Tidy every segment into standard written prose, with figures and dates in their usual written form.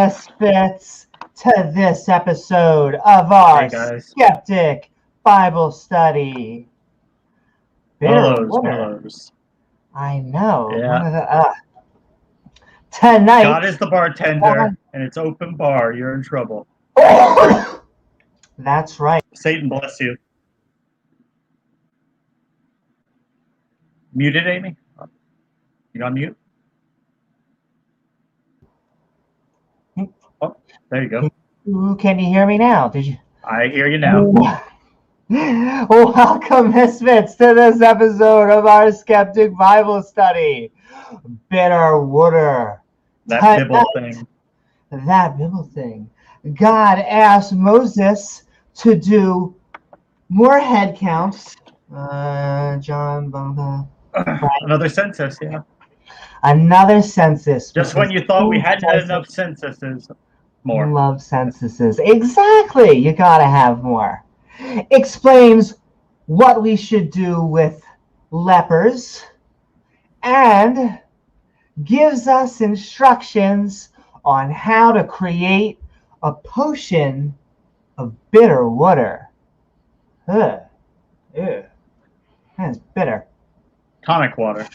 misfits, to this episode of our Skeptic Bible Study. One of those. I know. Yeah. Tonight, God is the bartender, and it's open bar. You're in trouble. That's right. Satan bless you. Muted, Amy? You on mute? Oh, there you go. Can you hear me now? Did you? I hear you now. Welcome, misfits, to this episode of our Skeptic Bible Study. Bitter water. That Bible thing. That Bible thing. God asked Moses to do more head counts. John Bonda. Another census, yeah. Another census. Just when you thought we hadn't had enough censuses, more. Love censuses. Exactly. You gotta have more. Explains what we should do with lepers and gives us instructions on how to create a potion of bitter water. Ugh. Ew. That's bitter. Tonic water.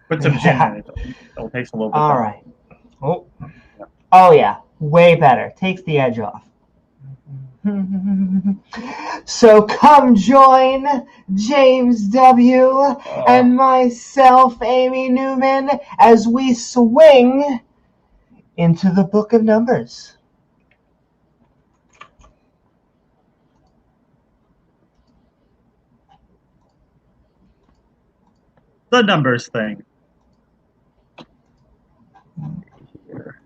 Put some gin in it. It'll taste a little bit better. All right. Oh, yeah. Way better. Takes the edge off. So come join James W. and myself, Amy Newman, as we swing into the book of Numbers. The Numbers thing. Here.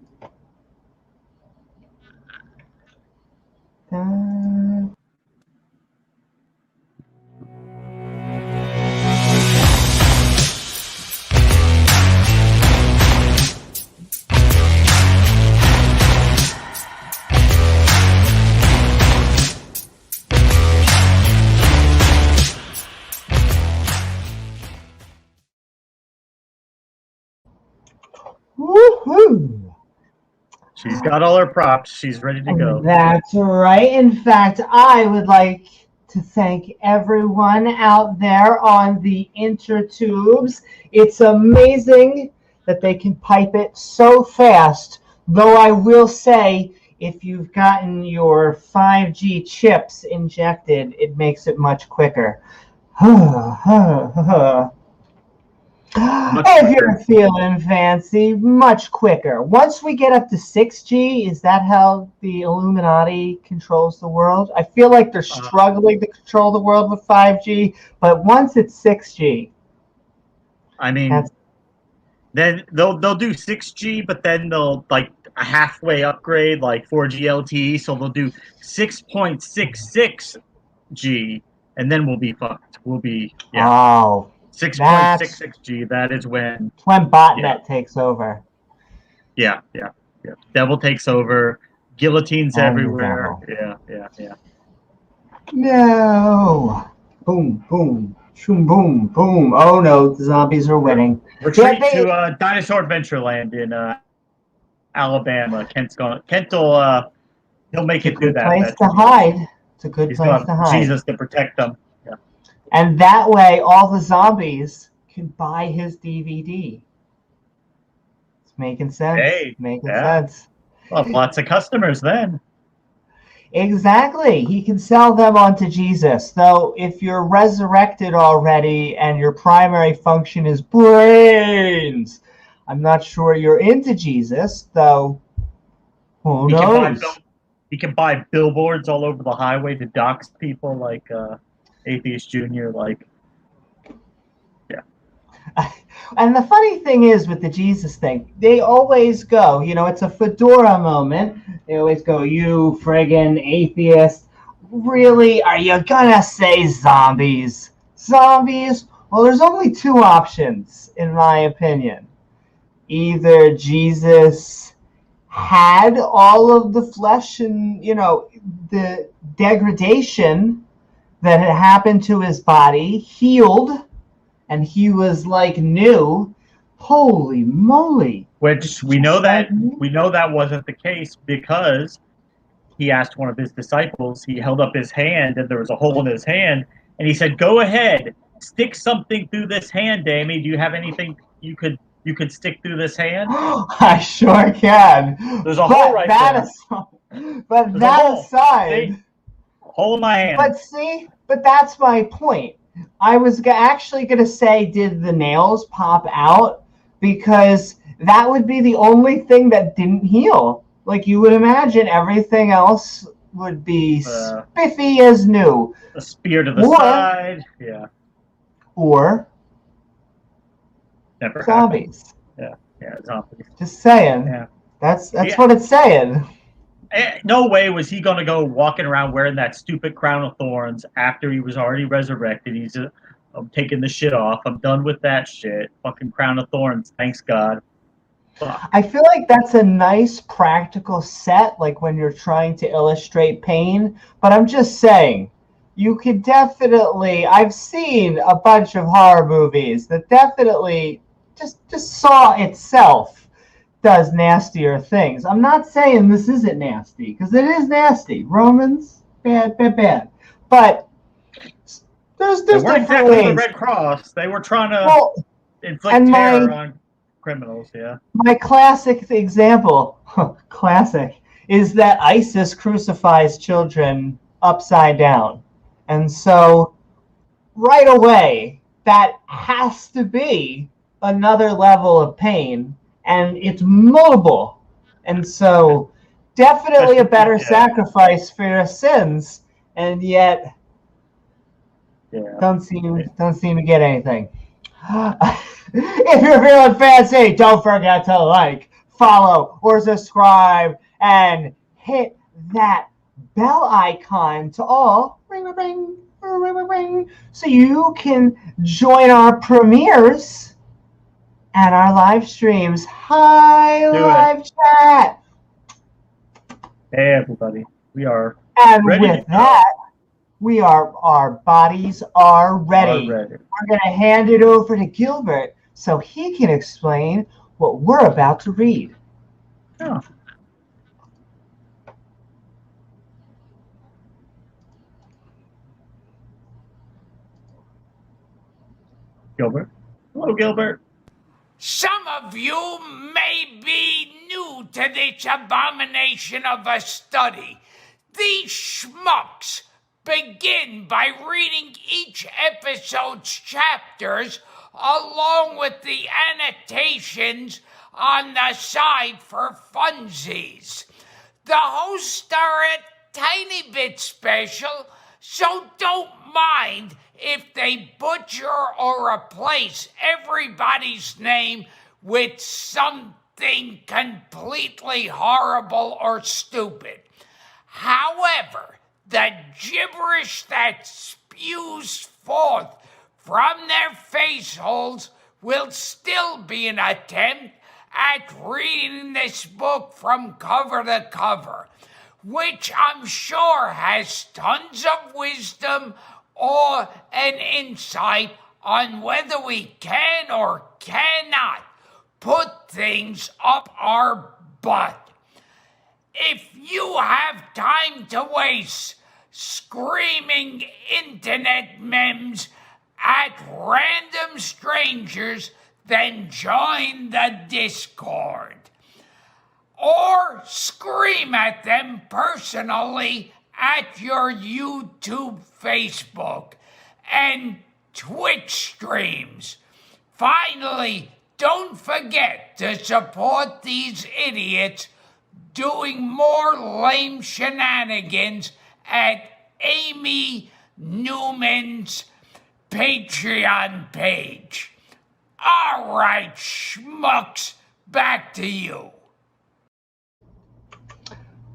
Woohoo! She's got all her props. She's ready to go. That's right. In fact, I would like to thank everyone out there on the intertubes. It's amazing that they can pipe it so fast, though I will say, if you've gotten your 5G chips injected, it makes it much quicker. If you're feeling fancy, much quicker. Once we get up to 6G, is that how the Illuminati controls the world? I feel like they're struggling to control the world with 5G, but once it's 6G, I mean, then they'll do 6G, but then they'll like a halfway upgrade, like 4G LTE, so they'll do 6.66G, and then we'll be fucked. We'll be 6.66G. That is when botnet takes over. Yeah. Devil takes over. Guillotines everywhere. Yeah. No. Boom, boom. Shoom, boom, boom. Oh no, the zombies are winning. Retreat to Dinosaur Adventureland in Alabama. Kent will he'll make it through that. Place to hide. It's a good place to hide. Jesus to protect them. Yeah. And that way, all the zombies can buy his DVD. It's making sense. Making sense. Well, lots of customers then. Exactly. He can sell them onto Jesus. Though, if you're resurrected already and your primary function is brains, I'm not sure you're into Jesus, though. Who knows? He can buy billboards all over the highway to dox people like Atheist Junior, like. And the funny thing is with the Jesus thing, they always go, it's a fedora moment. They always go, you friggin' atheist. Really? Are you gonna say zombies? Zombies? Well, there's only two options, in my opinion. Either Jesus had all of the flesh and, the degradation that had happened to his body, healed, and he was like new. Holy moly, Which we know that wasn't the case because he asked one of his disciples. He held up his hand, and there was a hole in his hand, and he said, "Go ahead, stick something through this hand, Amy. Do you have anything you could stick through this hand?" I sure can. There's a hole right there. But that aside, hole in my hand. But that's my point. I was actually going to say, did the nails pop out? Because that would be the only thing that didn't heal. Like you would imagine, everything else would be spiffy as new. A spear to the side, yeah. Or never zombies. Happened. Yeah, zombies. Just saying. Yeah. That's what it's saying. No way was he going to go walking around wearing that stupid crown of thorns after he was already resurrected. He's just, I'm taking the shit off. I'm done with that shit. Fucking crown of thorns. Thanks, God. Fuck. I feel like that's a nice practical set, like when you're trying to illustrate pain. But I'm just saying, you could definitely... I've seen a bunch of horror movies that definitely just Saw itself does nastier things. I'm not saying this isn't nasty, because it is nasty. Romans, bad. But there's they weren't different exactly ways. the Red Cross. They were trying to inflict terror on criminals, yeah. My classic example, classic, is that ISIS crucifies children upside down. And so, right away, that has to be another level of pain, and it's mobile. And so, definitely a better sacrifice for your sins, and yet don't seem to get anything. If you're feeling fancy, don't forget to like, follow, or subscribe, and hit that bell icon to all ring, so you can join our premieres and our live streams. Hi, live chat. Hey, everybody. We are ready. And with that, our bodies are ready. We're going to hand it over to Gilbert so he can explain what we're about to read. Oh. Gilbert? Hello, Gilbert. Some of you may be new to this abomination of a study. These schmucks begin by reading each episode's chapters along with the annotations on the side for funsies. The hosts are a tiny bit special, so don't mind if they butcher or replace everybody's name with something completely horrible or stupid. However, the gibberish that spews forth from their face holes will still be an attempt at reading this book from cover to cover, which I'm sure has tons of wisdom or an insight on whether we can or cannot put things up our butt. If you have time to waste screaming internet memes at random strangers, then join the Discord. Or scream at them personally at your YouTube, Facebook, and Twitch streams. Finally, don't forget to support these idiots doing more lame shenanigans at Amy Newman's Patreon page. All right, schmucks, back to you.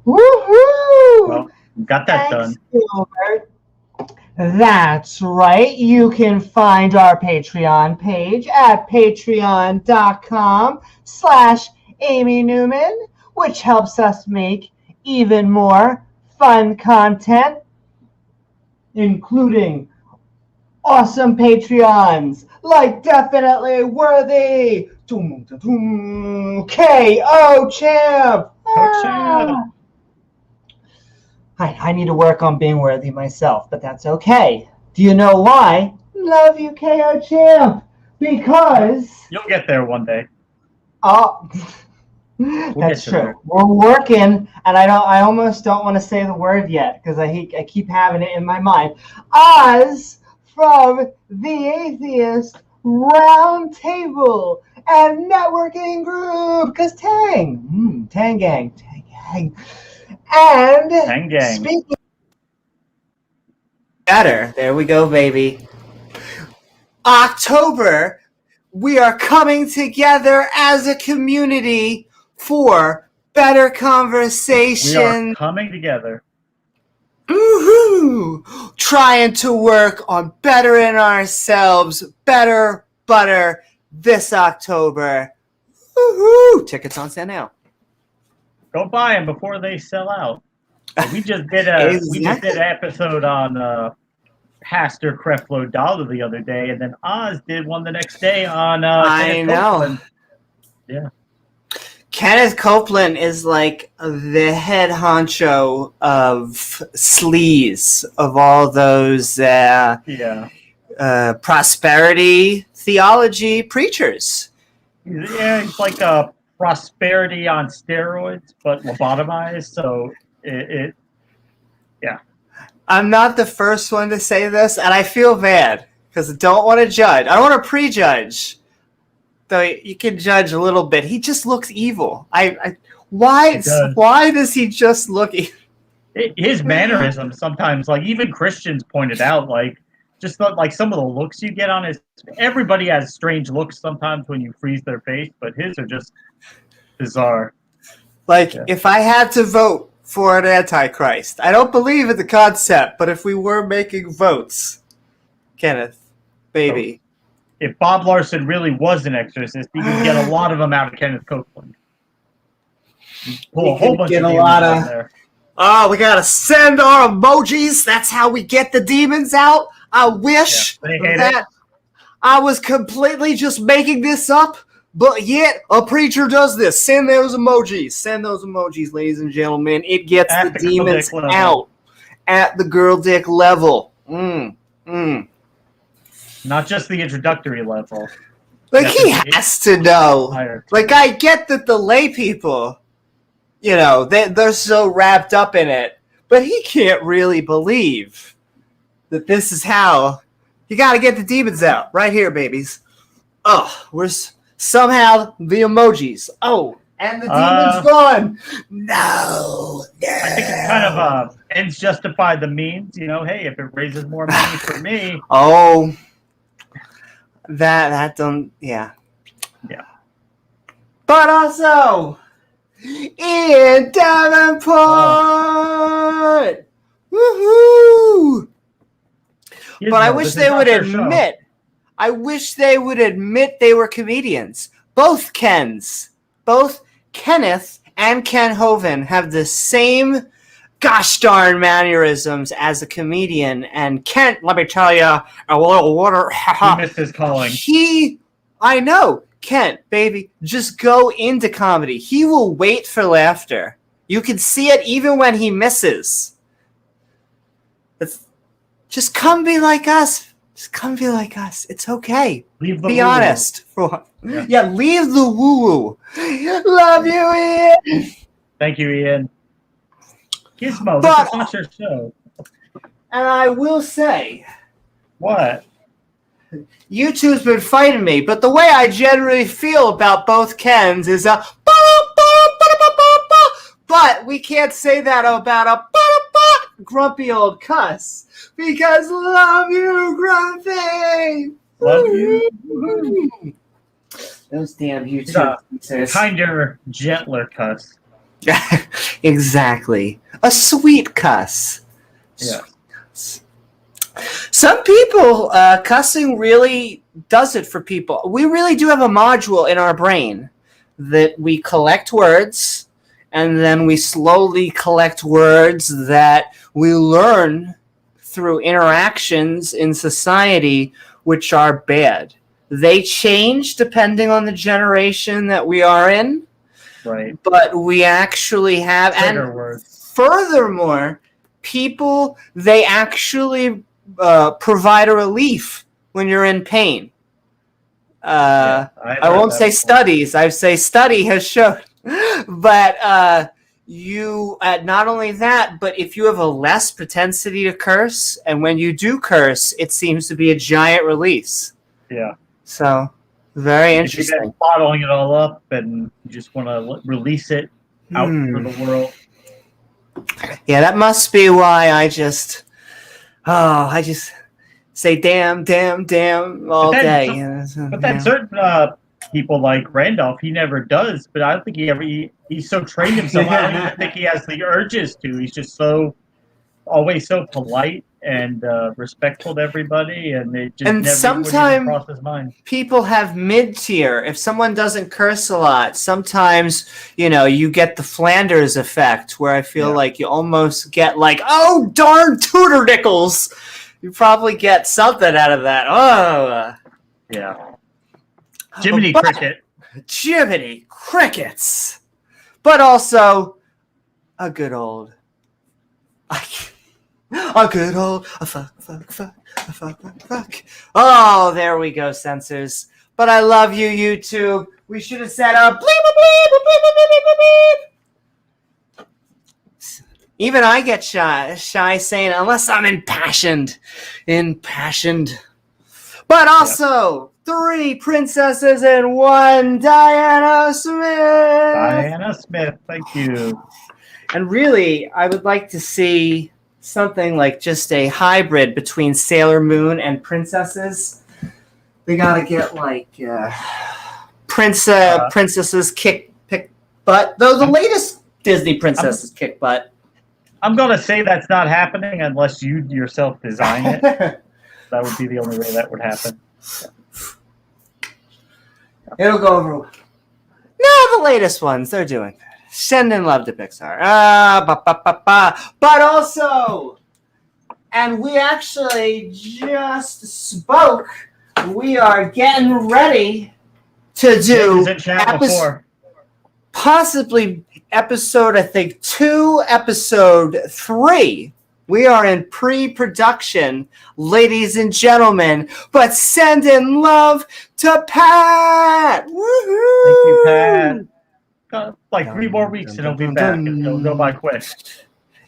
Woohoo! Well, got that done. Gilbert. That's right. You can find our Patreon page at patreon.com/Amy Newman, which helps us make even more fun content, including awesome Patreons like Definitely Worthy, KO champ! Champ. I need to work on being worthy myself, but that's okay. Do you know why? Love you, KO champ! Because... You'll get there one day. Oh, We'll that's get you true. there. We're working, and I almost don't want to say the word yet because I keep having it in my mind. Oz from the Atheist Round Table and Networking Group, because Tang Gang, and Tang Gang. speaking better, there we go, baby. October. We are coming together as a community for better conversation. We are coming together. Woohoo! Trying to work on bettering ourselves, better butter this October. Woohoo! Tickets on sale now. Go buy them before they sell out. We just did an episode on Pastor Creflo Dollar the other day, and then Oz did one the next day on I know. Copeland. Yeah. Kenneth Copeland is like the head honcho of sleaze of all those prosperity theology preachers. Yeah, he's like a prosperity on steroids, but lobotomized. So yeah. I'm not the first one to say this, and I feel bad because I don't want to judge. I don't want to prejudge. Though you can judge a little bit. He just looks evil. Why does he just look evil? His mannerisms sometimes, like even Christians pointed out, like just like some of the looks you get on his. Everybody has strange looks sometimes when you freeze their face, but his are just bizarre. Like if I had to vote for an Antichrist, I don't believe in the concept, but if we were making votes, Kenneth, baby. So, if Bob Larson really was an exorcist, you could get a lot of them out of Kenneth Copeland. Pull a whole bunch of demons out there. Oh, we gotta send our emojis. That's how we get the demons out. I wish that I was completely just making this up, but yet a preacher does this. Send those emojis. Send those emojis, ladies and gentlemen. It gets the demons out at the girl dick level. Not just the introductory level. Like, he has to know. Like, I get that the lay people, you know, they're so wrapped up in it, but he can't really believe that this is how you got to get the demons out. Right here, babies. Oh, we're somehow the emojis. Oh, and the demon's gone. No. I think it's kind of ends justify the means. You know, hey, if it raises more money for me. Oh. That don't, yeah. But also, Ian Davenport! Woohoo! But I wish they would admit, they were comedians. Both Kens, both Kenneth and Ken Hovind have the same gosh darn mannerisms as a comedian, and Kent, let me tell you, a little water. He missed his calling. I know, Kent, baby, just go into comedy. He will wait for laughter. You can see it even when he misses. Just come be like us. Just come be like us. It's okay. Be honest. Yeah, leave the woo-woo. Love you, Ian. Thank you, Ian. Gizmo, this is not your show. And I will say... What? YouTube's been fighting me, but the way I generally feel about both Kens is but we can't say that about a grumpy old cuss. Because love you, Grumpy! Love you. Those damn YouTube kinder, gentler cuss. Exactly. A sweet cuss. Yeah. Some people, cussing really does it for people. We really do have a module in our brain that we collect words, and then we slowly collect words that we learn through interactions in society which are bad. They change depending on the generation that we are in. Right. But we actually have, Trigger and words. furthermore, people, they actually provide a relief when you're in pain. I won't say studies. I say study has shown. But you, not only that, but if you have a less propensity to curse, and when you do curse, it seems to be a giant release. Yeah. So, very If interesting. you've been bottling it all up and you just want to release it out for the world. Yeah, that must be why I just say damn all day. But then certain people like Randolph, he never does. But I don't think he's so trained himself. I don't even think he has the urges to. He's just always so polite and respectful to everybody, and it just never sometimes cross his mind. People have mid-tier. If someone doesn't curse a lot, sometimes you get the Flanders effect, where I feel like you almost get like, oh darn Tudor nickels. You probably get something out of that. Oh, yeah. Jiminy Cricket. Jiminy Crickets. But also a good old. A good old fuck. Oh, there we go, censors. But I love you, YouTube. We should have set up bleep. Even I get shy saying unless I'm impassioned. But also 3 princesses and 1 Diana Smith. Thank you. And really, I would like to see something like just a hybrid between Sailor Moon and princesses. They gotta get like princesses kick butt. Though the latest Disney princesses kick butt. I'm gonna say that's not happening unless you yourself design it. That would be the only way that would happen. It'll go over. No, the latest ones they're doing. Sending love to Pixar. But also, and we actually just spoke. We are getting ready to do possibly episode, I think 2, episode 3. We are in pre-production, ladies and gentlemen. But sending love to Pat. Woohoo! Thank you, Pat. Like 3 more weeks and he'll be back, and it'll go by quick.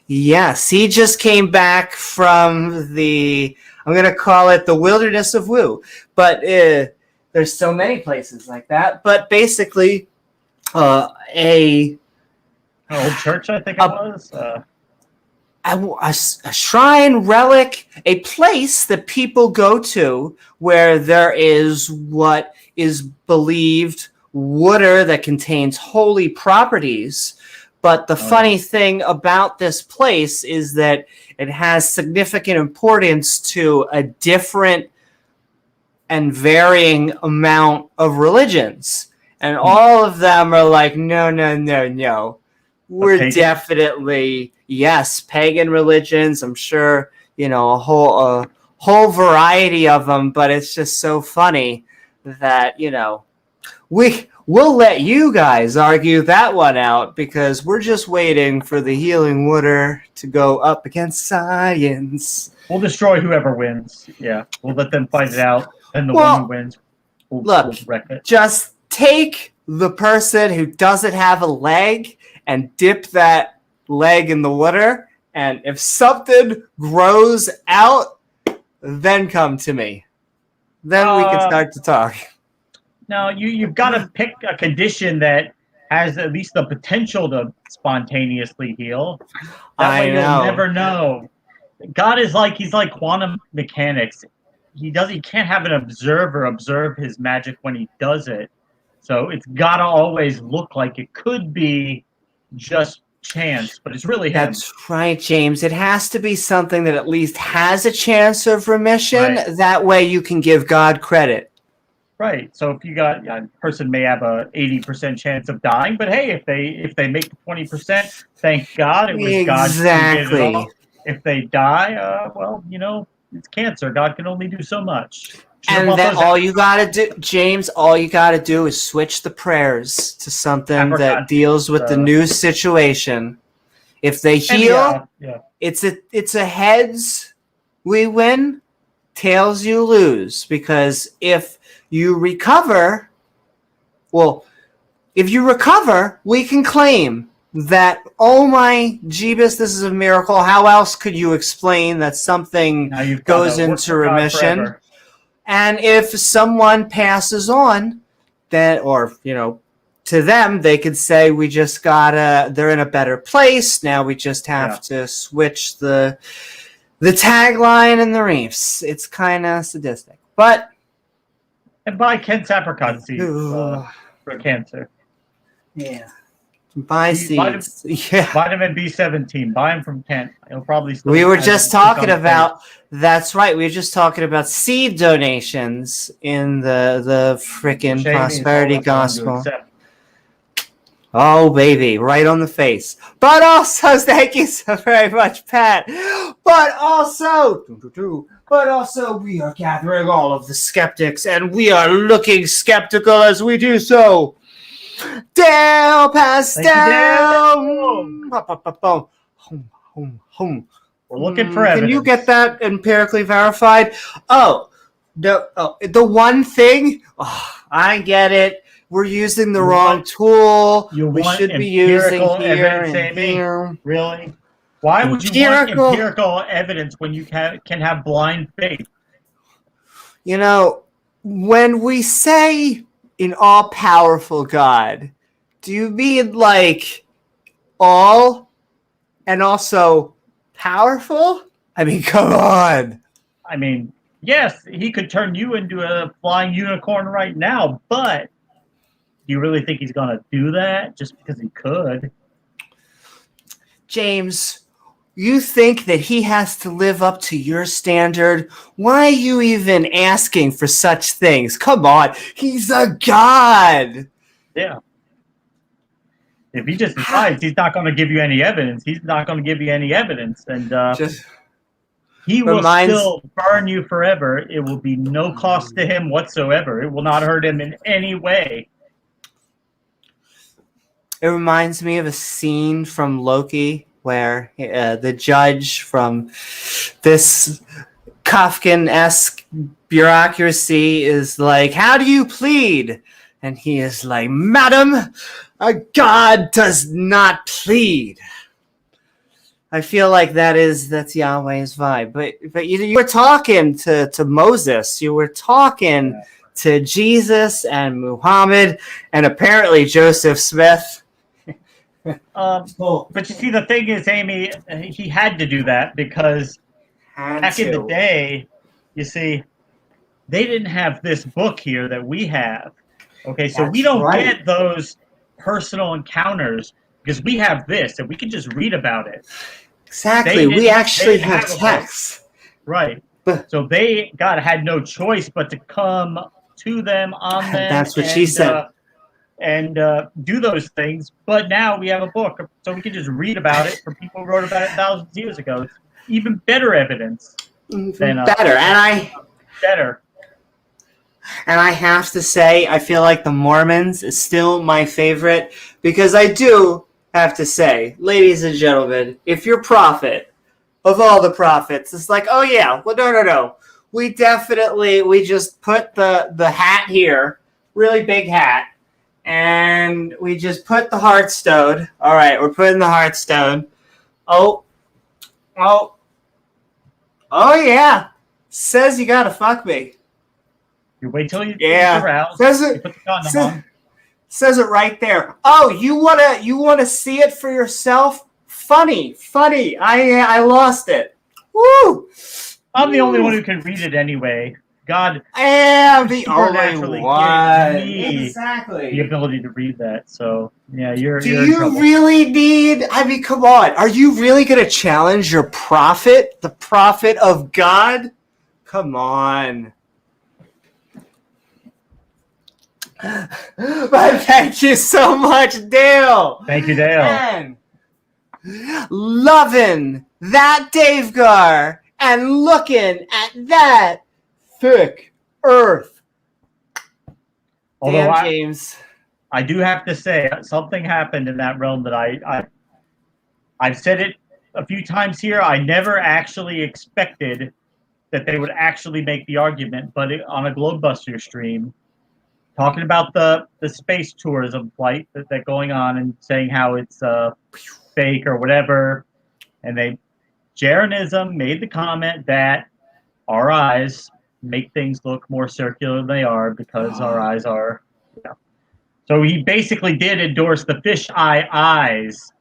Yes, he just came back from the, I'm going to call it the wilderness of Woo. But there's so many places like that. But basically, an old church, I think it was. A shrine, relic, a place that people go to where there is what is believed water that contains holy properties. But the funny thing about this place is that it has significant importance to a different and varying amount of religions. And all of them are like, no. We're definitely, yes, pagan religions. I'm sure, a whole variety of them. But it's just so funny that, we'll let you guys argue that one out because we're just waiting for the healing water to go up against science. We'll destroy whoever wins. Yeah, we'll let them fight it out, and the one who wins, we'll wreck it. Just take the person who doesn't have a leg and dip that leg in the water, and if something grows out, then come to me. Then we can start to talk. No, you've got to pick a condition that has at least the potential to spontaneously heal. That way you'll never know. God is he's like quantum mechanics. He can't have an observer observe his magic when he does it. So it's got to always look like it could be just chance, but it's really him. That's right, James. It has to be something that at least has a chance of remission. Right. That way you can give God credit. Right. So if you got a person may have a 80% chance of dying, but hey, if they make 20%, thank God it was God who did it all. If they die, it's cancer. God can only do so much. Should've And bought then those all you gotta do, James, all you gotta do is switch the prayers to something that apricot deals with the new situation. If they heal, it's a heads we win, tails you lose. Because if you recover, we can claim that, oh my Jeebus, this is a miracle. How else could you explain that something goes into remission? And if someone passes on, then, or, to them, they could say, we just they're in a better place. Now we just have to switch the tagline and the reefs. It's kind of sadistic. And buy Kent's apricot seeds for cancer. Yeah. Buy seeds. Vitamin B17. Buy them from Kent. It'll probably still. We were just talking about. That's right. We were just talking about seed donations in the frickin' prosperity gospel. Oh, baby, right on the face. But also, thank you so very much, Pat. But also, we are gathering all of the skeptics, and we are looking skeptical as we do so. Dale Pastel. We're looking for evidence. Can you get that empirically verified? The one thing. I get it. We're using the wrong tool. We should be using evidence, Amy? Really? Why would you want empirical evidence when you can have blind faith? When we say an all-powerful God, do you mean like all and also powerful? I mean, come on. I mean, yes, he could turn you into a flying unicorn right now, but do you really think he's going to do that just because he could? James, you think that he has to live up to your standard? Why are you even asking for such things? Come on, he's a god. Yeah. If he just decides he's not going to give you any evidence, he's not going to give you any evidence. And he will still burn you forever. It will be no cost to him whatsoever. It will not hurt him in any way. It reminds me of a scene from Loki where the judge from this Kafkaesque bureaucracy is like, how do you plead? And he is like, madam, a god does not plead. I feel like that's Yahweh's vibe. But you were talking to Moses. You were talking to Jesus and Muhammad and apparently Joseph Smith. But you see, the thing is, Amy, he had to do that because back in the day, you see, they didn't have this book here that we have. Okay, so we don't get those personal encounters because we have this and we can just read about it. Exactly, we actually have text. Right. So they had no choice but to come to them, on them. That's what she said. And do those things, but now we have a book, so we can just read about it from people who wrote about it thousands of years ago. It's even better evidence. Better. And I have to say, I feel like the Mormons is still my favorite, because I do have to say, ladies and gentlemen, if your prophet, of all the prophets, it's like, oh yeah, well, no. We just put the hat here, really big hat, and we just put the heartstone. All right, we're putting the heartstone. Oh, yeah. Says you gotta fuck me. You wait till you around. Says it. You put the condom on. Says it right there. Oh, you wanna see it for yourself? Funny. I lost it. Woo! I'm the only one who can read it anyway. God, I am the only one. Exactly. The ability to read that. So yeah, you're. Do you really need? I mean, come on. Are you really going to challenge your prophet, the prophet of God? Come on. But thank you so much, Dale. Thank you, Dale. And loving that Dave Gar. and looking at that thick earth. Although Damn, James. I do have to say something happened in that realm that I've said it a few times here. I never actually expected that they would actually make the argument, but on a Globebuster stream, talking about the space tourism flight that going on and saying how it's fake or whatever, and Jeranism made the comment that our eyes make things look more circular than they are because our eyes are. Yeah. So he basically did endorse the fish-eye eyes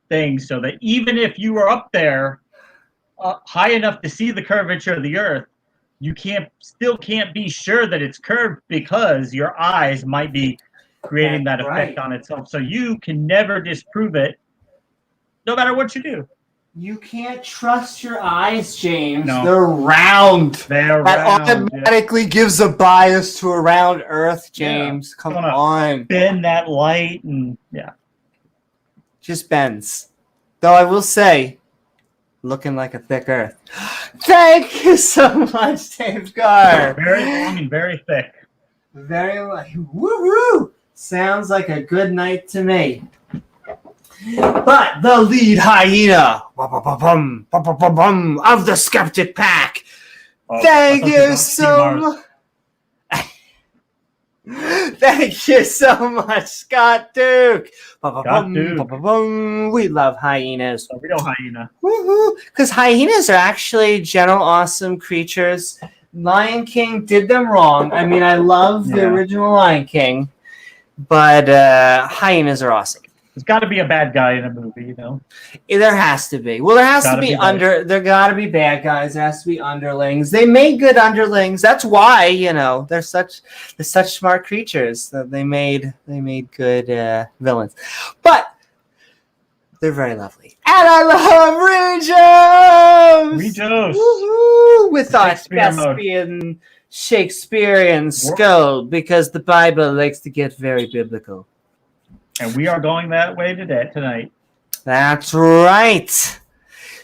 thing, so that even if you were up there high enough to see the curvature of the Earth, you still can't be sure that it's curved because your eyes might be creating that effect on itself. So you can never disprove it, no matter what you do. You can't trust your eyes, James. No. They're round. That automatically gives a bias to a round Earth, James. Yeah. Come on. Bend that light and just bends. Though I will say, looking like a thick Earth. Thank you so much, James Carr. Very long and very thick. Very like woo-hoo. Sounds like a good night to me. But the lead hyena of the Skeptic Pack. Thank you so much. Thank you so much, Scott Duke. We love hyenas. A real hyena. Because hyenas are actually gentle, awesome creatures. Lion King did them wrong. I mean, I love the original Lion King, but hyenas are awesome. There's got to be a bad guy in a movie, you know. There has to be. Well, there has to be there got to be bad guys. There has to be underlings. They made good underlings. That's why, you know, they're such smart creatures that they made good villains. But they're very lovely. And I love Regos. Woohoo! With our thespian Shakespearean skull, because the Bible likes to get very biblical. And we are going that way tonight. That's right.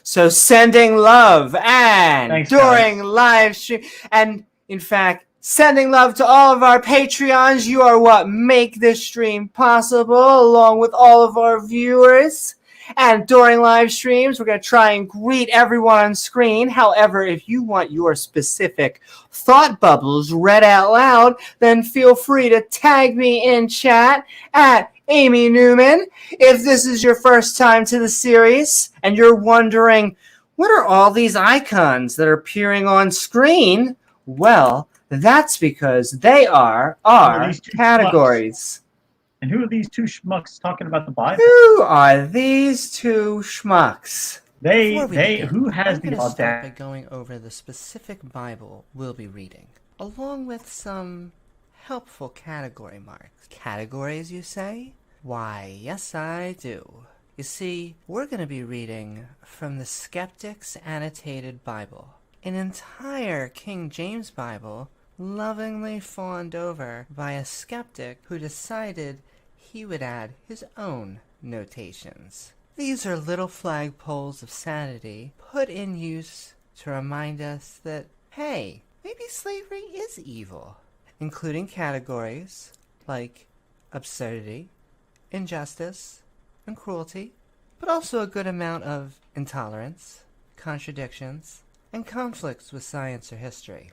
So sending love and Thanks, during guys. live stream, and in fact, sending love to all of our Patreons. You are what make this stream possible, along with all of our viewers. And during live streams, we're going to try and greet everyone on screen. However, if you want your specific thought bubbles read out loud, then feel free to tag me in chat at Amy Newman. If this is your first time to the series and you're wondering, what are all these icons that are appearing on screen? Well, that's because they are our categories. And who are these two schmucks talking about the Bible? Who are these two schmucks? Who has the audacity? Start by going over the specific Bible we'll be reading, along with some helpful category marks. Categories, you say? Why, yes I do. You see, we're going to be reading from the Skeptic's Annotated Bible, an entire King James Bible lovingly fawned over by a skeptic who decided he would add his own notations. These are little flagpoles of sanity put in use to remind us that, hey, maybe slavery is evil, including categories like absurdity, injustice, and cruelty, but also a good amount of intolerance, contradictions, and conflicts with science or history.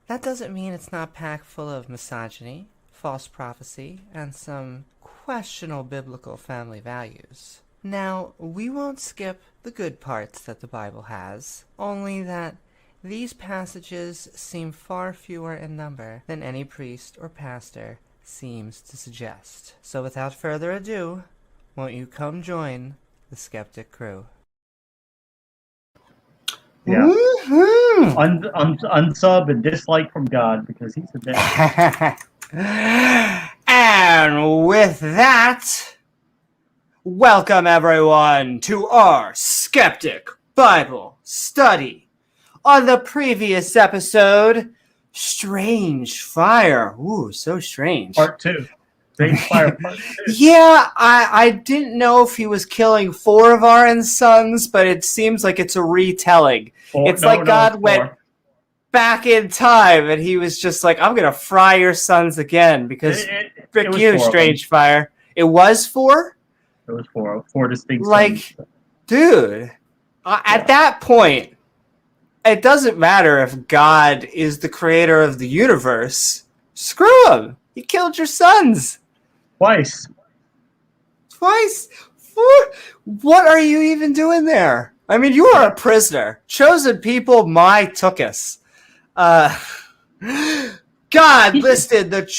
That doesn't mean it's not packed full of misogyny, false prophecy, and some questionable biblical family values. Now, we won't skip the good parts that the Bible has, only that these passages seem far fewer in number than any priest or pastor seems to suggest. So without further ado, won't you come join the Skeptic crew? Yeah. Unsub and dislike from God because he's a devil. And with that, welcome everyone to our Skeptic Bible Study. On the previous episode, Strange Fire. Ooh, so strange. Part 2. Strange Fire Part 2. Yeah, I didn't know if he was killing 4 of Aaron's sons, but it seems like it's a retelling. It's like God went back in time, and he was just like, I'm going to fry your sons again, because frick you, Strange Fire. It was 4? It was 4. 4 distinct sons. Dude, at that point, it doesn't matter if God is the creator of the universe. Screw him. He killed your sons. Twice. 4? What are you even doing there? I mean, you are a prisoner. Chosen people, my tookus. God listed the...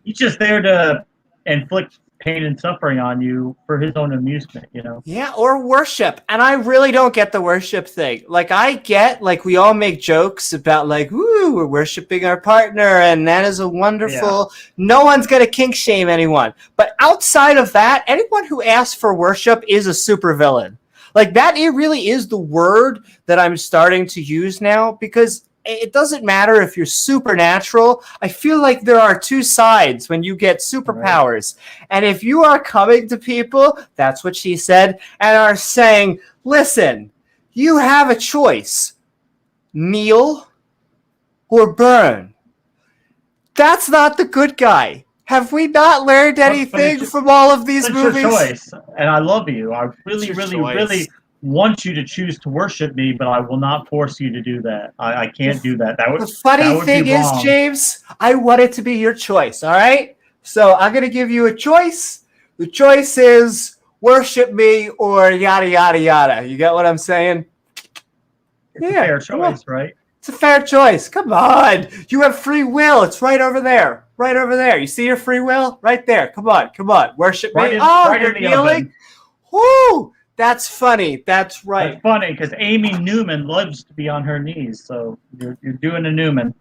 He's just there to inflict pain and suffering on you for his own amusement, you know? Yeah, or worship. And I really don't get the worship thing. Like, I get, like, we all make jokes about, like, ooh, we're worshiping our partner, and that is a wonderful... Yeah. No one's going to kink shame anyone. But outside of that, anyone who asks for worship is a supervillain. Like, that it really is the word that I'm starting to use now, because it doesn't matter if you're supernatural. I feel like there are 2 sides when you get superpowers. Right. And if you are coming to people, that's what she said, and are saying, listen, you have a choice. Kneel or burn. That's not the good guy. Have we not learned anything from all of these movies? Your choice. And I love you. I really want you to choose to worship me, but I will not force you to do that. I can't do that. The funny thing is, James, I want it to be your choice, all right? So I'm going to give you a choice. The choice is worship me or yada, yada, yada. You get what I'm saying? It's a fair choice, right? It's a fair choice. Come on. You have free will. It's right over there. Right over there. You see your free will? Right there. Come on. Come on. Worship me. You're kneeling? Woo! That's funny. That's right. That's funny because Amy Newman loves to be on her knees, so you're doing a Newman.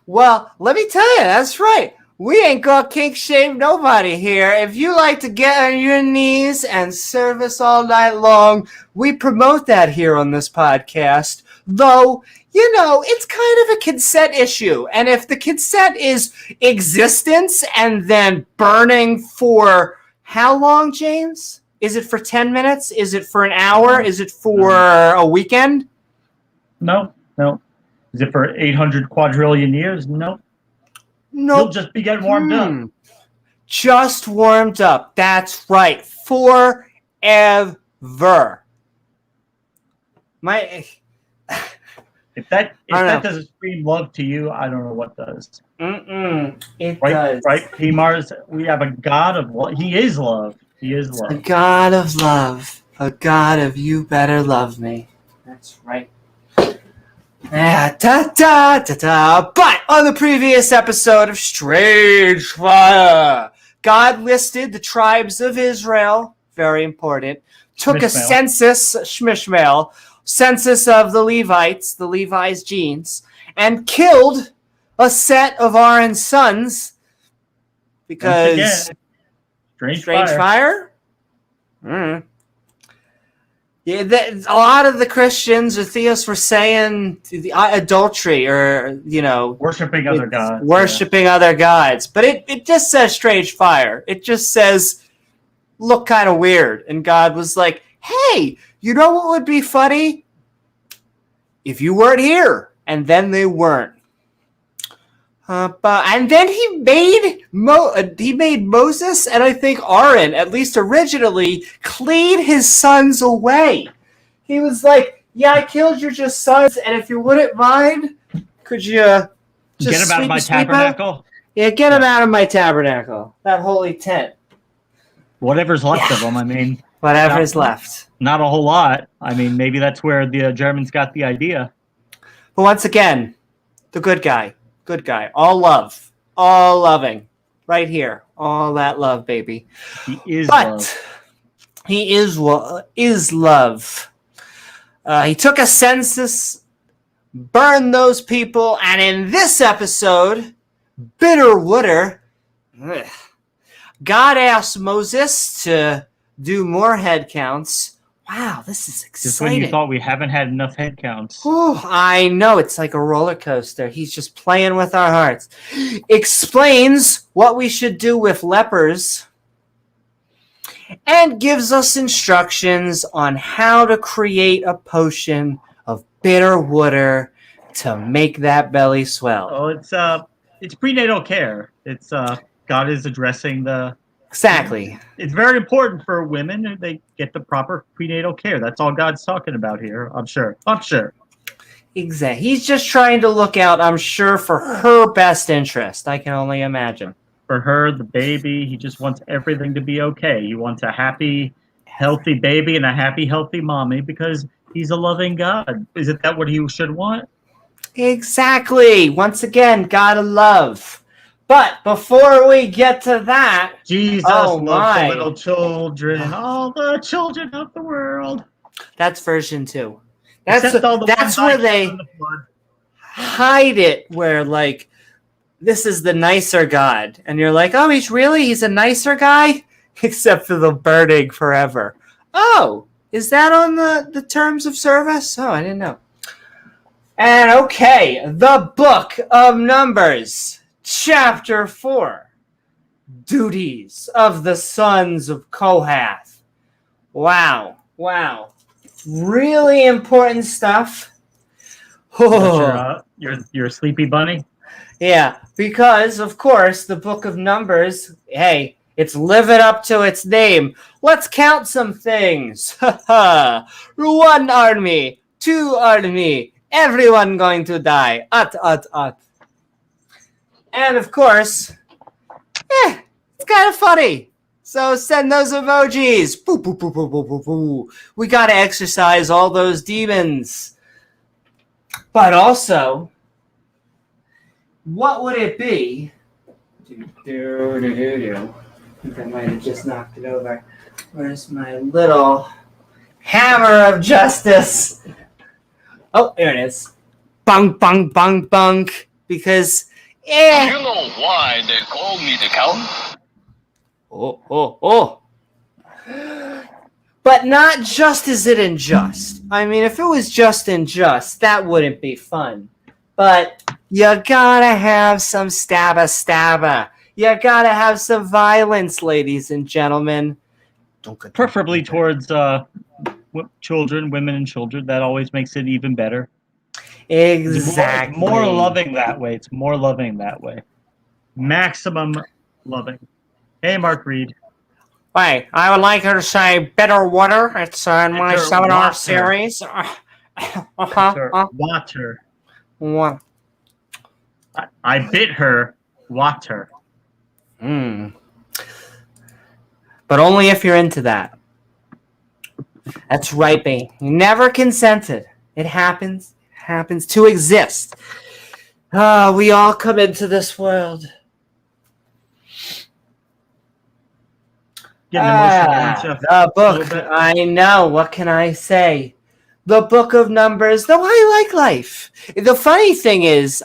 Well, let me tell you, that's right. We ain't gonna kink shame nobody here. If you like to get on your knees and serve us all night long, we promote that here on this podcast. Though, you know, it's kind of a consent issue. And if the consent is existence and then burning for how long, James? Is it for 10 minutes? Is it for an hour? Is it for a weekend? No. Is it for 800 quadrillion years? No. You'll just be getting warmed up. Just warmed up. That's right. Forever. If that doesn't scream love to you, I don't know what does. It right, does. Right, P-Mars, we have a God of love. He is love. He is love. A God of love. A God of you better love me. That's right. But on the previous episode of Strange Fire, God listed the tribes of Israel, very important, took a census, census of the Levites, the Levi's genes, and killed a set of Aaron's sons because Strange fire? Yeah, a lot of the Christians or theists were saying adultery or, you know... Worshipping other gods. Worshipping other gods. But it just says strange fire. It just says, look kind of weird. And God was like, hey, you know what would be funny? If you weren't here. And then they weren't. And then he made Moses and I think Aaron, at least originally, clean his sons away. He was like, yeah, I killed your just sons, and if you wouldn't mind, could you just get him out of my tabernacle? Yeah, get him out of my tabernacle, that holy tent. Whatever's left of them, I mean. Whatever's left. Not a whole lot. I mean, maybe that's where the Germans got the idea. But once again, the good guy. Good guy. All love. All loving. Right here. All that love, baby. He is love. He is love. He took a census, burned those people, and in this episode, Bitter Wooder, God asked Moses to do more head counts, Wow, this is Just when you exciting. thought we haven't had enough head counts. Whew, I know, it's like a roller coaster. He's just playing with our hearts. Explains what we should do with lepers and gives us instructions on how to create a potion of bitter water to make that belly swell. Oh, it's prenatal care. It's God is addressing the. Exactly. It's very important for women. They get the proper prenatal care. That's all God's talking about here. I'm sure. Exactly. He's just trying to look out, I'm sure, for her best interest. I can only imagine. For her, the baby, he just wants everything to be okay. He wants a happy, healthy baby and a happy, healthy mommy because he's a loving God. Isn't that what he should want? Exactly. Once again, gotta love. But before we get to that, Jesus loves the little children, all the children of the world. That's version 2. That's where they hide it, where like this is the nicer God, and you're like, oh, he's a nicer guy, except for the burning forever. Oh, is that on the terms of service? Oh, I didn't know. And okay, the Book of Numbers. Chapter 4, Duties of the Sons of Kohath. Wow. Really important stuff. Your sleepy bunny? Yeah, because, of course, the Book of Numbers, hey, it's living up to its name. Let's count some things. 1 army, 2 army, everyone going to die. At. And of course, it's kind of funny. So send those emojis. Boo, boo, boo, boo, boo, boo, boo. We got to exercise all those demons. But also, what would it be? I think I might have just knocked it over. Where's my little hammer of justice? Oh, there it is. Bunk, bunk, bunk, bunk. Because... You know why they call me the Count? Oh. But not just is it unjust. I mean, if it was just unjust, that wouldn't be fun. But you gotta have some stabba. You gotta have some violence, ladies and gentlemen. Preferably towards children, women and children. That always makes it even better. Exactly. It's more loving that way. Maximum loving. Hey, Mark Reed. Wait, I would like her to say bitter water. It's in my Bitter seminar water. series. Water. What? I bit her. Water. But only if you're into that. That's right, babe. You never consented. It happens to exist. We all come into this world. The book. I know. What can I say? The Book of Numbers. Though I like life. The funny thing is,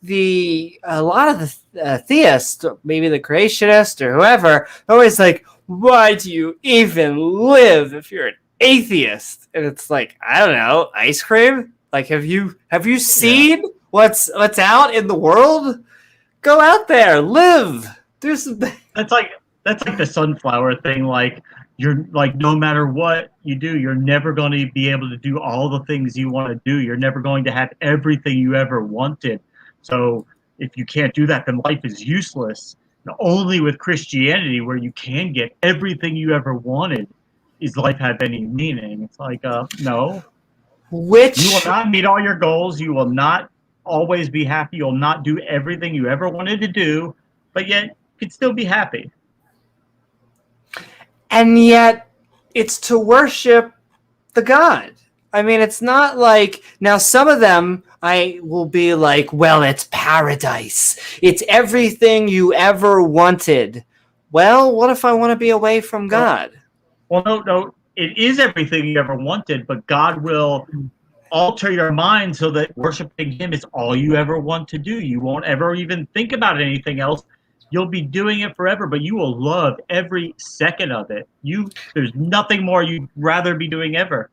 a lot of the theists, maybe the creationists or whoever, are always like, "Why do you even live if you're an atheist?" And it's like, I don't know, ice cream. Like, have you seen what's out in the world? Go out there, live. Do some. That's like the sunflower thing. Like, you're like, no matter what you do, you're never going to be able to do all the things you want to do. You're never going to have everything you ever wanted. So if you can't do that, then life is useless. And only with Christianity, where you can get everything you ever wanted, is life have any meaning. It's like, no. You will not meet all your goals. You will not always be happy. You'll not do everything you ever wanted to do, but yet you can still be happy. And yet, it's to worship the God. I mean, it's not like, now some of them, I will be like, well, it's paradise. It's everything you ever wanted. Well, what if I want to be away from God? Well, no. It is everything you ever wanted, but God will alter your mind so that worshiping Him is all you ever want to do. You won't ever even think about anything else You'll be doing it forever, but you will love every second of it. There's nothing more you'd rather be doing ever.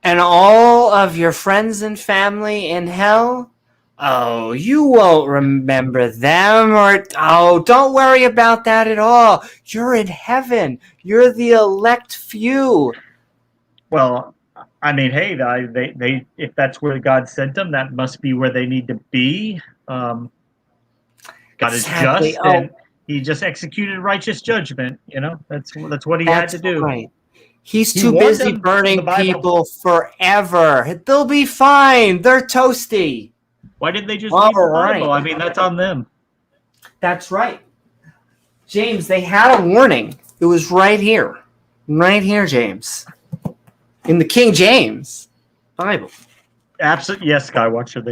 And all of your friends and family in hell, oh, you won't remember them, don't worry about that at all. You're in heaven. You're the elect few. Well, I mean, hey, they if that's where God sent them, that must be where they need to be. God Exactly. is just, and he just executed righteous judgment. That's what he had to do. Right. He's He too warned busy them in burning the Bible. people forever. They'll be fine. They're toasty. Why didn't they just read the Bible? Right. I mean, that's on them. That's right. James, they had a warning. It was right here. Right here, James. In the King James Bible. Absolutely, yes, Skywatcher.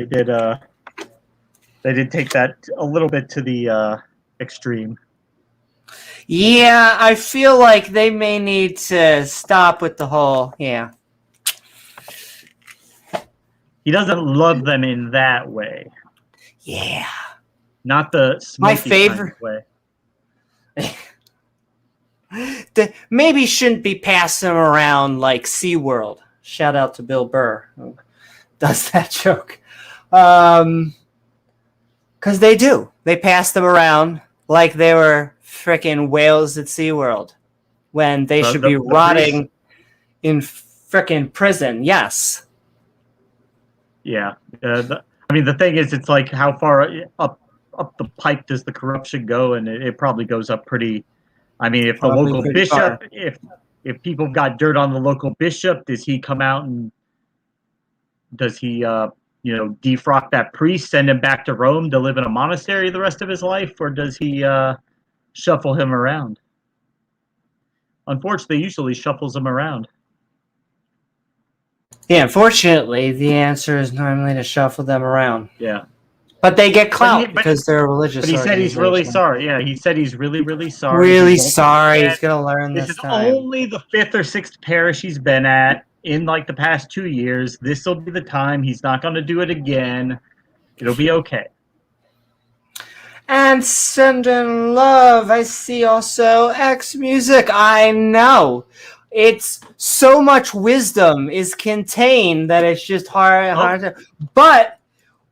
They did take that a little bit to the extreme. Yeah, I feel like they may need to stop with the whole, yeah. He doesn't love them in that way. Yeah. Not the My smoky favorite kind of way. Maybe shouldn't be passing them around like SeaWorld. Shout out to Bill Burr, who does that joke. Because they do. They pass them around like they were frickin' whales at SeaWorld when they should be rotting in frickin' prison. Yes. Yeah. I mean, the thing is, it's like how far up the pipe does the corruption go? And it probably goes up pretty. I mean, if the local bishop, if people got dirt on the local bishop, does he come out and does he, defrock that priest, send him back to Rome to live in a monastery the rest of his life, or does he shuffle him around? Unfortunately, usually shuffles him around. Yeah, unfortunately, the answer is normally to shuffle them around. Yeah. But they get clout because they're religious. But he said he's really sorry. Yeah, he said he's really, really sorry. Really sorry. He's going to learn this time. This is only the 5th or 6th parish he's been at in like the past 2 years. This will be the time. He's not going to do it again. It'll be okay. And sending love. I see also X music. I know. It's so much wisdom is contained that it's just hard to. But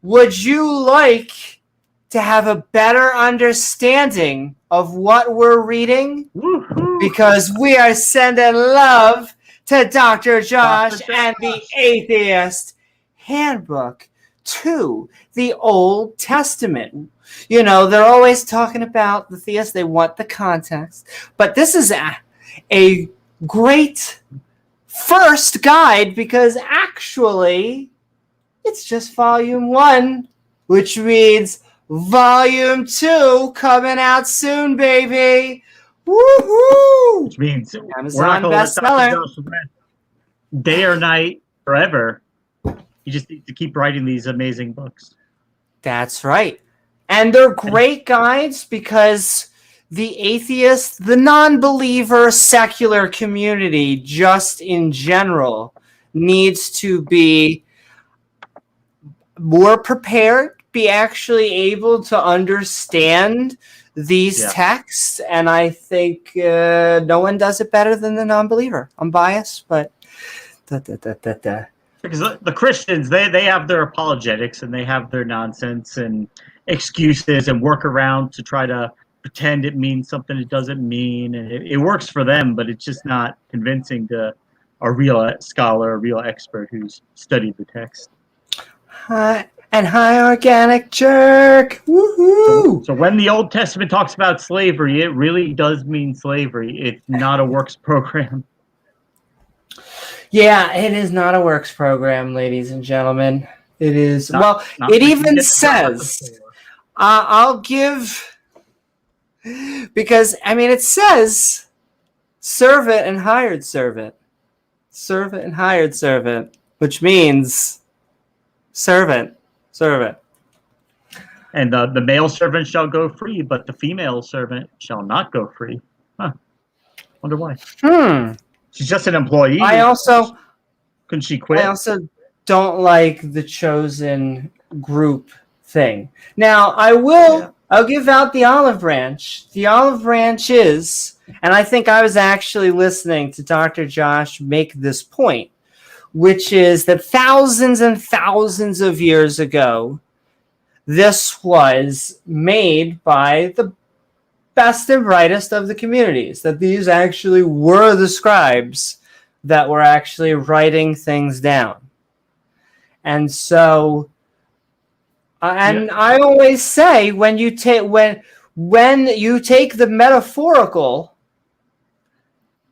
would you like to have a better understanding of what we're reading? Woo-hoo. Because we are sending love to Dr. Josh and the Atheist Handbook to the Old Testament. You know, they're always talking about the theists. They want the context. But this is a great first guide because actually it's just volume 1, which means volume 2 coming out soon, baby. Woohoo! Which means Amazon bestseller. Day or night, forever. You just need to keep writing these amazing books. That's right. And they're great guides because the atheist, the non-believer, secular community, just in general, needs to be more prepared, be actually able to understand these texts. And I think no one does it better than the non-believer. I'm biased, but... Because the Christians, they have their apologetics and they have their nonsense and excuses and workaround to try to pretend it means something it doesn't mean. And it works for them, but it's just not convincing to a real scholar, a real expert who's studied the text. High organic jerk. Woohoo! So when the Old Testament talks about slavery, it really does mean slavery. It's not a works program. Yeah, it is not a works program, ladies and gentlemen. It is, it even says, I'll give, because, I mean, it says servant and hired servant. Servant and hired servant, which means servant. And the male servant shall go free, but the female servant shall not go free. Huh. Wonder why. She's just an employee. Couldn't she quit? I also don't like the chosen group thing. Now, I will I'll give out the olive branch. The olive branch is, and I think I was actually listening to Dr. Josh make this point, which is that thousands and thousands of years ago, this was made by the best and brightest of the communities, that these actually were the scribes that were actually writing things down. And so, I always say, when you take the metaphorical,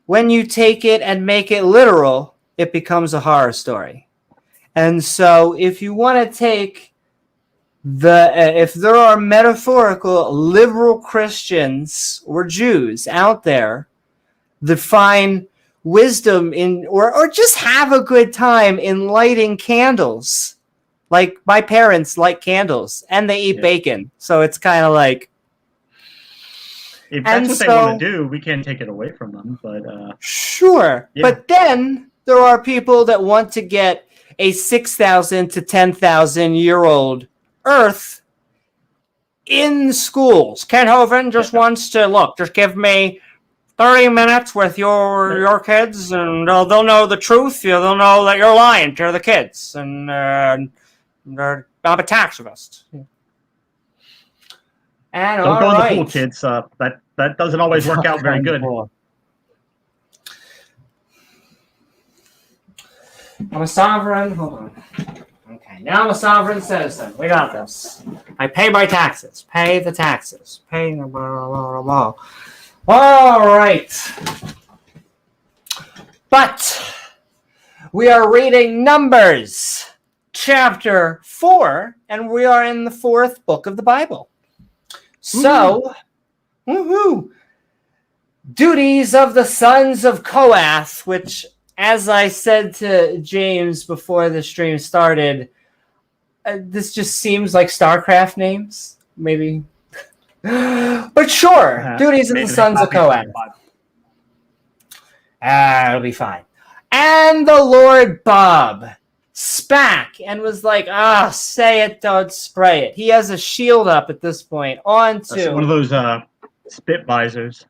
when you take it and make it literal, it becomes a horror story. And so if you want to take if there are metaphorical liberal Christians or Jews out there that find wisdom in, or just have a good time in lighting candles, like my parents light candles and they eat bacon, so it's kind of like, if that's what they want to do, we can't take it away from them. But sure, but then there are people that want to get a 6,000 to 10,000 year old Earth in schools. Ken Hovind just wants to just give me 30 minutes with your kids, and they'll know the truth. They'll know that you're lying to the kids, and I'm a taxivist. And don't go in the pool, kids. That doesn't always work out very good. I'm a sovereign. Hold on. Okay, now I'm a sovereign citizen. We got this. I pay my taxes. Pay the taxes. Pay the blah. All right. But we are reading Numbers chapter 4, and we are in the 4th book of the Bible. So, duties of the sons of Kohath, which, as I said to James before the stream started, this just seems like StarCraft names, maybe. But sure, duties of the sons of Kohath. It'll be fine. And the Lord Bob spat and was like, say it, don't spray it. He has a shield up at this point. That's one of those spit visors.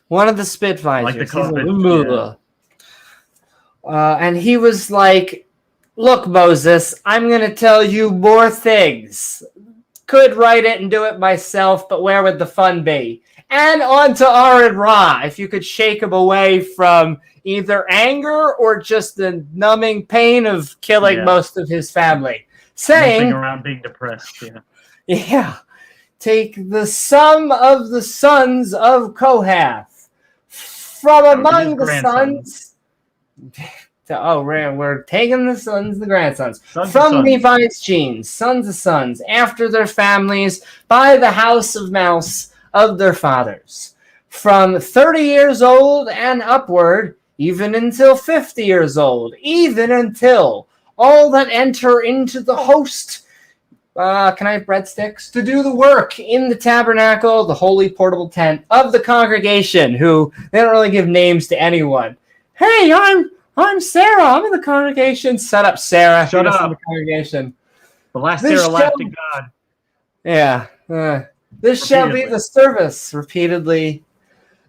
One of the spit visors. Like the COVID. And he was like, look, Moses, I'm going to tell you more things. Could write it and do it myself, but where would the fun be? And on to Aaron Ra, if you could shake him away from either anger or just the numbing pain of killing most of his family. Saying, around being depressed, take the sum of the sons of Kohath from among the sons. We're taking the sons, the grandsons, from Levi's genes, sons of sons, after their families, by the house of mouse of their fathers, from 30 years old and upward, even until 50 years old, even until all that enter into the host. Can I have breadsticks? To do the work in the tabernacle, the holy portable tent of the congregation, who they don't really give names to anyone. Hey, I'm Sarah. I'm in the congregation. Shut up, Sarah. Shut up. In the congregation. The last Sarah laughed at God. Yeah. This shall be the service, repeatedly.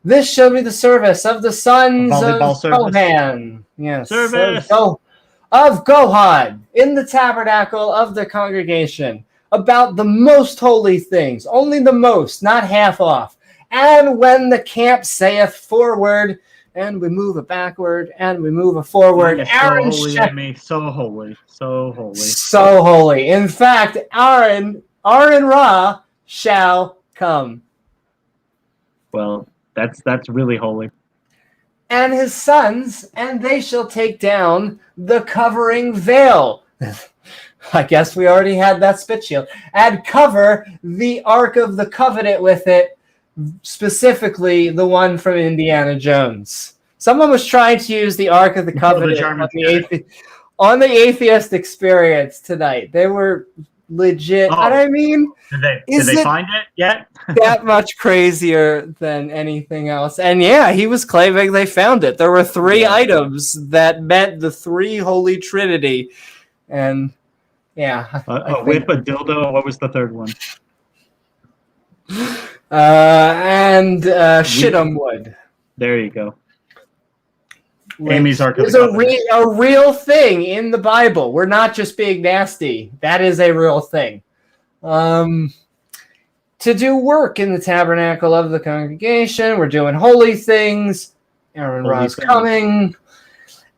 This shall be the service of the sons of Kohan. Yes. Service. Of Gohad in the tabernacle of the congregation, about the most holy things, only the most, not half off. And when the camp saith forward, and we move it backward, and we move it forward. Aaron, so holy. So holy. In fact, Aaron Ra shall come. Well, that's really holy. And his sons, and they shall take down the covering veil. I guess we already had that spit shield. And cover the Ark of the Covenant with it, specifically the one from Indiana Jones. Someone was trying to use the Ark of the Covenant on the Atheist Experience tonight. They were legit. And I mean, did they find it yet? That much crazier than anything else. And he was claiming they found it. There were 3 items that meant the 3 Holy Trinity. And a whip, a dildo. What was the third one? And Shittum wood. There you go. Amy's Ark of Is the Covenant. a real thing in the Bible. We're not just being nasty. That is a real thing. To do work in the tabernacle of the congregation. We're doing holy things. Aaron Ra's coming.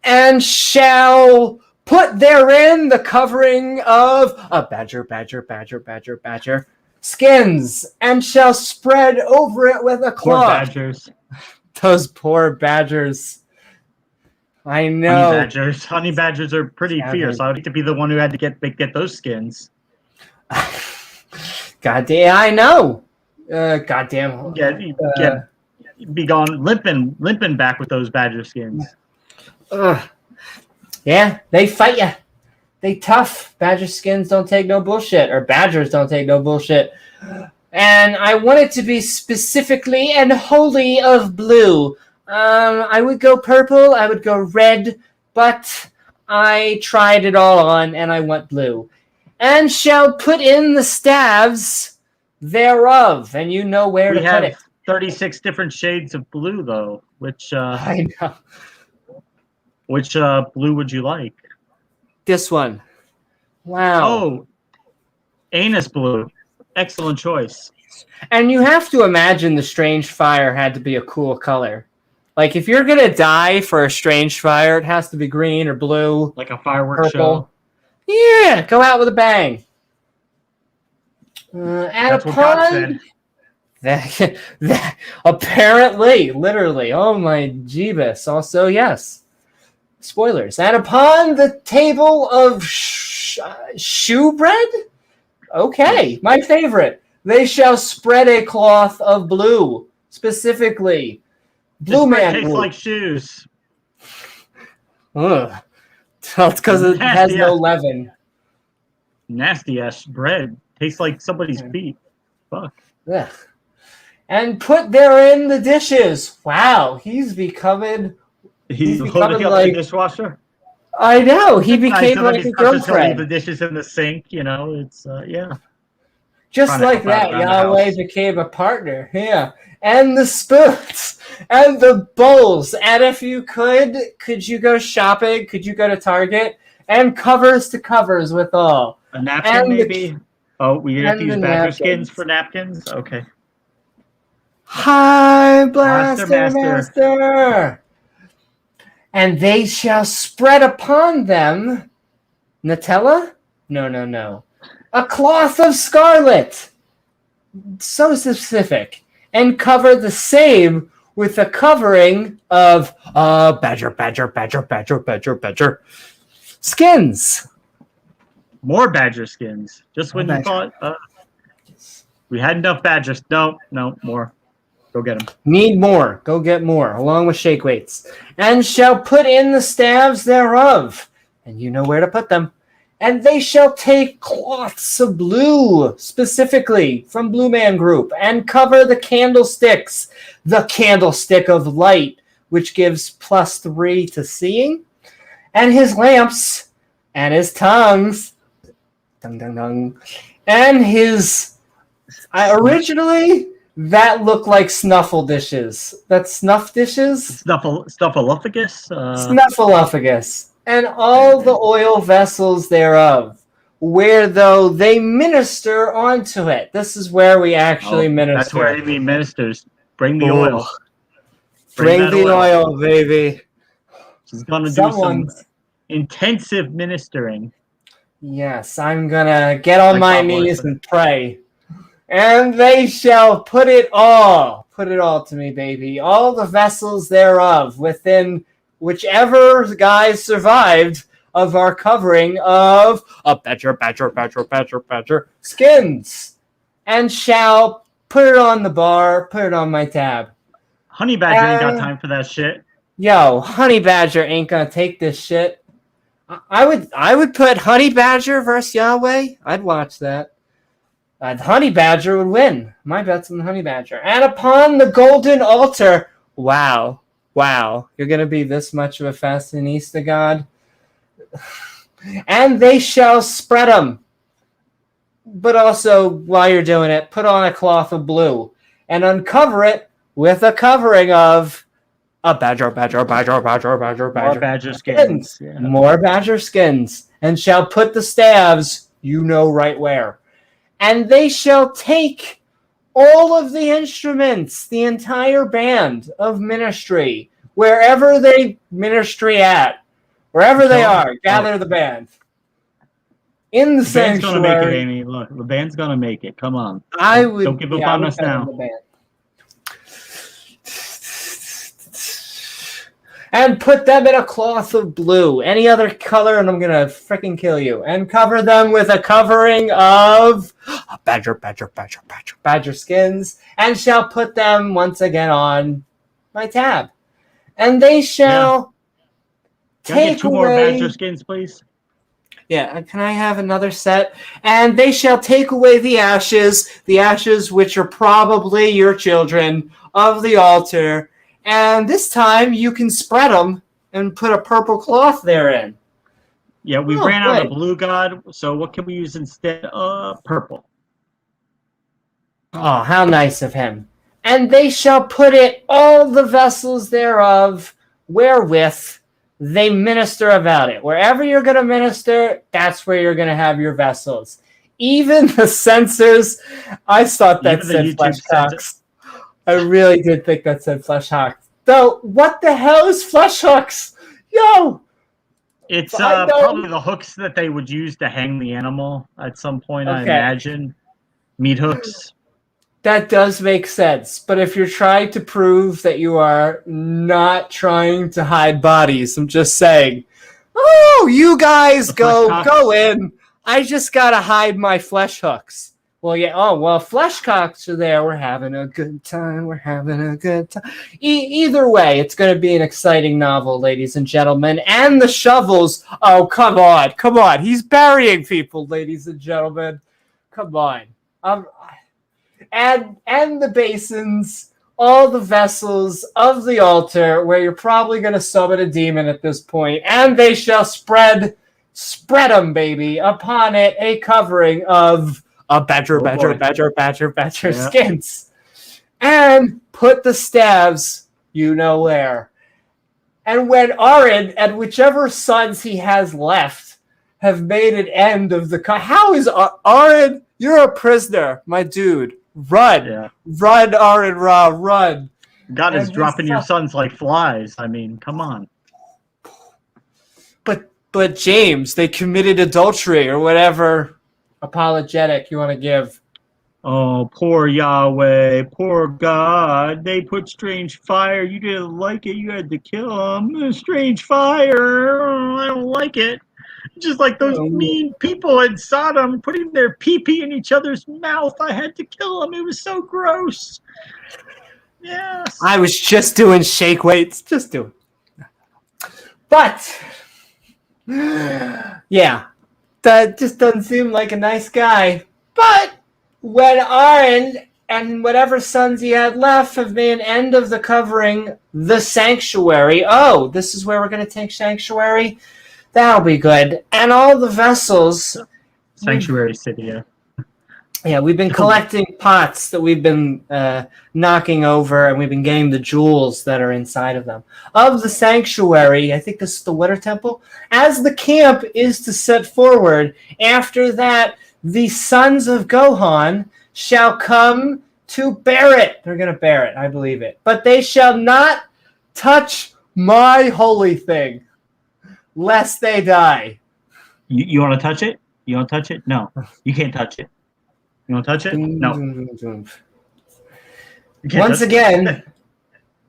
And shall put therein the covering of a badger, skins, and shall spread over it with a cloth. Poor badgers. Those poor badgers. I know. Honey badgers are pretty fierce. I would hate to be the one who had to get those skins. Goddamn, I know. Goddamn. Be gone limping back with those badger skins. Yeah, they fight you. They tough. Badger skins don't take no bullshit, or badgers don't take no bullshit. And I want it to be specifically and wholly of blue. I would go purple, I would go red, but I tried it all on, and I went blue. And shall put in the staves thereof, and you know where to put it. 36 different shades of blue, though. Which I know. Which blue would you like? This one. Wow. Oh, anus blue. Excellent choice. And you have to imagine the strange fire had to be a cool color. Like, if you're going to die for a strange fire, it has to be green or blue. Like a fireworks purple. show. Yeah, go out with a bang. And that's what God said. That apparently, literally, oh my Jeebus. Also, yes. Spoilers. And upon the table of shewbread? Okay, my favorite. They shall spread a cloth of blue, specifically. Blue man tastes blue. like shoes. Ugh. That's because it has no leaven. Nasty ass bread. Tastes like somebody's feet. Fuck. Ugh. And put therein the dishes. Wow, he's becoming loading up like the dishwasher. I know. He became like a girlfriend. Leave the dishes in the sink. You know, it's yeah. Just like that, Yahweh became a partner. Yeah. And the spoons and the bowls. And if you could you go shopping? Could you go to Target? And covers to covers with all. A napkin, and maybe? We have to use badger skins for napkins? Okay. Hi, Blaster Master. And they shall spread upon them Nutella? No. A cloth of scarlet. So specific. And cover the same with a covering of badger. Skins. More badger skins. Just when you thought we had enough badgers. No, more. Go get them. Need more. Go get more, along with shake weights. And shall put in the staves thereof. And you know where to put them. And they shall take cloths of blue, specifically from Blue Man Group, and cover the candlesticks, the candlestick of light, which gives +3 to seeing, and his lamps, and his tongues, and his, originally, that looked like snuffle dishes. That's snuff dishes? Snuffleupagus? Snuffleupagus. And all the oil vessels thereof, where though they minister onto it. This is where we actually minister. That's where he ministers. Bring the oil. Bring the oil, baby. She's going to do some intensive ministering. Yes, I'm going to get on my knees and pray. And they shall put it all to me, baby. All the vessels thereof within whichever guys survived of our covering of a badger skins, and shall put it on the bar, put it on my tab. Honey Badger ain't got time for that shit. Yo, Honey Badger ain't gonna take this shit. I would put Honey Badger versus Yahweh. I'd watch that. Honey Badger would win. My bet's on the Honey Badger. And upon the golden altar, wow, you're going to be this much of a fashionista god? And they shall spread them. but also while you're doing it, put on a cloth of blue and uncover it with a covering of a badger. More badger skins. Yeah. More badger skins, and shall put the staves, you know right where. And they shall take all of the instruments, the entire band of ministry, wherever they ministry at, wherever they are, gather the band. In the band's gonna make it, sanctuary. Amy. Look, the band's gonna make it. Come on. Don't give up on us now. And put them in a cloth of blue, any other color, and I'm gonna freaking kill you. And cover them with a covering of badger skins, and shall put them once again on my tab. And they shall Can I get take 2 more away. badger skins, please? Yeah, can I have another set? And they shall take away the ashes which are probably your children, of the altar. And this time you can spread them and put a purple cloth therein. Yeah, we ran out of blue, God. So what can we use instead? Purple. Oh, how nice of him. And they shall put it all the vessels thereof, wherewith they minister about it. Wherever you're going to minister, that's where you're going to have your vessels. Even the censers, I thought that said flesh hooks. I really did think that said flesh hooks. Though, what the hell is flesh hooks? Yo! It's probably the hooks that they would use to hang the animal at some point, I imagine. Meat hooks. That does make sense. But if you're trying to prove that you are not trying to hide bodies, I'm just saying, oh, you guys go in. I just got to hide my flesh hooks. Well, yeah. Oh, well, flesh cocks are there. We're having a good time. Either way, it's going to be an exciting novel, ladies and gentlemen. And the shovels. Oh, come on. He's burying people, ladies and gentlemen. Come on. And the basins, all the vessels of the altar, where you're probably going to summon a demon at this point. And they shall spread them, baby, upon it a covering of a badger skins. And put the staves, you know where. And when Arid and whichever sons he has left have made an end of the... How is Arid? You're a prisoner, my dude. Run. Yeah. Run, Arid Ra, run. God is dropping your sons like flies. I mean, come on. But James, they committed adultery or whatever apologetic you want to give. Oh, poor Yahweh, poor God. They put strange fire. You didn't like it. You had to kill them. Strange fire. I don't like it. Just like those mean people in Sodom putting their pee-pee in each other's mouth. I had to kill them. It was so gross. Yes. I was just doing shake weights. Just doing. But, yeah. That just doesn't seem like a nice guy. But when Aaron and whatever sons he had left have made an end of the covering the sanctuary. Oh, this is where we're going to take sanctuary? That'll be good. And all the vessels. Sanctuary city, yeah. Yeah, we've been collecting pots that we've been knocking over, and we've been getting the jewels that are inside of them. Of the sanctuary, I think this is the Winter Temple, as the camp is to set forward, after that, the sons of Gohan shall come to bear it. They're going to bear it, I believe it. But they shall not touch my holy thing, lest they die. You want to touch it? You want to touch it? No, you can't touch it. You want to touch it? No. Once again,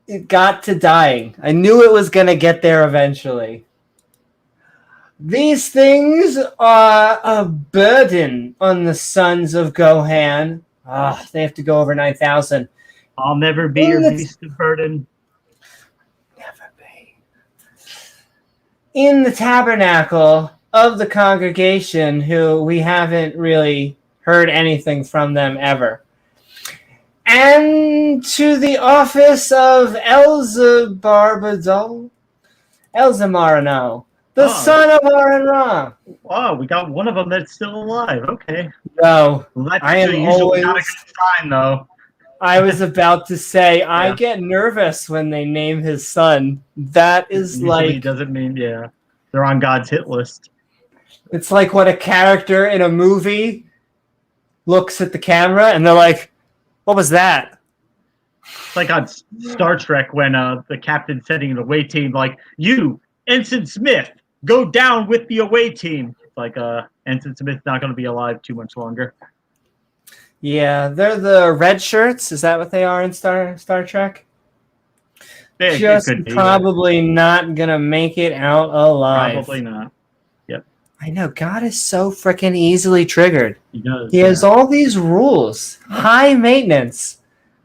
it got to dying. I knew it was going to get there eventually. These things are a burden on the sons of Gohan. They have to go over 9,000. I'll never be your beast of burden. Never be. In the tabernacle of the congregation, who we haven't really heard anything from them ever. And to the office of Elzamarano, The son of Aaron Ra. Oh, we got one of them that's still alive. Okay. No, Well, that's I am usually not a always. good sign, though. I was about to say, I Yeah. get nervous when they name his son. That is Usually like, doesn't mean, yeah. They're on God's hit list. it's like when a character in a movie looks at the camera and they're like, what was that? It's like on Star Trek when the captain's setting an away team, like, you, Ensign Smith, go down with the away team. It's like, Ensign Smith's not going to be alive too much longer. Yeah, they're the red shirts. Is that what they are in Star Trek? It Just could be, probably not gonna make it out alive. Probably not. Yep. I know, God is so freaking easily triggered. He does. He has all these rules, high maintenance.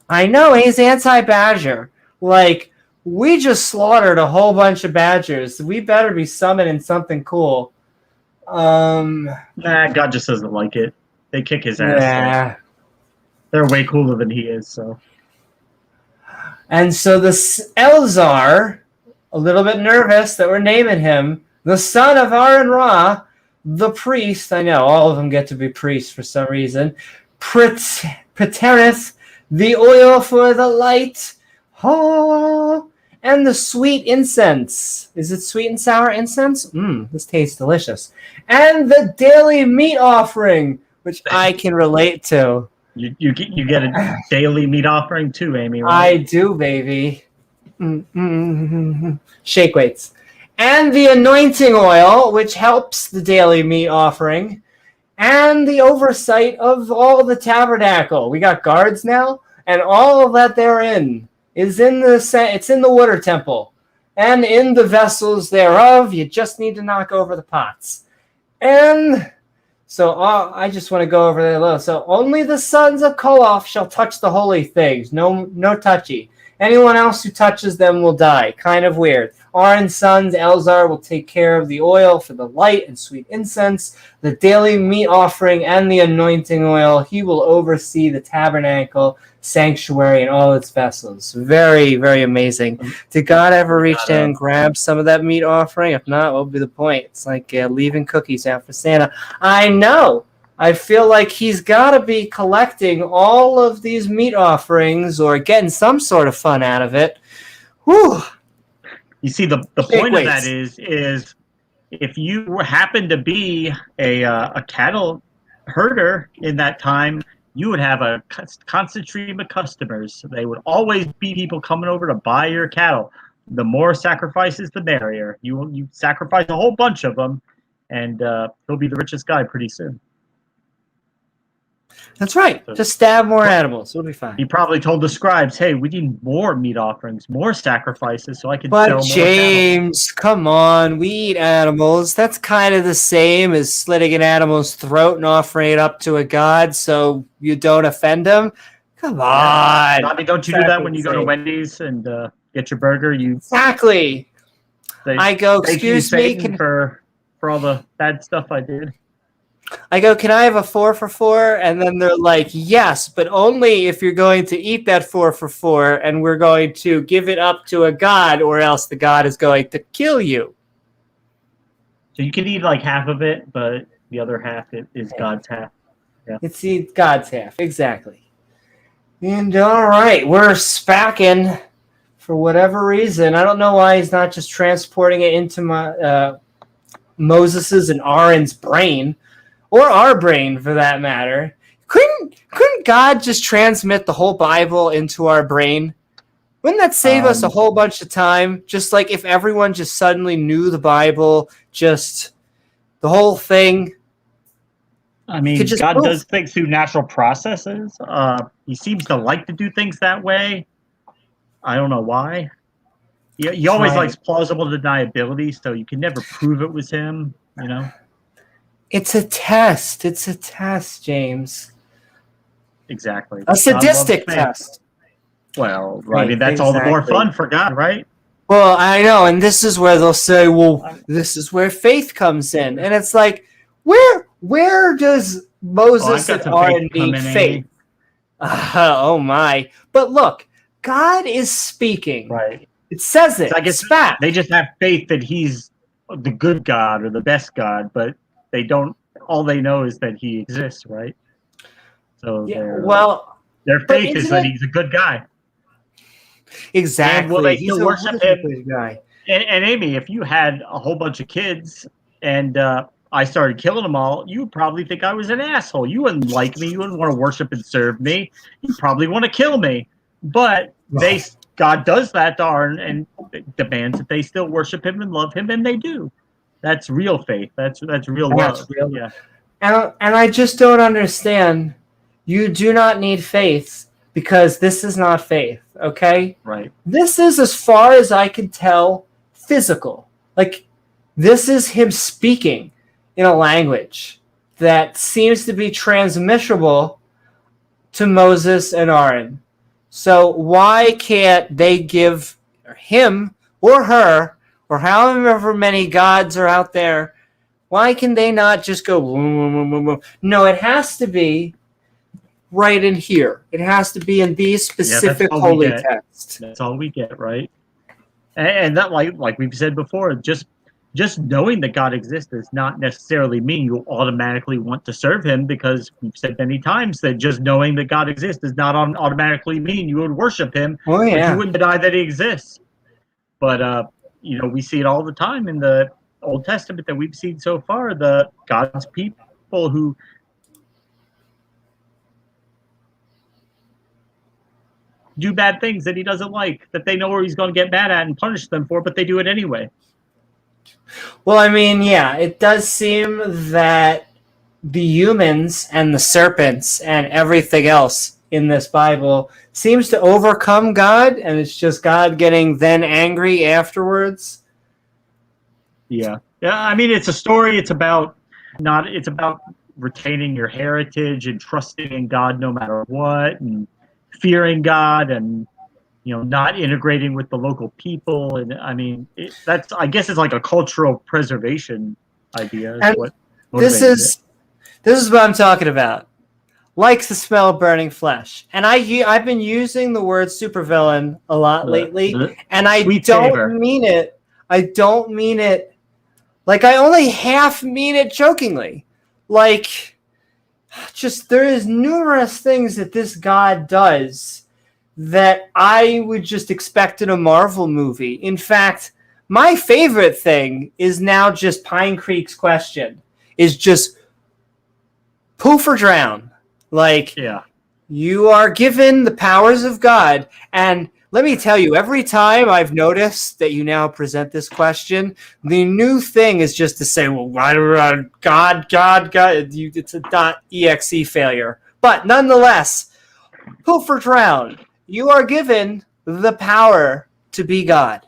I know he's anti-badger. Like, we just slaughtered a whole bunch of badgers. We better be summoning something cool. Nah, God just doesn't like it. They kick his ass. Yeah. So they're way cooler than he is, so. And so this Elzar, a little bit nervous that we're naming him, the son of Aaron Ra, the priest. I know, all of them get to be priests for some reason. Pretereth the oil for the light. Oh, and the sweet incense. Is it sweet and sour incense? This tastes delicious. And the daily meat offering, which I can relate to. You get a daily meat offering too, Amy, right? I do, baby. Shake weights. And the anointing oil, which helps the daily meat offering. And the oversight of all the tabernacle. We got guards now, and all of that therein is it's in the water temple. And in the vessels thereof, you just need to knock over the pots. And so I just want to go over there a little. So only the sons of Koloth shall touch the holy things. No touchy. Anyone else who touches them will die. Kind of weird. Aaron's sons, Elzar, will take care of the oil for the light and sweet incense, the daily meat offering, and the anointing oil. He will oversee the tabernacle, sanctuary, and all its vessels. Very, very amazing. Did God ever reach down and grab some of that meat offering? If not, what would be the point? It's like leaving cookies out for Santa. I know. I feel like he's got to be collecting all of these meat offerings or getting some sort of fun out of it. Whew. You see, the point of that is if you happen to be a cattle herder in that time, you would have a constant stream of customers. They would always be people coming over to buy your cattle. The more sacrifices, the merrier. You sacrifice a whole bunch of them, and he'll be the richest guy pretty soon. That's right. Just stab more animals. It'll be fine. He probably told the scribes, hey, we need more meat offerings, more sacrifices, so I can sell more James, come on. We eat animals. That's kind of the same as slitting an animal's throat and offering it up to a god so you don't offend him. Come on. I mean, don't you do that when you go to Wendy's and get your burger? Exactly. I go, excuse me. For all the bad stuff I did. I go, can I have a 4 for $4? And then they're like, yes, but only if you're going to eat that 4 for $4, and we're going to give it up to a god, or else the god is going to kill you. So you can eat like half of it, but the other half is God's half. Yeah. It's God's half, exactly. And all right, we're spacking for whatever reason. I don't know why he's not just transporting it into Moses's and Aaron's brain. Or our brain, for that matter. Couldn't God just transmit the whole Bible into our brain? Wouldn't that save us a whole bunch of time? Just like if everyone just suddenly knew the Bible, just the whole thing. I mean, God does things through natural processes. He seems to like to do things that way. I don't know why. He always likes plausible deniability, so you can never prove it was him, you know? It's a test. It's a test, James. Exactly. A sadistic test. Well, right, I mean, that's all the more fun for God, right? Well, I know, and this is where they'll say, well, this is where faith comes in. And it's like, where does Moses and Aaron need faith? Oh, my. But look, God is speaking. Right. It says it. So I guess spat. they just have faith that he's the good God or the best God, but they don't. All they know is that he exists, right? So Yeah, their but faith is isn't that it he's a good guy. And will exactly? they He's still a worship really him? good guy. And Amy, if you had a whole bunch of kids and I started killing them all, you would probably think I was an asshole. You wouldn't like me. You wouldn't want to worship and serve me. You probably want to kill me. But God does that to Aaron and demands that they still worship him and love him, and they do. That's real faith. That's real love. That's real. Yeah. And I just don't understand. You do not need faith because this is not faith, okay? Right. This is, as far as I can tell, physical. Like, this is him speaking in a language that seems to be transmissible to Moses and Aaron. So why can't they give him or her, or however many gods are out there, why can they not just go, no, it has to be right in here. It has to be in these specific holy texts. That's all we get, right? And that, like we've said before, just knowing that God exists does not necessarily mean you automatically want to serve him, because we've said many times that just knowing that God exists does not automatically mean you would worship him, Oh, yeah. but you wouldn't deny that he exists. But we see it all the time in the Old Testament that we've seen so far, the God's people who do bad things that he doesn't like, that they know where he's going to get mad at and punish them for, but they do it anyway. Well, I mean, yeah, it does seem that the humans and the serpents and everything else in this Bible seems to overcome God, and it's just God getting then angry afterwards. Yeah. I mean, it's a story. It's about retaining your heritage and trusting in God no matter what, and fearing God, and not integrating with the local people. And I mean, I guess it's like a cultural preservation idea. And what this is what I'm talking about. Likes the smell of burning flesh, and I've been using the word supervillain a lot lately, and I don't mean it. I don't mean it. Like, I only half mean it jokingly. Like, just there is numerous things that this God does that I would just expect in a Marvel movie. In fact, my favorite thing is now just Pine Creek's question is just poof or drown. Like, yeah. You are given the powers of God. And let me tell you, every time I've noticed that you now present this question, the new thing is just to say, well, God, it's a .exe failure. But nonetheless, poof or drown, you are given the power to be God.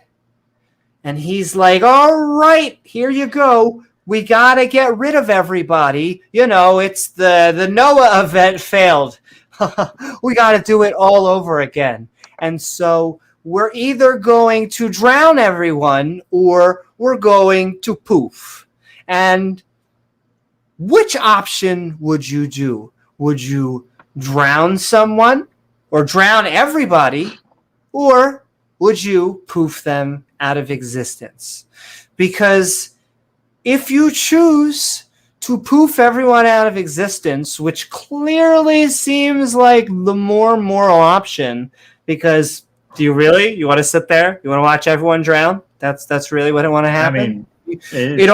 And he's like, all right, here you go. We got to get rid of everybody. It's the Noah event failed. We got to do it all over again. And so we're either going to drown everyone or we're going to poof. And which option would you do? Would you drown someone or drown everybody, or would you poof them out of existence? Because if you choose to poof everyone out of existence, which clearly seems like the more moral option, because you want to sit there? You want to watch everyone drown? That's really what I want to happen? I mean,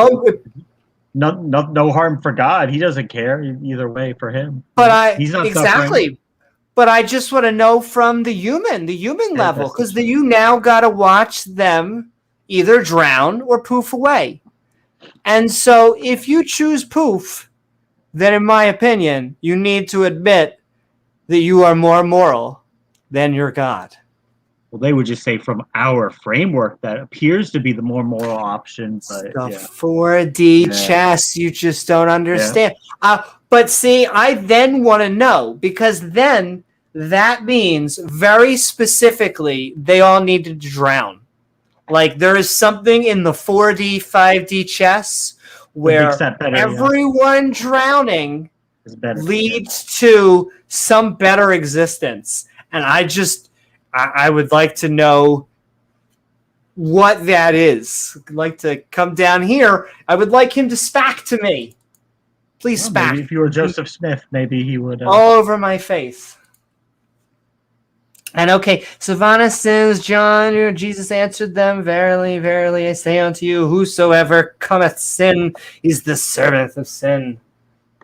no harm for God. He doesn't care either way for him. But he's not exactly. Suffering. But I just want to know from the human level, because you now got to watch them either drown or poof away. And so if you choose poof, then in my opinion, you need to admit that you are more moral than your God. Well, they would just say from our framework that appears to be the more moral option. But, the 4D chess, you just don't understand. Yeah. But see, I then want to know, because then that means very specifically they all need to drown. Like, there is something in the 4D, 5D chess where everyone drowning leads to some better existence. And I would like to know what that is. I'd like to come down here. I would like him to spack to me. Please Well, spack. maybe if you were Joseph Smith, maybe he would. All over my face. And okay, Savannah says, John, Jesus answered them, verily, verily, I say unto you, whosoever cometh sin is the servant of sin.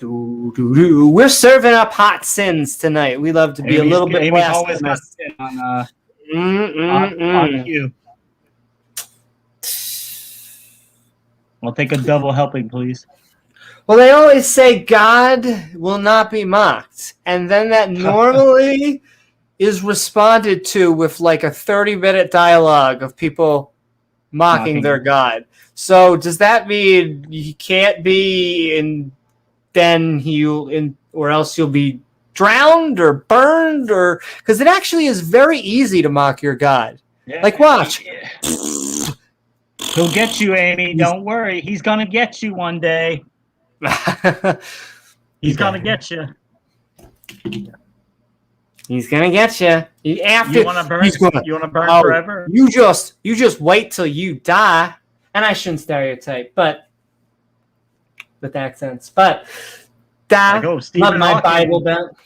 We're serving up hot sins tonight. We love to be a little bit Amy's always got blasphemous. sin on cue. I'll take a double helping, please. Well, they always say God will not be mocked. And then that normally is responded to with like a 30-minute dialogue of people mocking their God. So does that mean you can't be and then or else you'll be drowned or burned? Or because it actually is very easy to mock your God. Yeah, like watch. Yeah. He'll get you, Amy. Don't worry. He's gonna get you one day. He's gonna get you. He's gonna get you. You want to burn? You want to burn forever? You just wait till you die. And I shouldn't stereotype, but with accents. But love my Bible belt.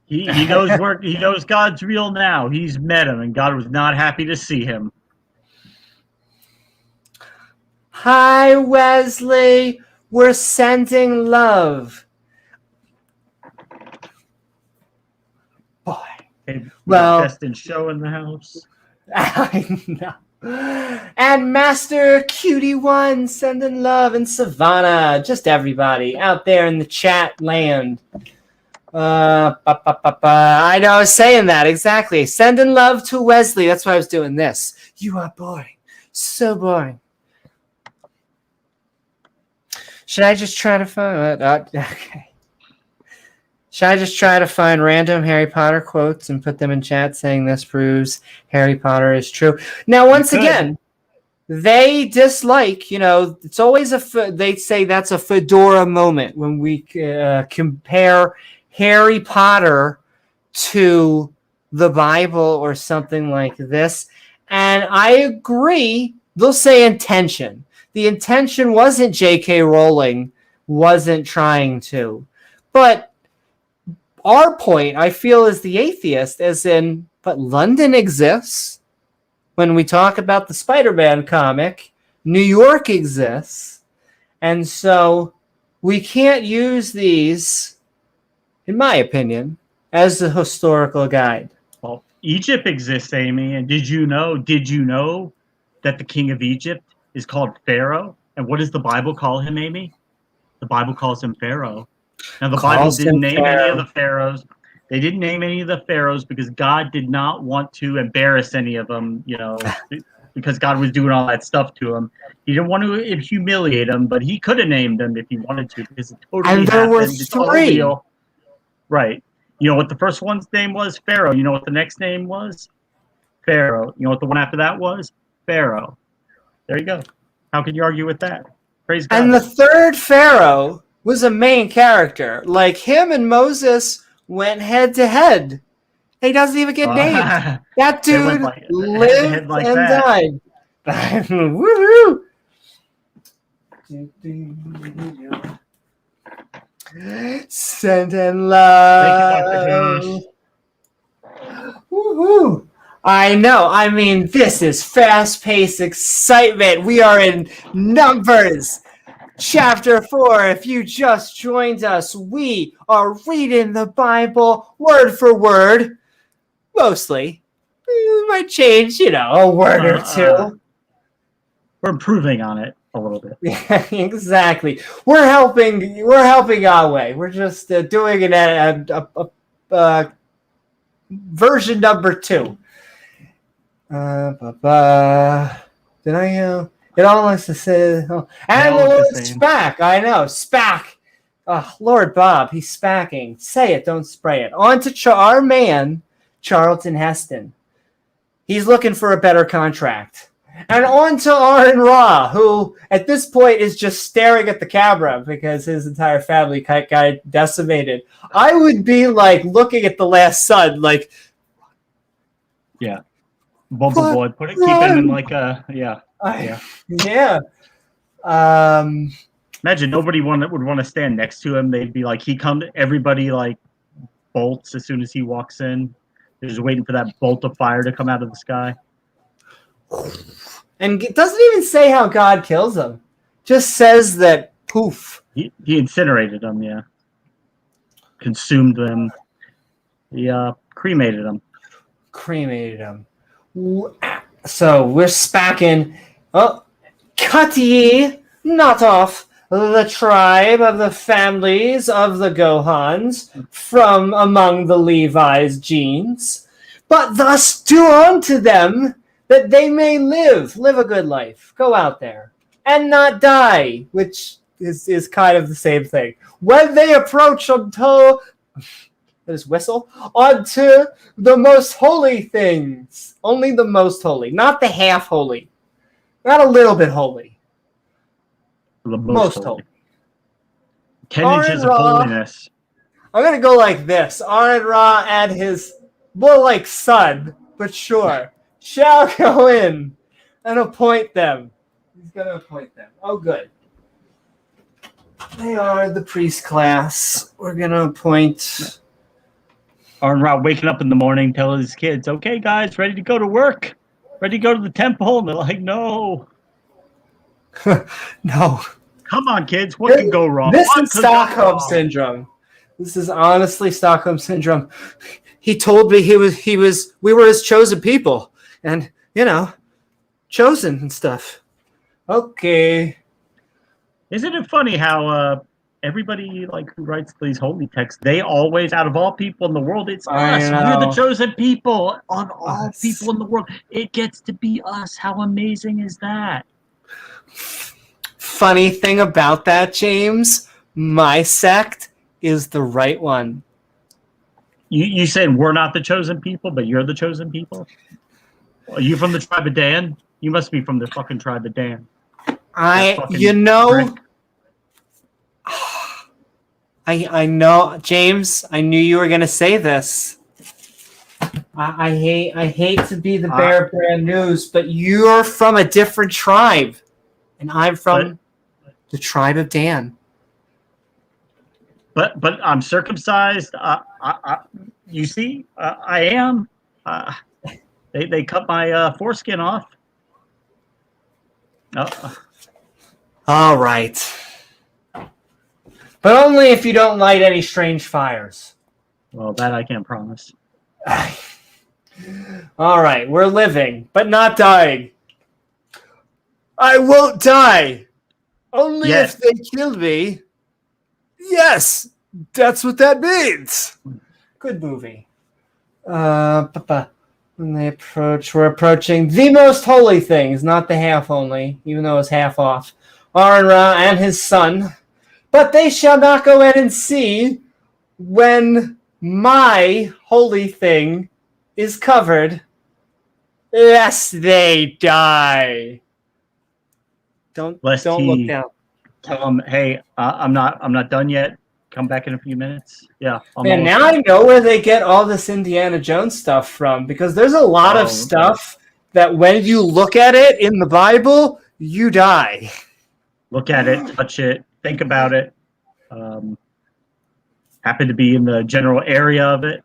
He knows he knows God's real now. He's met him, and God was not happy to see him. Hi, Wesley. We're sending love. Boy. Hey, well, Best in Show in the house. I know. And Master Cutie One sending love, and Savannah, just everybody out there in the chat land. I know I was saying that exactly. Sending love to Wesley. That's why I was doing this. You are boring, so boring. Should I just try to find? Okay. Should I just try to find random Harry Potter quotes and put them in chat saying this proves Harry Potter is true? Now, once again, they dislike, it's always they say that's a fedora moment when we compare Harry Potter to the Bible or something like this. And I agree. They'll say intention. The intention wasn't J.K. Rowling wasn't trying to. But our point, I feel, as the atheist, as in, but London exists. When we talk about the Spider-Man comic, New York exists. And so we can't use these, in my opinion, as a historical guide. Well, Egypt exists, Amy. And did you know that the king of Egypt is called Pharaoh? And what does the Bible call him, Amy? The Bible calls him Pharaoh. Now, the Bible didn't name any of the pharaohs. They didn't name any of the pharaohs because God did not want to embarrass any of them, because God was doing all that stuff to them. He didn't want to humiliate them, but he could have named them if he wanted to because it totally and there happened. were It's all three. real. Right. You know what the first one's name was? Pharaoh. You know what the next name was? Pharaoh. You know what the one after that was? Pharaoh. There you go. How can you argue with that? Praise God. And the third Pharaoh was a main character. Like him and Moses went head to head. He doesn't even get named. That dude lived like and that. died. Woohoo! Sending love. Woohoo! I know. I mean, this is fast-paced excitement. We are in Numbers. Chapter 4, if you just joined us, we are reading the Bible word for word. Mostly. We might change, a word or two. We're improving on it a little bit. Yeah, exactly. We're helping our way. We're just doing it at version number 2. Did I it all likes to say, and the Lord Spack. I know, Spack. Oh, Lord Bob, he's spacking. Say it, don't spray it. On to our man, Charlton Heston. He's looking for a better contract. And on to Aaron Ra, who at this point is just staring at the camera because his entire family got decimated. I would be like looking at the last son, like, yeah. Bumblebeard. Keep him in like a yeah. Yeah. Imagine nobody would want to stand next to him. They'd be like, everybody like bolts as soon as he walks in. They're just waiting for that bolt of fire to come out of the sky. And it doesn't even say how God kills him. Just says that poof. He incinerated them, yeah. Consumed them. He cremated them. Cremated him. So we're spacking. Oh, cut ye not off the tribe of the families of the Gohans from among the Levi's genes, but thus do unto them that they may live a good life, go out there, and not die, which is kind of the same thing. When they approach unto this whistle unto the most holy things, only the most holy, not the half holy, not a little bit holy. The Most holy. 10 inches of holiness. I'm going to go like this. Aaron Ra and his, more like son, but sure, shall go in and appoint them. He's going to appoint them. Oh, good. They are the priest class. We're going to appoint... Aaron Ra waking up in the morning, telling his kids, okay, guys, ready to go to work? Ready to go to the temple? And they're like, no. No. Come on, kids. What can go wrong? This is Stockholm Syndrome. This is honestly Stockholm Syndrome. He told me we were his chosen people. And, chosen and stuff. Okay. Isn't it funny how everybody who writes these holy texts, they always, out of all people in the world, it's us. We're the chosen people of all people in the world. It gets to be us. How amazing is that? Funny thing about that, James, my sect is the right one. You said we're not the chosen people, but you're the chosen people? Are you from the tribe of Dan? You must be from the fucking tribe of Dan. I know, James, I knew you were going to say this. I hate to be the bearer of bad news, but you're from a different tribe, and I'm from the tribe of Dan. But I'm circumcised. You see, I am. They cut my foreskin off. All right. But only if you don't light any strange fires. Well, that I can't promise. All right, we're living, but not dying. I won't die. Only if they kill me. Yes, that's what that means. Good movie. When they approach, we're approaching the most holy things, not the half only, even though it's half off. Aaron Ra and his son. But they shall not go in and see when my holy thing is covered, lest they die. Don't look down. Tell them, hey, I'm not done yet. Come back in a few minutes. Yeah. And now I know where they get all this Indiana Jones stuff from, because there's a lot of stuff that when you look at it in the Bible, you die. Look at it, touch it, think about it. Happen to be in the general area of it.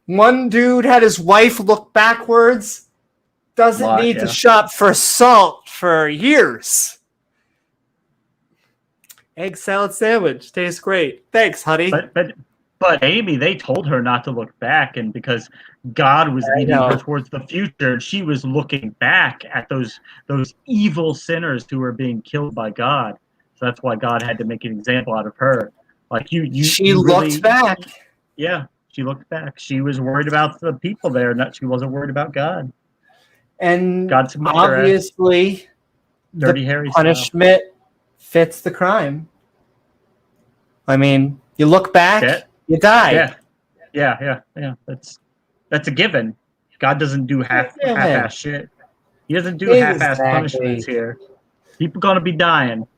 One dude had his wife look backwards. Doesn't need to shop for salt for years. Egg salad sandwich tastes great. Thanks, honey. But Amy, they told her not to look back, and because God was leading her towards the future, she was looking back at those evil sinners who were being killed by God. So that's why God had to make an example out of her. She looked back. Yeah, she looked back. She was worried about the people there, she wasn't worried about God. And God's obviously, Dirty Harry punishment fits the crime. I mean, you look back, you die. Yeah. That's a given. God doesn't do half-ass shit. He doesn't do half-ass punishments here. People gonna be dying.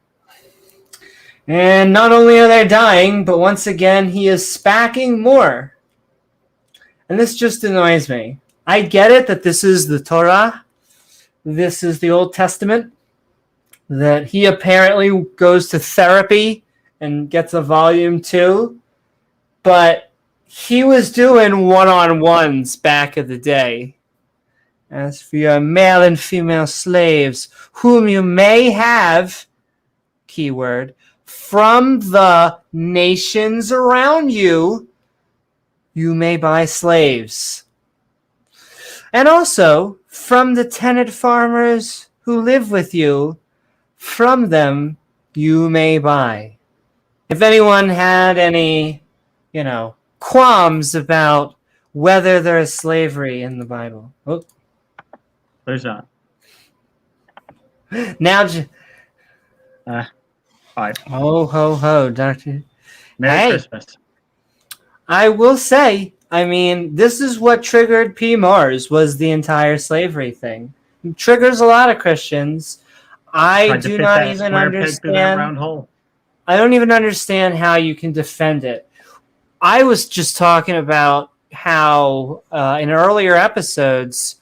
And not only are they dying, but once again, he is spacking more. And this just annoys me. I get it that this is the Torah. This is the Old Testament. That he apparently goes to therapy and gets a volume 2. But he was doing one-on-ones back in the day. As for your male and female slaves, whom you may have, keyword, from the nations around you, you may buy slaves. And also, from the tenant farmers who live with you, from them you may buy. If anyone had any, qualms about whether there is slavery in the Bible. Oh. There's not. Now, All right. ho, ho, ho, Doctor. Merry Christmas. I will say, this is what triggered P. Mars, was the entire slavery thing. It triggers a lot of Christians. I do not even understand. I don't even understand how you can defend it. I was just talking about how in earlier episodes,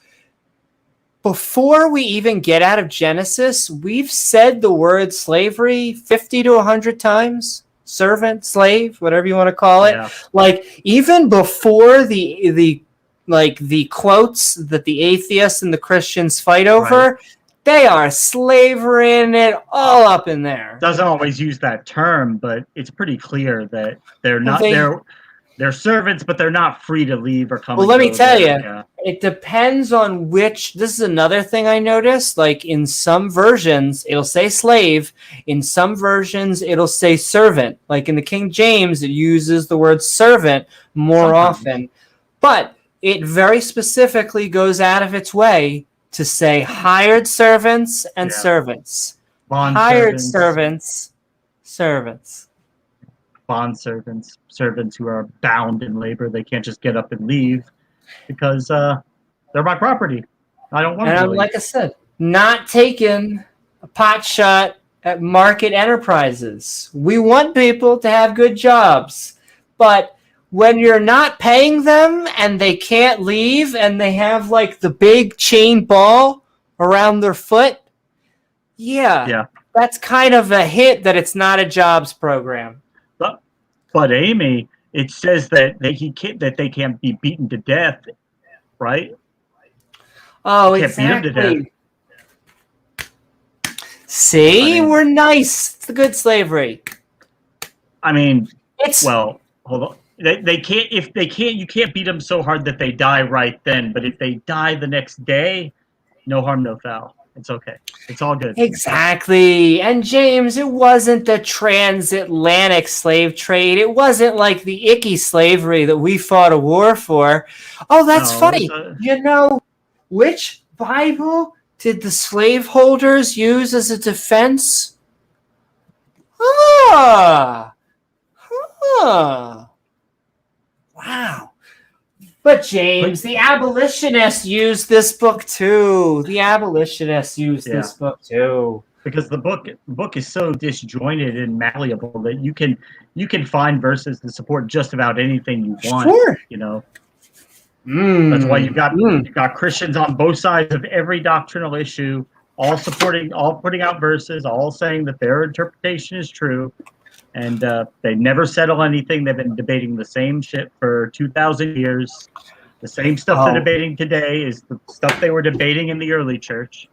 before we even get out of Genesis, we've said the word slavery 50 to 100 times. Servant, slave, whatever you want to call it. Yeah. Like, even before the quotes that the atheists and the Christians fight over, they are slavering it all up in there. Doesn't always use that term, but it's pretty clear that they're not they're servants, but they're not free to leave or come. Well, let me tell you, it depends on which. This is another thing I noticed. Like, in some versions, it'll say slave. In some versions, it'll say servant. Like in the King James, it uses the word servant more often. But it very specifically goes out of its way to say hired servants and servants. Hired servants. Bond servants, servants who are bound in labor. They can't just get up and leave because they're my property. I don't want to leave. Like I said, not taking a pot shot at market enterprises. We want people to have good jobs, but when you're not paying them and they can't leave and they have like the big chain ball around their foot, that's kind of a hint that it's not a jobs program. But Amy, it says that they can't be beaten to death, right? Oh, exactly. See, we're nice. It's the good slavery. Well, hold on. They can't. If they can't, you can't beat them so hard that they die right then. But if they die the next day, no harm, no foul. It's okay. It's all good. Exactly. And James, it wasn't the transatlantic slave trade. It wasn't like the icky slavery that we fought a war for. Oh, that's funny. Which Bible did the slaveholders use as a defense? Wow. But James, the abolitionists used this book too. Because the book is so disjointed and malleable that you can find verses to support just about anything you want. Sure. That's why you've got Christians on both sides of every doctrinal issue, all putting out verses, all saying that their interpretation is true. And they never settle anything. They've been debating the same shit for 2,000 years. The same stuff they're debating today is the stuff they were debating in the early church.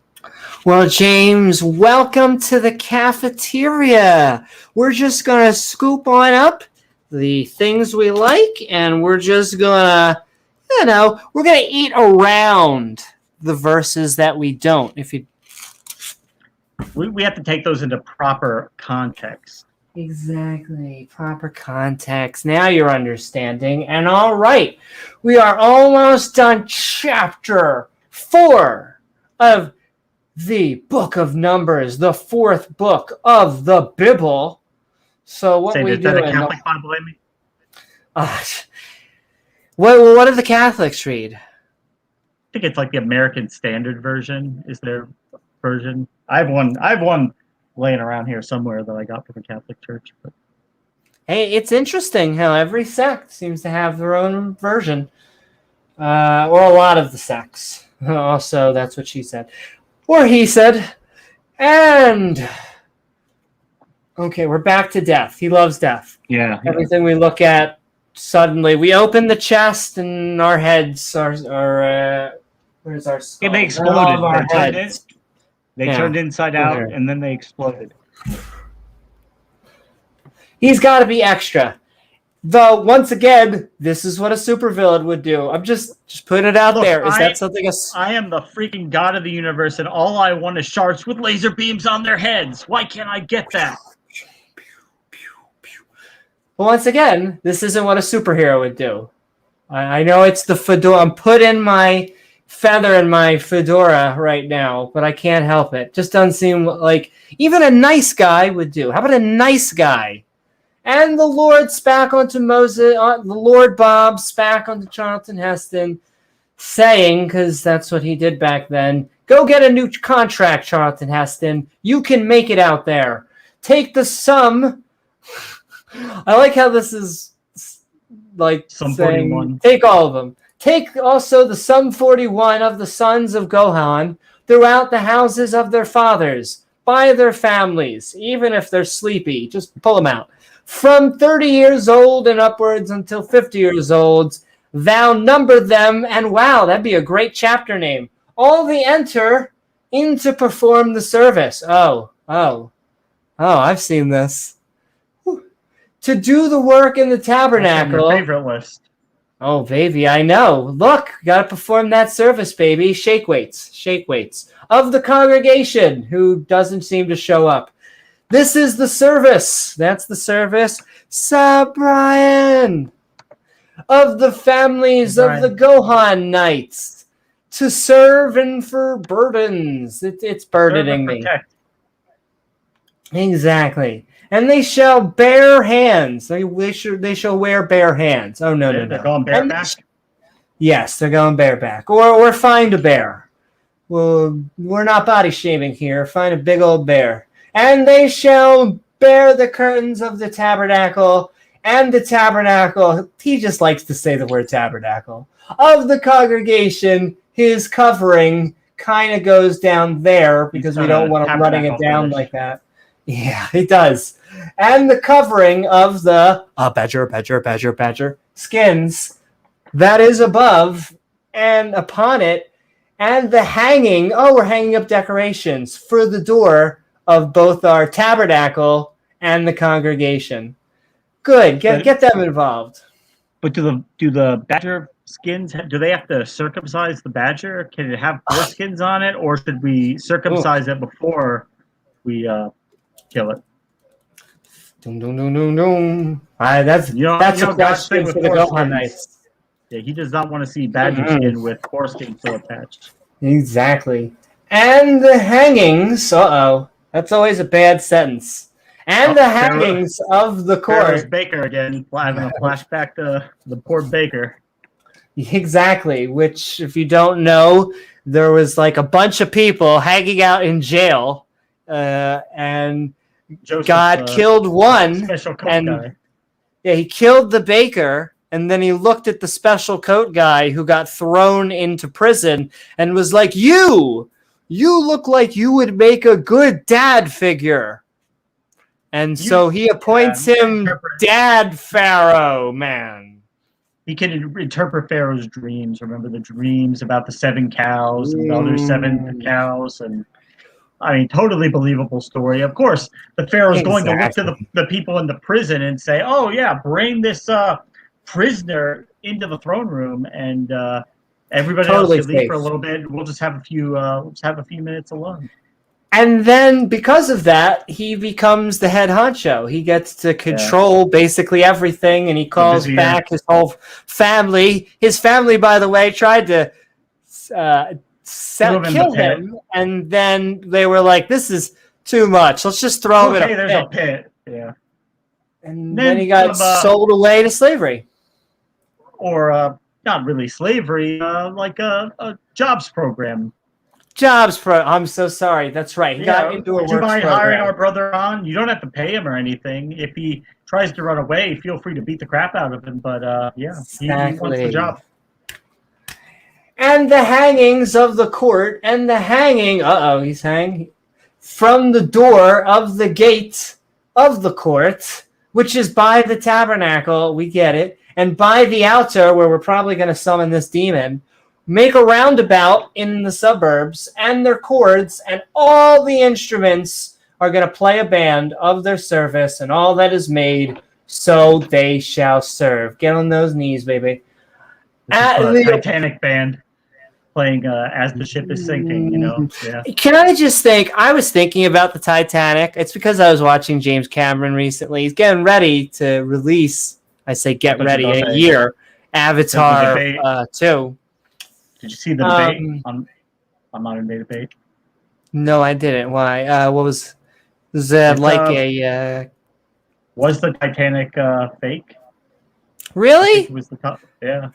Well, James, welcome to the cafeteria. We're just going to scoop on up the things we like, and we're just going to, we're going to eat around the verses that we don't. We have to take those into proper context. Exactly. Proper context. Now you're understanding. And all right, we are almost done chapter 4 of the book of Numbers, the 4th book of the Bible. So what we do? Is that a Catholic Bible, Amy? What do the Catholics read? I think it's like the American Standard Version is their version. I have one laying around here somewhere that I got from the Catholic Church. But. Hey, it's interesting how every sect seems to have their own version. or a lot of the sex. Also, that's what she said. Or he said. And okay, we're back to death. He loves death. Yeah. Everything we look at, suddenly we open the chest and our heads are where's our skull? They exploded. They Yeah. turned inside out, and then they exploded. He's got to be extra. Though, once again, this is what a supervillain would do. I'm just putting it out there. Is that something? I am the freaking god of the universe, and all I want is sharks with laser beams on their heads. Why can't I get that? Well, once again, this isn't what a superhero would do. I know it's the fedora. I'm putting my feather in my fedora right now, but I can't help it. Just doesn't seem like even a nice guy would do. How about a nice guy? And the Lord spat onto Moses, the Lord Bob spat onto Charlton Heston, saying, because that's what he did back then, go get a new contract, Charlton Heston. You can make it out there. Take the sum. I like how this is like Sum saying, 41. Take all of them. Take also the sum 41 of the sons of Gohan throughout the houses of their fathers, by their families, even if they're sleepy. Just pull them out. From 30 years old and upwards until 50 years old, thou number them, and wow, that'd be a great chapter name. All the enter in to perform the service. Oh, I've seen this. To do the work in the tabernacle. Your favorite list. Oh, baby, I know. Look, got to perform that service, baby. Shake weights. Of the congregation who doesn't seem to show up. This is the service. That's the service. Sir Brian. Of the families of the Gohan Knights. To serve and for burdens. It's burdening me. Exactly. And they shall bear hands. They shall wear bare hands. Oh, no. They're going bareback? Yes, they're going bareback. Or find a bear. Well, we're not body shaming here. Find a big old bear. And they shall bear the curtains of the tabernacle, and the tabernacle, he just likes to say the word tabernacle, of the congregation, his covering kind of goes down there because we don't want him running it down like that. Yeah, he does. And the covering of the badger skins that is above and upon it, and the hanging, we're hanging up decorations for the door of both our tabernacle and the congregation. Good, get them involved. But do the badger skins, do they have to circumcise the badger? Can it have foreskins on it, or should we circumcise it before we kill it? That's a question for the Gohan Knights. Yeah, he does not want to see badger skin with foreskin still attached. Exactly. And the hangings, that's always a bad sentence. And the hangings of the court. There's Baker again, having a flashback to the poor Baker. Exactly, which, if you don't know, there was like a bunch of people hanging out in jail, and God killed one. Special coat guy. Yeah, he killed the baker, and then he looked at the special coat guy who got thrown into prison and was like, You look like you would make a good dad figure. And so he appoints him Dad Pharaoh, man. He can interpret Pharaoh's dreams. Remember the dreams about the 7 cows and the other 7 cows, and I mean, totally believable story. Of course, the Pharaoh's going to look to the people in the prison and say, "Oh yeah, bring this prisoner into the throne room, and everybody else can leave for a little bit. We'll just have a few minutes alone." And then, because of that, he becomes the head honcho. He gets to control basically everything, and he calls back his whole family. His family, by the way, tried to kill him, and then they were like, "This is too much. Let's just throw him in a pit." There's a pit. Yeah. And then he got sold away to slavery. Or not really slavery, like a jobs program. I'm so sorry. That's right. He got into a works program. Would you mind hiring our brother on? You don't have to pay him or anything. If he tries to run away, feel free to beat the crap out of him. But he wants the job. and the hangings of the court, and the hanging, he's hanging, from the door of the gate of the court, which is by the tabernacle, we get it, and by the altar, where we're probably going to summon this demon, make a roundabout in the suburbs, and their cords, and all the instruments are going to play a band of their service, and all that is made, so they shall serve. Get on those knees, baby. The Titanic band playing as the ship is sinking, you know. Yeah. Can I just think, I was thinking about the Titanic. It's because I was watching James Cameron recently. He's getting ready to release, I say get ready, in a year, Avatar 2. Did you see the debate on modern day debate? No, I didn't. Why? What was that like a... Was the Titanic fake? Really? It was the top. Yeah.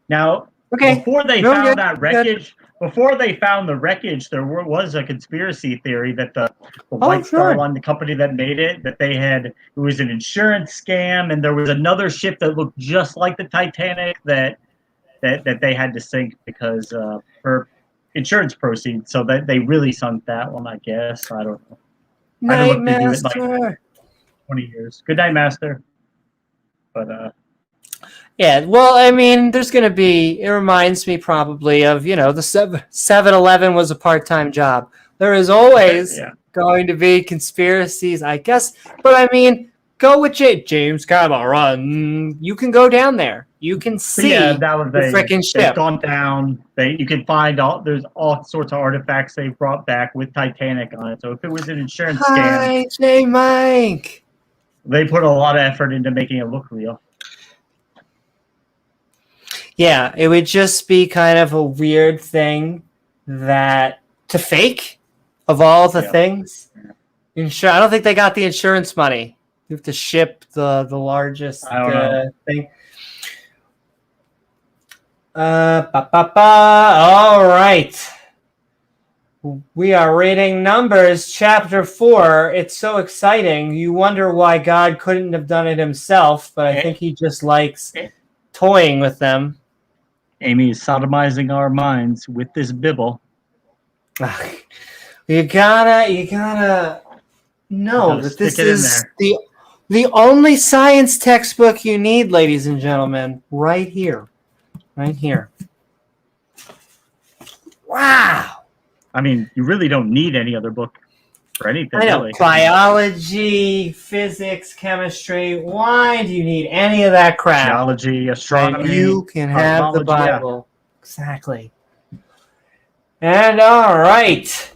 Now, before they found that wreckage, before they found the wreckage, there was a conspiracy theory that the White Star Line, the company that made it, that it was an insurance scam, and there was another ship that looked just like the Titanic that they had to sink because for insurance proceeds. So that they really sunk that one, I guess. I don't know. Night Master. 20 years. Good night, Master. But yeah, well, I mean, there's going to be, it reminds me probably of, you know, the 7-Eleven was a part-time job. There is always going to be conspiracies, I guess. But I mean, go with James Cameron. You can go down there. You can see the freaking ship. They've gone down. You can find there's all sorts of artifacts they brought back with Titanic on it. So if it was an insurance scam. Hi, J. Mike. They put a lot of effort into making it look real. Yeah, it would just be kind of a weird thing to fake of all the things. I don't think they got the insurance money. You have to ship the largest thing. All right. We are reading Numbers chapter 4. It's so exciting. You wonder why God couldn't have done it himself, but I think he just likes toying with them. Amy is sodomizing our minds with this Bible. You gotta know that this is the only science textbook you need, ladies and gentlemen, right here. Right here. Wow. I mean, you really don't need any other book for anything. I know, really. Biology, physics, chemistry. Why do you need any of that crap? Geology, astronomy. You can have the Bible. Yeah. Exactly. And all right.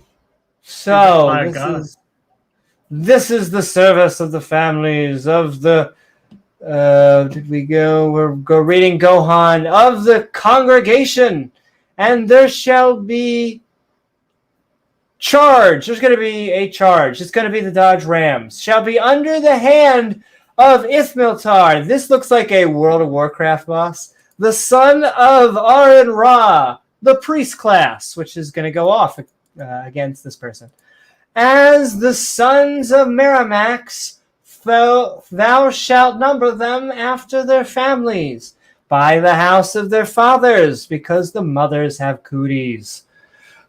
So this is the service of the families of the did we go? We're reading Gohan of the congregation, and there shall be charge. There's going to be a charge. It's going to be the Dodge Rams. Shall be under the hand of Ithmiltar. This looks like a World of Warcraft boss. The son of Arin Ra, the priest class, which is going to go off against this person. As the sons of Merrimax, thou shalt number them after their families, by the house of their fathers, because the mothers have cooties.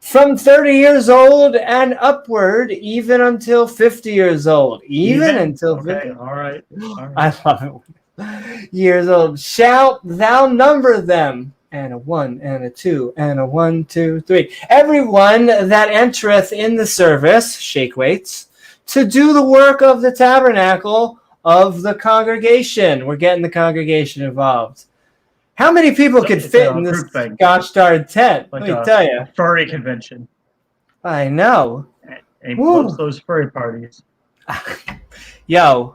From 30 years old and upward, even until 50 years old. Even until 50. Okay, all right. I love it. Years old. Shalt thou number them. And a 1, and a 2, and a 1, 2, 3. Everyone that entereth in the service, shake weights, to do the work of the tabernacle of the congregation. We're getting the congregation involved. How many people could fit in this gosh darn tent? Let me tell you. Furry convention. I know. And loves those furry parties. Yo,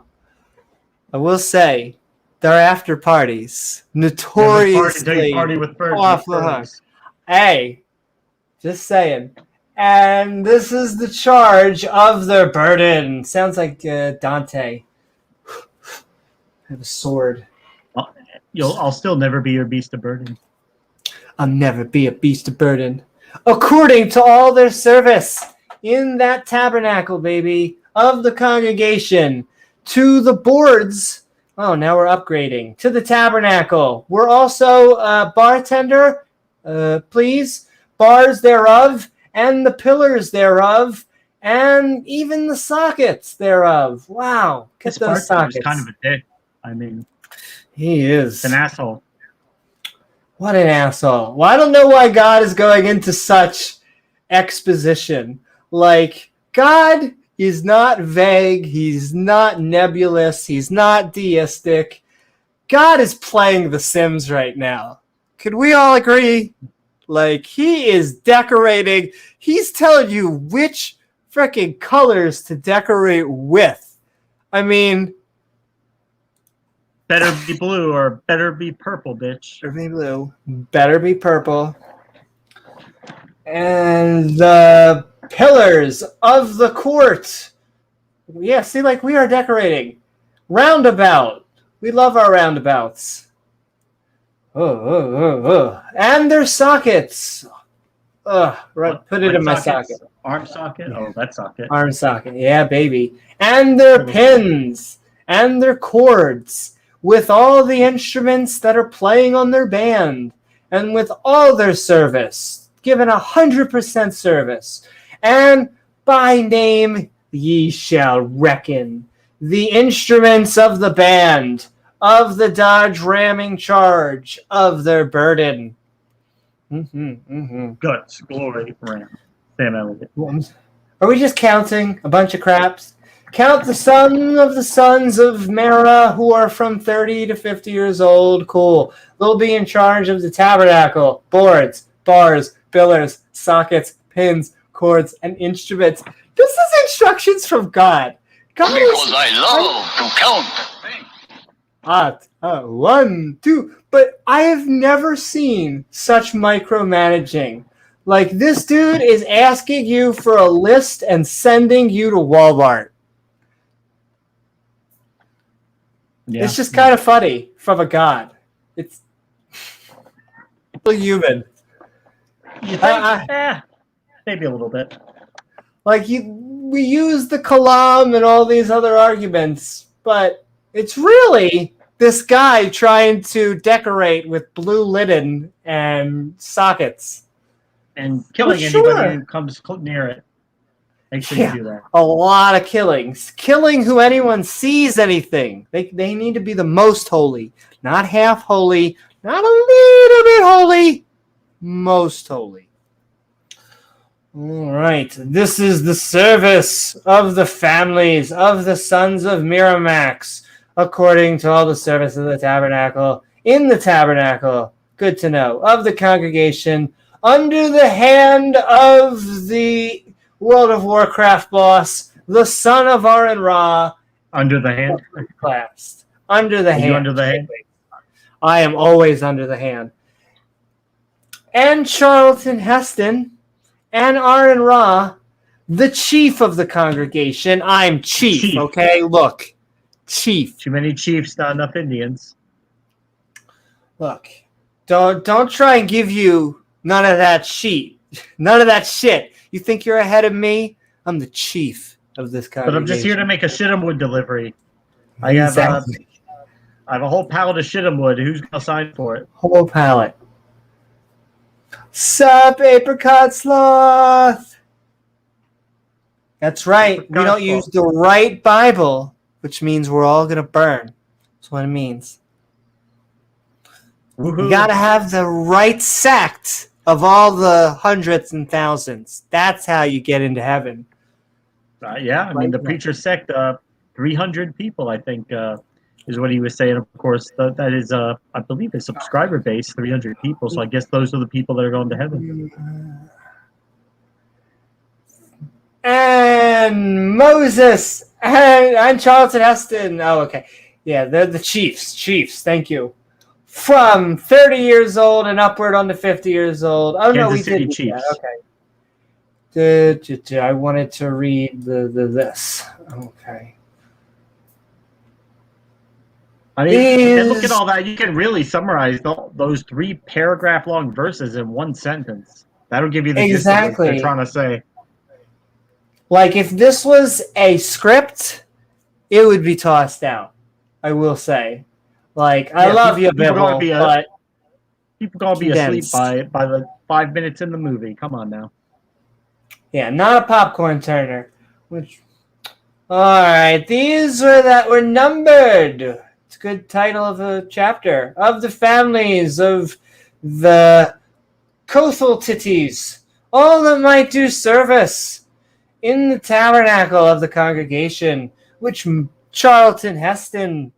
I will say, their after parties notoriously party with furries. Off the hook. Hey, just saying. And this is the charge of their burden. Sounds like Dante. I have a sword. I'll still never be your beast of burden. I'll never be a beast of burden. According to all their service in that tabernacle, baby, of the congregation, to the boards Oh, now we're upgrading to the tabernacle. We're also bartender, please, bars thereof, and the pillars thereof, and even the sockets thereof. Wow, get This those bartender's sockets. kind of a dick. I mean, He is an asshole. What an asshole. Well, I don't know why God is going into such exposition. Like, God is not vague. He's not nebulous. He's not deistic. God is playing The Sims right now. Could we all agree? Like, he is decorating. He's telling you which freaking colors to decorate with. I mean, Better be blue or better be purple, bitch. better be blue. Better be purple. And the pillars of the court. Yeah, see, like we are decorating. Roundabout. We love our roundabouts. And their sockets. Right, put it What in my sockets? socket. Arm socket? Oh, that socket. Arm socket. Yeah, baby. And their pins. And their cords. With all the instruments that are playing on their band. And with all their service. Given 100% service. And by name ye shall reckon the instruments of the band, of the Dodge ramming charge, of their burden. Guts, glory, ram. Sam Elliott. Are we just counting a bunch of craps? Count the sons of Mara who are from 30 to 50 years old. Cool. They'll be in charge of the tabernacle, boards, bars, pillars, sockets, pins, cords, and instruments. This is instructions from God. God Because I love to count. 1, 2. But I have never seen such micromanaging. Like, this dude is asking you for a list and sending you to Walmart. Yeah. It's just kind of funny from a god. It's human. You think? Maybe a little bit. Like, we use the kalam and all these other arguments, but it's really this guy trying to decorate with blue linen and sockets. And killing anybody who comes near it. Make sure you do that. A lot of killings. Killing who anyone sees anything. They need to be the most holy. Not half holy. Not a little bit holy. Most holy. All right. This is the service of the families of the sons of Miramax, according to all the service of the tabernacle, in the tabernacle, good to know, of the congregation, under the hand of the World of Warcraft boss, the son of Aron Ra. Under the hand? Classed. Under the hand. You under the hand? I am always under the hand. And Charlton Heston and Aron Ra, the chief of the congregation. I'm chief. Okay? Look. Chief. Too many chiefs, not enough Indians. Look. Don't try and give you none of that shit. None of that shit. You think you're ahead of me? I'm the chief of this congregation. But I'm just here to make a shit'em wood delivery. I have a whole pallet of shit'em wood. Who's going to sign for it? Whole pallet. Sup, apricot sloth? That's right. Apricot we don't sloth. use the right Bible, which means we're all going to burn. That's what it means. Woohoo. You got to have the right sect of all the hundreds and thousands. That's how you get into heaven. Yeah, I mean, the preacher sect, 300 people, I think, is what he was saying. Of course, that is, I believe, his subscriber base, 300 people. So I guess those are the people that are going to heaven. And Moses and Charlton Heston. Oh, okay. Yeah, they're the chiefs. Chiefs, thank you. From 30 years old and upward on to 50 years old. Oh, no, we didn't. Chiefs. Okay. I wanted to read the this. Okay. I mean, and look at all that. You can really summarize those 3 paragraph-long verses in one sentence. That'll give you the gist of what they're trying to say. Like, if this was a script, it would be tossed out. I will say. Like, I love you, Bibble, but people gonna be asleep condensed. by the 5 minutes in the movie. Come on now. Yeah, not a popcorn turner. Which, all right, these were numbered. It's a good title of a chapter. Of the families of the Cothaltites, all that might do service in the tabernacle of the congregation, which Charlton Heston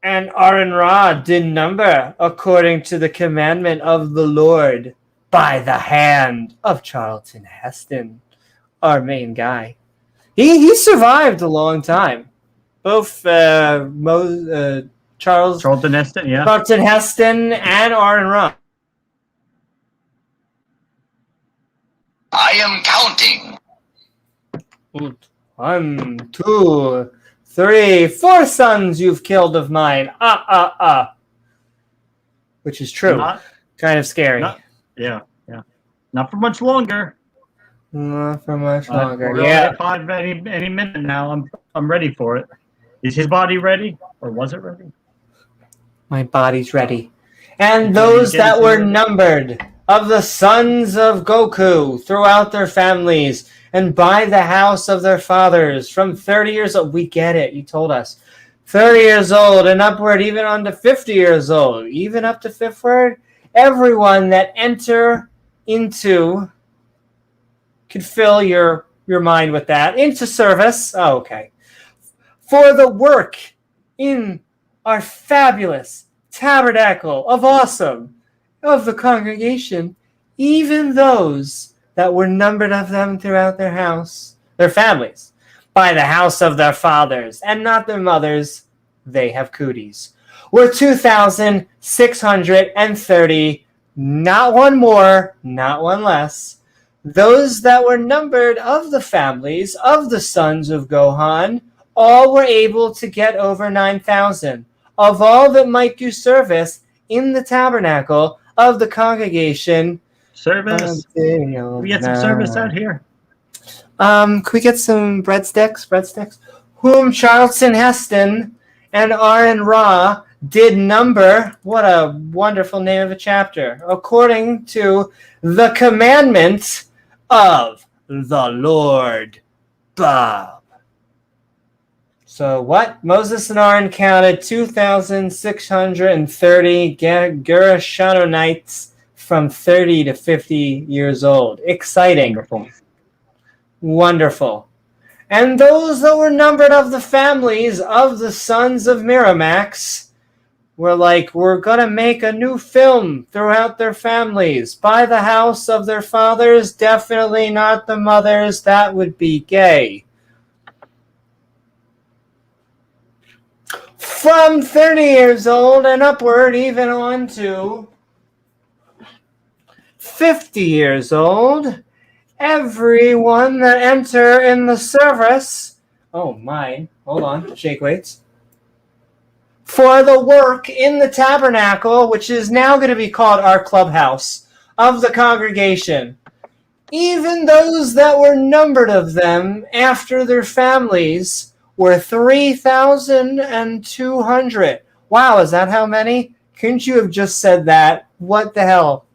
and Aaron Ra did number according to the commandment of the Lord by the hand of Charlton Heston, our main guy. He survived a long time. Both Charlton Heston, yeah. Charlton Heston and Aaron Ra. I am counting. 1, 2, 3, 4 sons you've killed of mine. Which is true. Kind of scary. Yeah. Not for much longer. Not for much longer. We're Yeah. at 5 any minute now. I'm ready for it. Is his body ready, or was it ready? My body's ready. And those that were numbered of the sons of Goku throughout their families and by the house of their fathers from 30 years old. We get it. You told us. 30 years old and upward, even on to 50 years old, even up to fifth word. Everyone that enter into, could fill your mind with that, into service. Oh, okay. For the work in our fabulous tabernacle of awesome of the congregation, even those that were numbered of them throughout their families, by the house of their fathers, and not their mothers, they have cooties, were 2,630, not one more, not one less. Those that were numbered of the families of the sons of Gohan, all were able to get over 9,000, of all that might do service in the tabernacle of the congregation. Service. We get some service out here. Can we get some breadsticks? Whom Charlton Heston and Aaron Ra did number. What a wonderful name of a chapter. According to the commandment of the Lord Bob. So what? Moses and Aaron counted 2,630 Gershonites from 30 to 50 years old. Exciting. Wonderful. And those that were numbered of the families of the sons of Miramax were like, we're going to make a new film throughout their families. By the house of their fathers, definitely not the mothers. That would be gay. From 30 years old and upward, even on to 50 years old, everyone that enter in the service, hold on, shake weights, for the work in the tabernacle, which is now going to be called our clubhouse of the congregation, even those that were numbered of them after their families were 3,200. Wow, is that how many? Couldn't you have just said that? What the hell?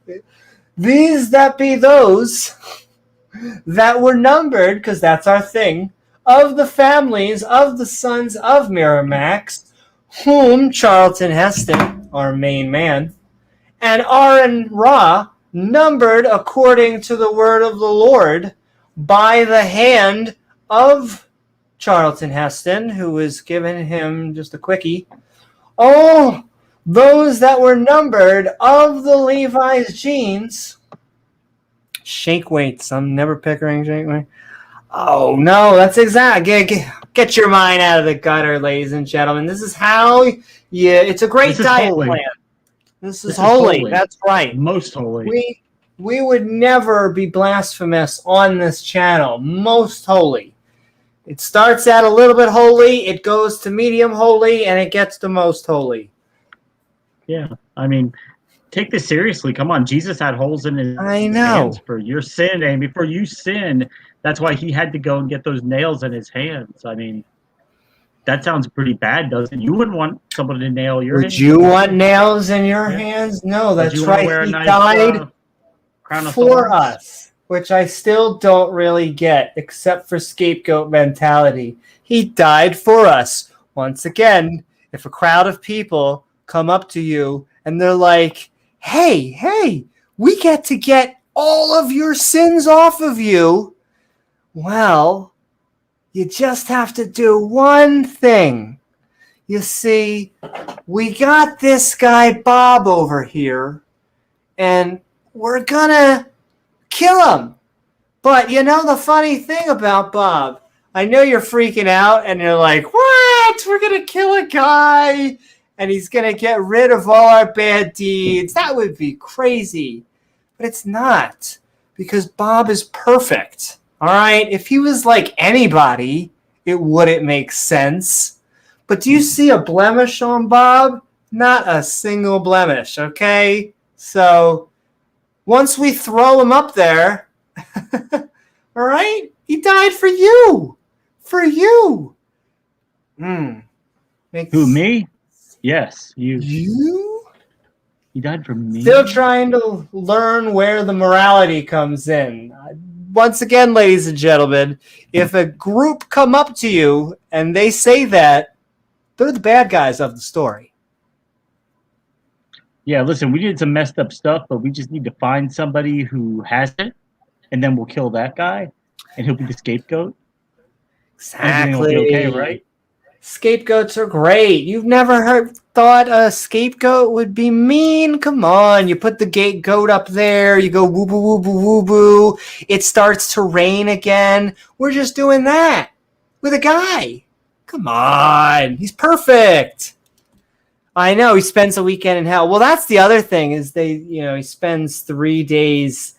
These that be those that were numbered, because that's our thing, of the families of the sons of Miramax, whom Charlton Heston, our main man, and Aaron Ra numbered according to the word of the Lord by the hand of Charlton Heston, who was giving him just a quickie. Oh, those that were numbered of the Levi's genes. Shake weights. I'm never picturing shake weight. Oh, no, that's exact. Get your mind out of the gutter, ladies and gentlemen. This is how it's a great diet plan. This is holy. That's right. Most holy. We would never be blasphemous on this channel. Most holy. It starts out a little bit holy, it goes to medium holy, and it gets to most holy. Yeah, I mean, take this seriously. Come on, Jesus had holes in his hands for your sin, and before you sinned, that's why he had to go and get those nails in his hands. I mean, that sounds pretty bad, doesn't it? You wouldn't want someone to nail your Would hands. you want nails in your Yeah. hands? No, Would that's you want to right. wear a He nice, died crown of for thorns? us, which I still don't really get, except for scapegoat mentality. He died for us. Once again, if a crowd of people come up to you and they're like, hey, we get to get all of your sins off of you, well, you just have to do one thing. You see, we got this guy Bob over here, and we're gonna kill him. But you know the funny thing about Bob, I know you're freaking out and you're like, what? We're gonna kill a guy and he's gonna get rid of all our bad deeds. That would be crazy. But it's not, because Bob is perfect. All right? If he was like anybody, it wouldn't make sense. But do you see a blemish on Bob? Not a single blemish, okay? So once we throw him up there, all right, he died for you. For you. Who, me? Yes, you. You? He died for me. Still trying to learn where the morality comes in. Once again, ladies and gentlemen, if a group come up to you and they say that, they're the bad guys of the story. Yeah, listen, we did some messed up stuff, but we just need to find somebody who has it, and then we'll kill that guy, and he'll be the scapegoat. Everything will be okay, right? Scapegoats are great. You've never thought a scapegoat would be mean? Come on, you put the goat up there, you go woo boo woo boo woo boo. It starts to rain again. We're just doing that with a guy. Come on, he's perfect. I know he spends a weekend in hell. Well, that's the other thing is he spends 3 days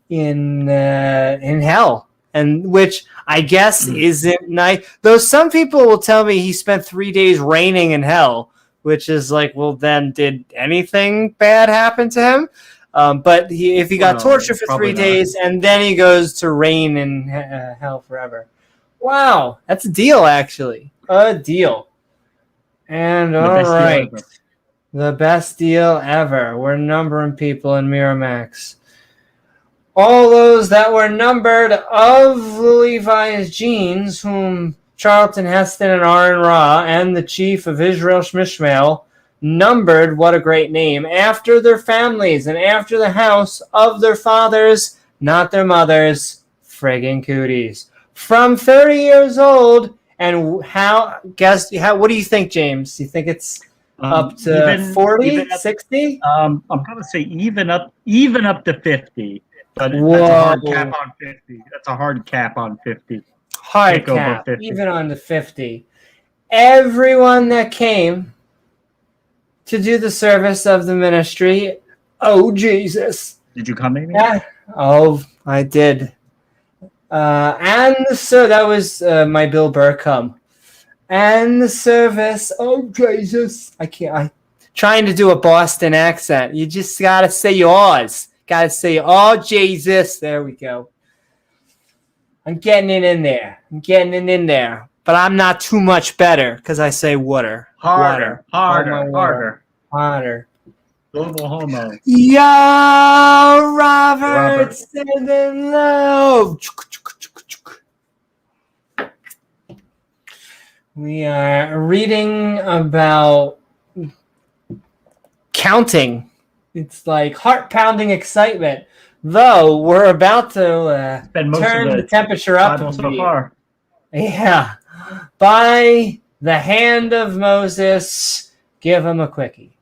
in hell, and which I guess isn't nice. Though some people will tell me he spent 3 days reigning in hell, which is like, well, then did anything bad happen to him? But if he got tortured for 3 days and then he goes to reign in hell forever. Wow, that's a deal, actually. A deal. And all right, the best deal ever. We're numbering people in Miramax. All those that were numbered of the Levi's genes, whom Charlton Heston and Aaron Ra and the chief of Israel Shmishmael numbered, what a great name, after their families and after the house of their fathers, not their mothers, friggin' cooties. From 30 years old, and what do you think, James? You think it's up to 40, 60? I'm gonna say even up to 50. But that's a hard cap on 50. That's a hard cap on 50. Hard cap, 50. Even on the 50. Everyone that came to do the service of the ministry, oh, Jesus. Did you come, Amy? Yeah. Oh, I did. And so that was my Bill Burr come. And the service, oh, Jesus. I'm trying to do a Boston accent. You just got to say yours. Got to say, oh, Jesus. There we go. I'm getting it in there. But I'm not too much better because I say water. Harder. Global homo. Yo, Robert, sending low. We are reading about counting. It's like heart-pounding excitement. Though we're about to turn the temperature up so far. Yeah. By the hand of Moses, give him a quickie.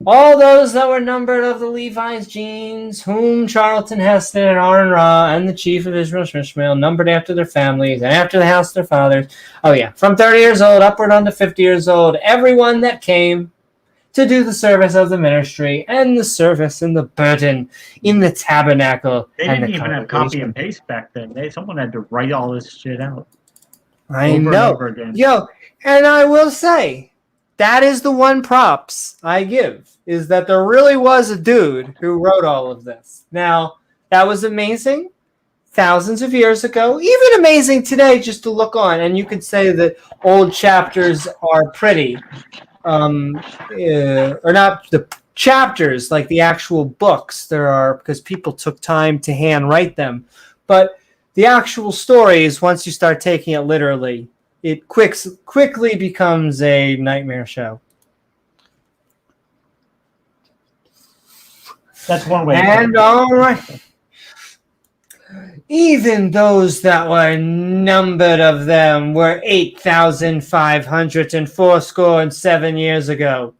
All those that were numbered of the Levi's genes, whom Charlton Heston and Aaron Ra and the chief of Israel Shmishmael numbered after their families and after the house of their fathers. Oh yeah, from 30 years old upward on to 50 years old, everyone that came to do the service of the ministry and the service and the burden in the tabernacle. They didn't even have copy and paste back then. Someone had to write all this shit out. I know. Yo, and I will say, that is the one props I give, is that there really was a dude who wrote all of this. Now, that was amazing. thousands of years ago, even amazing today just to look on. And you could say that old chapters are pretty. Or not the chapters, like the actual books. There are, because people took time to hand write them. But the actual stories, once you start taking it literally, it quickly becomes a nightmare show. That's one way. And all right. Even those that were numbered of them were 8,507 years ago.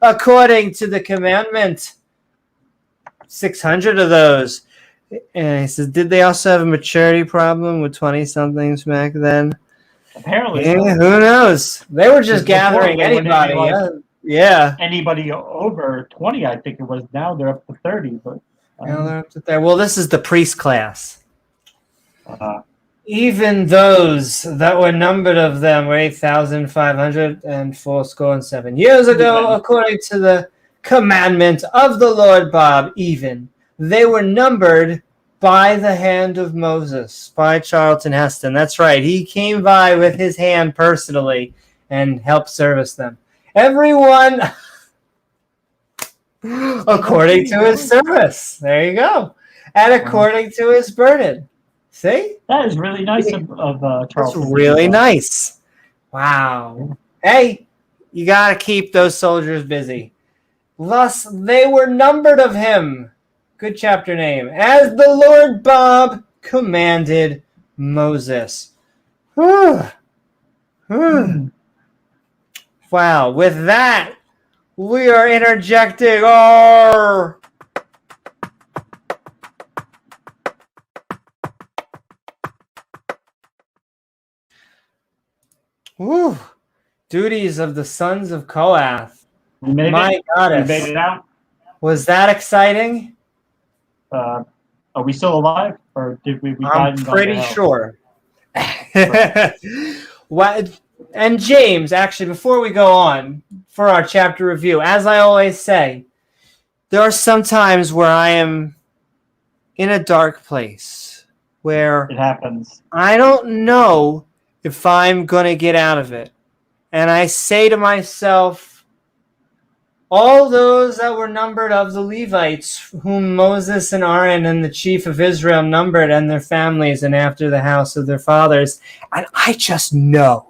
According to the commandment, 600 of those. And he says, did they also have a maturity problem with 20-somethings back then? Apparently. Yeah, who knows? They were just gathering anybody. Yeah. Anybody over 20, I think it was. Now they're up to 30. But Now they're up to there. Well, this is the priest class. Even those that were numbered of them were 8,507 years ago, according to the commandment of the Lord Bob. Even they were numbered by the hand of Moses, by Charlton Heston. That's right. He came by with his hand personally and helped service them. Everyone according to his service. There you go. And according to his burden. See? That is really nice of Charles. That's really nice. Wow. Hey, you got to keep those soldiers busy. Thus, they were numbered of him. Good chapter name. As the Lord Bob commanded Moses. Wow. With that, we are interjecting our... Woo. Duties of the sons of Kohath. My goddess. We made it out. Was that exciting? Are we still alive? Or did we I'm pretty sure. What? And James, actually, before we go on for our chapter review, as I always say, there are some times where I am in a dark place where it happens. I don't know if I'm going to get out of it. And I say to myself, all those that were numbered of the Levites, whom Moses and Aaron and the chief of Israel numbered, and their families, and after the house of their fathers, and I just know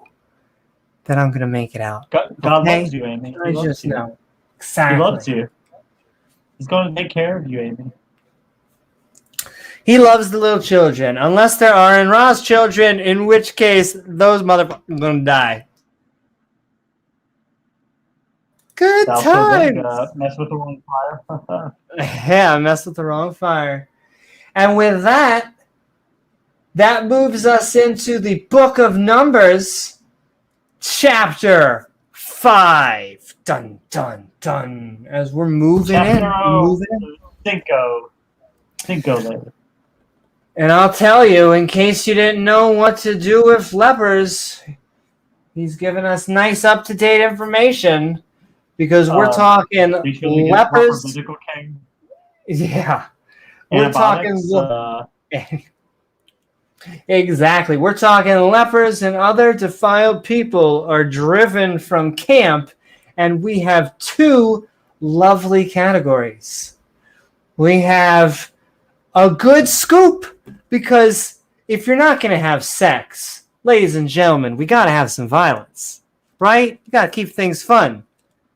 that I'm going to make it out. God loves you, Amy. I just know. Exactly. He loves you. He's going to take care of you, Amy. He loves the little children, unless they're Aaron Ra's children, in which case those motherfuckers are going to die. Good times. Mess with the wrong fire. Yeah, mess with the wrong fire. And with that, that moves us into the book of Numbers, chapter 5. Dun, dun, dun. As we're moving in. Cinco there. And I'll tell you, in case you didn't know what to do with lepers, he's given us nice up-to-date information, because we're talking lepers. Yeah. We're talking... Exactly. We're talking lepers and other defiled people are driven from camp, and we have two lovely categories. We have a good scoop, because if you're not going to have sex, ladies and gentlemen, we got to have some violence, right? You got to keep things fun.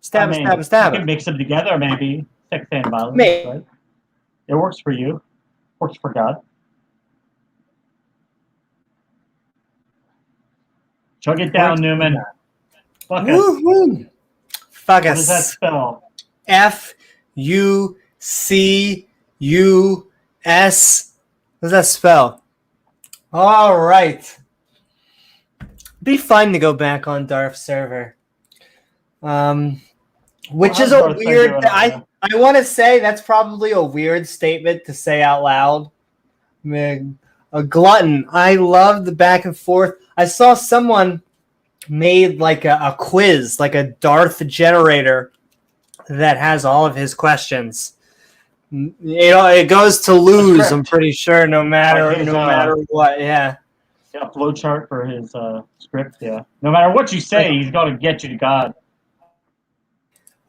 Stab. You can mix them together, maybe. Sex and violence. Maybe. Right? It works for you. Works for God. Chug it down, Newman. Fuck us. Fuck us. What does that spell? F-U-C-U-S. What does that spell? All right. Be fun to go back on Darth's server. Which is a weird... I want to say that's probably a weird statement to say out loud. I mean, a glutton. I love the back and forth. I saw someone made like a quiz, like a Darth generator that has all of his questions. It goes to lose. script. I'm pretty sure, no matter what. Yeah. Yeah, flow chart for his script. Yeah, no matter what you say, he's going to get you to God.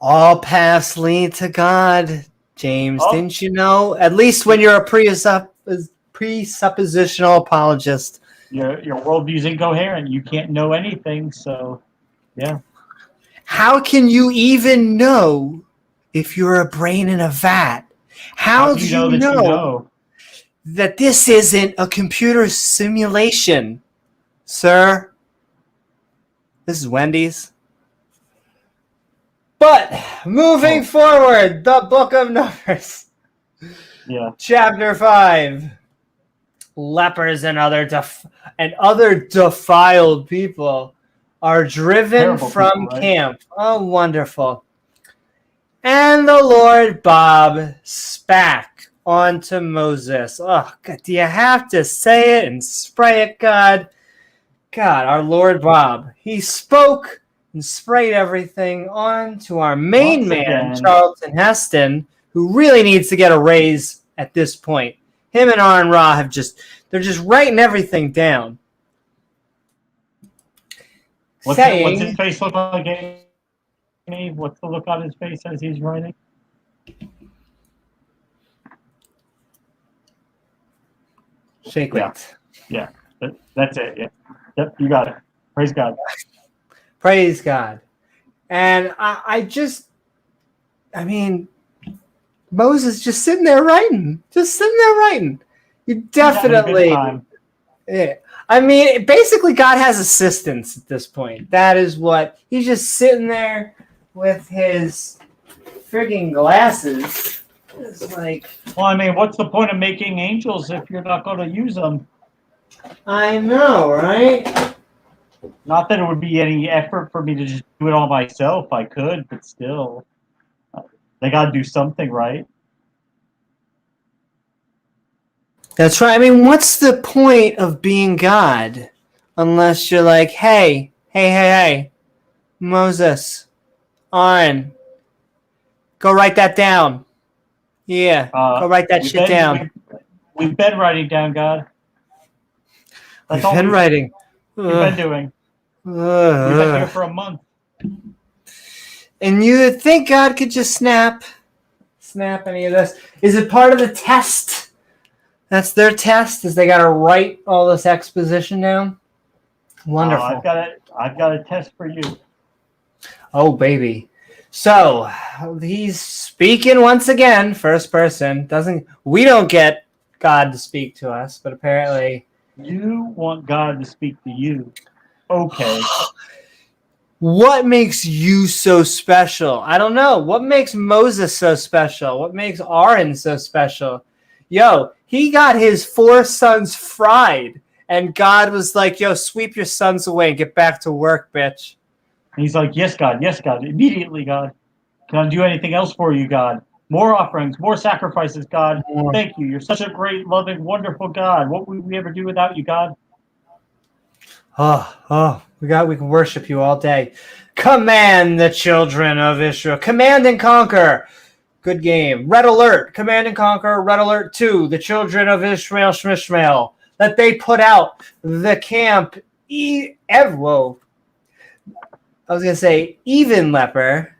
All paths lead to God, James. Oh. Didn't you know? At least when you're a presuppositional apologist. Your worldview's incoherent. You can't know anything. So, yeah. How can you even know if you're a brain in a vat? How do you know that this isn't a computer simulation, sir? This is Wendy's. But moving forward, the book of Numbers. Yeah. Chapter 5. Lepers and other defiled people are driven Terrible from people, right? camp. Oh, wonderful. And the Lord Bob spak onto Moses. Oh, God, do you have to say it and spray it, God? God, our Lord Bob. He spoke and sprayed everything on to our main Once man, again. Charlton Heston, who really needs to get a raise at this point. Him and Aaron Ra they're just writing everything down. What's his face look like? Amy? What's the look on his face as he's writing? Shake weight. Yeah, that's it. Yeah, yep, you got it. Praise God. Praise God. And Moses just sitting there writing. You definitely. Yeah. I mean, basically, God has assistants at this point. That is what he's just sitting there with his frigging glasses. It's like, well, I mean, what's the point of making angels if you're not going to use them? I know, right? Not that it would be any effort for me to just do it all myself. I could, but still, they got to do something, right? That's right. I mean, what's the point of being God unless you're like, hey, Moses, Aaron, go write that down. Yeah, go write that shit down. We've been writing down, God. We've been writing. We've been doing. We've been here for a month. And you would think God could just snap any of this. Is it part of the test? That's their test, is they got to write all this exposition down? Wonderful. I've got a test for you. Oh, baby. So, he's speaking once again, first person. We don't get God to speak to us, but apparently... You want God to speak to you. Okay. What makes you so special? I don't know. What makes Moses so special? What makes Aaron so special? Yo, he got his 4 sons fried, and God was like, yo, sweep your sons away and get back to work, bitch. And he's like, yes, God, immediately, God. Can I do anything else for you, God? More offerings, more sacrifices, God. Thank you. You're such a great, loving, wonderful God. What would we ever do without you, God? We can worship you all day. Command the children of Israel. Command and conquer. Good game. Red alert. Command and conquer. Red alert 2. The children of Israel, Shmishmael. That they put out the camp. Whoa. I was going to say, even leper.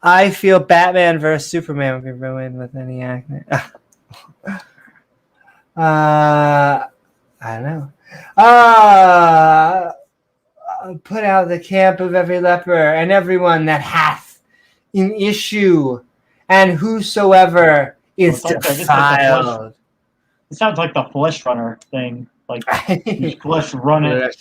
I feel Batman versus Superman would be ruined with any accident. I don't know. Put out the camp of every leper and everyone that hath an issue, and whosoever is defiled. It sounds like the Flesh Runner thing. Like, Flesh Runner.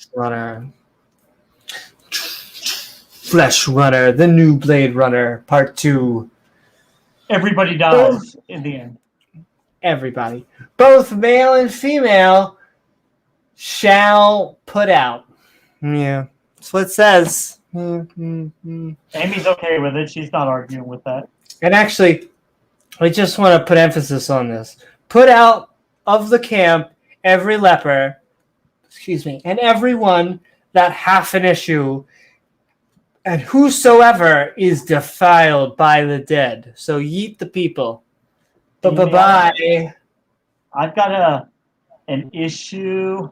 Flesh Runner, the new Blade Runner, Part 2. Everybody dies in the end. Everybody. Both male and female shall put out. Yeah, that's what it says. Amy's okay with it. She's not arguing with that. And actually, I just want to put emphasis on this. Put out of the camp every leper, and everyone that hath an issue, and whosoever is defiled by the dead. So yeet the people. Bye. I've got an issue.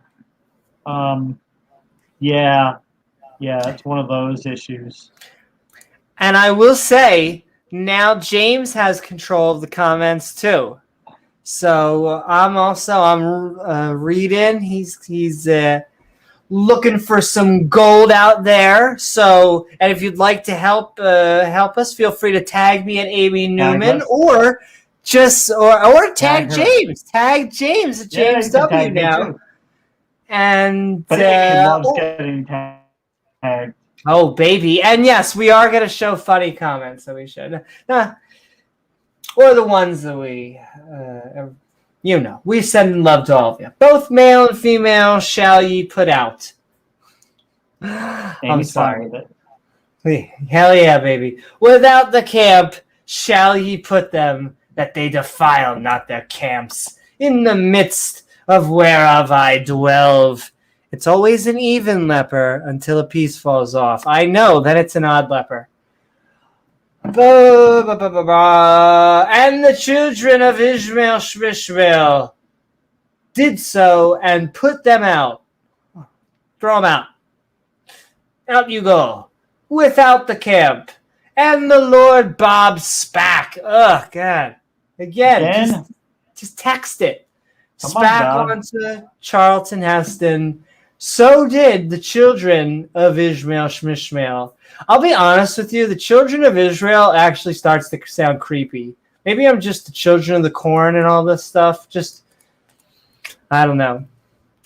Yeah, it's one of those issues. And I will say, now James has control of the comments too. So I'm reading. He's looking for some gold out there. So, and if you'd like to help us, feel free to tag me at Amy Newman, or tag James. Tag James at James W now. And but Amy loves getting tagged. Oh, baby. And yes, we are going to show funny comments, so we should. Or the ones that we send love to all of you. Both male and female shall ye put out. I'm sorry. With it. Hell yeah, baby. Without the camp shall ye put them, that they defile not their camps, in the midst of whereof I dwell. It's always an even leper until a piece falls off. I know that it's an odd leper. And the children of Ishmael did so and put them out. Throw them out. Out you go. Without the camp. And the Lord Bob spak. Oh, God. Again? Just text it. Spak onto Charlton Heston. So did the children of Ishmael. I'll be honest with you, the children of Israel actually starts to sound creepy. Maybe I'm just the children of the corn and all this stuff. I don't know.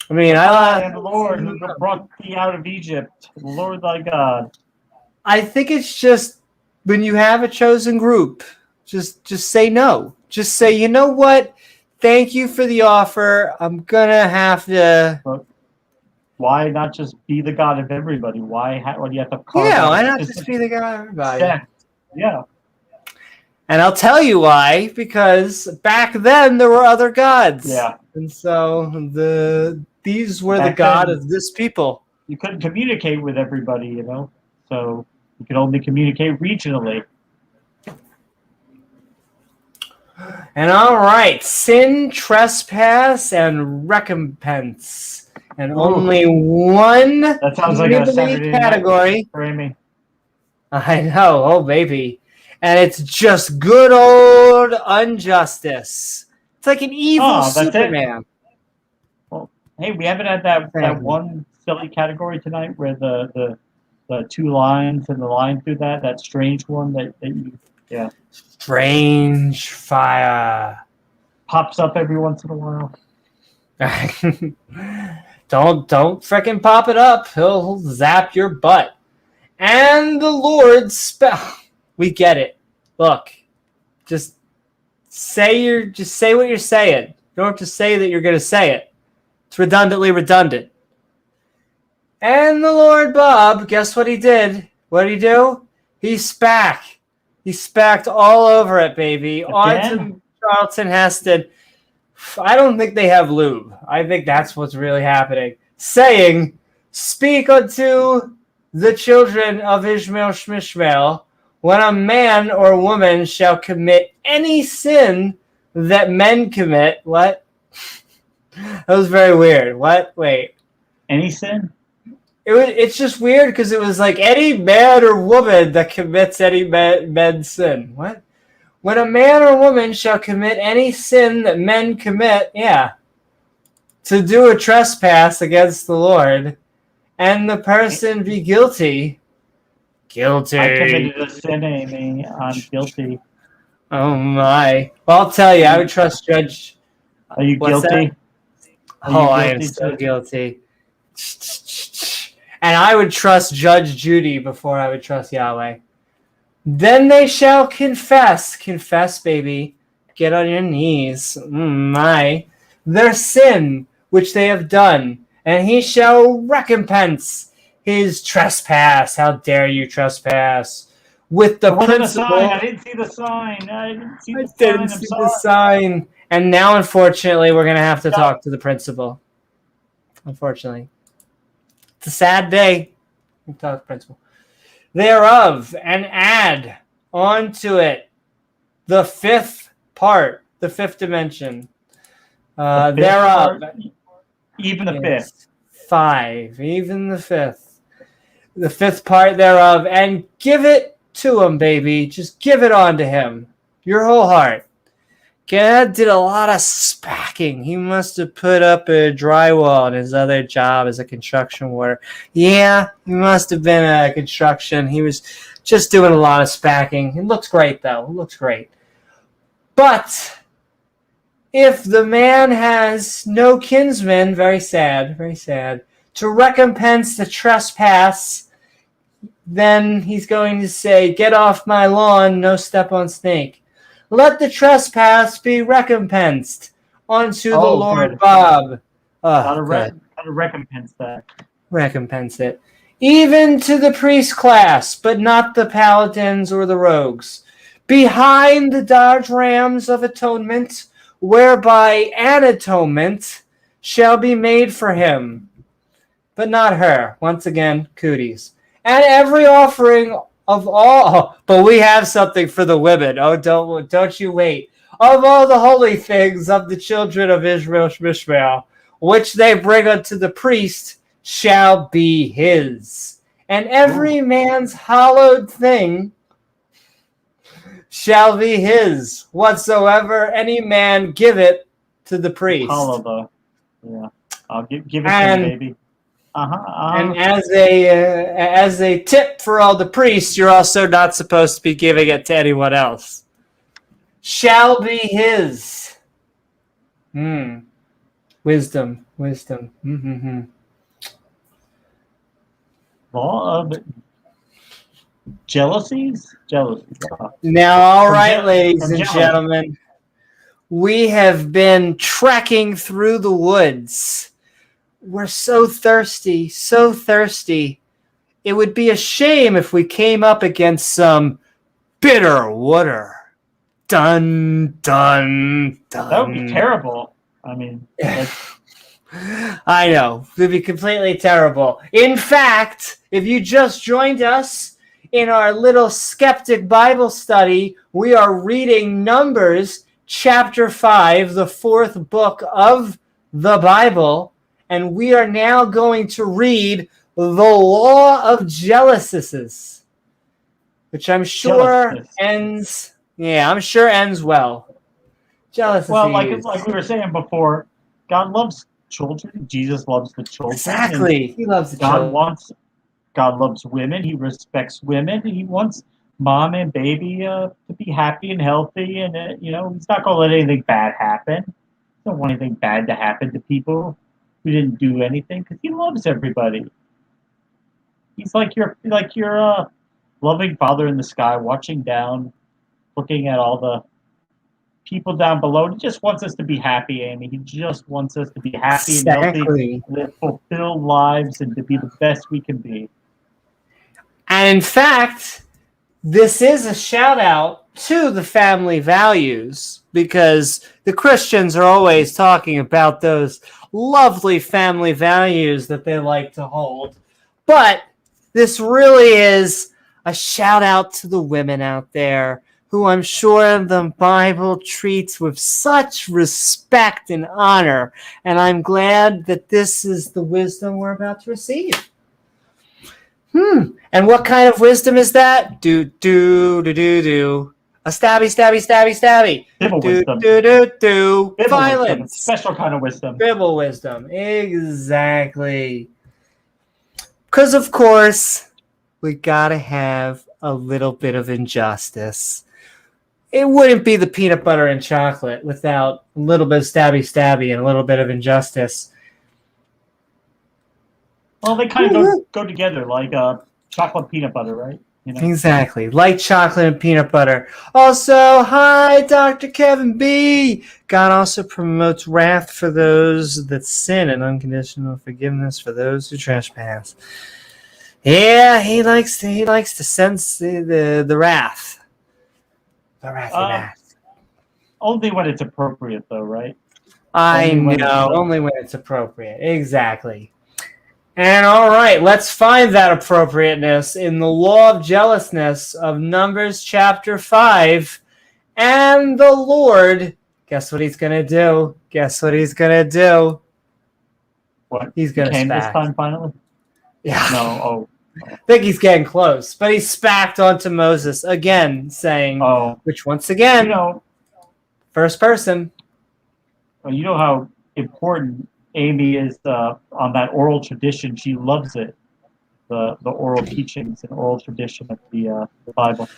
I mean, I am the Lord who brought thee out of Egypt, the Lord thy God. I think it's just when you have a chosen group, just say no. Just say, you know what? Thank you for the offer. I'm gonna have to. Why not just be the God of everybody? Why do you have to carve why not just be the God of everybody? Yeah. And I'll tell you why, because back then there were other gods. Yeah. And so these were the God of this people. You couldn't communicate with everybody, so you could only communicate regionally. And all right, sin, trespass, and recompense. And only one that sounds like a Saturday category. For Amy. I know, oh baby. And it's just good old injustice. It's like an evil Superman. Well, hey, we haven't had that one silly category tonight where the two lines and the line through that strange one that you Strange fire pops up every once in a while. Don't frickin' pop it up. He'll zap your butt. And the Lord we get it. Look, just say what you're saying. You don't have to say that you're gonna say it. It's redundantly redundant. And the Lord Bob, guess what he did? What did he do? He spak. He spacked all over it, baby. Onto Charlton Heston. I don't think they have lube. I think that's what's really happening. Saying, speak unto the children of Ishmael, when a man or woman shall commit any sin that men commit. What? That was very weird. What? Wait. Any sin? It's just weird because it was like any man or woman that commits any men's sin. What? When a man or woman shall commit any sin that men commit, to do a trespass against the Lord, and the person be guilty. Guilty. I committed a sin, Amy. I'm guilty. Oh my. Well, I'll tell you, I would trust Judge. Are you guilty? I am so guilty. And I would trust Judge Judy before I would trust Yahweh. Then they shall confess. Confess, baby. Get on your knees. Their sin, which they have done. And he shall recompense his trespass. How dare you trespass? With the principle. I didn't see the sign. I didn't see the sign. And now, unfortunately, we're going to have to talk to the principal. Unfortunately. It's a sad day. We'll talk to the principal. Thereof, and add onto it the fifth part the fifth dimension. The fifth Thereof. part, even the Yes. fifth. 5, even the fifth. The fifth part thereof, and give it to him, baby. Just give it on to him. Your whole heart. Gad did a lot of spacking. He must have put up a drywall in his other job as a construction worker. Yeah, he must have been a construction. He was just doing a lot of spacking. It looks great, though. It looks great. But if the man has no kinsman, very sad, to recompense the trespass, then he's going to say, get off my lawn, no step on snake. Let the trespass be recompensed unto the Lord good. Bob. Gotta recompense that. Recompense it. Even to the priest class, but not the paladins or the rogues. Behind the diagrams of atonement, whereby an atonement shall be made for him, but not her. Once again, cooties. And every offering of all, but we have something for the women. Oh, don't you wait. Of all the holy things of the children of Ishmael, which they bring unto the priest, shall be his. And every man's hallowed thing shall be his, whatsoever any man give it to the priest. Yeah, I'll give it to him, baby. And as a tip for all the priests, you're also not supposed to be giving it to anyone else. Shall be his. Wisdom. Mm-hmm. Law of jealousies. Now, all right, ladies and gentlemen, we have been trekking through the woods. We're so thirsty. It would be a shame if we came up against some bitter water. Dun, dun, dun. That would be terrible. I mean, I know. It would be completely terrible. In fact, if you just joined us in our little Skeptic Bible study, we are reading Numbers chapter 5, the fourth book of the Bible. And we are now going to read the law of jealousies, which I'm sure ends well. Jealousy. Well, like we were saying before, God loves children. Jesus loves the children. Exactly. He loves the children. God loves women. He respects women. He wants mom and baby to be happy and healthy. And, he's not going to let anything bad happen. He don't want anything bad to happen to people who didn't do anything, because he loves everybody. He's like your loving father in the sky, watching down, looking at all the people down below. He just wants us to be happy, Amy. He just wants us to be happy and healthy, live fulfilled lives, and to be the best we can be. And in fact, this is a shout out to the family values, because the Christians are always talking about those lovely family values that they like to hold. But this really is a shout out to the women out there, who I'm sure the Bible treats with such respect and honor. And I'm glad that this is the wisdom we're about to receive. And what kind of wisdom is that? Do. A stabby. Do. Violence. Wisdom. Special kind of wisdom. Bible wisdom. Exactly. Because, of course, we gotta have a little bit of injustice. It wouldn't be the peanut butter and chocolate without a little bit of stabby and a little bit of injustice. Well, they kind of go together, like chocolate peanut butter, right? Exactly. Like chocolate and peanut butter. Also, hi, Dr. Kevin B. God also promotes wrath for those that sin and unconditional forgiveness for those who trespass. Yeah, he likes to sense the wrath. The wrath. Only when it's appropriate, though, right? I know. Only when it's appropriate. Exactly. And all right, let's find that appropriateness in the law of jealousness of Numbers chapter 5. And the Lord Guess what he's gonna do? Guess what he's gonna do? What? He's gonna Came this spack. time finally? Yeah. No. I think he's getting close, but he spacked onto Moses again, saying, Oh. which once again, first person. You know how important Amy is on that oral tradition. She loves it. The oral teachings and oral tradition of the Bible.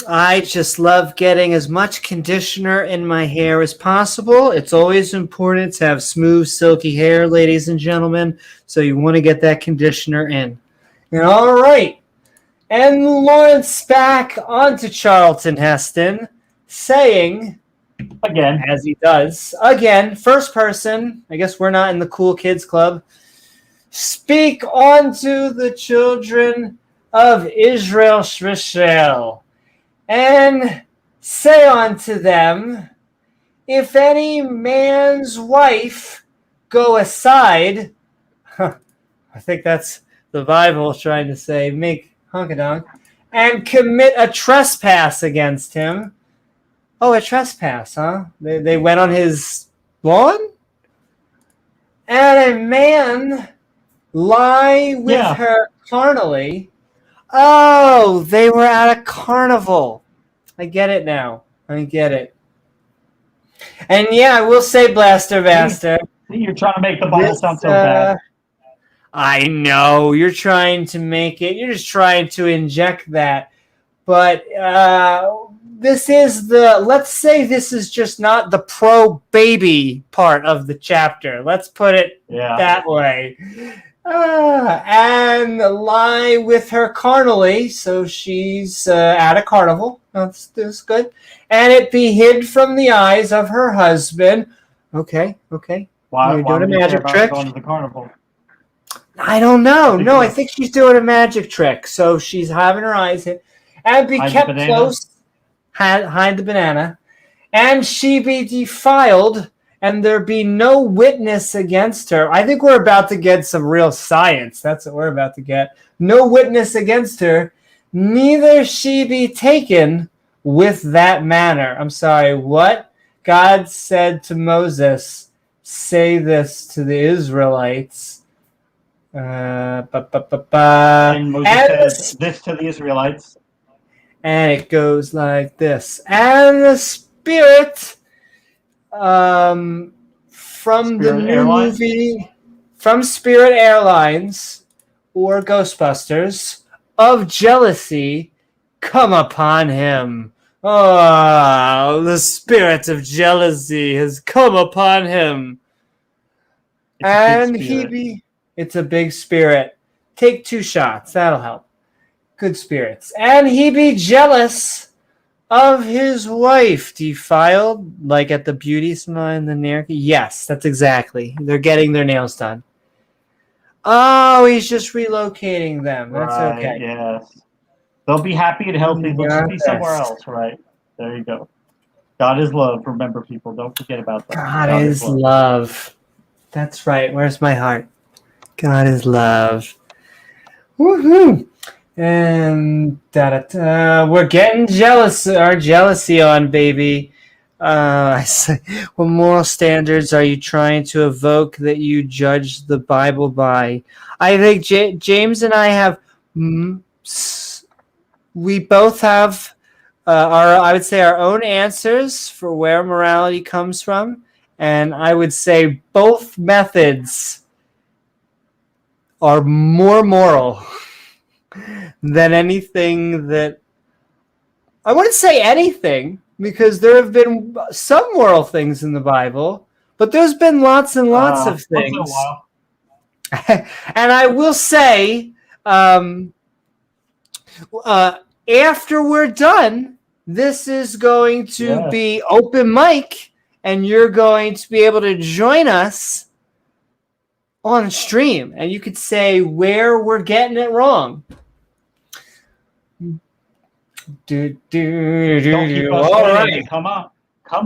I just love getting as much conditioner in my hair as possible. It's always important to have smooth, silky hair, ladies and gentlemen. So you want to get that conditioner in. And all right. And Lawrence back onto Charlton Heston, saying, again, as he does, again, first person. I guess we're not in the cool kids club. Speak unto the children of Israel, and say unto them, if any man's wife go aside, I think that's the Bible trying to say, make hunkadonk, and commit a trespass against him. Oh, a trespass, huh? They went on his lawn? And a man lie with her carnally. Oh, they were at a carnival. I get it now. I get it. And yeah, I will say, Blaster Master. You're trying to make the Bible sound so bad. I know. You're trying to make it. You're just trying to inject that. But this is let's say this is just not the pro-baby part of the chapter. Let's put it that way. And lie with her carnally, so she's at a carnival. That's good. And it be hid from the eyes of her husband. Okay. Why You're doing a magic trick? Going to the carnival? I don't know. No, I think she's doing a magic trick. So she's having her eyes hid. And be kept close. Hide the banana. And she be defiled, and there be no witness against her. I think we're about to get some real science. That's what we're about to get. No witness against her, neither she be taken with that manner. I'm sorry, what? God said to Moses, say this to the Israelites. And Moses says this to the Israelites. And it goes like this. And the Spirit... from Spirit the new Airlines? movie, from Spirit Airlines or Ghostbusters, of jealousy come upon him. Oh, the spirit of jealousy has come upon him. It's a big spirit. Take 2 shots, that'll help. Good spirits. And he be jealous of his wife, defiled, like at the beauty salon in the near. Yes, that's exactly. They're getting their nails done. Oh, he's just relocating them. That's okay. Yes. They'll be happy and healthy. They'll just be somewhere else, right? There you go. God is love. Remember, people. Don't forget about that. God is love. That's right. Where's my heart? God is love. Woohoo! And we're getting jealous. Our jealousy on, baby. I say, what moral standards are you trying to evoke that you judge the Bible by? I think James and I have. We both have I would say, our own answers for where morality comes from, and I would say both methods are more moral than anything that... I wouldn't say anything, because there have been some moral things in the Bible, but there's been lots and lots of things. Once in a while. And I will say, after we're done, this is going to be open mic, and you're going to be able to join us on stream, and you could say where we're getting it wrong. Don't keep us All waiting. right. Come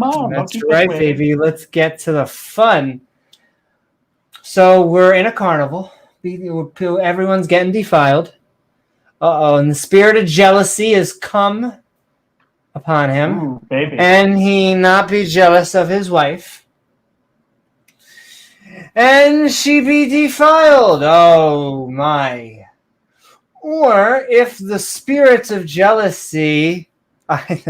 on. That's right, baby. Let's get to the fun. So we're in a carnival. Everyone's getting defiled. And the spirit of jealousy has come upon him, Ooh, baby. and he not be jealous of his wife, and she be defiled. Oh my. Or if the spirit of jealousy, or if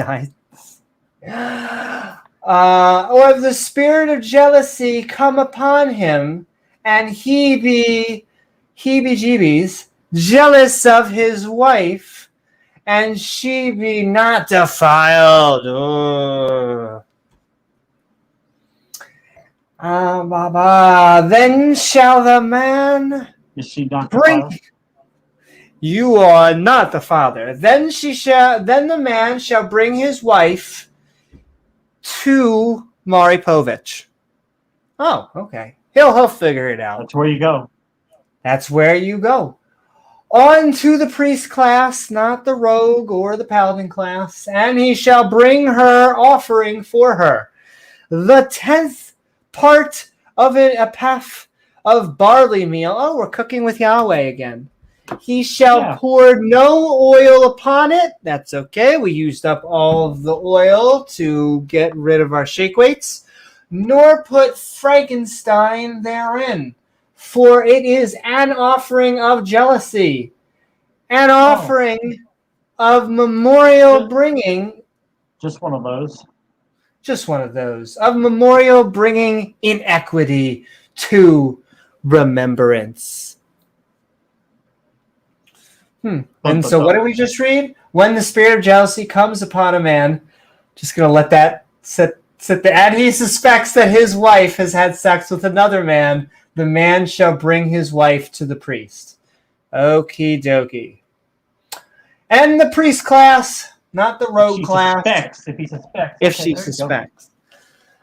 the spirit of jealousy come upon him, and he be heebie-jeebies, jealous of his wife, and she be not defiled. Then shall the man Is she not bring. defiled? You are not the father. Then the man shall bring his wife to Maripovich. Oh, okay. He'll figure it out. That's where you go. That's where you go. On to the priest class, not the rogue or the paladin class, and he shall bring her offering for her. The 10th part of a path of barley meal. Oh, we're cooking with Yahweh again. He shall pour no oil upon it. That's okay. We used up all of the oil to get rid of our shake weights. Nor put Frankenstein therein, for it is an offering of jealousy, an offering of memorial bringing. Just one of those. Just one of those. Of memorial bringing inequity to remembrance. And so what did we just read? When the spirit of jealousy comes upon a man, just going to let that sit there. And he suspects that his wife has had sex with another man. The man shall bring his wife to the priest. Okie dokie. And the priest class, not the rogue class. If she suspects.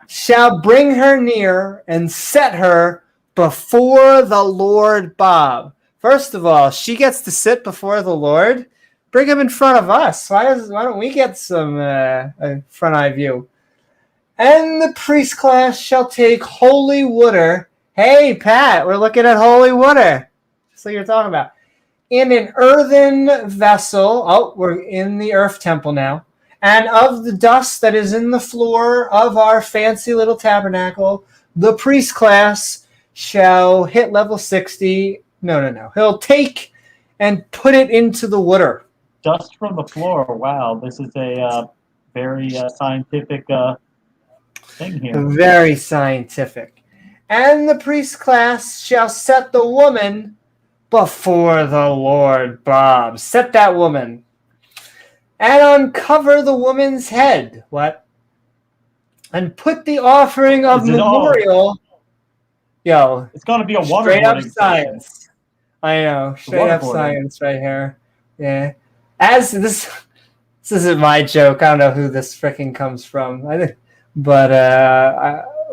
Shall bring her near and set her before the Lord Bob. First of all, she gets to sit before the Lord. Bring him in front of us. Why don't we get some front eye view? And the priest class shall take holy water. Hey, Pat, we're looking at holy water. That's what you're talking about. In an earthen vessel. Oh, we're in the earth temple now. And of the dust that is in the floor of our fancy little tabernacle, the priest class shall hit level 60. No. He'll take and put it into the water. Dust from the floor. Wow, this is a very scientific thing here. Very scientific. And the priest class shall set the woman before the Lord Bob. Set that woman. And uncover the woman's head. What? And put the offering of memorial. Yo, it's going to be a waterboarding. Straight up science. I know, straight up science right here. Yeah. As this isn't my joke. I don't know who this freaking comes from. But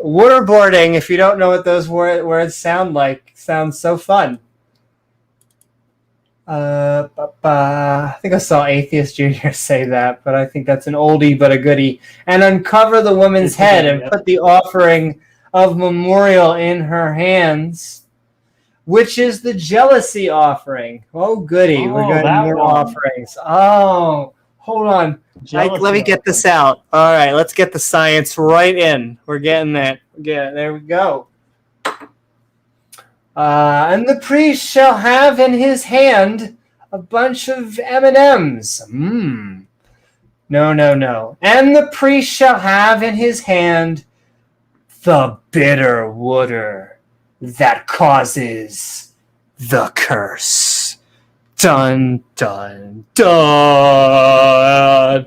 waterboarding, if you don't know what those words sound like, sounds so fun. I think I saw Atheist Junior say that, but I think that's an oldie but a goodie. And uncover the woman's head and put the offering of memorial in her hands, which is the jealousy offering. Oh, goody. We're getting more offerings. Oh, hold on. Let me get this out. All right, let's get the science right in. We're getting that. There we go. And the priest shall have in his hand a bunch of M&Ms. No. And the priest shall have in his hand the bitter water that causes the curse. Dun, dun, dun.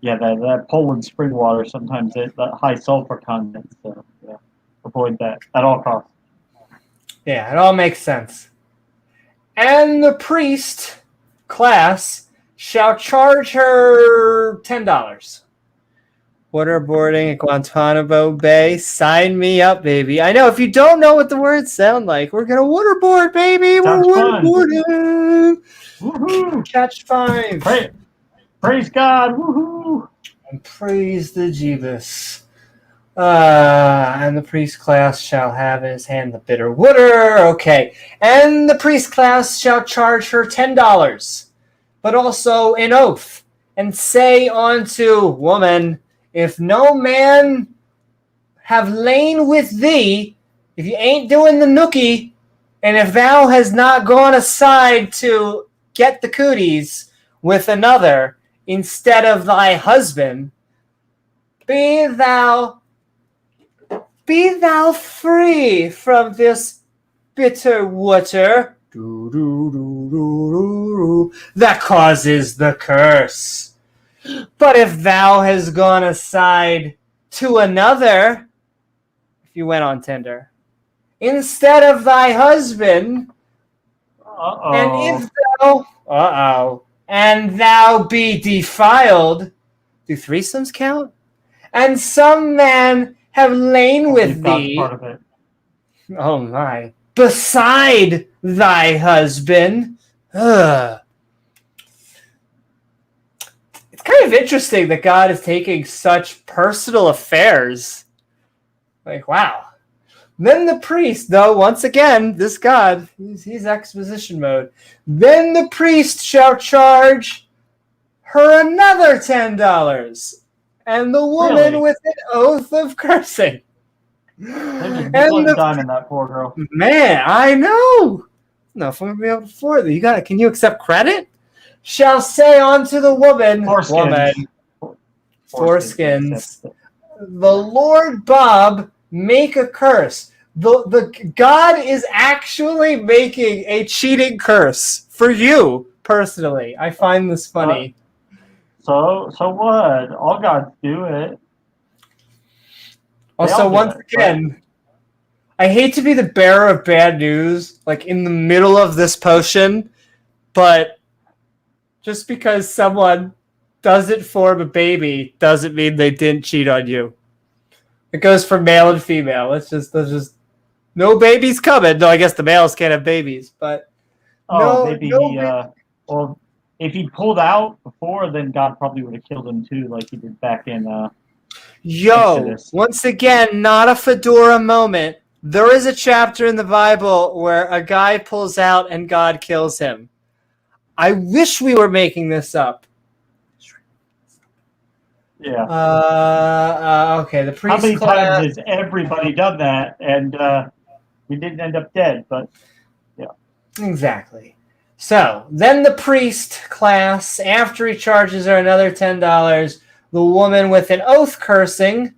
Yeah, that Poland spring water, sometimes that high sulfur content. So, yeah, avoid that at all costs. Yeah, it all makes sense. And the priest class shall charge her $10. Waterboarding at Guantanamo Bay. Sign me up, baby. I know, if you don't know what the words sound like, we're going to waterboard, baby. Sounds we're waterboarding. Woohoo! Catch 5. Praise God. Woohoo! And praise the Jeebus. And the priest class shall have in his hand the bitter water. Okay. And the priest class shall charge her $10. but also an oath, and say unto woman, if no man have lain with thee, if you ain't doing the nookie, and if thou has not gone aside to get the cooties with another instead of thy husband, be thou free from this bitter water that causes the curse. But if thou hast gone aside to another, if you went on Tinder, instead of thy husband, and if thou be defiled, do threesomes count? And some man have lain with thee, part of it. oh my, beside thy husband. Ugh. It's kind of interesting that God is taking such personal affairs. Like, wow. Then the priest, though, once again, this God, he's exposition mode. Then the priest shall charge her another $10, and the woman Really? with an oath of cursing. They're just And the diming that poor girl. man, I know. No, if I'm gonna be able to afford it, you got it. Can you accept credit? Shall say unto the woman, Foreskins. foreskins, the Lord Bob make a curse. The God is actually making a cheating curse for you personally. I find this funny. So what? All gods do it. Also, once again, I hate to be the bearer of bad news, like in the middle of this potion, but just because someone doesn't form a baby doesn't mean they didn't cheat on you. It goes for male and female. There's just no babies coming. No, I guess the males can't have babies, but well, if he pulled out before, then God probably would have killed him too, like he did back in Exodus. Once again, not a fedora moment. There is a chapter in the Bible where a guy pulls out and God kills him. I wish we were making this up. Yeah. Okay, the priest. How many times has everybody done that, and we didn't end up dead? But yeah. Exactly. So then the priest class, after he charges her another $10, the woman with an oath of cursing,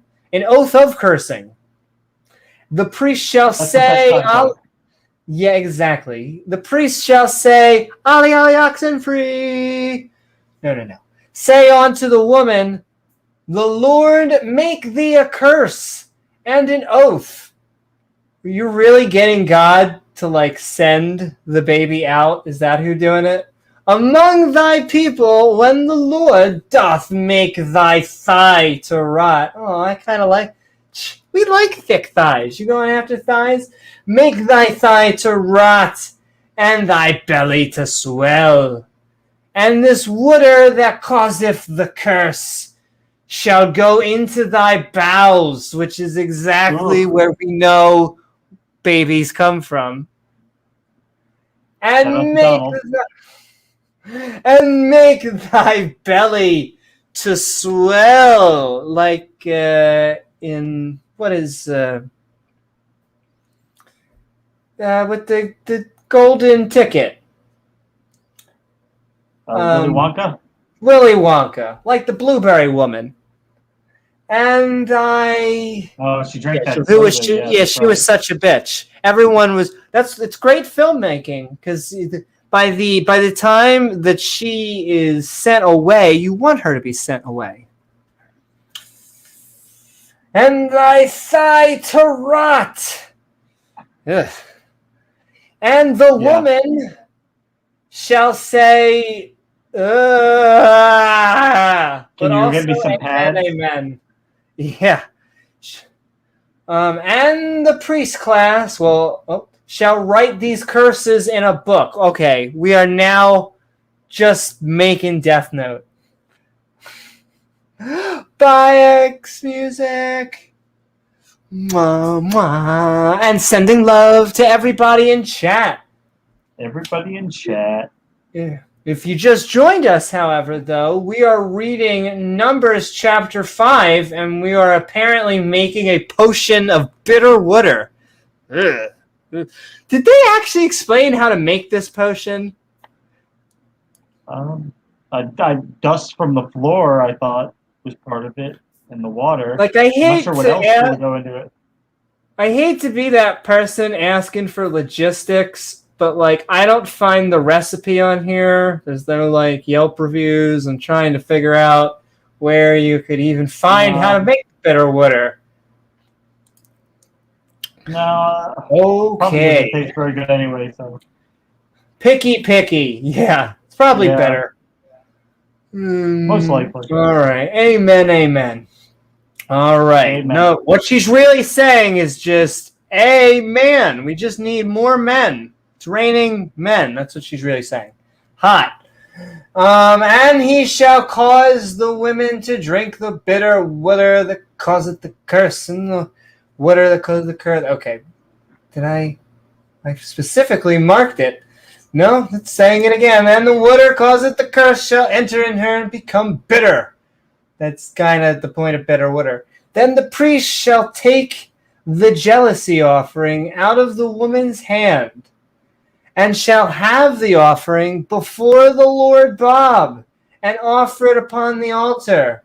the priest shall say, yeah, exactly. The priest shall say, "Ali, ali, oxen free." No. Say unto the woman, the Lord make thee a curse and an oath. Are you really getting God to send the baby out? Is that who doing it? Among thy people, when the Lord doth make thy thigh to rot. Oh, I kind of like. We like thick thighs. You going after thighs? Make thy thigh to rot, and thy belly to swell. And this water that causeth the curse shall go into thy bowels, which is exactly where we know babies come from. And make thy belly to swell, like in what is with the golden ticket. Willy Wonka? Willy Wonka, like the blueberry woman. And she drank that. Who was she? Yeah, she was such a bitch. Everyone was. It's great filmmaking because by the time that she is sent away, you want her to be sent away. And thy thigh to rot. Ugh. And the woman shall say, Can you give me some pads? Amen. Yeah. And the priest class shall write these curses in a book. Okay, we are now just making Death Note. Byx music. Mwah, mwah. And sending love to everybody in chat. Everybody in chat. Yeah. If you just joined us, however, though, we are reading Numbers chapter 5, and we are apparently making a potion of bitter water. Ugh. Did they actually explain how to make this potion? Dust from the floor, I thought, was part of it, and the water. Like, I I'm not hate sure what to else would go into it. I hate to be that person asking for logistics, but like I don't find the recipe on here. There's no like Yelp reviews. I'm trying to figure out where you could even find how to make bitter water. No. Probably Okay. doesn't taste very good anyway. So Picky. Yeah, it's probably Yeah. better. Most likely. All right. Amen. All right. Amen. No, what she's really saying is just, amen. We just need more men. It's raining men. That's what she's really saying. Hot. And he shall cause the women to drink the bitter water that causeth the curse, and the water that causeth the curse. Okay. Did I specifically marked it. No, it's saying it again. And the water causeth the curse shall enter in her and become bitter. That's kind of the point of bitter water. Then the priest shall take the jealousy offering out of the woman's hand, and shall have the offering before the Lord Bob, and offer it upon the altar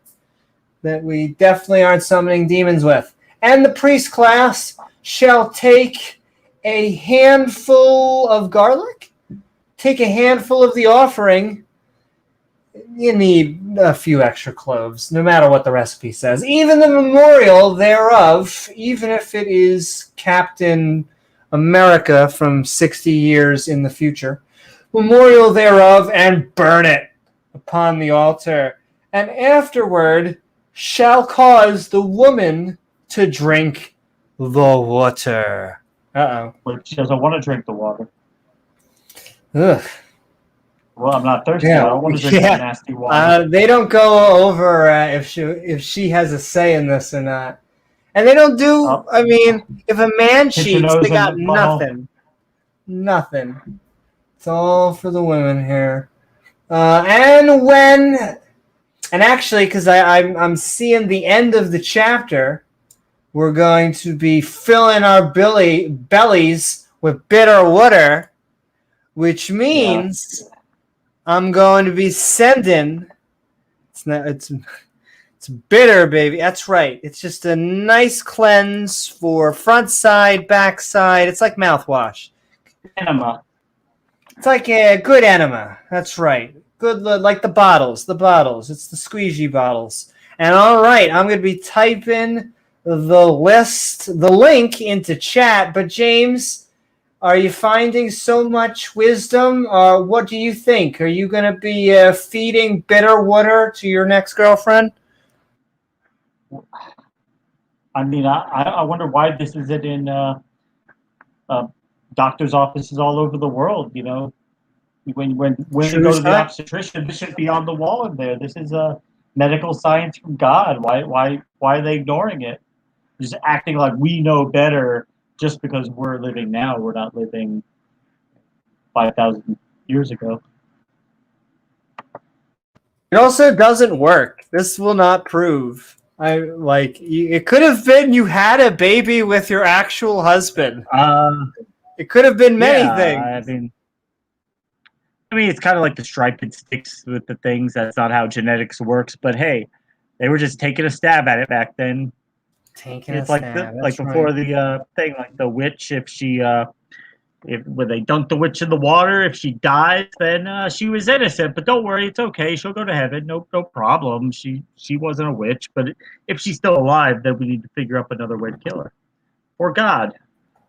that we definitely aren't summoning demons with. And the priest class shall take a handful of garlic, take a handful of the offering. You need a few extra cloves, no matter what the recipe says. Even the memorial thereof, even if it is Captain America from 60 years in the future, memorial thereof, and burn it upon the altar. And afterward shall cause the woman to drink the water. But she doesn't want to drink the water. Ugh. Well, I'm not thirsty. Yeah. I don't want to drink that nasty water. They don't go over if she has a say in this or not. And they don't do, I mean, if a man cheats, they got nothing. Nothing. It's all for the women here. And actually, because I'm seeing the end of the chapter, we're going to be filling our bellies with bitter water, which means I'm going to be sending. It's bitter, baby. That's right. It's just a nice cleanse for front side, back side. It's like mouthwash. Enema. It's like a good enema. That's right. Good, like the bottles. It's the squeegee bottles. And all right, I'm going to be typing the link into chat. But James, are you finding so much wisdom? What do you think? Are you going to be feeding bitter water to your next girlfriend? I mean, I wonder why this isn't in doctors' offices all over the world. You know, when women go to the obstetrician, this should be on the wall in there. This is a medical science from God. Why are they ignoring it? Just acting like we know better. Just because we're living now, we're not living 5,000 years ago. It also doesn't work. This will not prove. It could have been you had a baby with your actual husband. It could have been many things. I mean, it's kind of like the striped sticks with the things. That's not how genetics works. But hey, they were just taking a stab at it back then. It's like before the thing, like the witch. When they dunk the witch in the water, if she dies, then she was innocent. But don't worry, it's okay. She'll go to heaven. No problem. She wasn't a witch. But if she's still alive, then we need to figure up another way to kill her. Or God,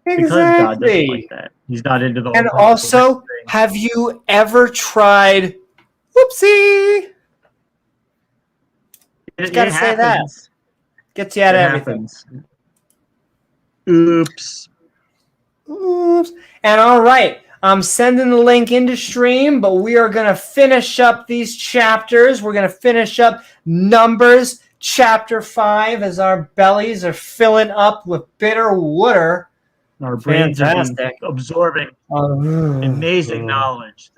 because God doesn't like that. He's not into the. And also, have you ever tried? Whoopsie! You gotta say that. Gets you out of everything. Oops. And all right, I'm sending the link into stream, but we are going to finish up these chapters. We're going to finish up Numbers chapter 5 as our bellies are filling up with bitter water. Our brains are absorbing amazing knowledge.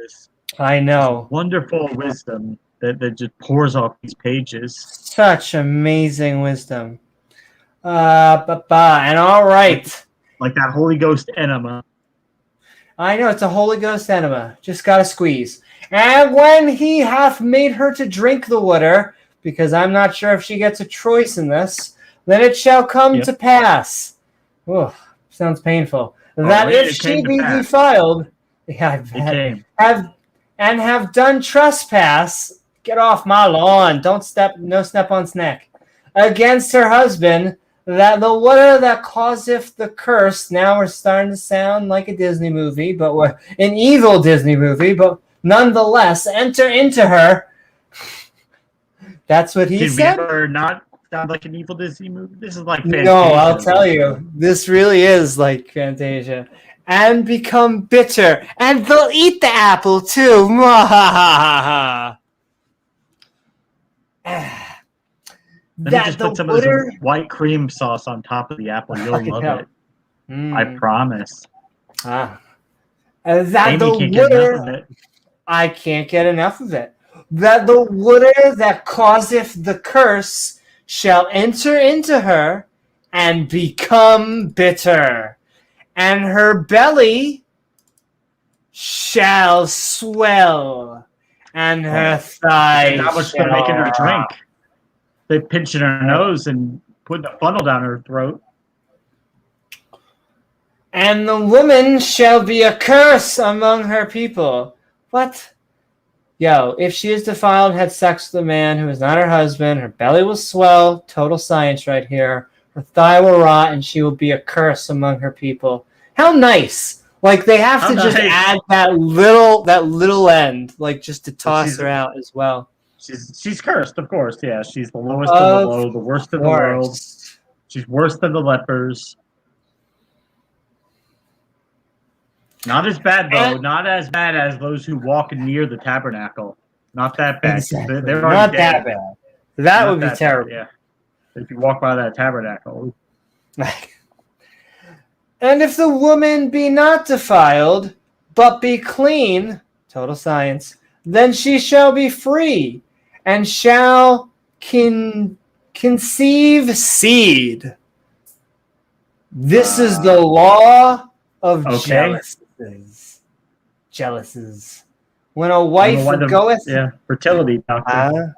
I know. Wonderful wisdom that just pours off these pages. Such amazing wisdom. And all right. Like that Holy Ghost enema. I know, it's a Holy Ghost enema. Just gotta squeeze. And when he hath made her to drink the water, because I'm not sure if she gets a choice in this, then it shall come to pass. Oh, sounds painful. That if she be defiled, have done trespass, get off my lawn, no step on snack, against her husband, that the water that causeth the curse, now we're starting to sound like a Disney movie, but we're an evil Disney movie, but nonetheless, enter into her. That's what he said. Did we ever not sound like an evil Disney movie? This is like Fantasia. No, I'll tell you, this really is like Fantasia. And become bitter, and they'll eat the apple too. Let me just put some of this white cream sauce on top of the apple. You'll love it. I promise. That Amy can't get enough of it. I can't get enough of it. That the water that causeth the curse shall enter into her and become bitter, and her belly shall swell, and her thighs That was for making her drink. They pinching her nose and putting a funnel down her throat. And the woman shall be a curse among her people. What? Yo, if she is defiled and had sex with a man who is not her husband, her belly will swell. Total science right here. Her thigh will rot, and she will be a curse among her people. How nice! Like they have to just add that little end, like just to toss her out as well. She's cursed, of course. Yeah, she's the lowest of the low, the worst in the world. She's worse than the lepers. Not as bad, though. Not as bad as those who walk near the tabernacle. Not that bad. Exactly. They're not that bad. That would be terrible. Yeah. If you walk by that tabernacle. And if the woman be not defiled, but be clean, total science, then she shall be free, and shall conceive seed. This is the law of jealousies. When a wife goeth... fertility doctor.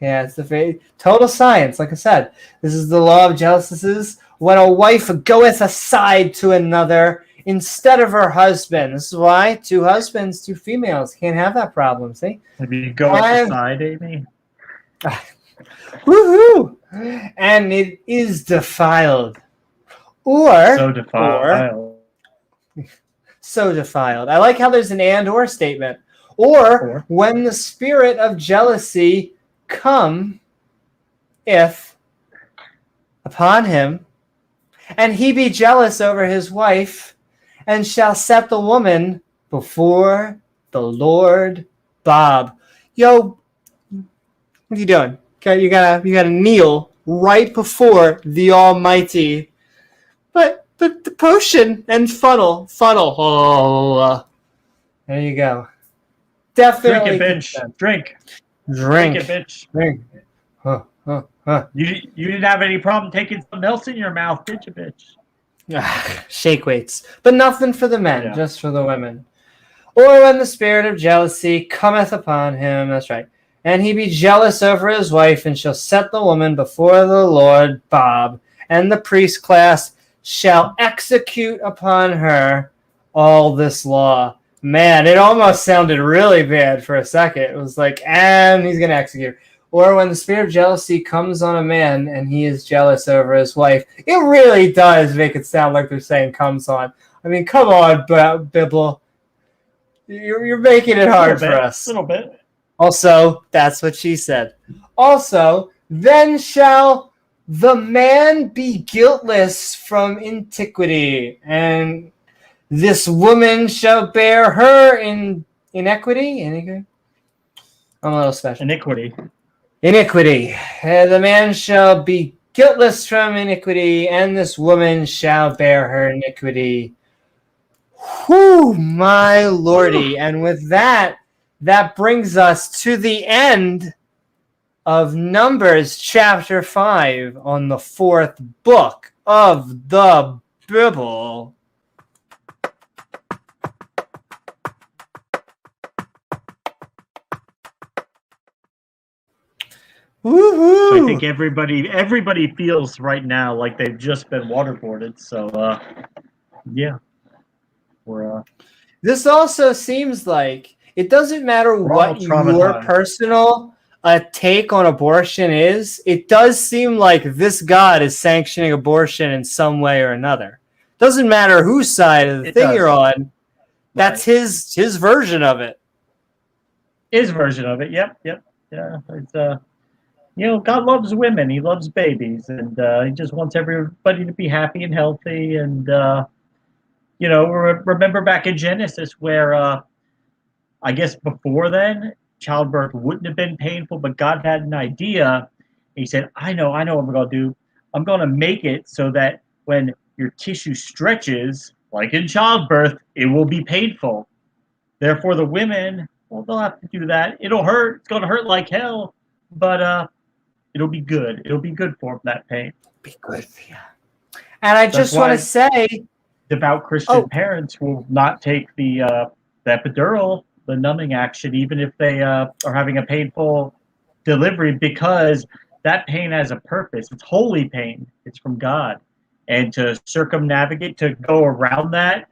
It's the very total science, like I said. This is the law of jealousies. When a wife goeth aside to another instead of her husband. This is why 2 husbands, 2 females can't have that problem, see? If you go aside, Amy. Woohoo! And it is defiled. So defiled. I like how there's an and or statement. Or when the spirit of jealousy come if upon him, and he be jealous over his wife, and shall set the woman before the Lord Bob. Yo, what are you doing? You gotta kneel right before the Almighty. But the potion and funnel. Oh, there you go. Definitely. Drink it, bitch. Drink it, bitch. Drink. You didn't have any problem taking something else in your mouth, did you, bitch? Shake weights. But nothing for the men, just for the women. Or when the spirit of jealousy cometh upon him, that's right, and he be jealous over his wife, and shall set the woman before the Lord Bob, and the priest class shall execute upon her all this law. Man, it almost sounded really bad for a second. It was like, and he's going to execute. Or when the spirit of jealousy comes on a man and he is jealous over his wife. It really does make it sound like they're saying comes on. I mean, come on, Bible. You're making it hard for us. A little bit. Also, that's what she said. Also, then shall the man be guiltless from iniquity, and this woman shall bear her in iniquity. I'm a little special. Iniquity. The man shall be guiltless from iniquity, and this woman shall bear her iniquity. Whew, my lordy. And with that, that brings us to the end of Numbers chapter 5 on the 4th book of the Bible. Woohoo! So I think everybody feels right now like they've just been waterboarded. So yeah, we're This also seems like it doesn't matter We're all what your traumatized. personal take on abortion is. It does seem like this God is sanctioning abortion in some way or another. Doesn't matter whose side of the It thing does. you're on. That's his version of it. his version of it. Yep. Yeah, it's God loves women. He loves babies, and he just wants everybody to be happy and healthy. And remember back in Genesis where I guess before then childbirth wouldn't have been painful, but God had an idea. He said, I know what I'm going to do. I'm going to make it so that when your tissue stretches, like in childbirth, it will be painful. Therefore, the women, well, they'll have to do that. It'll hurt. It's going to hurt like hell, but it'll be good. It'll be good for them, that pain. Be good for you. And I just want to say, devout Christian parents will not take the epidural, the numbing action, even if they are having a painful delivery, because that pain has a purpose. It's holy pain. It's from God. And to circumnavigate, to go around that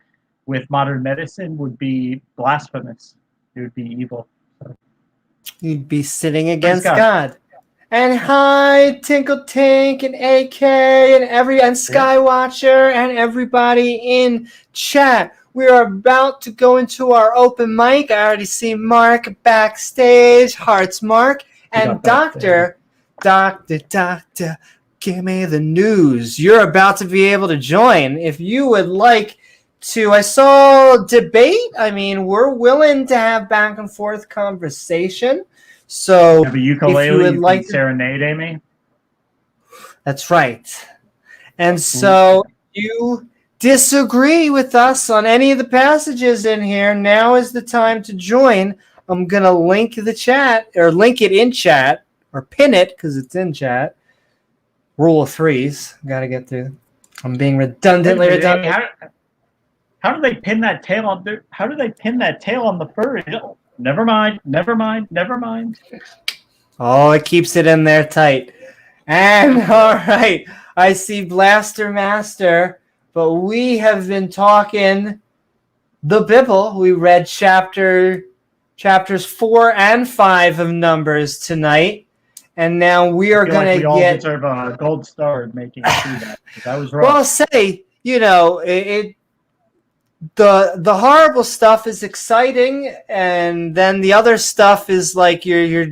with modern medicine would be blasphemous. It would be evil. you'd be sitting against God. And hi, Tinkle Tink and AK and Skywatcher and everybody in chat. We are about to go into our open mic. I already see Mark backstage, Hearts Mark, and Doctor, give me the news. You're about to be able to join. If you would like to, I saw debate. I mean, we're willing to have back and forth conversation. So have a ukulele, if you would like to serenade Amy. That's right. And so you disagree with us on any of the passages in here, now is the time to join. I'm going to link the chat, or link it in chat, or pin it because it's in chat. Rule of threes. Got to get through. I'm being redundantly redundant. How do they pin that tail on? How do they pin that tail on the fur? Never mind. Oh, it keeps it in there tight. And all right, I see Blaster Master, but we have been talking the Bible. We read chapters 4 and 5 of Numbers tonight, and now we are going to all deserve a gold star making it through that. I was wrong. Well, I'll say, the horrible stuff is exciting, and then the other stuff is like we're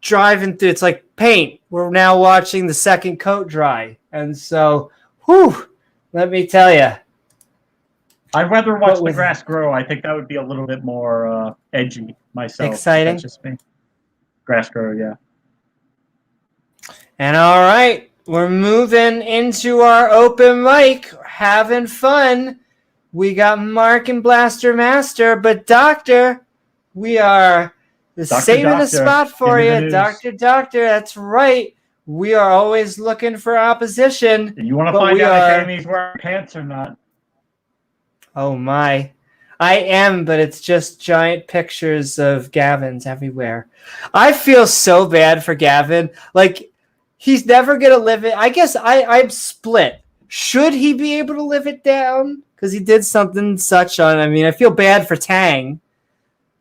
driving through. It's like paint. We're now watching the second coat dry, and so, let me tell you, I'd rather watch the grass grow. I think that would be a little bit more edgy myself. Exciting. That's just me. Grass grow, yeah. And all right, we're moving into our open mic, having fun. We got Mark and Blaster Master, but Doctor, we are saving the spot for you. Doctor, that's right. We are always looking for opposition. You want to find out if Amy's wearing pants or not? Oh my. I am, but it's just giant pictures of Gavin's everywhere. I feel so bad for Gavin. Like, he's never going to live it. I guess I'm split. Should he be able to live it down? Because he did something such on. I mean, I feel bad for Tang.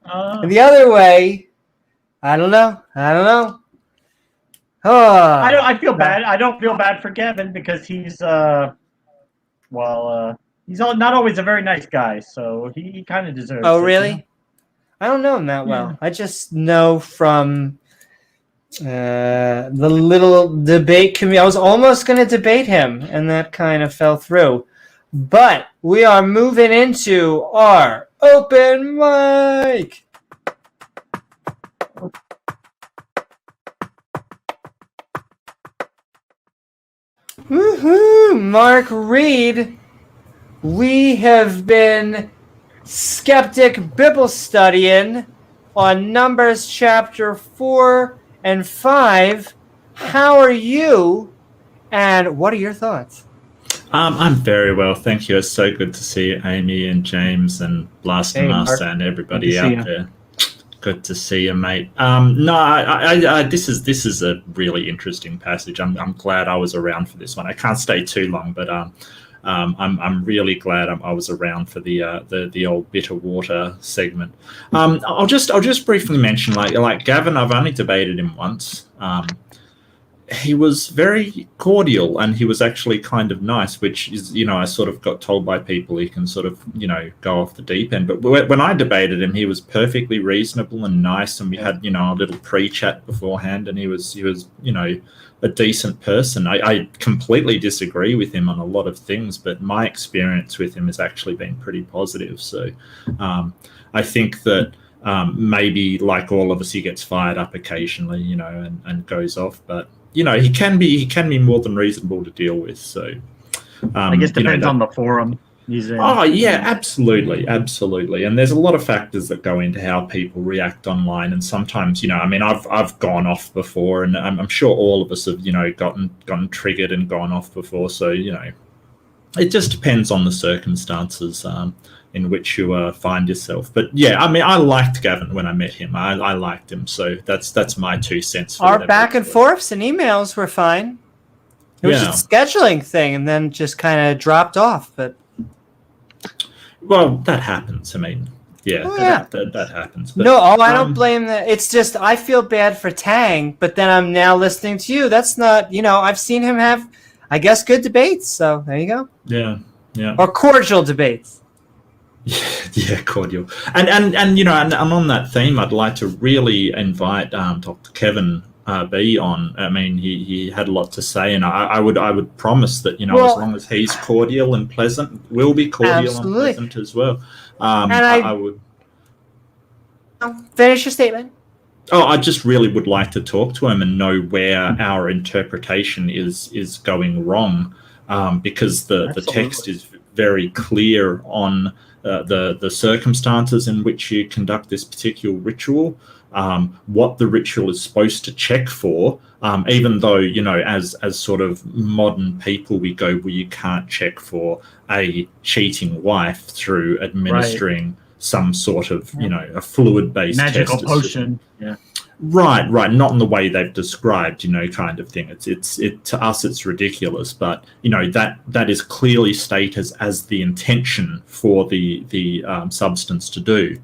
And the other way, I don't know. I feel bad. I don't feel bad for Gavin because he's he's not always a very nice guy, so he kind of deserves it. Oh, really? I don't know him that well. I just know from the little debate community. I was almost going to debate him, and that kind of fell through. But we are moving into our open mic. Woohoo! Mark Reed, we have been Skeptic Bible Studying on Numbers chapter 4 and 5. How are you? And what are your thoughts? I'm very well, thank you. It's so good to see Amy and James and Blaster Hey, Master Mark. and Good everybody to see out you. there. Good to see you, mate. No, this is a really interesting passage. I'm glad I was around for this one. I can't stay too long, but I'm really glad I was around for the old bitter water segment. I'll just briefly mention like Gavin. I've only debated him once. He was very cordial and he was actually kind of nice, which is, I sort of got told by people he can sort of, go off the deep end. But when I debated him, he was perfectly reasonable and nice. And we had, a little pre-chat beforehand, and he was, a decent person. I completely disagree with him on a lot of things, but my experience with him has actually been pretty positive. So I think that maybe like all of us, he gets fired up occasionally, and goes off, but he can be more than reasonable to deal with. So I guess depends on the forum he's in. Oh yeah, absolutely. And there's a lot of factors that go into how people react online. And sometimes, I've gone off before, and I'm sure all of us have, gotten triggered and gone off before. So it just depends on the circumstances in which you find yourself. But yeah, I liked Gavin when I met him. I liked him. So that's my 2 cents. Our back and forths and emails were fine. It was just a scheduling thing, and then just kind of dropped off. But well, that happens. I mean, that happens. But, I don't blame that. It's just I feel bad for Tang, but then I'm now listening to you. That's not, I've seen him have, I guess, good debates. So there you go. Yeah. Or cordial debates. Yeah, cordial. And on that theme, I'd like to really invite Dr. Kevin B on. I mean, he had a lot to say, and I would promise that as long as he's cordial and pleasant, we'll be cordial and pleasant as well. And I would finish your statement. Oh, I just really would like to talk to him and know where our interpretation is going wrong, because the text is very clear on the circumstances in which you conduct this particular ritual, what the ritual is supposed to check for, even though, as sort of modern people, we go, well, you can't check for a cheating wife through administering some sort of, a fluid-based magical test. potion. Yeah. Right. Not in the way they've described, kind of thing. It's to us, it's ridiculous, but that is clearly stated as the intention for the substance to do,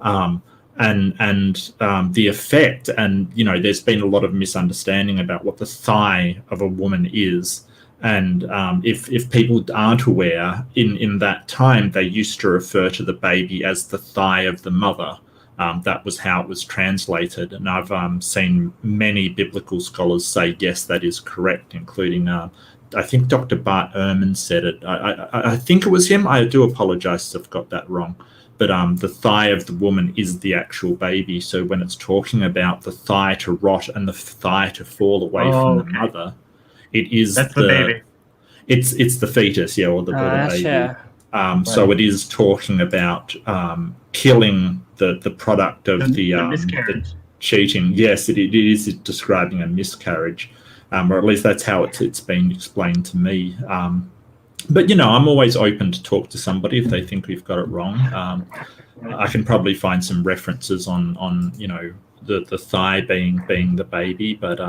and the effect. And there's been a lot of misunderstanding about what the thigh of a woman is. And if people aren't aware, in that time they used to refer to the baby as the thigh of the mother. That was how it was translated, and I've seen many biblical scholars say yes, that is correct, including I think Dr. Bart Ehrman said it. I think it was him. I do apologize if I've got that wrong, but the thigh of the woman is the actual baby. So when it's talking about the thigh to rot and the thigh to fall away from the mother, that's the baby. It's the fetus, or the baby. So it is talking about killing the product of the cheating. Yes, it is describing a miscarriage, or at least that's how it's been explained to me. But I'm always open to talk to somebody if they think we've got it wrong. I can probably find some references on the thigh being the baby, but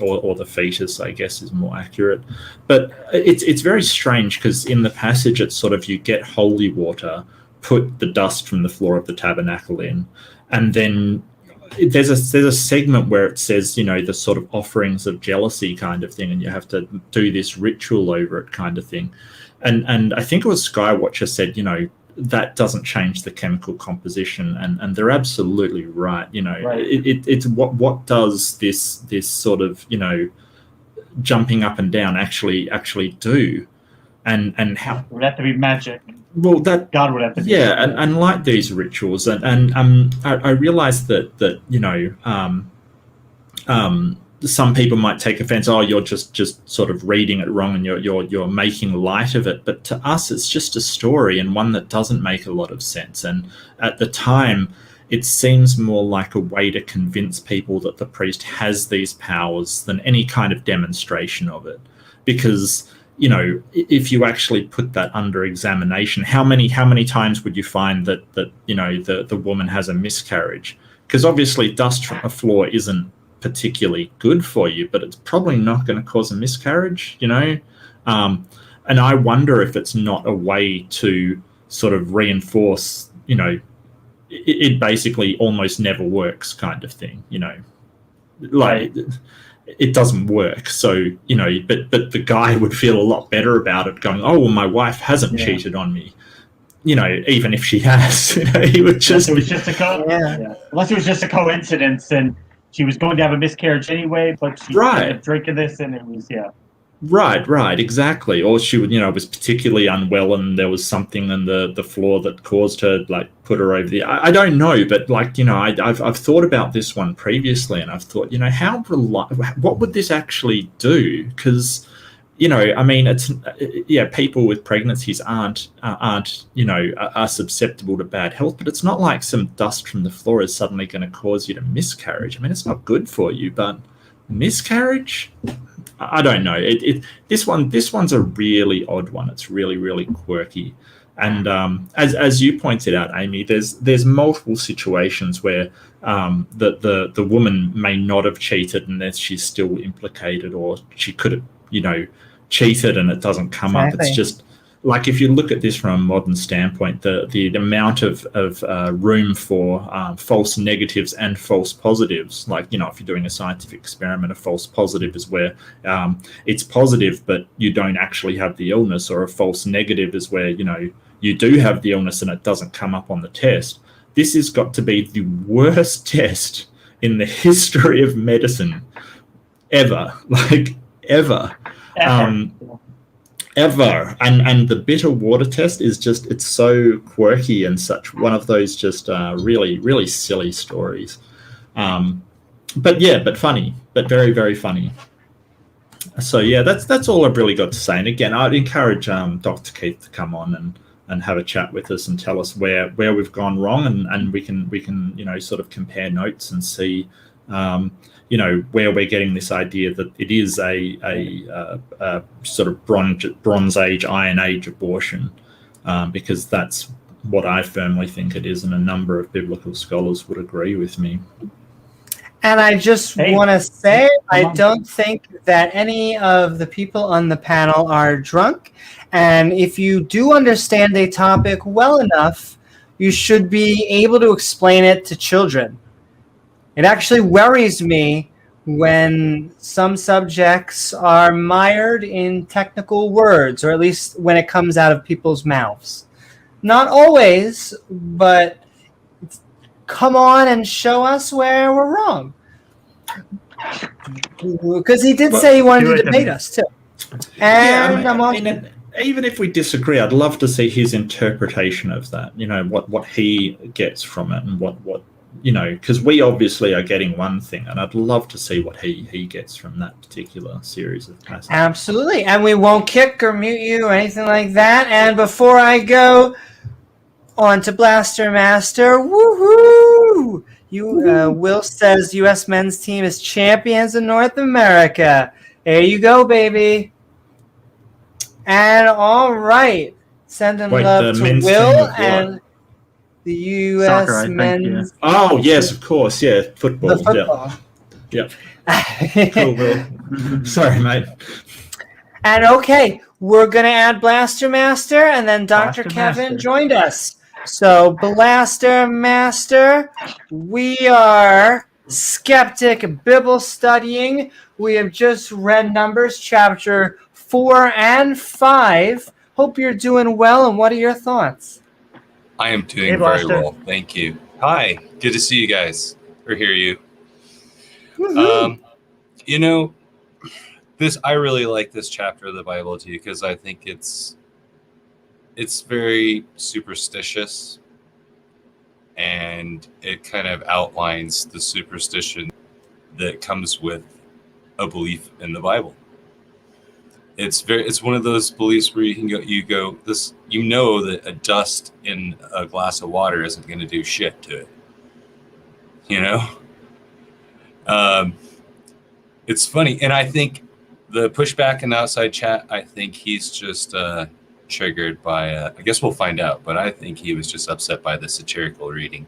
or the fetus, I guess, is more accurate. But it's very strange, because in the passage it's sort of, you get holy water, put the dust from the floor of the tabernacle in, and then there's a segment where it says the sort of offerings of jealousy kind of thing, and you have to do this ritual over it kind of thing. And I think it was Skywatcher said that doesn't change the chemical composition, and they're absolutely right. It's what does this sort of jumping up and down actually do, and how it would have to be magic. Well, that God would have to be and like these rituals, and I realized that some people might take offense. Oh, you're just sort of reading it wrong, and you're making light of it. But to us, it's just a story, and one that doesn't make a lot of sense. And at the time, it seems more like a way to convince people that the priest has these powers than any kind of demonstration of it. Because, you know, if you actually put that under examination, how many times would you find that you know, the woman has a miscarriage? Because obviously dust from the floor isn't particularly good for you, but it's probably not going to cause a miscarriage, you know. And I wonder if it's not a way to sort of reinforce, you know, it basically almost never works kind of thing, you know, like it doesn't work. So, you know, but the guy would feel a lot better about it, going, oh, well, my wife hasn't cheated on me, you know, even if she has. You know, he would just unless it was just a coincidence and she was going to have a miscarriage anyway, but she ended up drinking this, and it was Right, exactly. Or she would, you know, was particularly unwell, and there was something in the floor that caused her, like, put her over the. I don't know, but, like, you know, I've thought about this one previously, and I've thought, you know, what would this actually do? Because, you know, I mean, it's people with pregnancies aren't you know, are susceptible to bad health, but it's not like some dust from the floor is suddenly going to cause you to miscarriage. I mean, it's not good for you, but miscarriage. I don't know. This one's a really odd one. It's really, really quirky. And as you pointed out, Amy, there's multiple situations where the woman may not have cheated and that she's still implicated, or she could have, you know, cheated and it doesn't come up. It's just like, if you look at this from a modern standpoint, the amount of room for false negatives and false positives, like, you know, if you're doing a scientific experiment, a false positive is where it's positive but you don't actually have the illness, or a false negative is where, you know, you do have the illness and it doesn't come up on the test. This has got to be the worst test in the history of medicine ever, like ever. Ever. And the bitter water test is just, it's so quirky and such one of those just really, really silly stories. But funny, but very, very funny. So yeah, that's all I've really got to say. And again, I'd encourage Dr. Keith to come on and have a chat with us and tell us where we've gone wrong, and we can, you know, sort of compare notes and see you know, where we're getting this idea that it is a sort of Bronze Age, Iron Age abortion, because that's what I firmly think it is, and a number of biblical scholars would agree with me. And I just want to say, I don't think that any of the people on the panel are drunk. And if you do understand a topic well enough, you should be able to explain it to children. It actually worries me when some subjects are mired in technical words, or at least when it comes out of people's mouths. Not always, but come on and show us where we're wrong. Because he did say he wanted to debate us, too. And I mean, even if we disagree, I'd love to see his interpretation of that, you know, what he gets from it, and what you know, because we obviously are getting one thing, and I'd love to see what he gets from that particular series of passages. Absolutely, and we won't kick or mute you or anything like that. And before I go on to Blaster Master, woohoo! Will says U.S. men's team is champions in North America. There you go, baby. And all right, sending love to Will and the U.S. Soccer, men's. Oh yes, of course, yeah, football. The football. Yeah. Cool, Will. Sorry, mate. And okay, we're gonna add Blaster Master, and then Dr. Kevin joined us. So Blaster Master, we are Skeptic Bible Studying. We have just read Numbers chapter 4 and 5. Hope you're doing well, and what are your thoughts? I am doing very well, thank you. Hi, good to see you guys, or hear you. You know, I really like this chapter of the Bible too, because I think it's very superstitious, and it kind of outlines the superstition that comes with a belief in the Bible. It's one of those beliefs where you go this, you know, that a dust in a glass of water isn't going to do shit to it, you know. It's funny, and I think the pushback in the outside chat, I think he's just triggered by I guess we'll find out, but I think he was just upset by the satirical reading.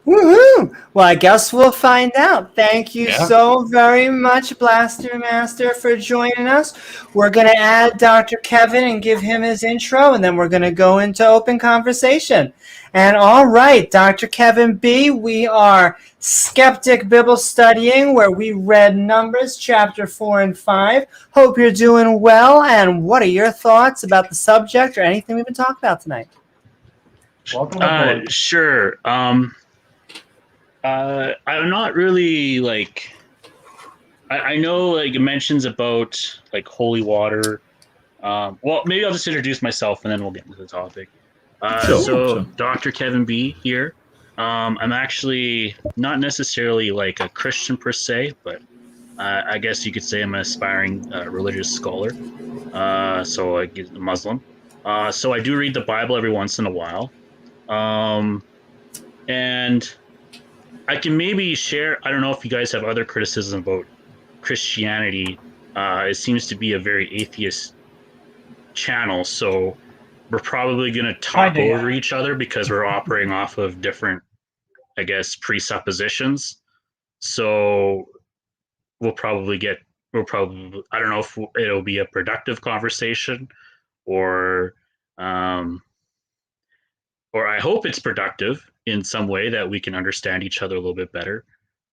Woohoo! Well, I guess we'll find out. Thank you Yeah. so very much, Blaster Master, for joining us. We're going to add Dr. Kevin and give him his intro, and then we're going to go into open conversation. And all right, Dr. Kevin B., we are Skeptic Bible Studying, where we read Numbers chapter 4 and 5. Hope you're doing well, and what are your thoughts about the subject or anything we've been talking about tonight? Welcome aboard. Sure. I'm not really like. I know like it mentions about like holy water. Well, maybe I'll just introduce myself and then we'll get into the topic. Sure. Dr. Kevin B. here. I'm actually not necessarily like a Christian per se, but I guess you could say I'm an aspiring religious scholar. So I get Muslim. So I do read the Bible every once in a while. And I can maybe share, I don't know if you guys have other criticism about Christianity. It seems to be a very atheist channel, so we're probably going to talk over each other because we're operating off of different, I guess, presuppositions. So we'll probably, I don't know if it'll be a productive conversation or I hope it's productive in some way that we can understand each other a little bit better.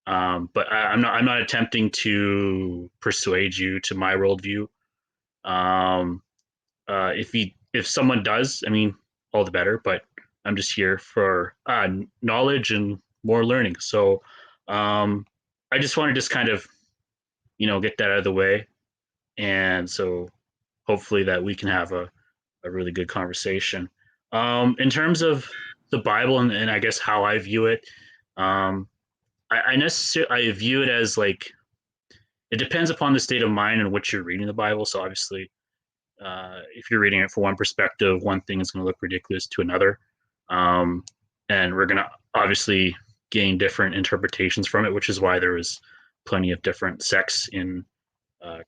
But I'm not attempting to persuade you to my worldview. If someone does, I mean, all the better. But I'm just here for knowledge and more learning. So I just want to just kind of, get that out of the way, and so hopefully that we can have a really good conversation. In terms of the Bible and I guess how I view it, I view it as like it depends upon the state of mind in which you're reading the Bible. So obviously, if you're reading it for one perspective, one thing is going to look ridiculous to another, and we're going to obviously gain different interpretations from it, which is why there is plenty of different sects in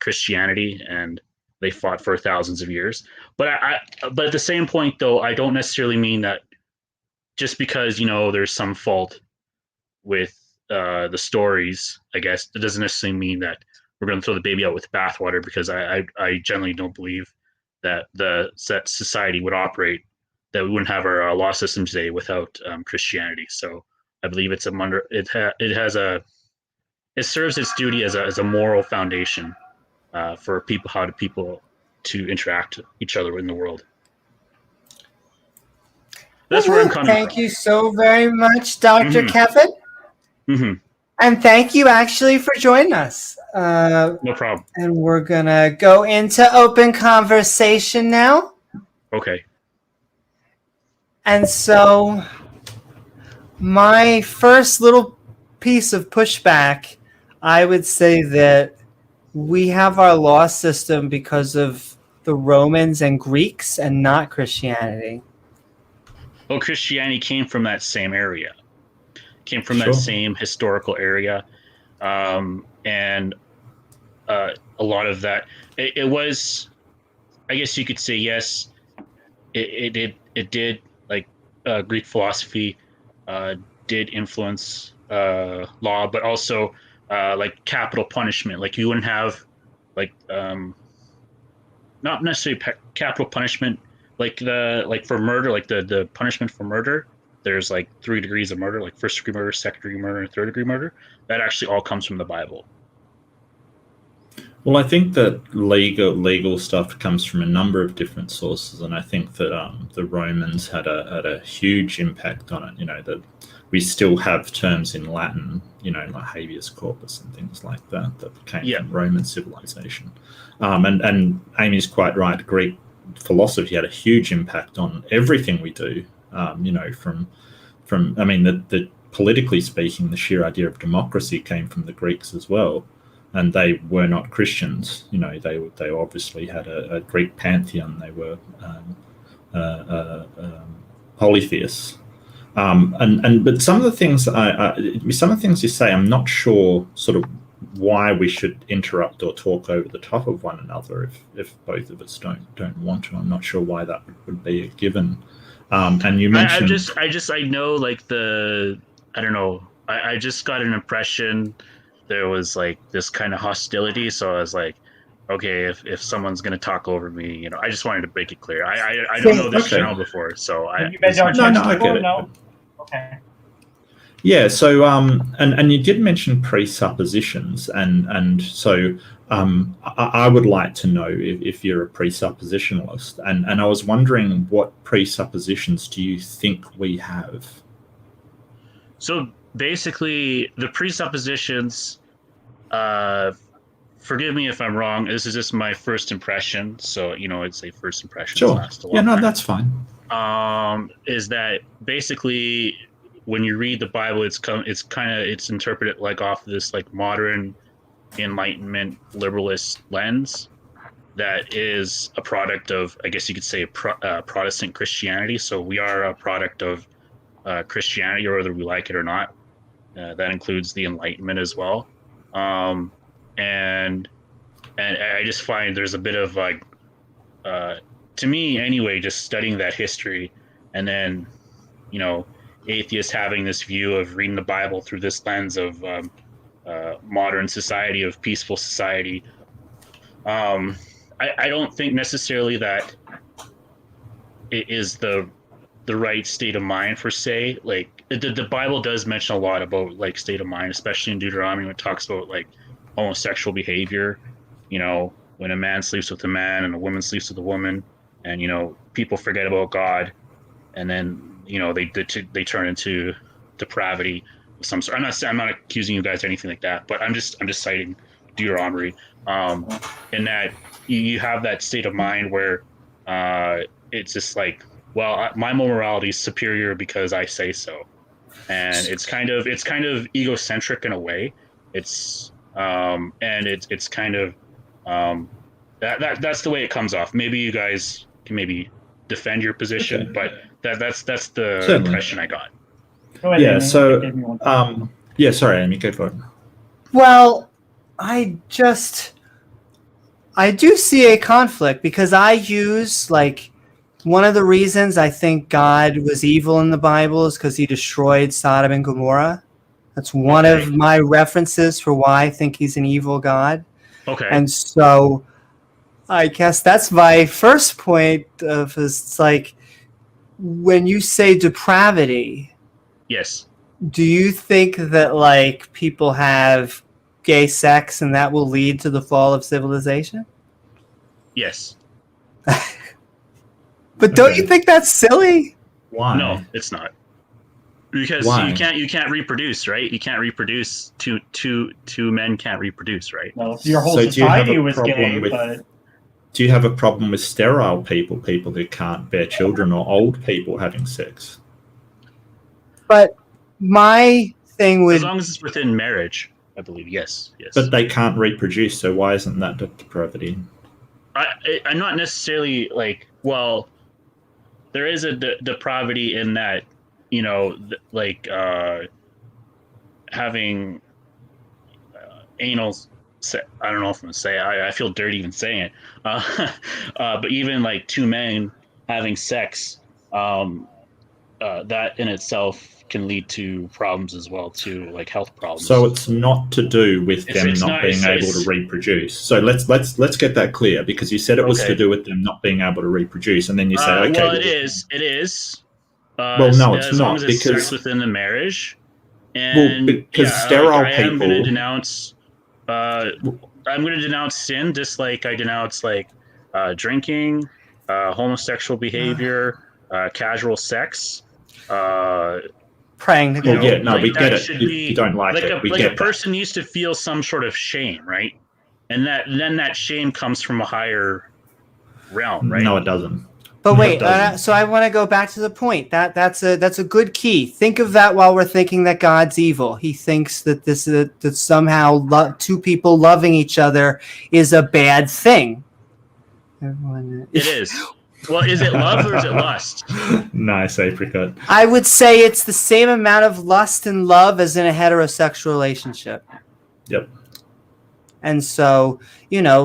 Christianity, and they fought for thousands of years. But but at the same point, though, I don't necessarily mean that just because there's some fault with the stories, I guess, it doesn't necessarily mean that we're going to throw the baby out with the bathwater, because I generally don't believe that that society would operate, that we wouldn't have our law system today without Christianity. So I believe it serves its duty as a moral foundation for people to interact with each other in the world. That's where I'm coming from. Thank you so very much, Dr. Mhm. Kevin. Mm-hmm. And thank you actually for joining us. No problem. And we're going to go into open conversation now. Okay. And so my first little piece of pushback, I would say that we have our law system because of the Romans and Greeks and not Christianity. Well, Christianity came from that same area, came from Sure. that same historical area. And a lot of that, it was, I guess you could say, yes, it did like Greek philosophy did influence law, but also like capital punishment. Like you wouldn't have like not necessarily capital punishment, like for murder, like the punishment for murder. There's like 3 degrees of murder, like first degree murder, second degree murder, and third degree murder. That actually all comes from the Bible. Well, I think that legal stuff comes from a number of different sources, and I think that the Romans had a huge impact on it. That we still have terms in Latin, like habeas corpus and things like that came from Roman civilization. And Amy's quite right. Greek philosophy had a huge impact on everything we do. From I mean, the politically speaking, the sheer idea of democracy came from the Greeks as well, and they were not Christians. You know, they obviously had a Greek pantheon. They were polytheists. But some of the things you say, I'm not sure sort of why we should interrupt or talk over the top of one another if both of us don't want to. I'm not sure why that would be a given. And you mentioned I know like I don't know. I just got an impression there was like this kind of hostility. So I was like, okay, if someone's gonna talk over me, you know, I just wanted to make it clear. I don't know this channel before, so You guys are I get it. No? Okay. Yeah, so and you did mention presuppositions, and so I would like to know if you're a presuppositionalist, and I was wondering what presuppositions do you think we have? So basically, the presuppositions. Forgive me if I'm wrong. This is just my first impression, so you know, I'd say first impressions Sure. last a long Yeah, no, time. that's fine. Is that basically when you read the Bible, it's interpreted like off this like modern Enlightenment liberalist lens that is a product of, I guess you could say, Protestant Christianity. So we are a product of Christianity, whether we like it or not. That includes the Enlightenment as well. And I just find there's a bit of like, to me anyway, just studying that history, and then, you know, atheists having this view of reading the Bible through this lens of modern society, of peaceful society. I don't think necessarily that it is the right state of mind per se. Like the Bible does mention a lot about like state of mind, especially in Deuteronomy when it talks about like homosexual behavior, you know, when a man sleeps with a man and a woman sleeps with a woman, and you know, people forget about God, and then, you know, they turn into depravity of some sort. I'm not accusing you guys or anything like that, but I'm just citing Deuteronomy, in that you have that state of mind where it's just like, well, my morality is superior because I say so, and it's kind of egocentric in a way. It's and it's kind of that's the way it comes off. Maybe you guys can maybe defend your position, okay, but that's the Certainly. Impression I got. Go ahead, yeah. Amy. So yeah, sorry, Amy, go for it. Well, I do see a conflict because I use like one of the reasons I think God was evil in the Bible is because he destroyed Sodom and Gomorrah. That's one of my references for why I think he's an evil God. Okay. And so I guess that's my first point of it's like when you say depravity. Yes. Do you think that like people have gay sex and that will lead to the fall of civilization? Yes. But don't you think that's silly? Why? No, it's not. Because Why? you can't reproduce, right? You can't reproduce. Two men can't reproduce, right? Well, if your whole society was gay, but do you have a problem with sterile people who can't bear children, or old people having sex? But my thing would, as long as it's within marriage, I believe. Yes. But they can't reproduce, so why isn't that depravity? I'm not necessarily like, well, there is a depravity in that, you know, like having anal sex. I don't know if I'm gonna say it. I feel dirty even saying it. But even like two men having sex, that in itself can lead to problems as well, too, like health problems. So it's not to do with them not being able to reproduce. So let's get that clear, because you said it was to do with them not being able to reproduce, and then you say, okay. Well, it is. Well, no, it's as not, long as it's because sex within the marriage. And because sterile people. I'm going to denounce. I'm going to denounce sin, just like I denounce like drinking, homosexual behavior, casual sex. Praying to God. Yeah, no, like we get it. You don't like it. We get a person needs to feel some sort of shame, right? And then that shame comes from a higher realm, right? No, it doesn't. But No, wait, it doesn't. so I want to go back to the point. That's a good key. Think of that while we're thinking that God's evil. He thinks that that somehow two people loving each other is a bad thing. It is. Well, is it love or is it lust? Nice apricot. I would say it's the same amount of lust and love as in a heterosexual relationship. Yep. And so,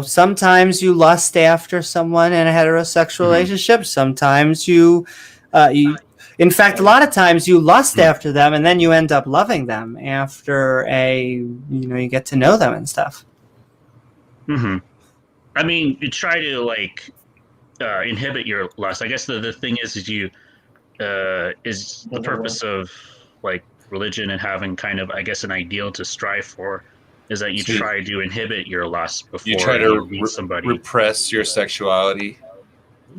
sometimes you lust after someone in a heterosexual relationship. Sometimes in fact, a lot of times you lust after them and then you end up loving them after you get to know them and stuff. Mm-hmm. I mean, you try to inhibit your lust. I guess the thing is the purpose of religion and having kind of, I guess, an ideal to strive for is that you try to inhibit your lust before you try to meet somebody. repress your sexuality.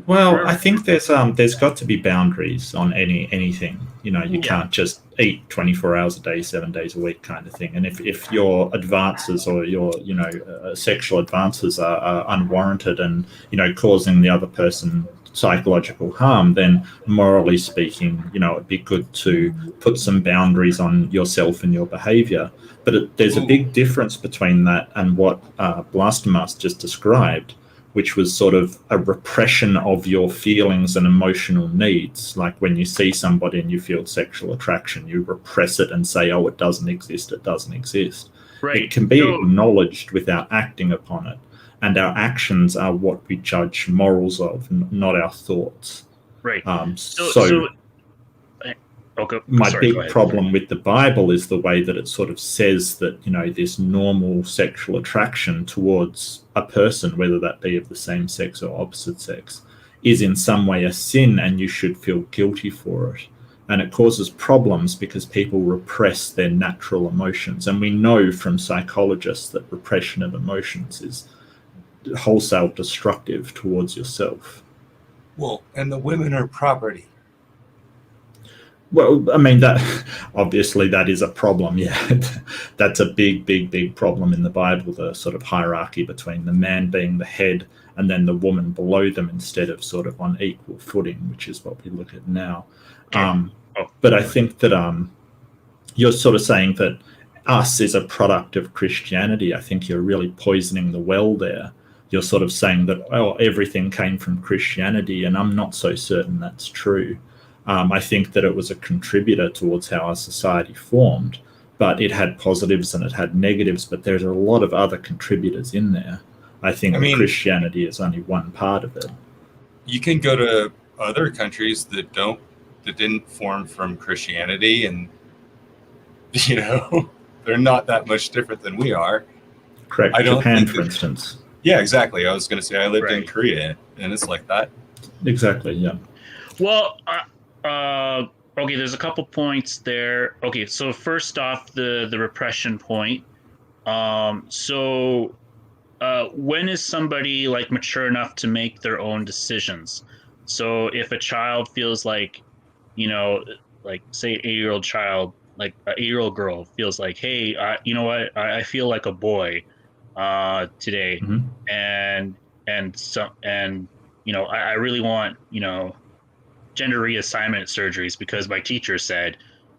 Well, I think there's got to be boundaries on anything. You can't just eat 24 hours a day, 7 days a week kind of thing. And if your advances or your sexual advances are unwarranted and causing the other person psychological harm, then morally speaking, it'd be good to put some boundaries on yourself and your behavior. But there's a big difference between that and what Blastemas just described, which was sort of a repression of your feelings and emotional needs. Like when you see somebody and you feel sexual attraction, you repress it and say, oh, it doesn't exist, it doesn't exist. Right. It can be acknowledged without acting upon it. And our actions are what we judge morals of, not our thoughts. Right. My big problem with the Bible is the way that it sort of says that, this normal sexual attraction towards a person, whether that be of the same sex or opposite sex, is in some way a sin and you should feel guilty for it. And it causes problems because people repress their natural emotions. And we know from psychologists that repression of emotions is wholesale destructive towards yourself. Well, and the women are property. Well, I mean, that obviously that is a problem. Yeah, that's a big problem in the Bible, the sort of hierarchy between the man being the head and then the woman below them instead of sort of on equal footing, which is what we look at now. But I think that you're sort of saying that us is a product of Christianity. I think you're really poisoning the well there. You're sort of saying that, everything came from Christianity, and I'm not so certain that's true. I think that it was a contributor towards how our society formed, but it had positives and it had negatives, but there's a lot of other contributors in there. I think Christianity is only one part of it. You can go to other countries that didn't form from Christianity, and they're not that much different than we are. Correct. Japan, for instance. Yeah, exactly. I was going to say I lived in Korea, and it's like that. Exactly. Yeah. Well, okay. There's a couple points there. Okay, so first off, the repression point. When is somebody mature enough to make their own decisions? So if a child feels say 8-year-old child, like an 8-year-old girl feels like, hey, you know what, I feel like a boy today, and I really want gender reassignment surgeries because my teacher said,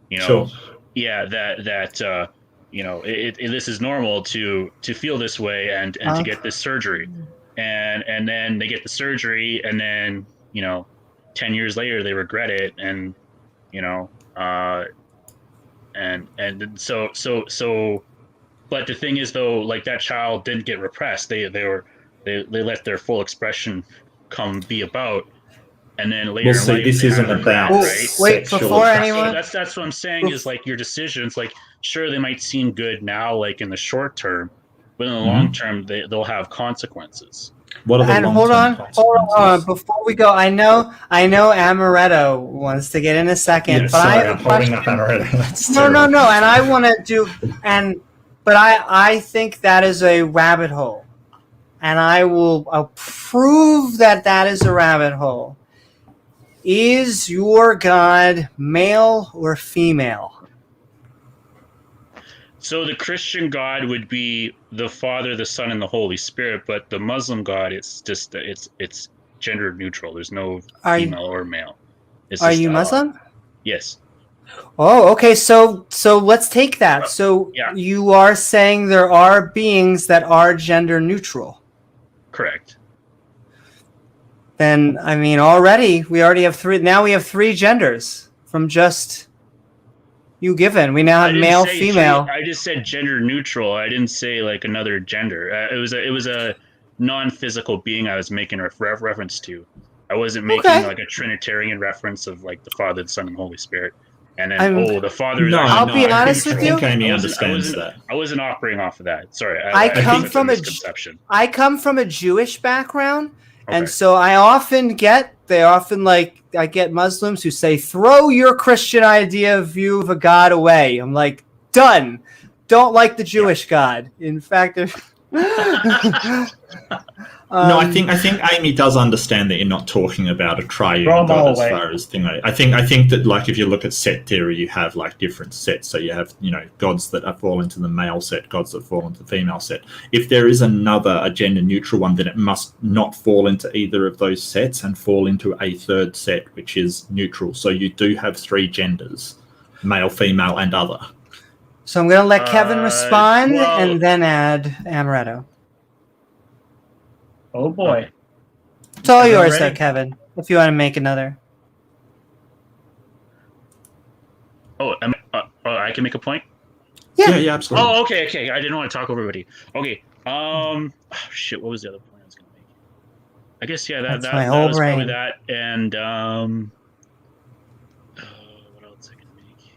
this is normal to feel this way and to get this surgery, and then they get the surgery, and then 10 years later they regret it, and so but the thing is though, that child didn't get repressed. They let their full expression be about. And then later, in life, this isn't about wait before anyone. That's what I'm saying is your decisions. Sure, they might seem good now, in the short term, but in the long term, they'll have consequences. What are the hold on, before we go, I know Amaretto wants to get in a second, but I have a question. No, and I want to do but I think that is a rabbit hole, and I'll prove that is a rabbit hole. Is your God male or female? So the Christian God would be the Father, the Son, and the Holy Spirit, but the Muslim God, it's just it's gender neutral. There's no Are you, female or male. It's are just, you Muslim? Yes. Oh, okay. So let's take that. So Yeah. you are saying there are beings that are gender neutral. Correct. Then I mean, we already have three. Now we have three genders from just you given. We now I have didn't male, say female. I just said gender neutral. I didn't say like another gender. It was a non-physical being I was making a reference to. I wasn't making Okay. like a Trinitarian reference of like the Father, the Son, and the Holy Spirit. And then the Father is No, actually. I'll no, be I honest think, with I think you. Amy I understands that. wasn't operating off of that. Sorry, I think come that's from a a misconception. I come from a Jewish background, and Okay. so I get Muslims who say, "Throw your Christian view of a God away." I'm like, done. Don't like the Jewish God. In fact, No, I think Amy does understand that you're not talking about a triune Throw 'em God all as away. far as thing. I think that like if you look at set theory, you have like different sets. So you have gods that fall into the male set, gods that fall into the female set. If there is a gender neutral one, then it must not fall into either of those sets and fall into a third set, which is neutral. So you do have three genders: male, female, and other. so I'm going to let Kevin respond well- and then add Amaretto. Oh boy. It's all Everyone yours, though, ready? Kevin. If you want to make another. Oh, I can make a point. Yeah, absolutely. Oh, okay. I didn't want to talk over everybody. Okay. Shit. What was the other point I was going to make? I guess That's that my whole was probably brain. that, and what else I can make?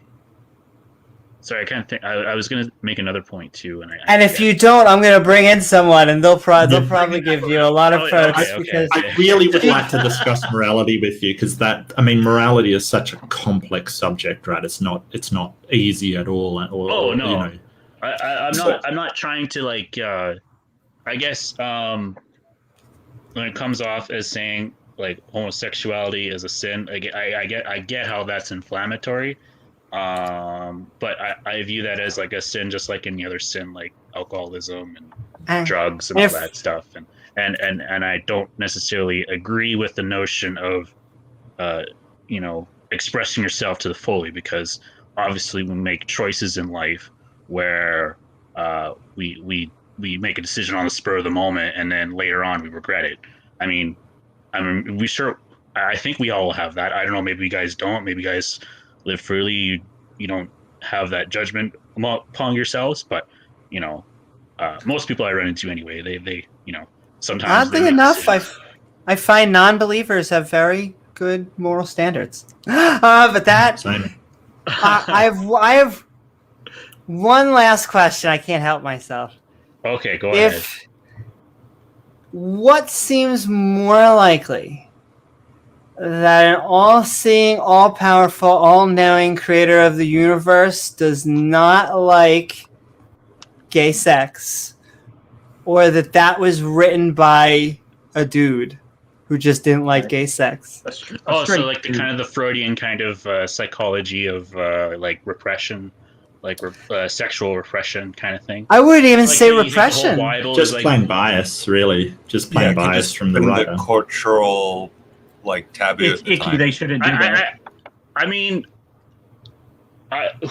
Sorry, I can't think. I was going to make another point too, and And if you don't, I'm going to bring in someone, and they'll probably give you a lot of Oh, perks okay. because I really would like to discuss morality with you because morality is such a complex subject, right? It's not easy at all. Oh no, So- I'm not trying to like. I guess when it comes off as saying like homosexuality is a sin, I get how that's inflammatory. But I view that as like a sin, just like any other sin, like alcoholism and drugs and all that stuff. And I don't necessarily agree with the notion of, expressing yourself to the fully, because obviously we make choices in life where we make a decision on the spur of the moment, and then later on we regret it. I mean, I think we all have that. I don't know. Maybe you guys don't. Maybe you guys live freely. You don't have that judgment upon yourselves, but most people I run into anyway, they sometimes oddly they make enough, decisions. I find non-believers have very good moral standards. But that Same. I have one last question. I can't help myself. Okay, go ahead. What seems more likely, that an all-seeing, all-powerful, all-knowing creator of the universe does not like gay sex, or that was written by a dude who just didn't like gay sex? That's true. So like the kind of the Freudian kind of psychology of like repression, like sexual repression kind of thing. I wouldn't even Like, say you think the whole repression. Bible Just is, like, plain bias, really. Just plain bias from the writer. The cultural taboo It's at the icky. time. They shouldn't do that. I mean,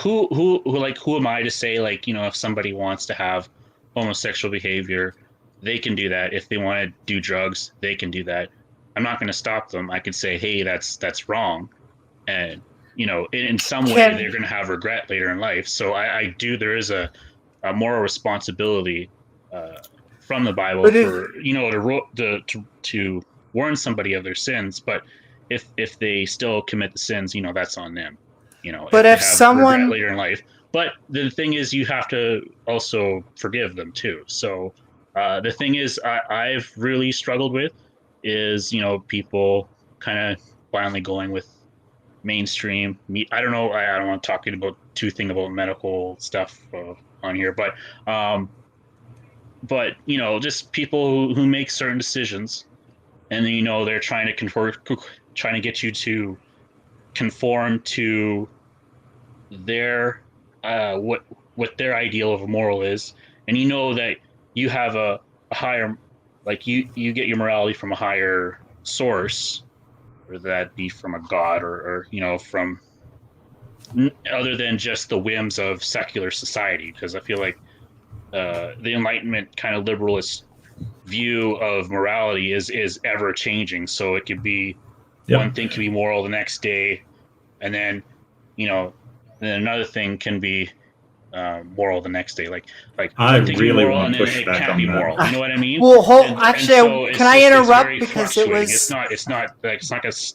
who am I to say, like, if somebody wants to have homosexual behavior, they can do that. If they want to do drugs, they can do that. I'm not going to stop them. I could say, hey, that's wrong, and in some way they're going to have regret later in life. So I do. There is a moral responsibility from the Bible to warn somebody of their sins. But if they still commit the sins, that's on them. But if they have someone regret later in life, but the thing is, you have to also forgive them too. So the thing is, I've really struggled with is people kind of blindly going with mainstream. I don't know. I don't want to talk about about medical stuff on here, but just people who make certain decisions, and then they're trying to get you to conform to their what their ideal of a moral is, and that you have a higher, like you get your morality from a higher source, whether that be from a god or from other than just the whims of secular society. Because I feel like the Enlightenment kind of liberalist view of morality is ever changing. So it could be one thing can be moral the next day, and then then another thing can be moral the next day. Like I one thing can be really moral want and to then push it back can't on be that. moral. You know what I mean? Well, So can I it's interrupt very because it fluctuating. was It's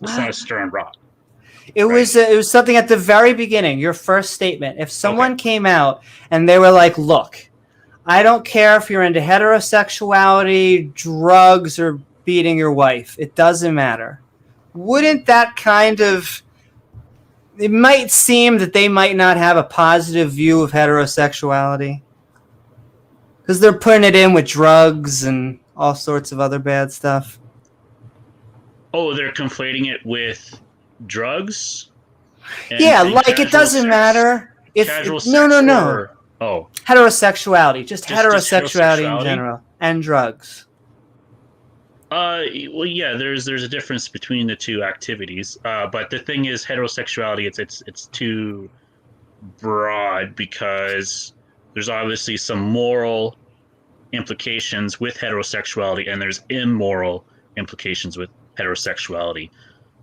not a stern rock. it was something at the very beginning, your first statement. If someone Okay. came out and they were like, "Look, I don't care if you're into heterosexuality, drugs, or beating your wife. It doesn't matter." Wouldn't that kind of... It might seem that they might not have a positive view of heterosexuality because they're putting it in with drugs and all sorts of other bad stuff. Oh, they're conflating it with drugs? And like it doesn't matter if Casual no. sex or Heterosexuality, just heterosexuality in heterosexuality? general, and drugs. Well, yeah. There's a difference between the two activities. But the thing is, heterosexuality it's too broad because there's obviously some moral implications with heterosexuality, and there's immoral implications with heterosexuality.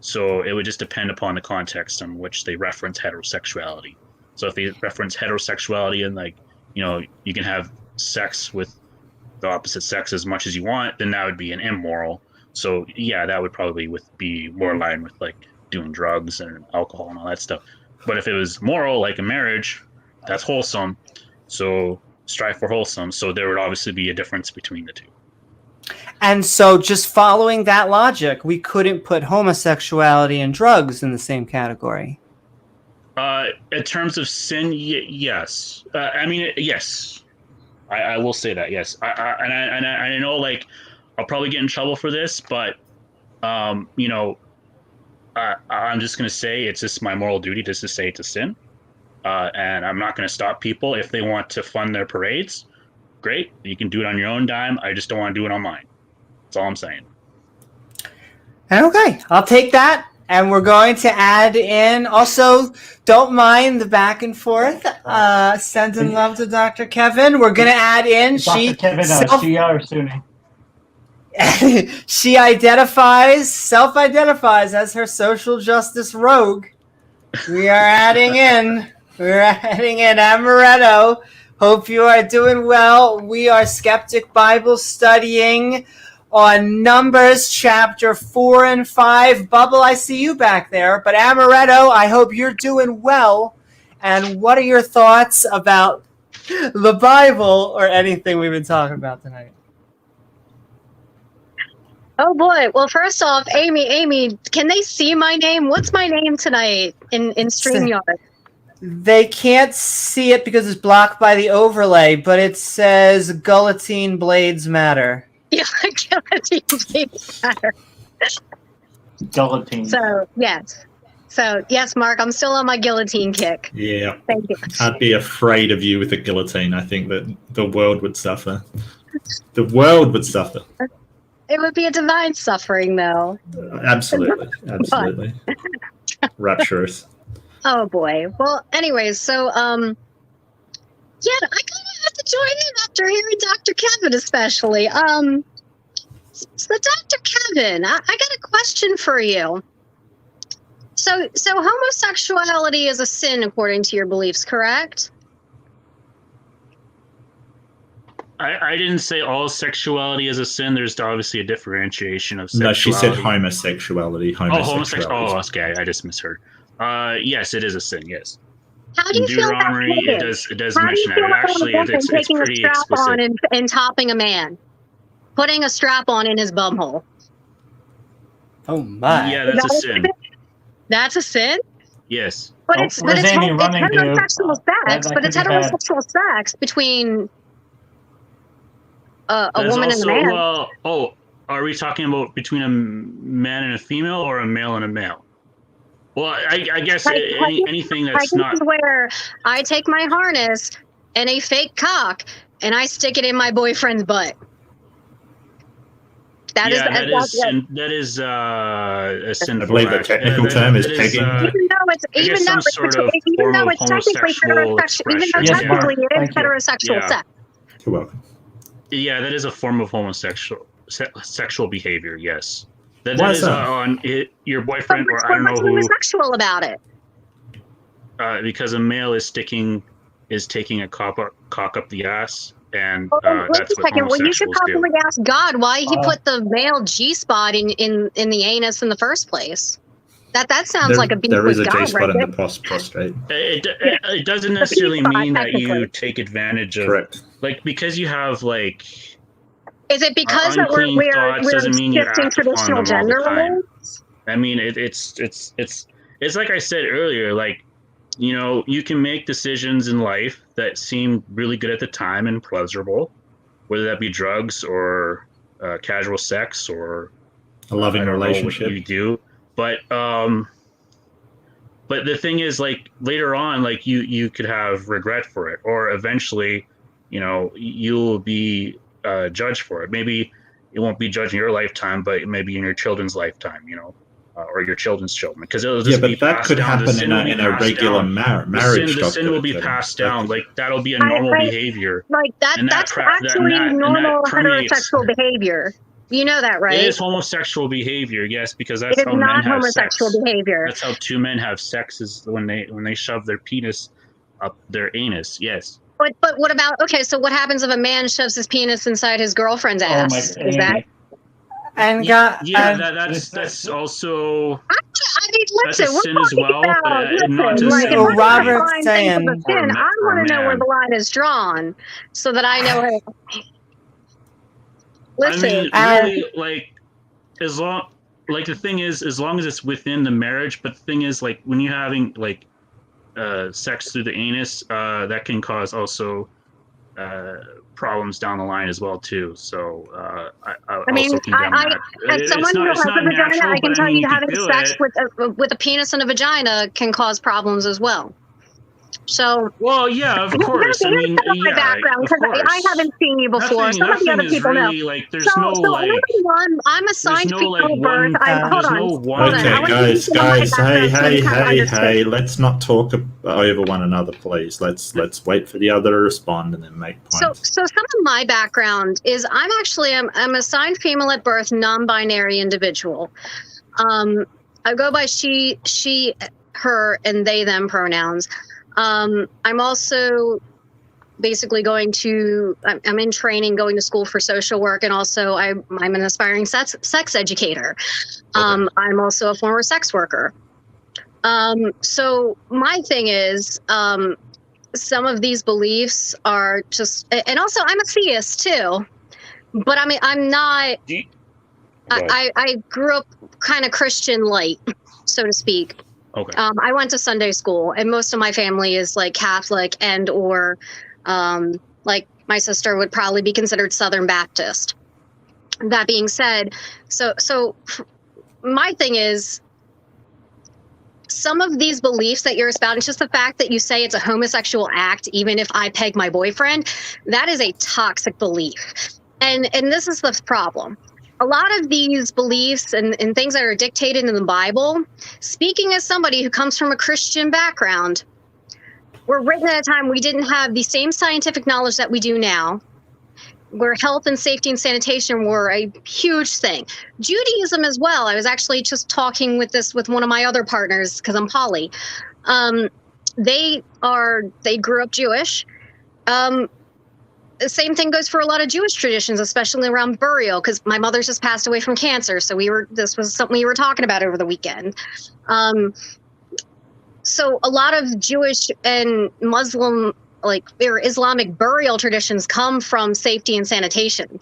So it would just depend upon the context in which they reference heterosexuality. So if they reference heterosexuality and you can have sex with the opposite sex as much as you want, then that would be an immoral. So yeah, that would probably be more in line with like doing drugs and alcohol and all that stuff. But if it was moral, like a marriage, that's wholesome. So strive for wholesome. So there would obviously be a difference between the two. And so just following that logic, we couldn't put homosexuality and drugs in the same category. In terms of sin, yes. Yes. I will say that, yes. I know, like, I'll probably get in trouble for this, but I'm just gonna say it's just my moral duty just to say it's a sin, and I'm not gonna stop people if they want to fund their parades. Great, you can do it on your own dime. I just don't want to do it on mine. That's all I'm saying. Okay, I'll take that. And we're going to add in, also, don't mind the back and forth. Sending love to Dr. Kevin. We're going to add in. Dr. Kevin, Shia or Sunni? She self-identifies as her social justice rogue. We're adding in Amaretto. Hope you are doing well. We are Skeptic Bible studying on Numbers chapter 4 and 5. Bubble, I see you back there. But Amaretto, I hope you're doing well. And what are your thoughts about the Bible or anything we've been talking about tonight? Oh boy. Well, first off, Amy, can they see my name? What's my name tonight in StreamYard? They can't see it because it's blocked by the overlay, but it says Guillotine Blades Matter. Yeah, Guillotine Blades Matter. Guillotine. So, yes. Mark, I'm still on my guillotine kick. Yeah. Thank you. I'd be afraid of you with a guillotine. I think that the world would suffer. The world would suffer. It would be a divine suffering, though. Absolutely. Rapturous. Oh boy. Well, anyways, so I kind of have to join in after hearing Dr. Kevin, especially. So Dr. Kevin, I got a question for you. So homosexuality is a sin according to your beliefs, correct? I didn't say all sexuality is a sin. There's obviously a differentiation of sexuality. No, she said homosexuality. Oh, homosexuality. Oh, okay. I just misheard. Yes, it is a sin. Yes. How do you feel about Deuteronomy, it does mention that. Actually, it's taking pretty a strap explicit. on and topping a man, putting a strap on in his bumhole? Oh my! Yeah, that's a sin. That's a sin. Yes. But it's heterosexual sex. But it's heterosexual sex between a woman and a man. Are we talking about between a man and a female or a male and a male? Well, I guess anything that's not... where I take my harness and a fake cock and I stick it in my boyfriend's butt. That is that is a sinful I believe the act. technical term is that pegging. even though it's some sort of form of homosexual technically expression. Yes, Mark. it is Thank you. heterosexual Yeah. sex. You're welcome. Yeah, that is a form of sexual behavior. Yes, that Why is is that? on your But boyfriend, or I don't know what's who. homosexual about it? Because a male is taking a cock up the ass, and Wait that's a what second. Well, you should homosexuals do. probably ask God why he put the male G spot in the anus in the first place. That sounds like a beef there with is a God, G spot right in there. the prostate. It doesn't necessarily spot, mean that you technically. take advantage of, Correct. like, because you have like Is it because that unclean thoughts we're doesn't mean you shifting act upon traditional them all the gender time. roles? I mean, it's like I said earlier, like, you know, you can make decisions in life that seem really good at the time and pleasurable, whether that be drugs or casual sex or A loving I don't relationship. know what you do, but the thing is, like, later on, like, you could have regret for it, or eventually, you know, you'll be judged for it. Maybe it won't be judged in your lifetime, but maybe in your children's lifetime, you know, or your children's children, because it'll just be but that passed could down. happen in a regular marriage. The sin will be passed down. Like, that'll be a normal behavior. Like that's actually normal heterosexual behavior. You know that, right? It is homosexual behavior, yes, because that's It is how men not have homosexual sex. behavior. That's how two men have sex, is when they shove their penis up their anus. Yes. But what about, okay, so what happens if a man shoves his penis inside his girlfriend's ass? Is that? And that's also. I mean, That's a listen, we're sin as talking well, about, but not to like, say if we're trying to Robert's find saying- things of a sin, I for a want to know where man. the line is drawn, so that I know. Listen, I mean, really, like, as long, like, the thing is, as long as it's within the marriage. But the thing is, like, when you're having like sex through the anus, that can cause also problems down the line as well too. So I mean, also condemn that. as someone who has a vagina, natural, I can but tell you you having can do sex it. with a penis and a vagina can cause problems as well. So, well, yeah, of course. I mean, my background, because I haven't seen you before. Some of the other people really, know. like, there's no, like, I'm assigned no, female like, at birth. Hold on. no one. Okay, I want guys, to my background so you kind of understand. hey, let's not talk over one another, please. Let's wait for the other to respond and then make points. So some of my background is I'm assigned female at birth, non-binary individual. I go by she, her, and they, them pronouns. I'm also basically I'm in training, going to school for social work, and also I'm an aspiring sex educator. Okay. I'm also a former sex worker. So my thing is, some of these beliefs are just, and also I'm a theist too, but I mean, I'm not, I grew up kind of Christian light, so to speak. Okay. I went to Sunday school, and most of my family is like Catholic and or like my sister would probably be considered Southern Baptist. That being said, so my thing is, some of these beliefs that you're espouting, just the fact that you say it's a homosexual act, even if I peg my boyfriend, that is a toxic belief. And this is the problem. A lot of these beliefs and things that are dictated in the Bible, speaking as somebody who comes from a Christian background, were written at a time we didn't have the same scientific knowledge that we do now, where health and safety and sanitation were a huge thing. Judaism as well. I was actually just talking with one of my other partners, because I'm poly. They grew up Jewish. The same thing goes for a lot of Jewish traditions, especially around burial, because my mother just passed away from cancer. So this was something we were talking about over the weekend. So a lot of Jewish and Muslim, like, or Islamic burial traditions come from safety and sanitation.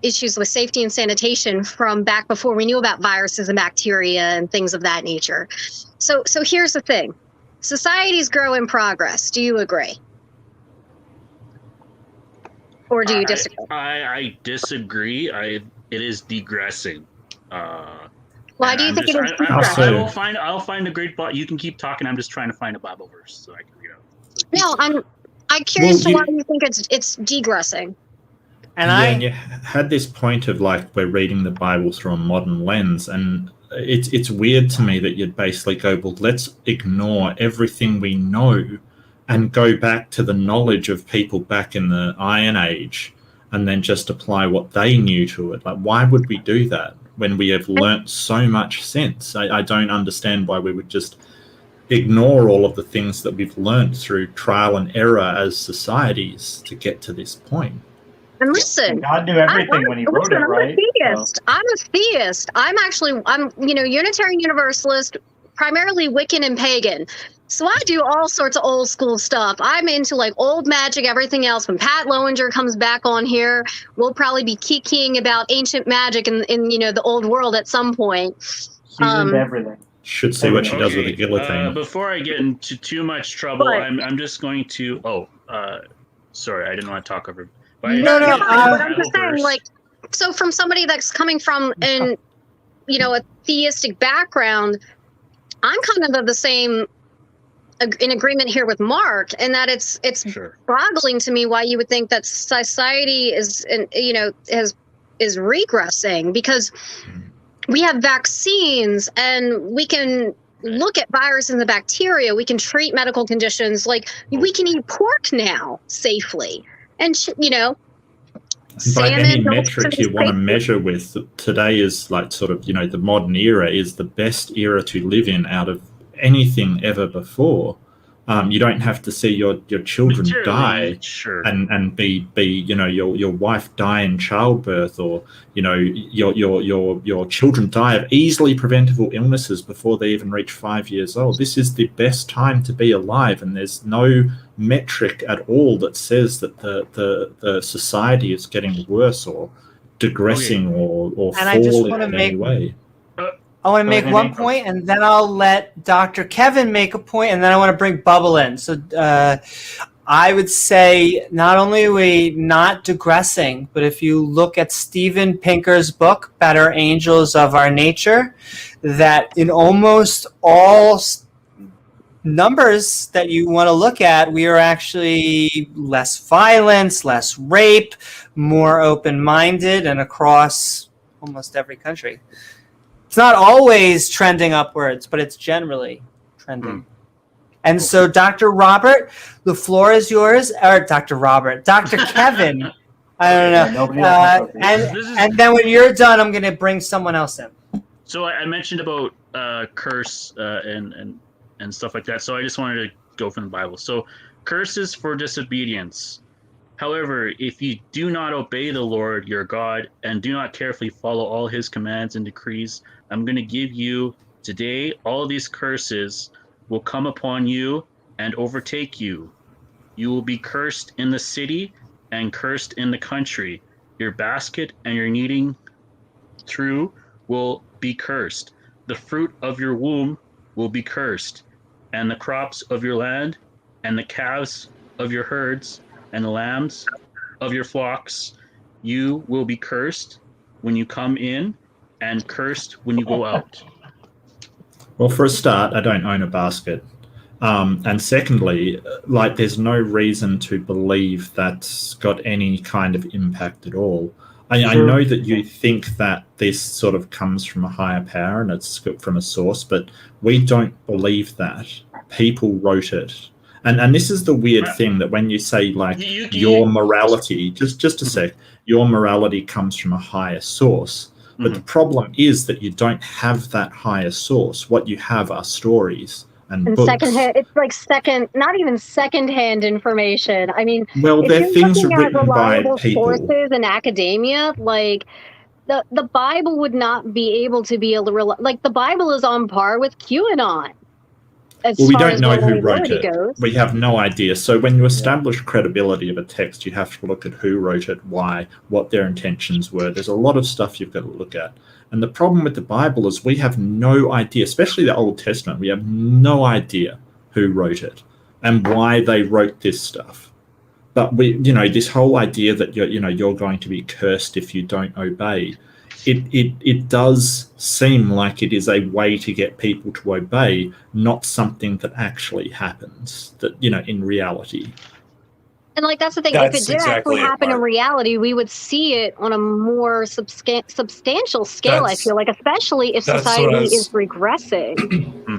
Issues with safety and sanitation from back before we knew about viruses and bacteria and things of that nature. So here's the thing. Societies grow in progress. Do you agree? Or do you disagree? I disagree. It is degressing. Why do you think it is degressing? I'll find a great Bible. You can keep talking. I'm just trying to find a Bible verse so I can read it. No, I'm curious to why you think it's degressing. And you had this point of like we're reading the Bible through a modern lens, and it's weird to me that you'd basically go, well, let's ignore everything we know and go back to the knowledge of people back in the Iron Age and then just apply what they knew to it. Like, why would we do that when we have learnt so much since? I don't understand why we would just ignore all of the things that we've learnt through trial and error as societies to get to this point. And listen, God knew everything when he wrote it, right? I'm a theist. I'm Unitarian Universalist, primarily Wiccan and pagan. So I do all sorts of old school stuff. I'm into like old magic, everything else. When Pat Lowinger comes back on here, we'll probably be kikiing about ancient magic in the old world at some point. She's into everything. Should see what she does with the guillotine. Before I get into too much trouble, I'm just going to. Sorry, I didn't want to talk over. No. I'm just saying, like, so from somebody that's coming from a theistic background, I'm kind of the same in agreement here with Mark, and that it's boggling to me why you would think that society is regressing, because we have vaccines and we can look at viruses and the bacteria. We can treat medical conditions. Like, we can eat pork now safely. And, by any metric you want to measure with, today is like sort of, the modern era is the best era to live in out of anything ever before. You don't have to see your children die and be your wife die in childbirth, or your children die of easily preventable illnesses before they even reach 5 years old. This is the best time to be alive, and there's no metric at all that says that the society is getting worse or digressing or falling in any way. I want to make one point, and then I'll let Dr. Kevin make a point, and then I want to bring Bubble in. So I would say not only are we not digressing, but if you look at Steven Pinker's book, Better Angels of Our Nature, that in almost all numbers that you want to look at, we are actually less violence, less rape, more open-minded, and across almost every country. It's not always trending upwards, but it's generally trending. And so, Dr. Robert, the floor is yours. Or Dr. Kevin. I don't know. And then when you're done, I'm going to bring someone else in. So I mentioned about curse and stuff like that. So I just wanted to go from the Bible. So curses for disobedience. However, if you do not obey the Lord your God and do not carefully follow all his commands and decrees, I'm going to give you today, all these curses will come upon you and overtake you. You will be cursed in the city and cursed in the country. Your basket and your kneading trough will be cursed. The fruit of your womb will be cursed, and the crops of your land, and the calves of your herds, and the lambs of your flocks. You will be cursed when you come in, and cursed when you go out. Well, for a start, I don't own a basket. And secondly, like, there's no reason to believe that's got any kind of impact at all. I know that you think that this sort of comes from a higher power and it's from a source, but we don't believe that. People wrote it. And this is the weird thing, that when you say, like, your morality, just a sec, your morality comes from a higher source. But the problem is that you don't have that higher source. What you have are stories and books. Not even secondhand information. I mean, well, they're things written by people. Sources in academia, like the Bible would not be able to be like the Bible is on par with QAnon. Well, we don't know who wrote it. We have no idea. So when you establish credibility of a text, you have to look at who wrote it, why, what their intentions were. There's a lot of stuff you've got to look at. And the problem with the Bible is we have no idea, especially the Old Testament, we have no idea who wrote it and why they wrote this stuff. But this whole idea that you're going to be cursed if you don't obey, it does seem like it is a way to get people to obey, not something that actually happens, that in reality. And like that's the thing. That's if it did exactly actually it, happen in Mark. reality, we would see it on a more substantial scale. I feel like, especially if That's what I society was- is regressing.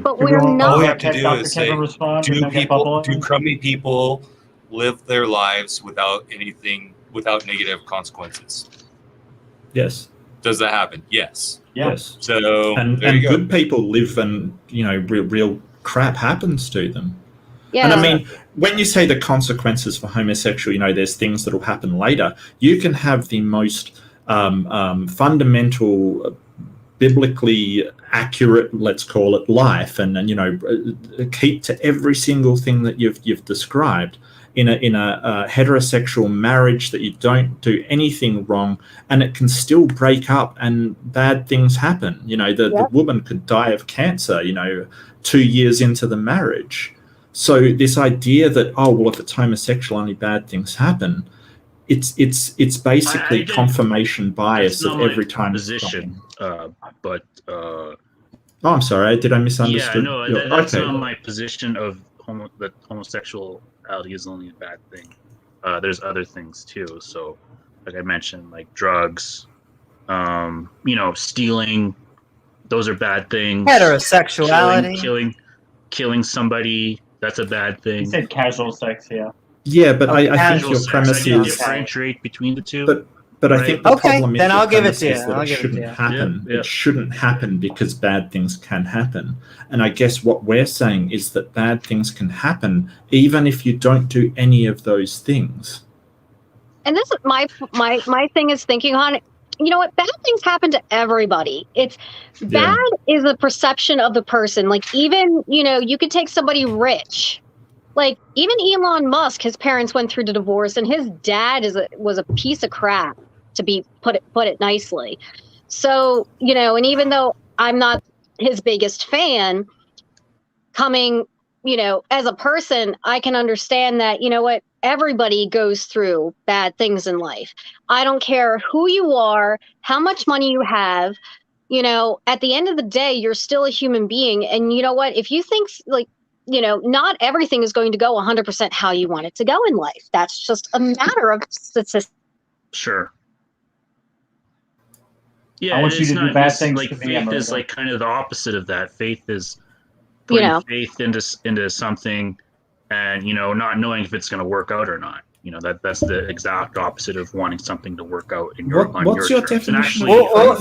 But Do we we're want All we not. have to do Dr. is Kevin say, respond? We're do gonna get Bubble in? crummy people live their lives without negative consequences? Yes. Does that happen? Yes. Yeah. Yes. So And there you go. good people live, and real crap happens to them. Yeah. And I mean, when you say the consequences for homosexual, there's things that will happen later. You can have the most fundamental, biblically accurate, let's call it, life, and keep to every single thing that you've described in a heterosexual marriage, that you don't do anything wrong, and it can still break up and bad things happen. The woman could die of cancer, 2 years into the marriage. So this idea that, if it's homosexual, only bad things happen, it's basically confirmation bias of every time. Position, but I'm sorry, did I misunderstand? Yeah, no, that's not my position of that homosexuality is only a bad thing. There's other things too. So, like I mentioned, like drugs, stealing. Those are bad things. Heterosexuality. Killing somebody. That's a bad thing. You said casual sex, yeah. Yeah, but I think your premise I can is differentiate between the two. But I think the problem is then I'll give it premise to you. is that it shouldn't happen. Yeah. It shouldn't happen because bad things can happen. And I guess what we're saying is that bad things can happen even if you don't do any of those things. And this is my thing is thinking on it. You know what? Bad things happen to everybody. It's bad is a perception of the person. Like even, you could take somebody rich. Like even Elon Musk, his parents went through the divorce, and his dad was a piece of crap, to put it nicely. So, and even though I'm not his biggest fan, coming, as a person, I can understand that, everybody goes through bad things in life. I don't care who you are, how much money you have, at the end of the day, you're still a human being. And you know what? If you think not everything is going to go 100% how you want it to go in life. That's just a matter of statistics. Sure. Yeah, I want you it's to do not bad just, things like to be a faith is murderer. like kind of the opposite of that. Faith is putting faith into something, and not knowing if it's going to work out or not. That's the exact opposite of wanting something to work out in your What's your terms. And definition? Let's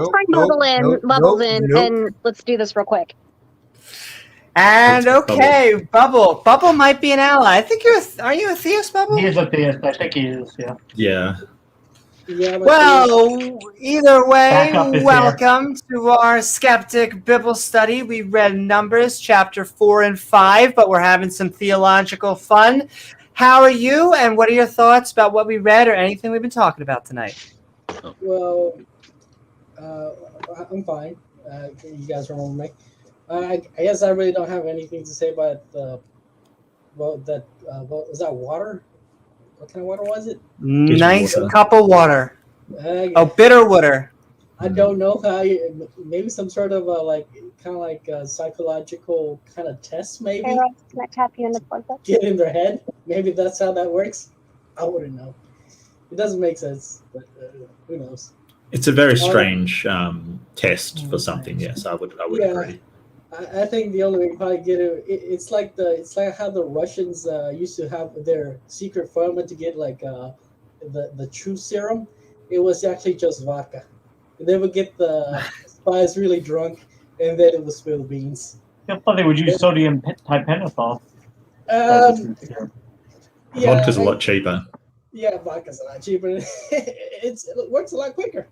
bring Bubbles in, and let's do this real quick. And Bubble might be an ally. I think are you a theist, Bubble? He is a theist. I think he is, yeah. Yeah. Well, either way, Backup is welcome to our Skeptic Bible Study. We read Numbers chapter 4 and 5, but we're having some theological fun. How are you, and what are your thoughts about what we read or anything we've been talking about tonight? Well, I'm fine. You guys remember me. I guess I really don't have anything to say about was that water? What kind of water was it? Nice water. cup of water. Bitter water. I don't know how. Maybe some sort of a psychological kind of test. Maybe. Can I tap you in the plug? Get in their head. Maybe that's how that works. I wouldn't know. It doesn't make sense, but who knows? It's a very strange test for something. Yes, I would agree. I think the only way you probably get it, it's like how the Russians used to have their secret formula to get the truth serum. It was actually just vodka. They would get the spies really drunk, and then it would spill beans. I thought they would use sodium dipentothal. Vodka's a lot cheaper. Yeah, vodka's a lot cheaper. It works a lot quicker.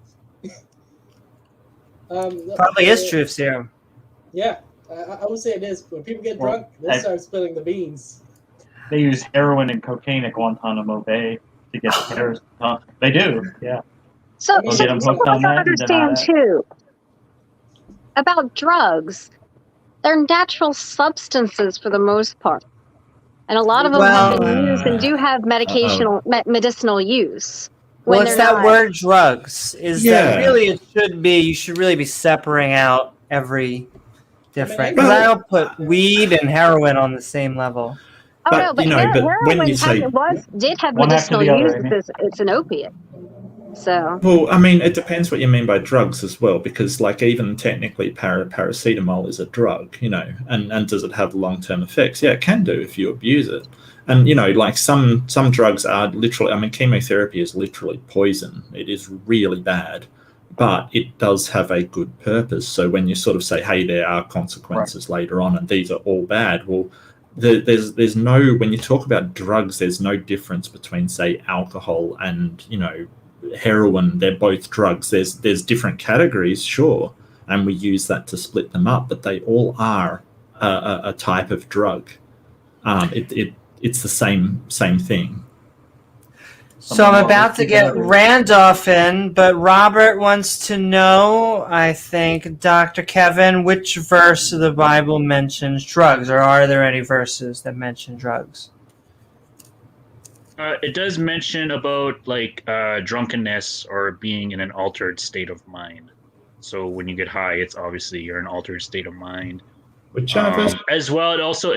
Probably is truth serum. Yeah, I would say it is. When people get drunk, they start spilling the beans. They use heroin and cocaine at Guantanamo Bay to get the terrorists. They do, yeah. So We'll get them hooked on I that and deny understand that. too about drugs. They're natural substances for the most part, and a lot of them have been used and do have medicinal use. Well, it's that word drugs. That really it should be? You should really be separating out every different. Because I don't put weed and heroin on the same level. Oh no, but when heroin you say, did have One after medicinal the other, use Amy. because it's an opiate. So well, I mean, it depends what you mean by drugs as well, because like even technically paracetamol is a drug, and does it have long-term effects? Yeah, it can do if you abuse it. And like some drugs are literally, I mean, chemotherapy is literally poison. It is really bad, but it does have a good purpose. So when you sort of say, hey, there are consequences later on and these are all bad, well, there's no, when you talk about drugs, there's no difference between, say, alcohol and heroin. They're both drugs. There's different categories, sure, and we use that to split them up, but they all are a type of drug. It's the same thing. So I'm about to get Randolph in, but Robert wants to know, I think, Dr. Kevin, which verse of the Bible mentions drugs, or are there any verses that mention drugs? It does mention about like drunkenness or being in an altered state of mind. So when you get high, it's obviously you're in an altered state of mind. Which verse? As well, it also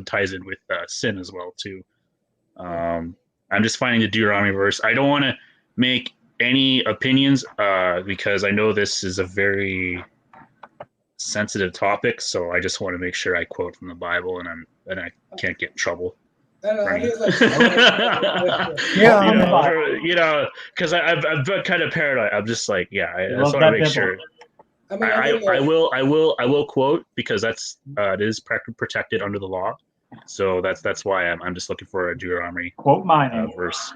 ties in with sin as well too. I'm just finding the Deuteronomy verse. I don't want to make any opinions because I know this is a very sensitive topic. So I just want to make sure I quote from the Bible, and I can't get in trouble. Because I'm kind of paranoid. I'm just like, I just want to make sure. I will quote because that's it is protected under the law. So that's why I'm just looking for a Deuteronomy quote mining verse.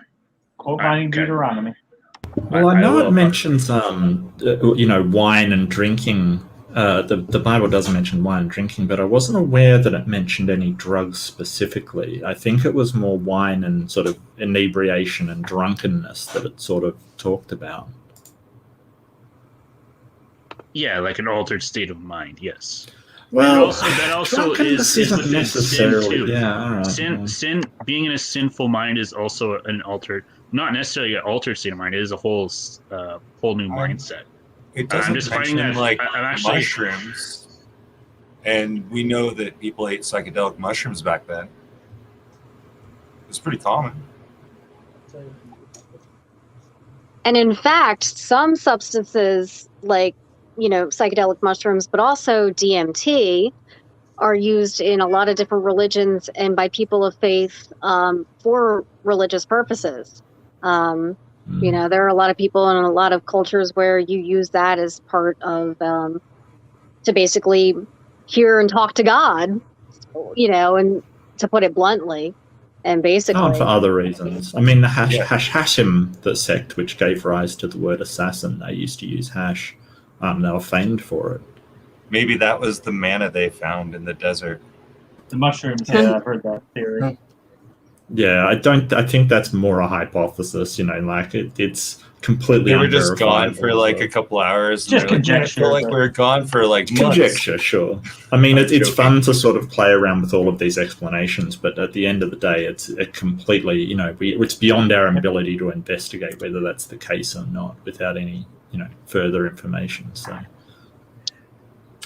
Quote mining Deuteronomy. Well, I know it mentions wine and drinking. The Bible does mention wine and drinking, but I wasn't aware that it mentioned any drugs specifically. I think it was more wine and sort of inebriation and drunkenness that it sort of talked about. Yeah, like an altered state of mind. Yes. Well, that also is isn't necessarily. Sin too. Yeah, all right. Sin, being in a sinful mind is also an altered, not necessarily an altered state of mind. It is a whole new mindset. It doesn't I'm just mention finding that like I'm actually, mushrooms, and we know that people ate psychedelic mushrooms back then. It's pretty common. and in fact, some substances like psychedelic mushrooms, but also DMT, are used in a lot of different religions and by people of faith for religious purposes. There are a lot of people in a lot of cultures where you use that as part of to basically hear and talk to God, and to put it bluntly, and basically for other reasons. I mean, the Hashim, the sect which gave rise to the word assassin, they used to use hash. They were famed for it. Maybe that was the manna they found in the desert. The mushrooms, yeah, I've heard that theory. Yeah, I think that's more a hypothesis, like it's completely They were just gone unverifiable, for like a couple hours. Just conjecture. I feel like we were gone for like months. Conjecture, sure. I mean, it's fun to sort of play around with all of these explanations, but at the end of the day, it's completely, it's beyond our ability to investigate whether that's the case or not without any, further information.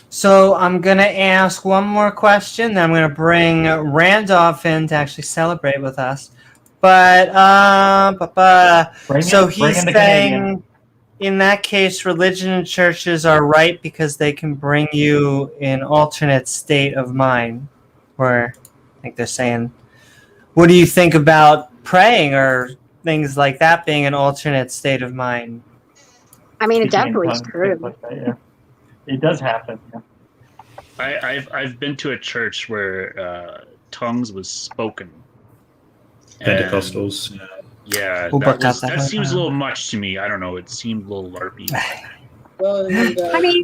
So I'm going to ask one more question, then I'm going to bring Randolph in to actually celebrate with us. But he's saying, in that case, religion and churches are right because they can bring you in alternate state of mind. Or I think they're saying, what do you think about praying or things like that being an alternate state of mind? I mean, it definitely is true. Like that, yeah. It does happen. Yeah. I've been to a church where tongues was spoken. Pentecostals. Yeah, that seems a little much to me. I don't know. It seemed a little LARPy.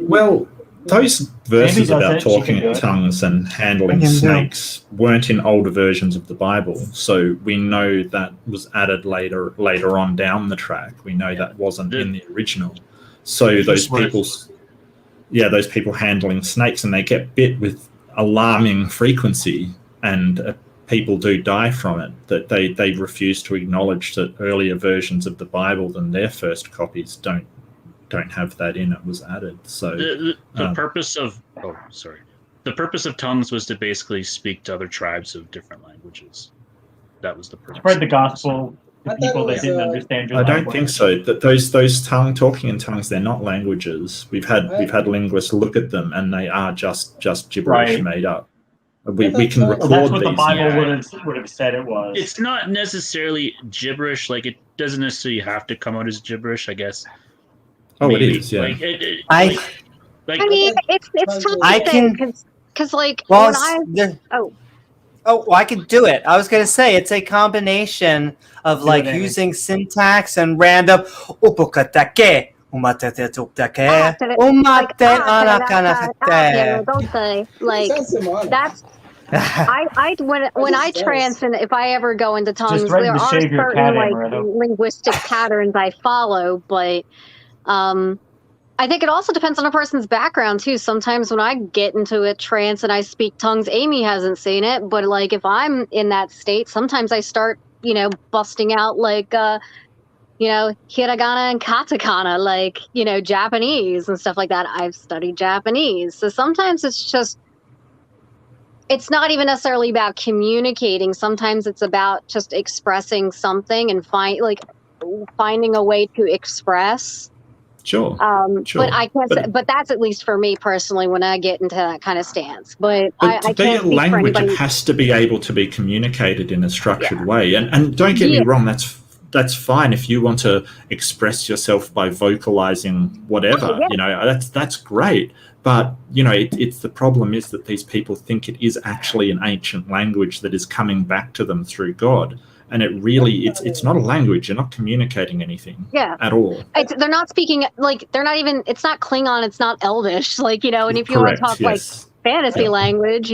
Well, those verses about talking in tongues and handling snakes weren't in older versions of the Bible, so we know that was added later on down the track. We know that wasn't in the original. So those people handling snakes, and they get bit with alarming frequency, and people do die from it, that they refuse to acknowledge that earlier versions of the Bible than their first copies don't have that in. It was added. So the purpose of the purpose of tongues was to basically speak to other tribes of different languages. That was the purpose. Spread the gospel I to thought people it that was, didn't understand your I language. don't think so. That those talking in tongues, they're not languages. We've had linguists look at them, and they are just gibberish Right. made up. We can Well, record Well, that's what the these Bible now. would have said it was. It's not necessarily gibberish. Like, it doesn't necessarily have to come out as gibberish, I guess. Oh, Maybe. it is. Yeah. Like, I like, I mean, it's Tongues tough I to say can- because like well, when I well, I could do it. I was gonna say it's a combination of Do like it, Amy. using syntax and random upokatake, umatetetuptake, umateanakanakate. don't say like sounds demonic. that's I when I just trance and if I ever go into tongues, threaten there to are shave your certain cat, like Amaretto. linguistic patterns I follow, but I think it also depends on a person's background too. Sometimes when I get into a trance and I speak tongues, Amy hasn't seen it, but like if I'm in that state, sometimes I start, busting out like hiragana and katakana, like, Japanese and stuff like that. I've studied Japanese. So sometimes it's not even necessarily about communicating. Sometimes it's about just expressing something and finding a way to express. Sure. But I can't say, but that's at least for me personally when I get into that kind of stance. But But I to be can't a speak for language, anybody. it has to be able to be communicated in a structured way. And don't get me wrong, that's fine if you want to express yourself by vocalizing whatever. That's great. But it's the problem is that these people think it is actually an ancient language that is coming back to them through God. And it really, it's not a language. You're not communicating anything at all. They're not speaking, like, they're not even, it's not Klingon, it's not Elvish, like, and if you want to talk like fantasy language,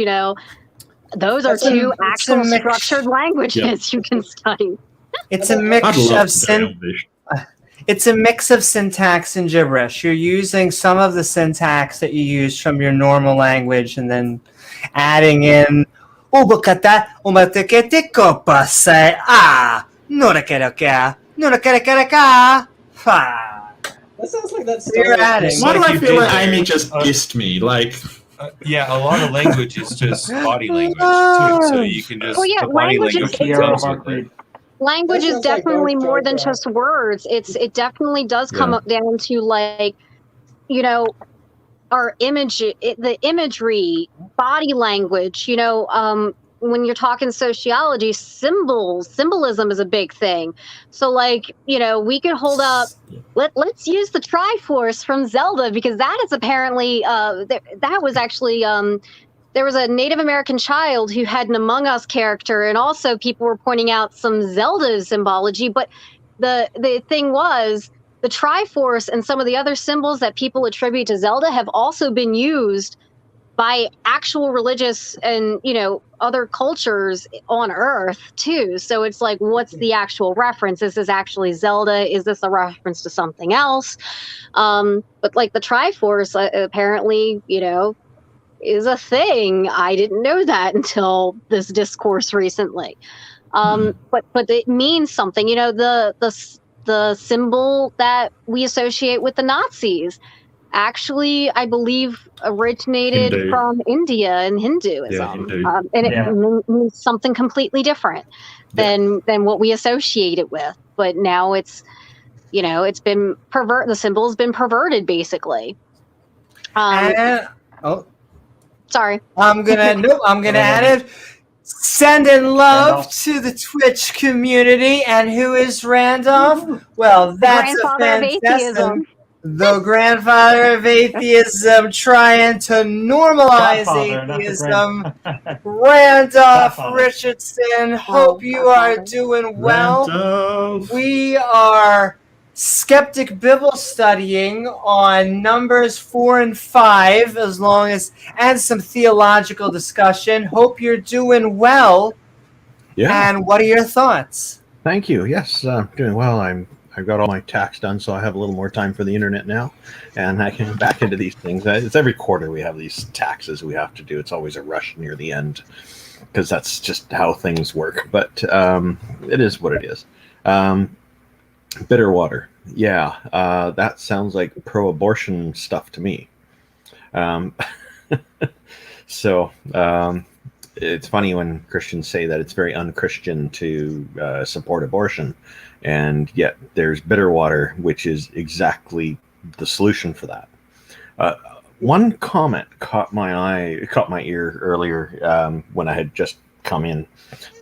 those are two actual structured languages you can study. It's a mix of it's a mix of syntax and gibberish. You're using some of the syntax that you use from your normal language and then adding in ubukata umateketiko pasai norakeraka norakeraka ha. That sounds like that's. You're adding. Why do I feel like Amy just dissed me? Like, yeah, a lot of language is just body language too. So you can just the body language tells you that. Language is definitely more than just words. It definitely does come up down to like, our image, the imagery, body language. When you're talking sociology, symbolism is a big thing. So like, we could hold up. Let's use the Triforce from Zelda because that is apparently that was actually. There was a Native American child who had an Among Us character, and also people were pointing out some Zelda symbology. But the thing was, the Triforce and some of the other symbols that people attribute to Zelda have also been used by actual religious and, other cultures on Earth, too. So it's like, what's the actual reference? Is this actually Zelda? Is this a reference to something else? But like the Triforce, apparently, is a thing. I didn't know that until this discourse recently. But it means something. The symbol that we associate with the Nazis actually, I believe, originated from India and Hinduism. And it means something completely different than what we associate it with. But now it's, it's been the symbol's been perverted, basically. Sorry. I'm gonna add it. Sending love to the Twitch community. And who is Randolph? Well, that's a fantastic. The grandfather of atheism, trying to normalize atheism. Randolph Richardson, hope you are doing well. Randolph. We are Skeptic Bible studying on Numbers 4 and 5, and some theological discussion. Hope you're doing well. Yeah. And what are your thoughts? Thank you. Yes, doing well. I've got all my tax done, so I have a little more time for the internet now, and I can get back into these things. It's every quarter we have these taxes we have to do. It's always a rush near the end because that's just how things work. But it is what it is. Bitter water. Yeah, that sounds like pro-abortion stuff to me. So it's funny when Christians say that it's very unchristian to support abortion, and yet there's bitter water, which is exactly the solution for that. One comment caught my ear earlier when I had just come in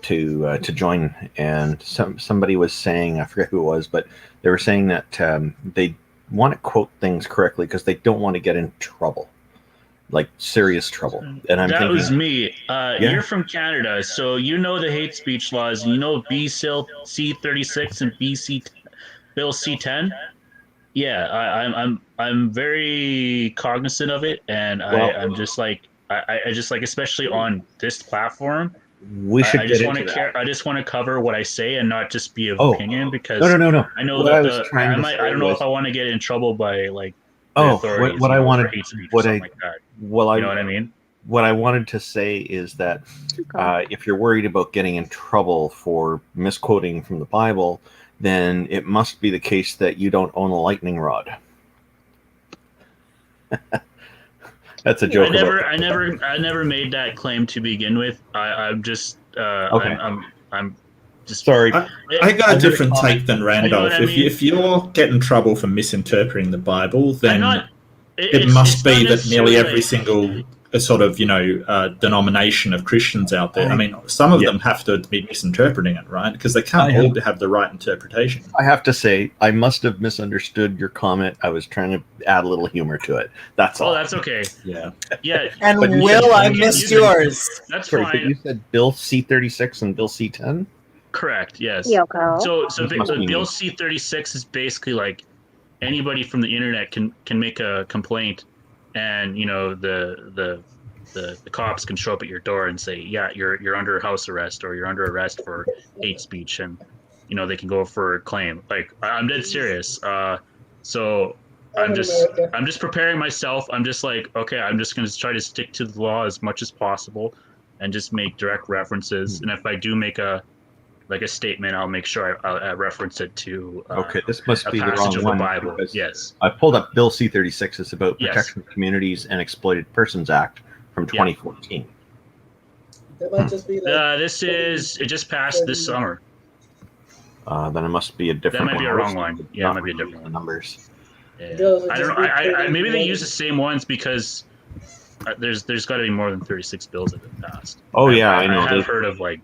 to join, and somebody was saying, I forget who it was, but they were saying that they want to quote things correctly because they don't want to get in trouble, like serious trouble. And I'm that thinking, was me. Yeah. You're from Canada, so you know the hate speech laws. You know BC-36 and Bill C-10. Yeah, I'm very cognizant of it, and I'm just like I just like, especially on this platform. we should I get just into want to that. I just want to cover what I say and not just be of Oh. opinion, because No. I know What that I was trying to I say don't know was- if I want to get in trouble by like the Oh, authorities, what you I know, wanted, for hate speech or what something I, like that. well, You know what I mean? What I wanted to say is that if you're worried about getting in trouble for misquoting from the Bible, then it must be the case that you don't own a lightning rod. That's a joke. I never made that claim to begin with. I'm just Okay. I'm just Sorry. I got a different take than Randolph. You know what I mean? If you're getting in trouble for misinterpreting the Bible, then it it's must not be that nearly necessarily every like- single sort of denomination of Christians out there. I mean, some of them have to be misinterpreting it, right? Because they can't all have the right interpretation. I have to say, I must have misunderstood your comment. I was trying to add a little humor to it. That's all. Oh, that's okay. Yeah. Yeah. And But you Will, said- I missed yours. That's Sorry, fine. but you said Bill C-36 and Bill C-10? Correct. Yes. Yoko. So This must be Bill me. C-36 is basically like anybody from the internet can make a complaint, and the cops can show up at your door and say, yeah, you're under house arrest, or you're under arrest for hate speech, and they can go for a claim. Like, I'm dead serious. So I'm just preparing myself. I'm just like, okay, I'm just going to try to stick to the law as much as possible and just make direct references. And if I do make a statement, I'll make sure I reference it to Okay, this must a be the passage wrong of the one. Bible. because Yes. I pulled up Bill C-36. It's about Yes. Protection of Communities and Exploited Persons Act from 2014. That might just be like. It just passed this summer. Then it must be a different That might one. be a wrong one. Yeah, it might be a Not different one. numbers. Yeah. Girls are I just don't know. being Maybe they pretty use the same ones because there's got to be more than 36 bills that have passed. Oh, yeah, I know. I have heard of like.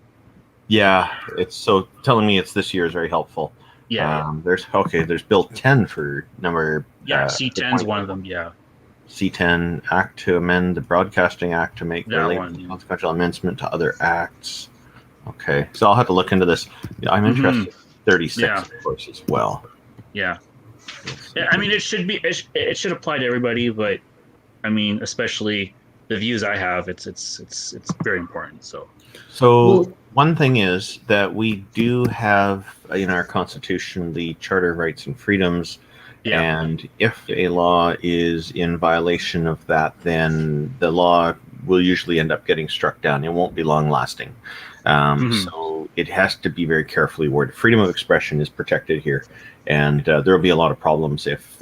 Yeah, it's so telling me it's this year is very helpful. Yeah. There's Bill 10 for number. Yeah, C10 is one of them. Yeah. C10 Act to amend the Broadcasting Act to make That related one, yeah. consequential amendment to other acts. Okay, so I'll have to look into this. Yeah, I'm interested. 36, Yeah. of course, as well. Yeah. Yeah, I mean, it should apply to everybody, but I mean, especially the views I have, it's very important. So one thing is that we do have in our Constitution the Charter of Rights and Freedoms, Yeah. and if a law is in violation of that, then the law will usually end up getting struck down. It won't be long lasting. So it has to be very carefully worded. Freedom of expression is protected here, and there will be a lot of problems if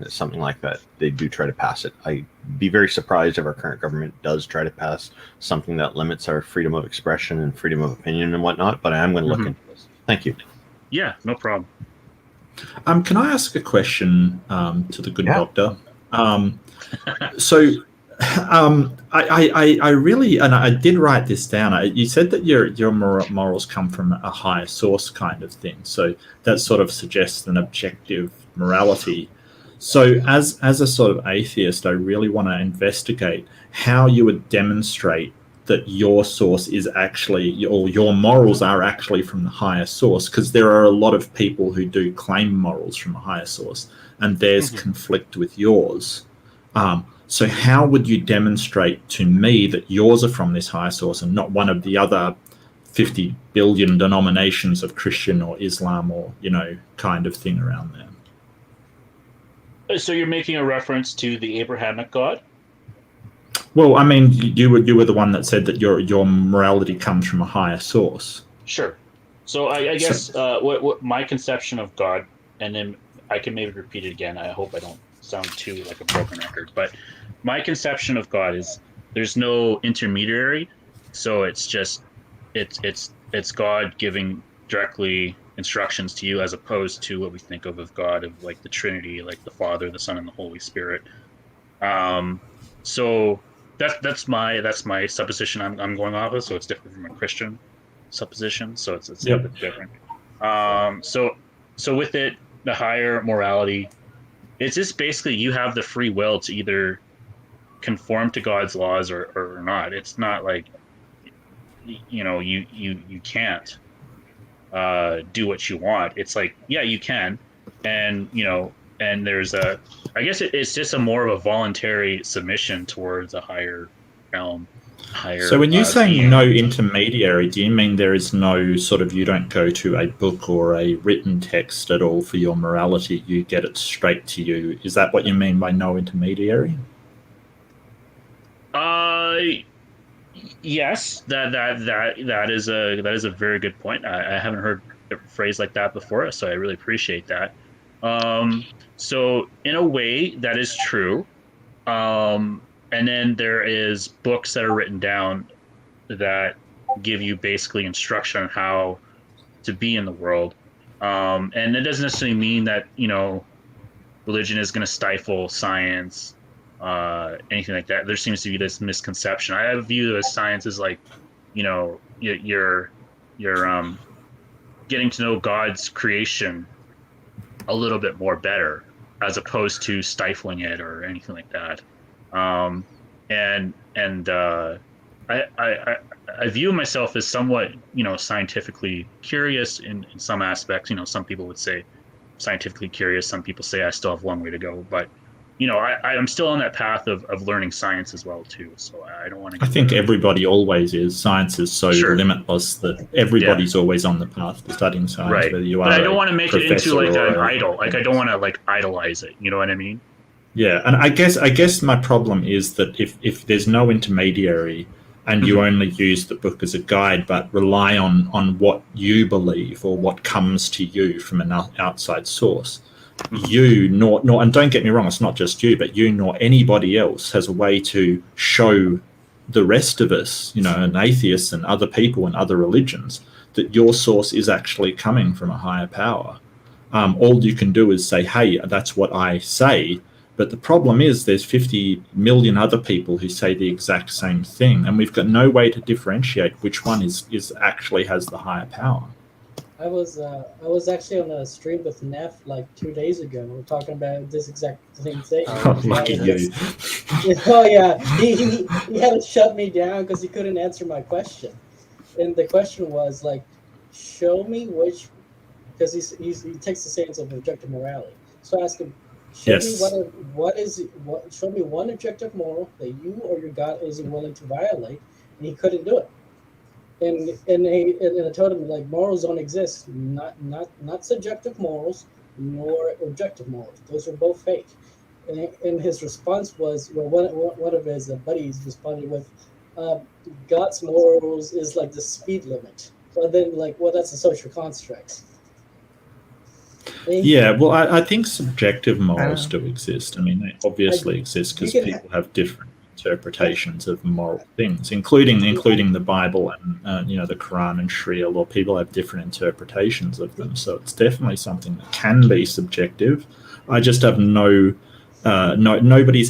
something like that, they do try to pass it. I'd be very surprised if our current government does try to pass something that limits our freedom of expression and freedom of opinion and whatnot, but I am going to look into this. Thank you. Yeah, no problem. Can I ask a question to the good doctor? I really, and I did write this down. You said that your morals come from a higher source, kind of thing. So that sort of suggests an objective morality. So as a sort of atheist, I really want to investigate how you would demonstrate that your source is actually, or your morals are actually from the higher source, because there are a lot of people who do claim morals from a higher source, and theirs conflict with yours. So how would you demonstrate to me that yours are from this higher source and not one of the other 50 billion denominations of Christian or Islam or, kind of thing around there? So you're making a reference to the Abrahamic God? Well, I mean, you were the one that said that your morality comes from a higher source. Sure. So I guess what my conception of God, and then I can maybe repeat it again. I hope I don't sound too like a broken record, but my conception of God is there's no intermediary, so it's just it's God giving directly instructions to you, as opposed to what we think of God, of like the Trinity, like the Father, the Son, and the Holy Spirit. So that's my supposition I'm going off of. So it's different from a Christian supposition. So it's a little bit different. So with it, the higher morality, it's just basically you have the free will to either conform to God's laws or not. It's not like you can't do what you want. It's like, yeah, you can, and and there's I guess it's just a more of a voluntary submission towards a higher realm, higher. So when you're saying being. no intermediary, do you mean there is no sort of, you don't go to a book or a written text at all for your morality, you get it straight to you? Is that what you mean by no intermediary? Yes, that is a very good point. I haven't heard a phrase like that before, so I really appreciate that. So in a way, that is true. And then there is books that are written down that give you basically instruction on how to be in the world. And it doesn't necessarily mean that religion is going to stifle science, anything like that. There seems to be this misconception. I view as science as like, you're getting to know God's creation a little bit more better, as opposed to stifling it or anything like that. I view myself as somewhat, scientifically curious in some aspects. Some people would say scientifically curious. Some people say I still have a long way to go, but I'm still on that path of learning science as well too. So I don't want to. I think everybody always is. Science is so limitless that everybody's always on the path to studying science. Right. Whether you but are I don't want to make it into like an or idol. Like I don't want to like idolize it. You know what I mean? Yeah, and I guess my problem is that if there's no intermediary and you only use the book as a guide, but rely on what you believe or what comes to you from an outside source, you nor and don't get me wrong, it's not just you, but you nor anybody else has a way to show the rest of us, and atheists and other people and other religions, that your source is actually coming from a higher power. All you can do is say, hey, that's what I say. But the problem is there's 50 million other people who say the exact same thing, and we've got no way to differentiate which one is actually has the higher power. I was actually on a stream with Neff like 2 days ago. We were talking about this exact same thing. Oh, lucky you. Oh yeah, he had to shut me down because he couldn't answer my question. And the question was like, show me which, because he takes the stance of objective morality. So I asked him, show me one objective moral that you or your God isn't willing to violate, and he couldn't do it. And I told him like morals don't exist, not subjective morals nor objective morals. Those are both fake. And his response was, well, one of his buddies responded with, God's morals is like the speed limit. So then like, well, that's a social construct. Yeah, well, I think subjective morals do exist. I mean, they obviously exist because people have different interpretations of moral things, including the Bible and the Quran and Sharia law. People have different interpretations of them, so it's definitely something that can be subjective. I just have nobody's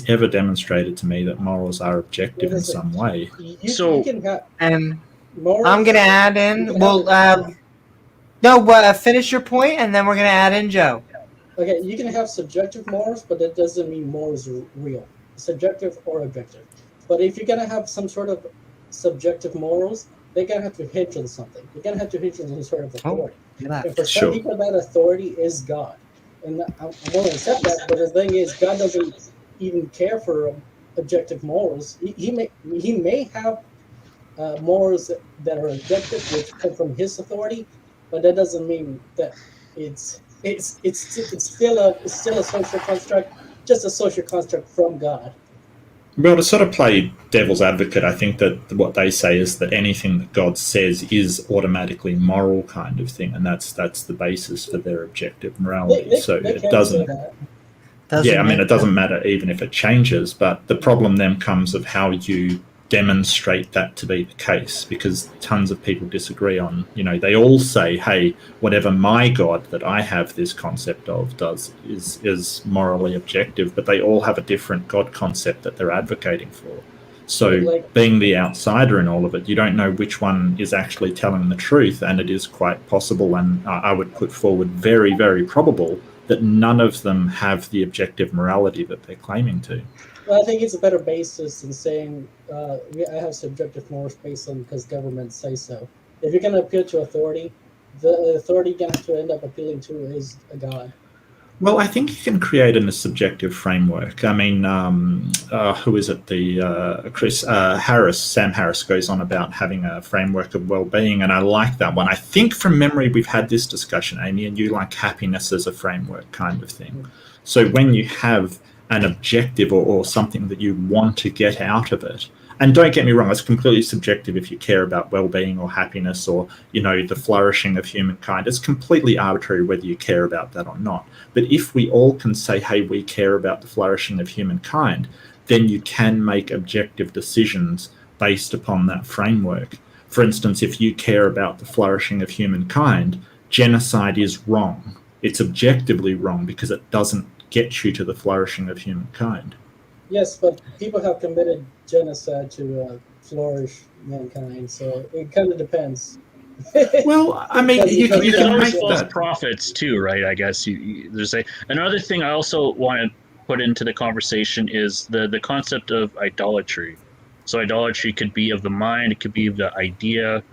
ever demonstrated to me that morals are objective in some way. I'm going to add in. Finish your point, and then we're going to add in Joe. Okay, you can have subjective morals, but that doesn't mean morals are real, subjective or objective. But if you're going to have some sort of subjective morals, they're going to have to hinge on something. They're going to have to hinge on some sort of authority. And for some people, that authority is God. And I'm willing to accept that, but the thing is, God doesn't even care for objective morals. He may have morals that are objective, which come from his authority, but that doesn't mean that it's still a social construct, just a social construct from God. Well, to sort of play devil's advocate, I think that what they say is that anything that God says is automatically moral kind of thing, and that's the basis for their objective morality. It doesn't. It doesn't matter even if it changes. But the problem then comes of how you demonstrate that to be the case, because tons of people disagree on, they all say, hey, whatever my God that I have this concept of does is morally objective, but they all have a different God concept that they're advocating for. So being the outsider in all of it, you don't know which one is actually telling the truth, and it is quite possible, and I would put forward very, very probable, that none of them have the objective morality that they're claiming to. Well, I think it's a better basis than saying I have subjective morals based on because governments say so. If you're going to appeal to authority, the authority you're going to have to end up appealing to is a God. Well, I think you can create a subjective framework. I mean, who is it? Sam Harris goes on about having a framework of well-being, and I like that one. I think from memory we've had this discussion, Amy, and you like happiness as a framework kind of thing. Mm-hmm. So when you have an objective or something that you want to get out of it, and don't get me wrong, it's completely subjective if you care about well-being or happiness or, the flourishing of humankind. It's completely arbitrary whether you care about that or not. But if we all can say, hey, we care about the flourishing of humankind, then you can make objective decisions based upon that framework. For instance, if you care about the flourishing of humankind, genocide is wrong. It's objectively wrong because it doesn't get you to the flourishing of humankind. Yes, but people have committed genocide to flourish mankind, so it kind of depends. Well, I mean, you can always make false that. prophets too, right? I guess there's another thing I also want to put into the conversation is the concept of idolatry. So idolatry could be of the mind, it could be of the idea.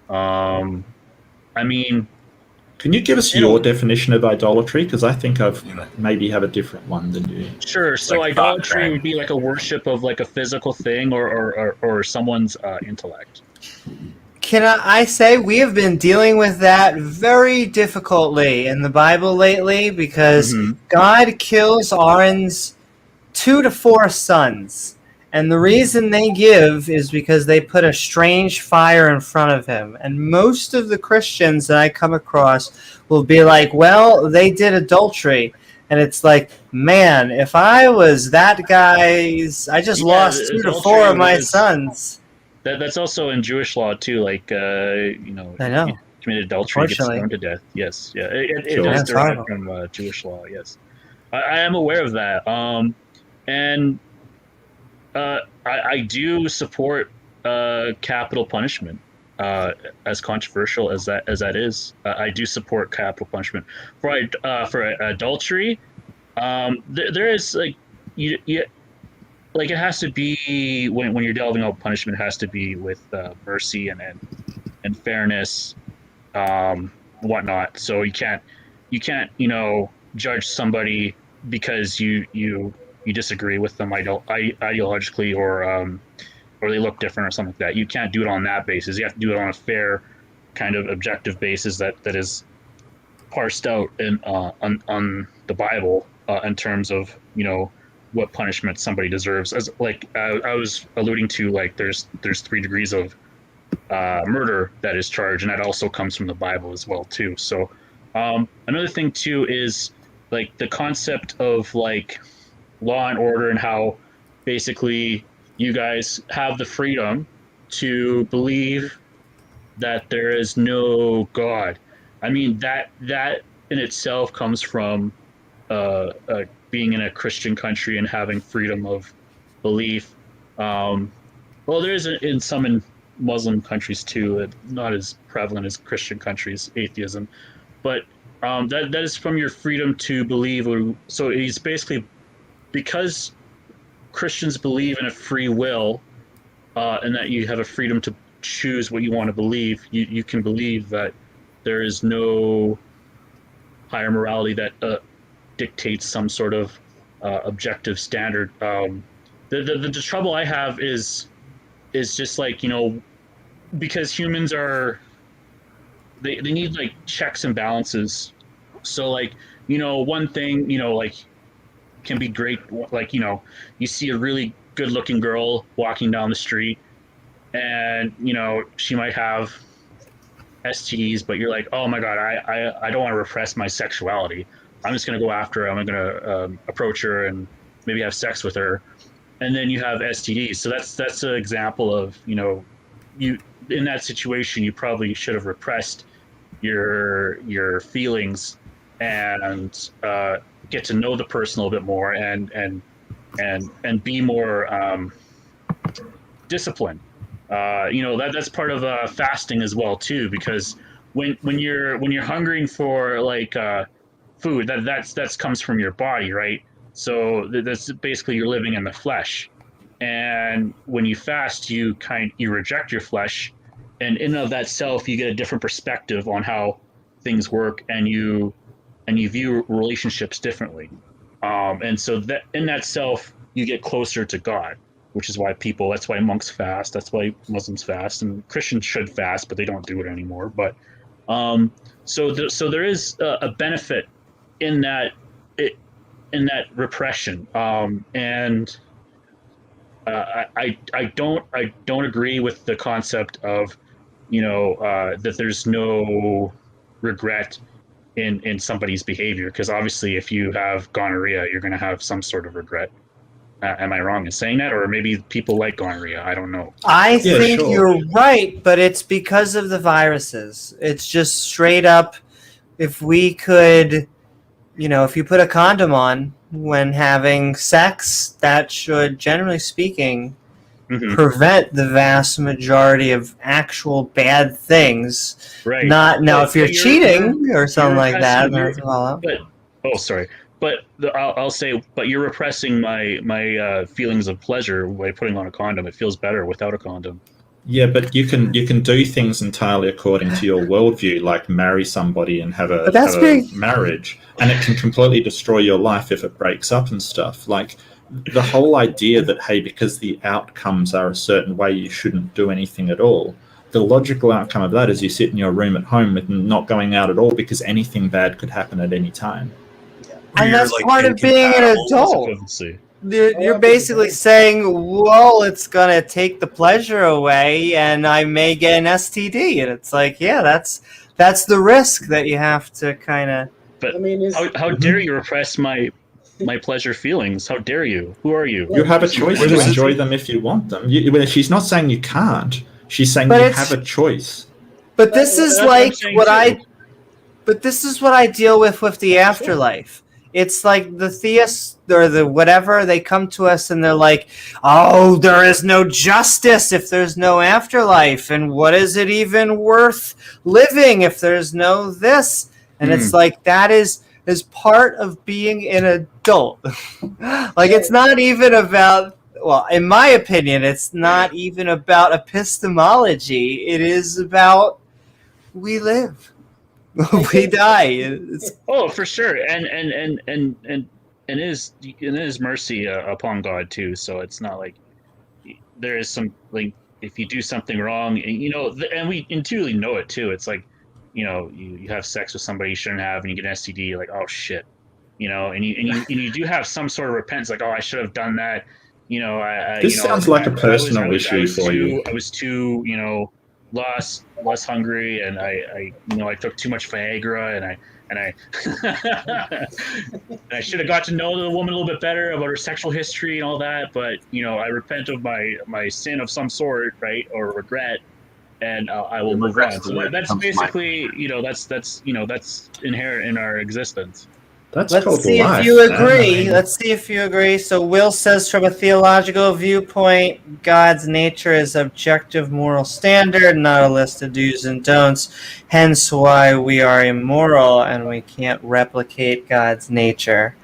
I mean, can you give us your definition of idolatry? Because I think I've maybe have a different one than you. Sure. So idolatry would be like a worship of like a physical thing or someone's intellect. Can I say we have been dealing with that very difficultly in the Bible lately because God kills Aaron's 2 to 4 sons. And the reason they give is because they put a strange fire in front of him. And most of the Christians that I come across will be like, well, they did adultery. And it's like, man, if I was that guy's, I just lost 2 to 4 of my sons. That's also in Jewish law too. Like, I know. You committed adultery, you get stoned to death. Yes, yeah, it is derived from Jewish law. Yes, I am aware of that. And I do support capital punishment, as controversial as that is. I do support capital punishment for adultery. There is it has to be when you're delving out punishment, it has to be with mercy and fairness, whatnot. So you can't judge somebody because you disagree with them ideologically or they look different or something like that. You can't do it on that basis. You have to do it on a fair kind of objective basis that is parsed out on the Bible in terms of what punishment somebody deserves. As I was alluding to, there's 3 degrees of murder that is charged, and that also comes from the Bible as well too. So another thing too is the concept of law and order, and how basically you guys have the freedom to believe that there is no God. I mean, that in itself comes from being in a Christian country and having freedom of belief. Well, there is in some Muslim countries too, not as prevalent as Christian countries, atheism, but that is from your freedom to believe. So it's basically because Christians believe in a free will, and that you have a freedom to choose what you want to believe. You can believe that there is no higher morality that dictates some sort of objective standard. The trouble I have is just because humans are they need checks and balances. So one thing can be great, you see a really good looking girl walking down the street and she might have STDs, but you're like, oh my god, I don't want to repress my sexuality. I'm just going to go after her. I'm going to approach her and maybe have sex with her. and then you have STDs. So that's an example of, you in that situation you probably should have repressed your feelings and get to know the person a little bit more and be more disciplined. That's part of fasting as well too, because when you're hungering for like food, that's comes from your body, right? So that's basically you're living in the flesh, and when you fast, you reject your flesh, and in and of that self, you get a different perspective on how things work, and you view relationships differently. And so that in that self, you get closer to God, which is why that's why monks fast, that's why Muslims fast, and Christians should fast, but they don't do it anymore. But so there is a benefit in that in that repression, and I don't agree with the concept of that there's no regret in somebody's behavior, because obviously if you have gonorrhea, you're going to have some sort of regret. Am I wrong in saying that? Or maybe people like gonorrhea, I don't know. I Yeah, think sure. you're right, but it's because of the viruses. It's just straight up, if we could, if you put a condom on when having sex, that should, generally speaking, prevent the vast majority of actual bad things. Right. Not now, if you're cheating or something like that. I'll say, but you're repressing my feelings of pleasure by putting on a condom. It feels better without a condom. Yeah, but you can do things entirely according to your worldview, like marry somebody and have a marriage, and it can completely destroy your life if it breaks up and stuff. Like the whole idea that, hey, because the outcomes are a certain way, you shouldn't do anything at all. The logical outcome of that is you sit in your room at home with not going out at all, because anything bad could happen at any time. And that's part of being an adult. You're basically saying, well, it's going to take the pleasure away and I may get an STD. And it's like, yeah, that's the risk that you have to kind of... But how dare you repress my pleasure feelings? How dare you? Who are you? You have a choice to enjoy them if you want them. She's not saying you can't. She's saying you have a choice. But this is like what But this is what I deal with the afterlife. It's like the theists or the whatever, they come to us and they're like, oh, there is no justice if there's no afterlife. And what is it even worth living if there's no this? And it's like, that is part of being an adult. Like, it's not even about, well, in my opinion, it's not even about epistemology. It is about we live. We die. For sure, and it is mercy upon God too. So it's not like there is some, like, if you do something wrong, and we intuitively know it too. It's like, you have sex with somebody you shouldn't have, and you get an STD. You're like, oh shit, and you do have some sort of repentance, like, oh, I should have done that. This sounds like a personal issue for you. I was too, less hungry, and I took too much Viagra, and I I should have got to know the woman a little bit better about her sexual history and all that. But I repent of my sin of some sort, right, or regret, and I will move on. So that's basically that's inherent in our existence. Let's see if you agree. Let's see if you agree. So Will says, from a theological viewpoint, God's nature is objective moral standard, not a list of do's and don'ts. Hence why we are immoral and we can't replicate God's nature.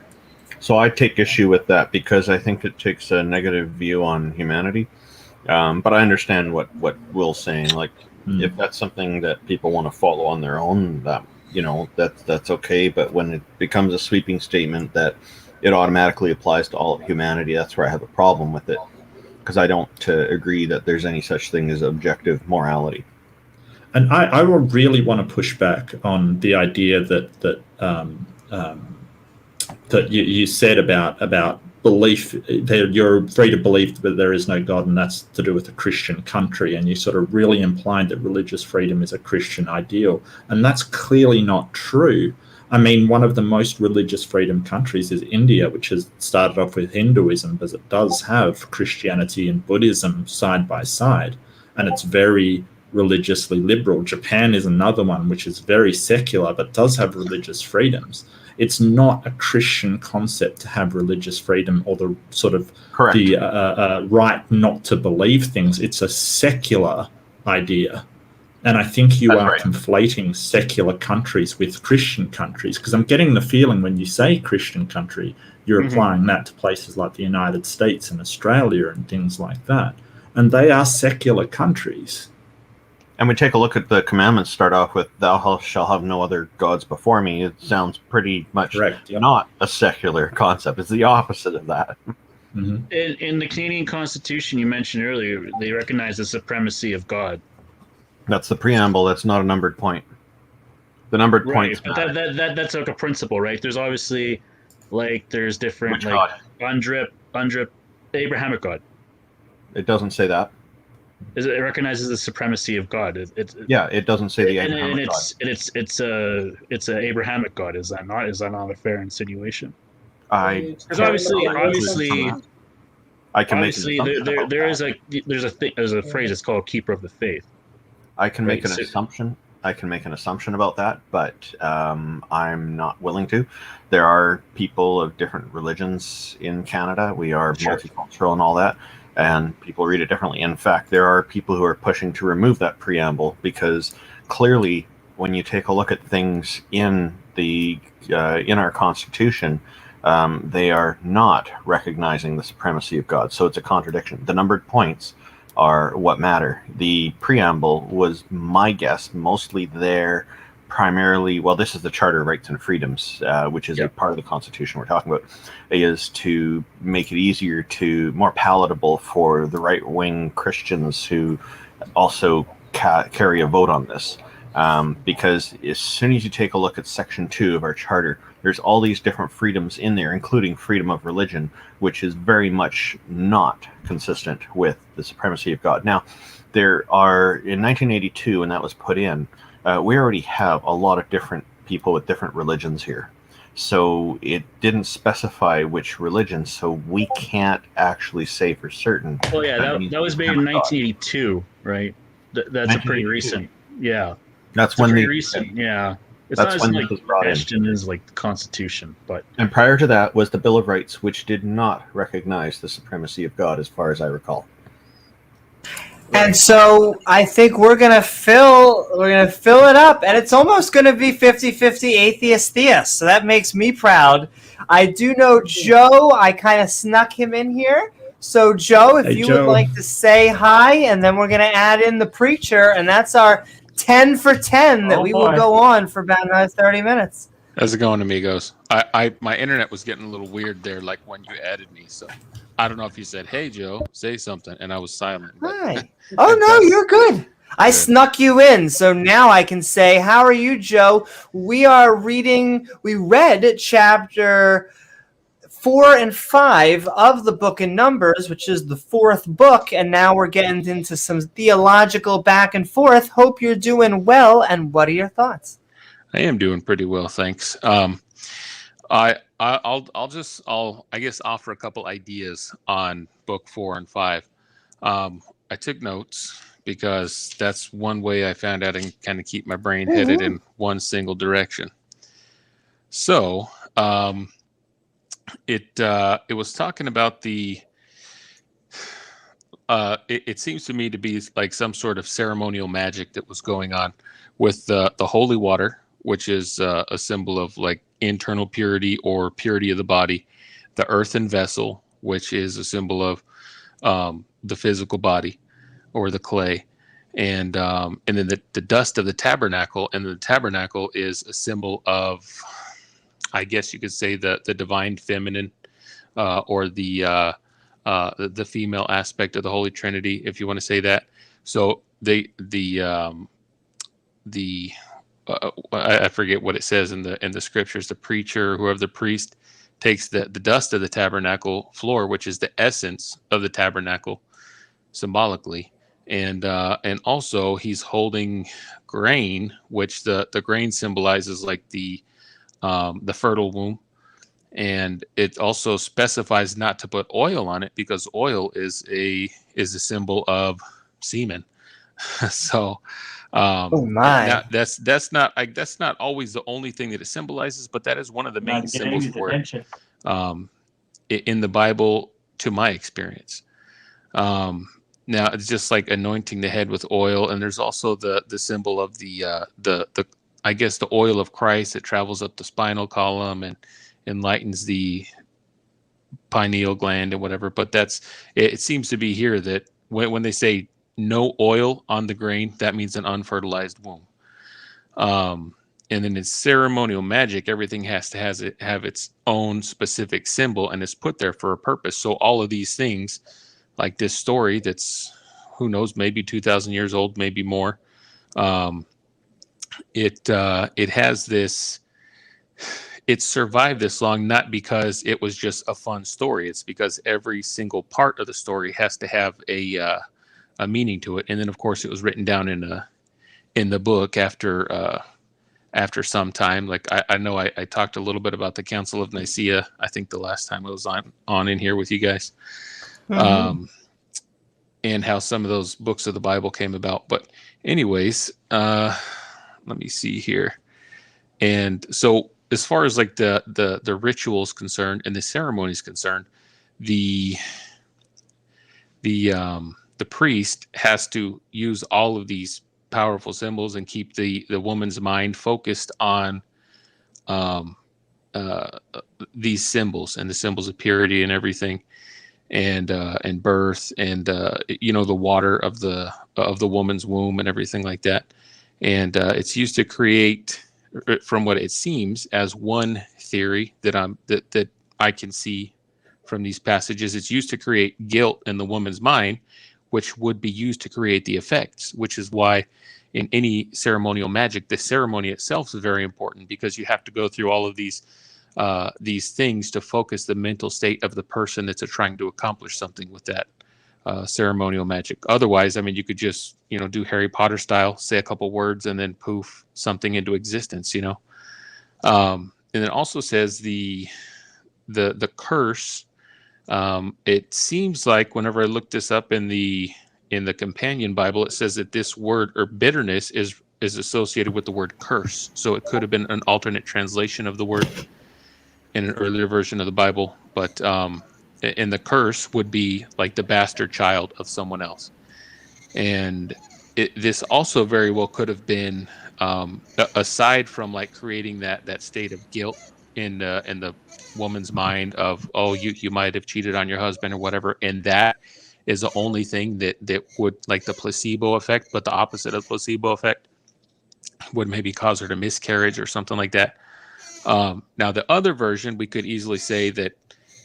So I take issue with that because I think it takes a negative view on humanity. But I understand what Will's saying. Like, if that's something that people want to follow on their own, that's okay. But when it becomes a sweeping statement that it automatically applies to all of humanity, that's where I have a problem with it, because I don't agree that there's any such thing as objective morality. And I will really want to push back on the idea that you said about belief, that you're free to believe that there is no God, and that's to do with a Christian country, and you sort of really implied that religious freedom is a Christian ideal, and that's clearly not true. I mean, one of the most religious freedom countries is India, which has started off with Hinduism, but it does have Christianity and Buddhism side by side, and it's very religiously liberal. Japan is another one which is very secular but does have religious freedoms. It's not a Christian concept to have religious freedom or the sort of the right not to believe things. It's a secular idea. And I think you are conflating secular countries with Christian countries, because I'm getting the feeling when you say Christian country, you're applying that to places like the United States and Australia and things like that. And they are secular countries. And we take a look at the commandments, start off with, thou shalt have no other gods before me. It sounds pretty much not a secular concept. It's the opposite of that. In the Canadian Constitution you mentioned earlier, they recognize the supremacy of God. That's the preamble. That's not a numbered point. The numbered points but that's like a principle, right? There's obviously, like, there's different, like, UNDRIP, Abrahamic God. It doesn't say that. It recognizes the supremacy of God. It doesn't say the Abrahamic God. It's a Abrahamic God. Is that not? Is that not a fair insinuation? Because obviously, I can obviously there's a phrase. It's called keeper of the faith. I can make an assumption. I can make an assumption about that, but I'm not willing to. There are people of different religions in Canada. We are multicultural and all that, and people read it differently. In fact, there are people who are pushing to remove that preamble because clearly, when you take a look at things in the in our Constitution, they are not recognizing the supremacy of God. So it's a contradiction. The numbered points are what matter. The preamble was, my guess, mostly there primarily, well, this is the Charter of Rights and Freedoms, which is a part of the Constitution we're talking about, is to make it easier more palatable for the right-wing Christians who also carry a vote on this. Because as soon as you take a look at Section 2 of our Charter, there's all these different freedoms in there, including freedom of religion, which is very much not consistent with the supremacy of God. Now, there are, in 1982, when that was put in, we already have a lot of different people with different religions here. So it didn't specify which religion, so we can't actually say for certain. Well, yeah, that was made in 1982, right? That's a pretty recent, That's when recent, It's that's not when as this was brought in. question as like the Constitution, but And prior to that was the Bill of Rights, which did not recognize the supremacy of God, as far as I recall. And so I think we're gonna fill it up, and it's almost gonna be 50-50 atheist-theist. So that makes me proud. I do know Joe. I kind of snuck him in here. So Joe, if you would like to say hi, and then we're gonna add in the preacher, and that's our 10 for 10 that we will go on for about another 30 minutes. How's it going, amigos? My internet was getting a little weird there, like when you added me. So I don't know if you said, "Hey, Joe, say something," and I was silent. Hi. Oh no, you're good. I snuck you in, so now I can say, "How are you, Joe?" We read chapter 4 and 5 of the book of Numbers, which is the 4th book, and now we're getting into some theological back and forth. Hope you're doing well, and what are your thoughts? I am doing pretty well, thanks. I'll I guess offer a couple ideas on book 4 and 5. I took notes because that's one way I found out I can kind of keep my brain headed in one single direction. So it was talking about it seems to me to be like some sort of ceremonial magic that was going on with the holy water, which is a symbol of like internal purity or purity of the body, the earthen vessel, which is a symbol of the physical body or the clay, and then the dust of the tabernacle, and the tabernacle is a symbol of, I guess you could say, the divine feminine, or the female aspect of the Holy Trinity, if you want to say that. So I forget what it says in the scriptures. The preacher, whoever the priest, takes the dust of the tabernacle floor, which is the essence of the tabernacle, symbolically, and also he's holding grain, which the grain symbolizes like the the fertile womb. And it also specifies not to put oil on it because oil is a symbol of semen. So Oh my! that's not always the only thing that it symbolizes, but that is one of the main symbols for it in the Bible, to my experience. Now it's just like anointing the head with oil, and there's also the symbol of the I guess the oil of Christ that travels up the spinal column and enlightens the pineal gland and whatever. But it seems to be here that when they say no oil on the grain, that means an unfertilized womb. And then in ceremonial magic, everything has to have its own specific symbol, and it's put there for a purpose. So all of these things, like this story that's, who knows, maybe 2,000 years old, maybe more, it has this, it survived this long, not because it was just a fun story. It's because every single part of the story has to have a meaning to it. And then, of course, it was written down in the book after some time. Like I know I talked a little bit about the Council of Nicaea, I think the last time I was on in here with you guys, and how some of those books of the Bible came about. But anyways, let me see here. And so as far as like the rituals concerned and the ceremonies concerned, the priest has to use all of these powerful symbols and keep the woman's mind focused on these symbols and the symbols of purity and everything, and birth, and the water of the woman's womb and everything like that. And it's used to create, from what it seems, as one theory that I can see from these passages, it's used to create guilt in the woman's mind, which would be used to create the effects, which is why in any ceremonial magic, the ceremony itself is very important, because you have to go through all of these things to focus the mental state of the person that's trying to accomplish something with that ceremonial magic. Otherwise, I mean, you could just, do Harry Potter style, say a couple words and then poof, something into existence, And it also says the curse. It seems like whenever I look this up in the companion Bible, it says that this word, or bitterness, is associated with the word curse. So it could have been an alternate translation of the word in an earlier version of the Bible. But and the curse would be like the bastard child of someone else. And this also very well could have been, aside from like creating that state of guilt in the woman's mind of, oh, you might have cheated on your husband or whatever, and that is the only thing that would, like the placebo effect, but the opposite of placebo effect, would maybe cause her to miscarriage or something like that. Now the other version, we could easily say that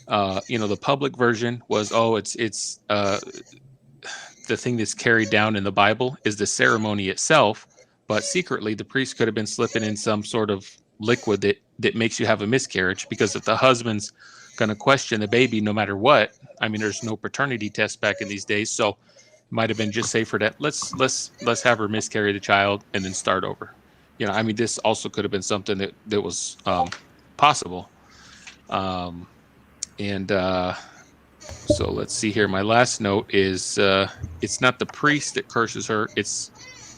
the public version was, it's the thing that's carried down in the Bible is the ceremony itself, but secretly the priest could have been slipping in some sort of liquid that makes you have a miscarriage, because if the husband's going to question the baby no matter what, I mean, there's no paternity test back in these days, so it might have been just safer that let's have her miscarry the child and then start over. I mean, this also could have been something that was possible. So let's see here. My last note is it's not the priest that curses her, it's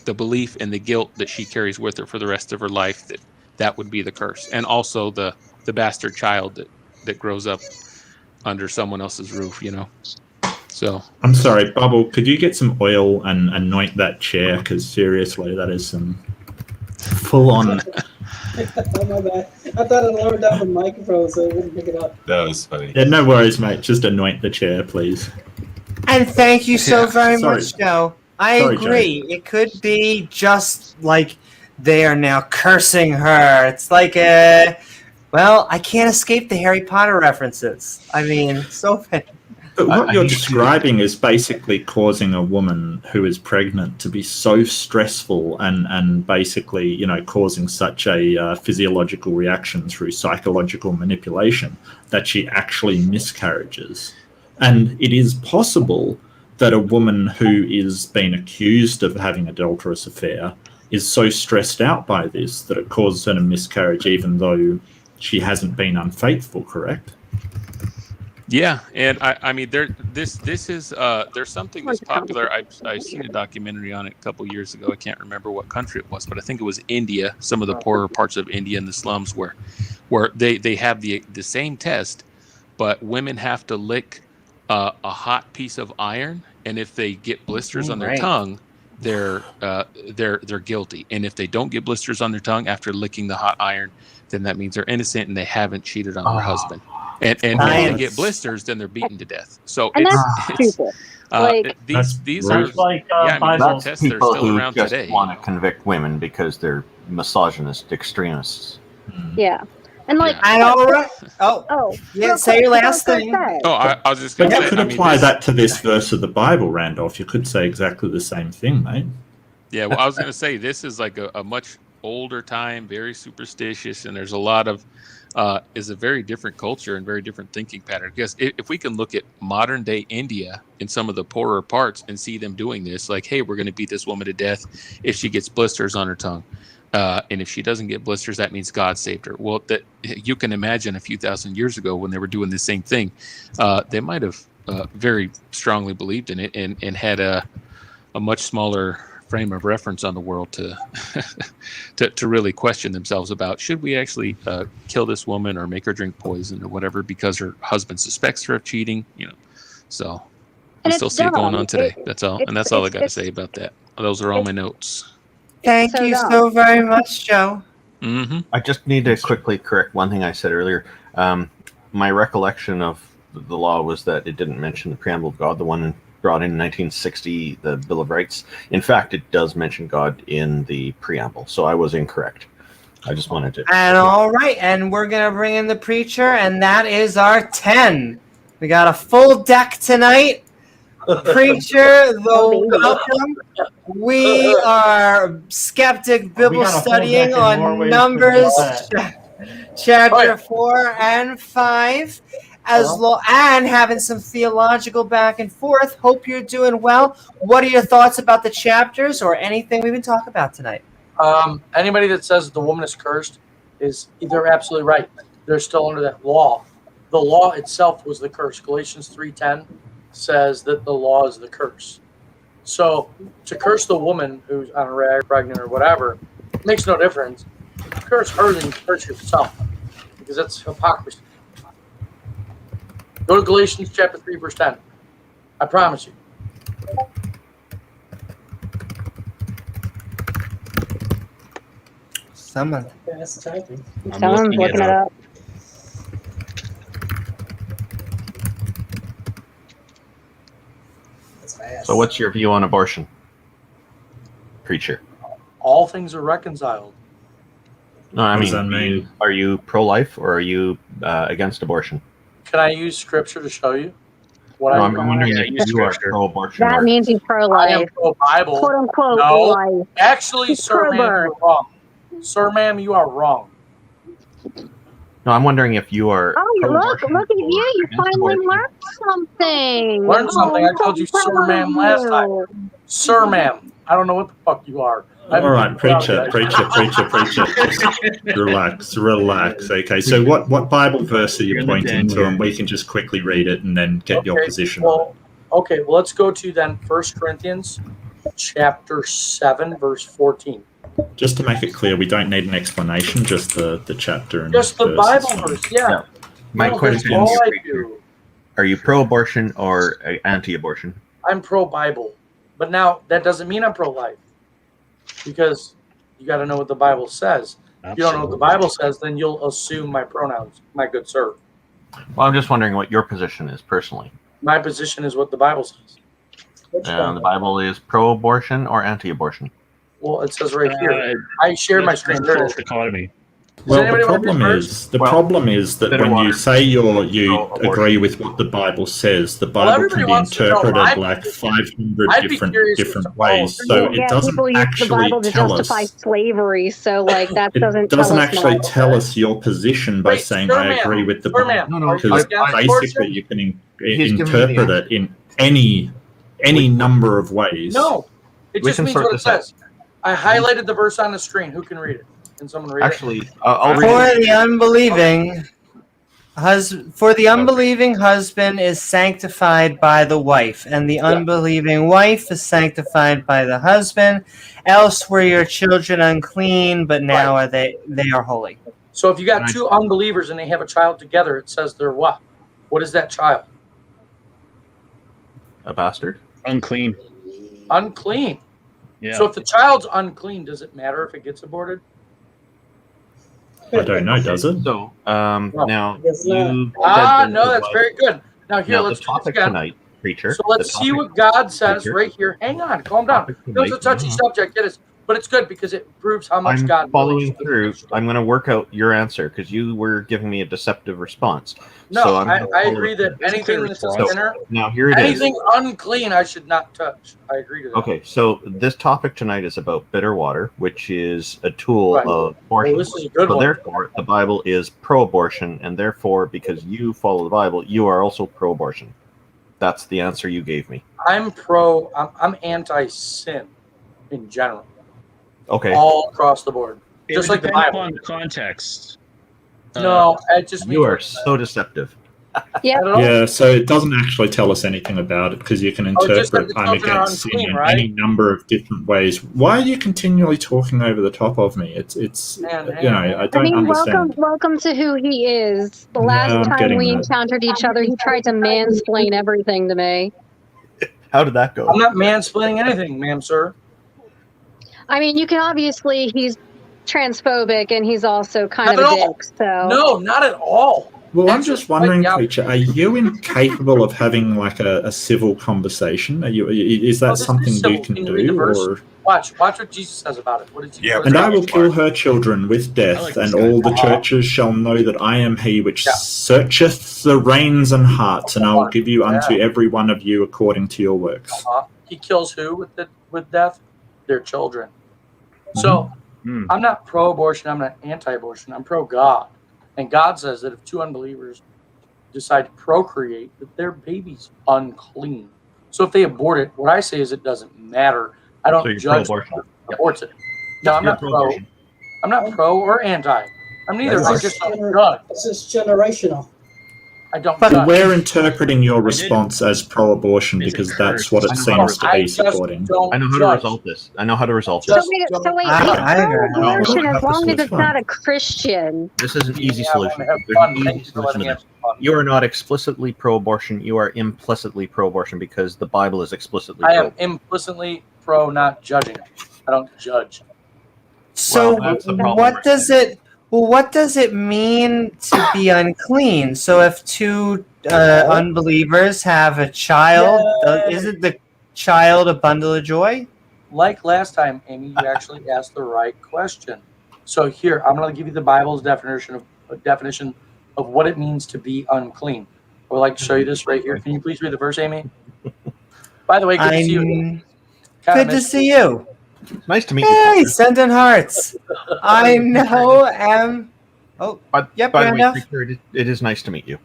the belief and the guilt that she carries with her for the rest of her life, that would be the curse. And also the bastard child that grows up under someone else's roof, So I'm sorry, Bubble, could you get some oil and anoint that chair? Because seriously, that is some full on. Oh, my bad. I thought I lowered down the microphone so it wouldn't pick it up. That was funny. Yeah, no worries, mate. Just anoint the chair, please. And thank you so very Sorry. much, Joe. I Sorry, agree. Joe. It could be just like they are now cursing her. It's like well, I can't escape the Harry Potter references. I mean, so many. But what you're describing is basically causing a woman who is pregnant to be so stressful and basically, causing such a physiological reaction through psychological manipulation that she actually miscarriages. And it is possible that a woman who is being accused of having an adulterous affair is so stressed out by this that it causes her to miscarriage, even though she hasn't been unfaithful. Correct? Yeah, and I mean, this is there's something that's popular. I've seen a documentary on it a couple years ago. I can't remember what country it was, but I think it was India. Some of the poorer parts of India in the slums where they have the same test, but women have to lick a hot piece of iron, and if they get blisters on their tongue, they're guilty. And if they don't get blisters on their tongue after licking the hot iron, then that means they're innocent and they haven't cheated on their husband. And if they get blisters, then they're beaten to death. So And it's that's stupid. Like, these are like Bible tests that are people still who around just today. want to convict women because they're misogynist extremists. yeah. And like, And all right. oh, Yeah, real say quick, your what I last was thing. gonna say. Oh, I was just But going to you say. could apply that to this verse of the Bible, Randolph. You could say exactly the same thing, mate. Yeah, well, I was going to say this is like a much older time, very superstitious, and there's a lot of is a very different culture and very different thinking pattern. Because if we can look at modern day India in some of the poorer parts and see them doing this, like, hey, we're going to beat this woman to death if she gets blisters on her tongue. And if she doesn't get blisters, that means God saved her. Well, that you can imagine a few thousand years ago when they were doing the same thing, they might have very strongly believed in it and had a much smaller frame of reference on the world to to really question themselves about, should we actually kill this woman or make her drink poison or whatever because her husband suspects her of cheating, So we still see it going on today. That's all, and that's all I got to say about that. Those are all my notes. Thank you so very much, Joe. Mm-hmm. I just need to quickly correct one thing I said earlier. My recollection of the law was that it didn't mention the preamble of God, the one brought in 1960, the Bill of Rights. In fact, it does mention God in the preamble, so I was incorrect. I just wanted to. And all right, and we're going to bring in the preacher, and that is our 10. We got a full deck tonight. Preacher, welcome. We are Skeptic Bible Studying on Numbers chapter 4 and 5. And having some theological back and forth. Hope you're doing well. What are your thoughts about the chapters or anything we've been talking about tonight? Anybody that says the woman is cursed they're absolutely right. They're still under that law. The law itself was the curse. Galatians 3:10 says that the law is the curse. So to curse the woman who's unmarried, pregnant, or whatever makes no difference. Curse her than you curse yourself, because that's hypocrisy. Go to Galatians chapter 3, verse 10. I promise you. Someone. Fast typing. Someone's looking it up. That's fast. So what's your view on abortion, preacher? All things are reconciled. No, I What does mean, that mean? are you pro-life or are you against abortion? Can I use scripture to show you? What No, I'm I'm wondering if you are pro-abortion. That or... means he's I pro-life. am pro-Bible. Quote unquote No, life. actually, He's sir, ma'am, pro-birth. you're wrong. Sir, ma'am, you are wrong. No, I'm wondering if you are. Oh, look at you. You finally learned something. Learned something. I told you, so sir, proud ma'am, of last you. time. Sir, ma'am. I don't know what the fuck you are. All right, preacher. Relax. Okay, so what Bible verse are you pointing to, and we can just quickly read it and then get your position. Well, let's go to then 1 Corinthians chapter 7, verse 14. Just to make it clear, we don't need an explanation, just the chapter and Just the verse is Bible fine. verse, yeah. My No, question that's all is, I do. are you pro-abortion or anti-abortion? I'm pro-Bible. But now, that doesn't mean I'm pro-life. Because you got to know what the Bible says. If you don't know what the Bible says, then you'll assume my pronouns, my good sir. Well, I'm just wondering what your position is personally. My position is what the Bible says. The Bible is pro-abortion or anti-abortion? Well, it says right here. I shared my screen. There it is. dichotomy. Well, anybody the want problem this is that bit of when you water. say you abortion. agree with what the Bible says, the Well, Bible everybody can be wants to know interpreted my like position. 500 I'd be curious different as to ways. all. So Yeah, it doesn't people use the actually Bible to tell justify us. slavery, so like that It doesn't doesn't tell us actually much. tell us your position by Wait, saying sir, I ma'am. agree with the Sir, Bible. ma'am. No, Are you Because against basically abortion? you can He's giving me the interpret it in any number of ways. No. It We just can means sort what it this out. says. I highlighted the verse on the screen. Who can read it? Can someone read Actually, I'll read For it. the unbelieving husband is sanctified by the wife, and the unbelieving wife is sanctified by the husband. Else were your children unclean, but now they are holy. So if you got two unbelievers and they have a child together, it says they're what? What is that child? A bastard? Unclean. Unclean. Yeah. So if the child's unclean, does it matter if it gets aborted? I don't know, does it? So, now It's not. you No, that's very good. Now here, let's the do this topic again. tonight, preacher. So let's see what God says right here. Hang on, calm down. It was a touchy subject, it is, but it's good because it proves how much I'm God following through. I'm going to work out your answer because you were giving me a deceptive response. No, so I'm I gonna follow agree that through. anything that's a sinner, Now here it is. anything unclean, I should not touch. I agree to that. Okay, so this topic tonight is about bitter water, which is a tool of abortion. Well, this is a good so one. therefore, the Bible is pro-abortion, and therefore, because you follow the Bible, you are also pro-abortion. That's the answer you gave me. I'm anti-sin in general. Okay. All across the board. It Just would like the depend Bible. upon the context. No, it just means You are so deceptive. Yeah, so it doesn't actually tell us anything about it because you can Oh, just that interpret the I'm children are against sin unclean, in right? any number of different ways. Why are you continually talking over the top of me? It's you know, I don't understand. welcome to who he is. The last I'm time getting we that. encountered each other, he tried to mansplain everything to me. How did that go? I'm not mansplaining anything, ma'am, sir. I mean, you can obviously, he's transphobic and he's also kind Not of at a all. dick, so. No, not at all. Well, I'm just wondering, preacher, are you incapable of having like a civil conversation? Are you? Is that something you can do, or? Watch what Jesus says about it. What did you? And I will kill her children with death, and all the churches shall know that I am he which searcheth the reins and hearts, and I will give you unto every one of you according to your works. He kills who with death? Their children. So I'm not pro-abortion. I'm not anti-abortion. I'm pro-God. And God says that if two unbelievers decide to procreate, that their baby's unclean. So if they abort it, what I say is it doesn't matter. I don't judge who aborts it. No, I'm not pro. I'm not pro or anti. I'm neither. I just don't judge. This is generational. I don't But judge. we're interpreting your response as pro-abortion because that's what it seems to be supporting. I know how to resolve this. I know how to resolve this. So wait, pro-abortion as long as it's not a Christian. This is an easy solution. There's an easy solution to this. You are not explicitly pro-abortion. You are implicitly pro-abortion because the Bible is explicitly I pro. am implicitly pro, not judging. I don't judge. So what does it? Well, what does it mean to be unclean? So if two unbelievers have a child, isn't the child a bundle of joy? Like last time, Amy, you actually asked the right question. So here, I'm going to give you the Bible's definition of what it means to be unclean. I would like to show you this right here. Can you please read the verse, Amy? By the way, good to see you. Good to see you. Nice to meet Hey, you. sending hearts. I know am. Oh, yep, By the way, Randolph. Victor, it is nice to meet you.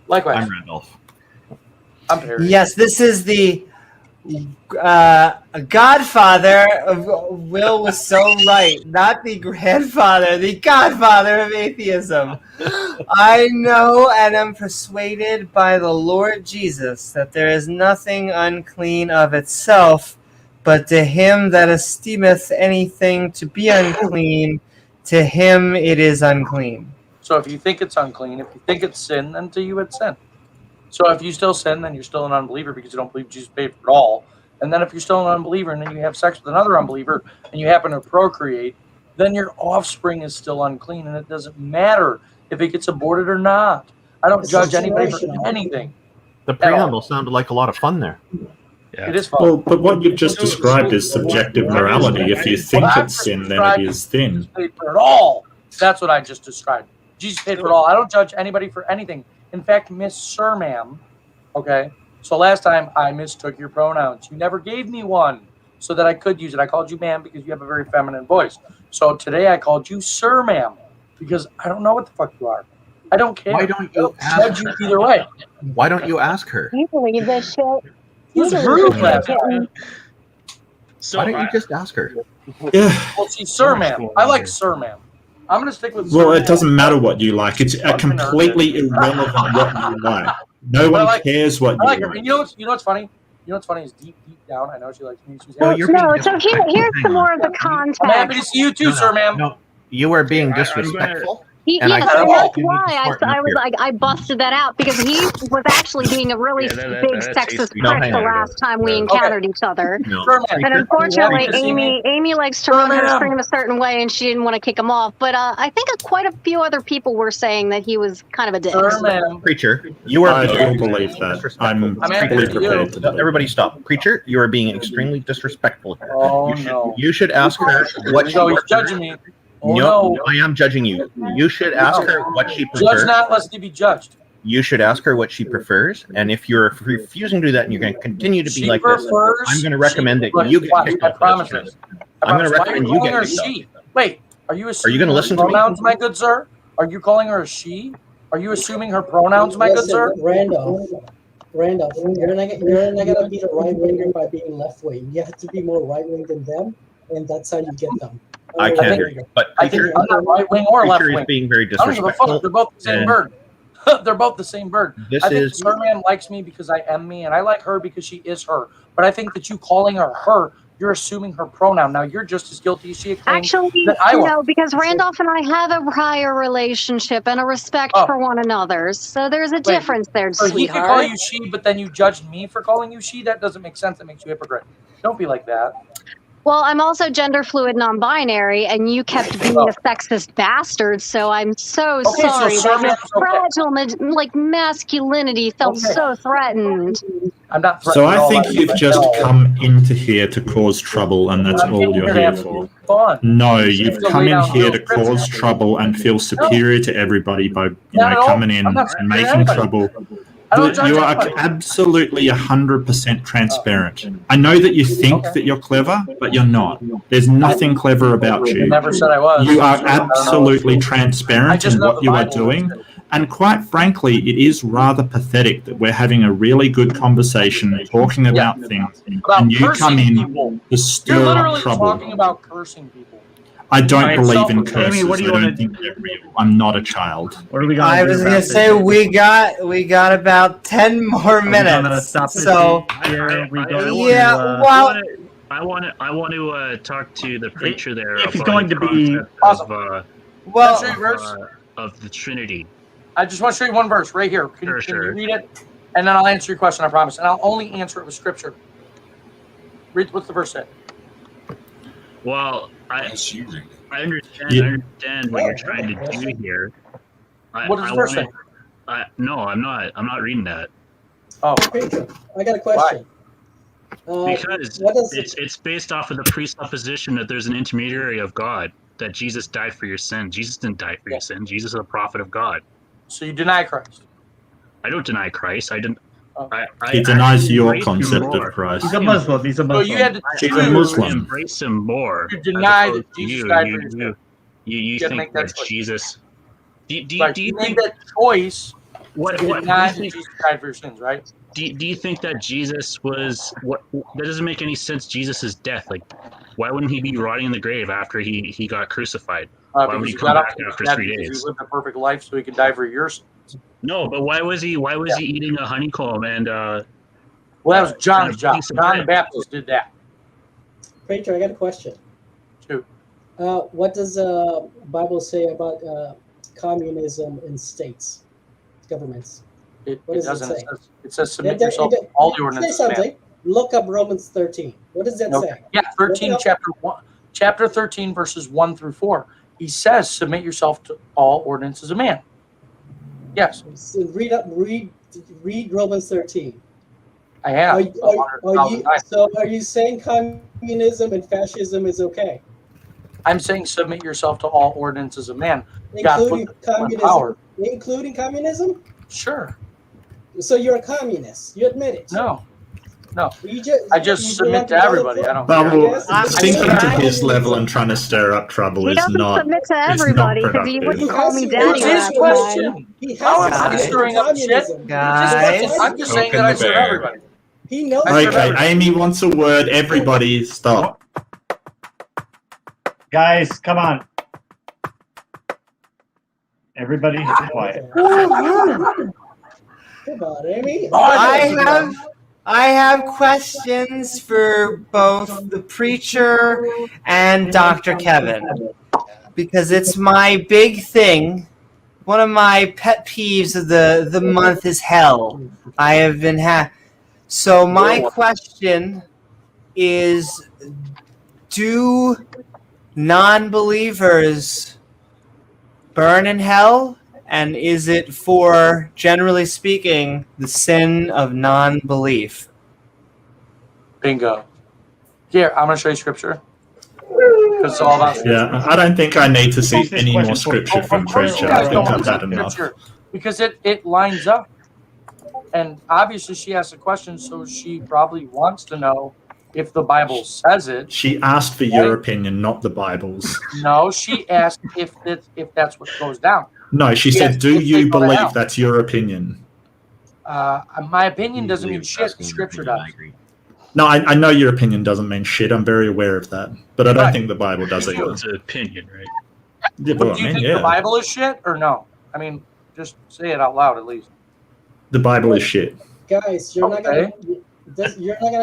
Likewise. I'm Randolph. I'm Perry. Yes, this is the godfather of Will was so right. Not the grandfather, the godfather of atheism. I know and am persuaded by the Lord Jesus that there is nothing unclean of itself, but to him that esteemeth anything to be unclean, to him it is unclean. So if you think it's unclean, if you think it's sin, then to you it's sin. So if you still sin, then you're still an unbeliever because you don't believe Jesus paid for it all. And then if you're still an unbeliever and then you have sex with another unbeliever and you happen to procreate, then your offspring is still unclean, and it doesn't matter if it gets aborted or not. I don't judge anybody for anything. The preamble sounded like a lot of fun there. It is fun. Well, but what you've just described is subjective morality. If you think it's sin, then it is sin. Jesus paid for it all. That's what I just described. Jesus paid for it all. I don't judge anybody for anything. In fact, Miss Sir, ma'am, okay? So last time I mistook your pronouns. You never gave me one so that I could use it. I called you ma'am because you have a very feminine voice. So today I called you Sir, ma'am, because I don't know what the fuck you are. I don't care. Why don't you judge you either way? Why don't you ask her? You believe this shit? Who's rude last time? So Why don't you just ask her? Yeah. Well, she's Sir Ma'am. I like Sir Ma'am. I'm going to stick with Sir Well, Ma'am. it doesn't matter what you like. It's completely irrelevant what you like. No one cares what I like you her. like. And you know what's funny? You know what's funny is deep down. I know she likes me. She's So, happy. so here's some more of the context. I'm happy to see you too, Sir Ma'am. No, you are being disrespectful. Yes, and I and think that's you need to why smarten I up was here. like, I busted that out because he was actually being a really big sexist prick the last time we encountered each other. No. And unfortunately, You want me to see Amy likes to run her stream a certain way, and she didn't want to kick him off. But I think quite a few other people were saying that he was kind of a dick. Sir Ma'am. Preacher, you are I being don't believe that. I'm happy fully to you. prepared to believe. Everybody stop. Preacher, you are being extremely disrespectful here. Oh, You should ask her what she No, he's prefers. judging me. Oh, No, no. I am judging you. You should ask her what she Judge prefers. not lest he be judged. You should ask her what she prefers, and if you're refusing to do that and you're going to continue to be She like this, prefers- I'm going to recommend that Look, you get watch, kicked I off. promise of this this. channel. I'm going to recommend you get her kicked off. she. Wait, are you assuming Are you going to listen to me? pronouns, my good sir? Are you calling her a she? Are you assuming her pronouns, my good sir? Randolph, you're not going to be the right winger by being left wing. You have to be more right wing than them, and that's how you get them. I can't hear you. But I think preacher, I'm not right wing or left preacher is wing. being very I don't give a fuck. disrespectful. They're both the same and- bird. They're both the same bird. This I think is- Sir Ma'am likes me because I am me, and I like her because she is her. But I think that you calling her, you're assuming her pronoun. Now you're just as guilty as she claims Actually, that I was. no, because Randolph and I have a prior relationship and a respect for one another. So there's a difference there, So he could call sweetheart. you she, but then you judged me for calling you she? That doesn't make sense. That makes you a hypocrite. Don't be like that. Well, I'm also gender fluid, non-binary, and you kept being a sexist bastard. So I'm so Okay, so sorry Sir that your Ma'am's okay. fragile, masculinity felt Okay. so threatened. I'm not So threatening I all think that. you've just come into here to cause trouble, and that's I'm all getting you're here here to have for. fun. No, Seems you've to come lay in down here real to scripture. cause trouble and feel superior to everybody by Not at all. coming in I'm not and superior to making anybody. trouble. I don't judge You are anybody. absolutely 100% transparent. I know that you think that you're clever, but you're not. There's nothing clever about I you. never said I was. You are I don't know. absolutely I transparent just in know what the you are Bible. doing. And quite frankly, it is rather pathetic that we're having a really good conversation talking about things, About and you cursing come in people. to You're stir up literally trouble. talking about cursing people. I don't Alright, believe so, in curses. Amy, what do you I wanna don't think they're real. I'm not a child. What are we gonna I do was about gonna this? say we got about 10 more minutes. So I want to talk to the preacher there. If he's about going the to be- concept Well, show you a verse? of the Trinity. I just want to show you one verse right here. Can you read it? And then I'll answer your question, I promise. And I'll only answer it with scripture. Read what's the verse say? Well, I understand what you're trying to do here. What does the verse say? No, I'm not reading that. Oh, I got a question. Because what does it's based off of the presupposition that there's an intermediary of God, that Jesus died for your sin. Jesus didn't die for your sin. Jesus is a prophet of God. So you deny Christ? I don't deny Christ. I didn't. He denies your embrace him concept more. of Christ. He's a Muslim. He's a So Muslim. you had to He's a choose. Muslim. Embrace him more. You deny as that opposed to Jesus you. died for your sin. You gotta think make that that choice. Jesus. Do You you made think that choice what to what deny do you that think, Jesus died for your sins, right? do you think that Jesus was what? That doesn't make any sense. Jesus' death, like, why wouldn't he be rotting in the grave after he got crucified? Why would Because he he come got up back from after death 3 because days? He lived a perfect life so he could die for your sins. No, but why was he eating a honeycomb and Well, that was John's and a job. piece of John the bread? Baptist did that. Preacher, I got a question. Shoot. What does Bible say about communism in states, governments? It What does it doesn't. say? It says submit yourself to all the Say ordinances of man. something. Look up Romans 13. What does that Okay. say? Yeah, 13, Look it up. chapter 13, verses 1 through 4. He says, submit yourself to all ordinances of man. Yes, So read Romans 13. I have. Are 100,000 times. so are you saying communism and fascism is okay? I'm saying submit yourself to all ordinances of man. God put Including the people in communism? power. Including communism? Sure. So you're a communist. You admit it. No. No. You just, I just you submit want to everybody. I don't Bubble, care. thinking to his level and trying to stir up trouble He is doesn't not. submit to it's not everybody because he productive. wouldn't call me He daddy It's has his to last question. time. He has How am to I submit to stirring up shit? communism. Guys. I'm just saying that Open I the serve bear. everybody. He knows. Okay, Amy wants a word. Everybody, stop. Guys, come on. Everybody, quiet. Come on, Amy. I have questions for both the preacher and Dr. Kevin, because it's my big thing. One of my pet peeves of the month is hell. I have been So my question is, do non-believers burn in hell? And is it for, generally speaking, the sin of non-belief? Bingo. Here, I'm going to show you scripture. Because it's all about Yeah, I don't think I need to see any more scripture from Preacher. I think I've had enough. Because it lines up. And obviously she asked a question, so she probably wants to know if the Bible says it. She asked for your opinion, not the Bible's. No, she asked if that's what goes down. No, she said, do you believe that's your opinion? My opinion doesn't mean shit. Scripture does. No, I know your opinion doesn't mean shit. I'm very aware of that. But I don't think the Bible does either. It's an opinion, right? Yeah, But do you think the Bible is shit or no? I mean, just say it out loud at least. The Bible is shit. Guys, you're not gonna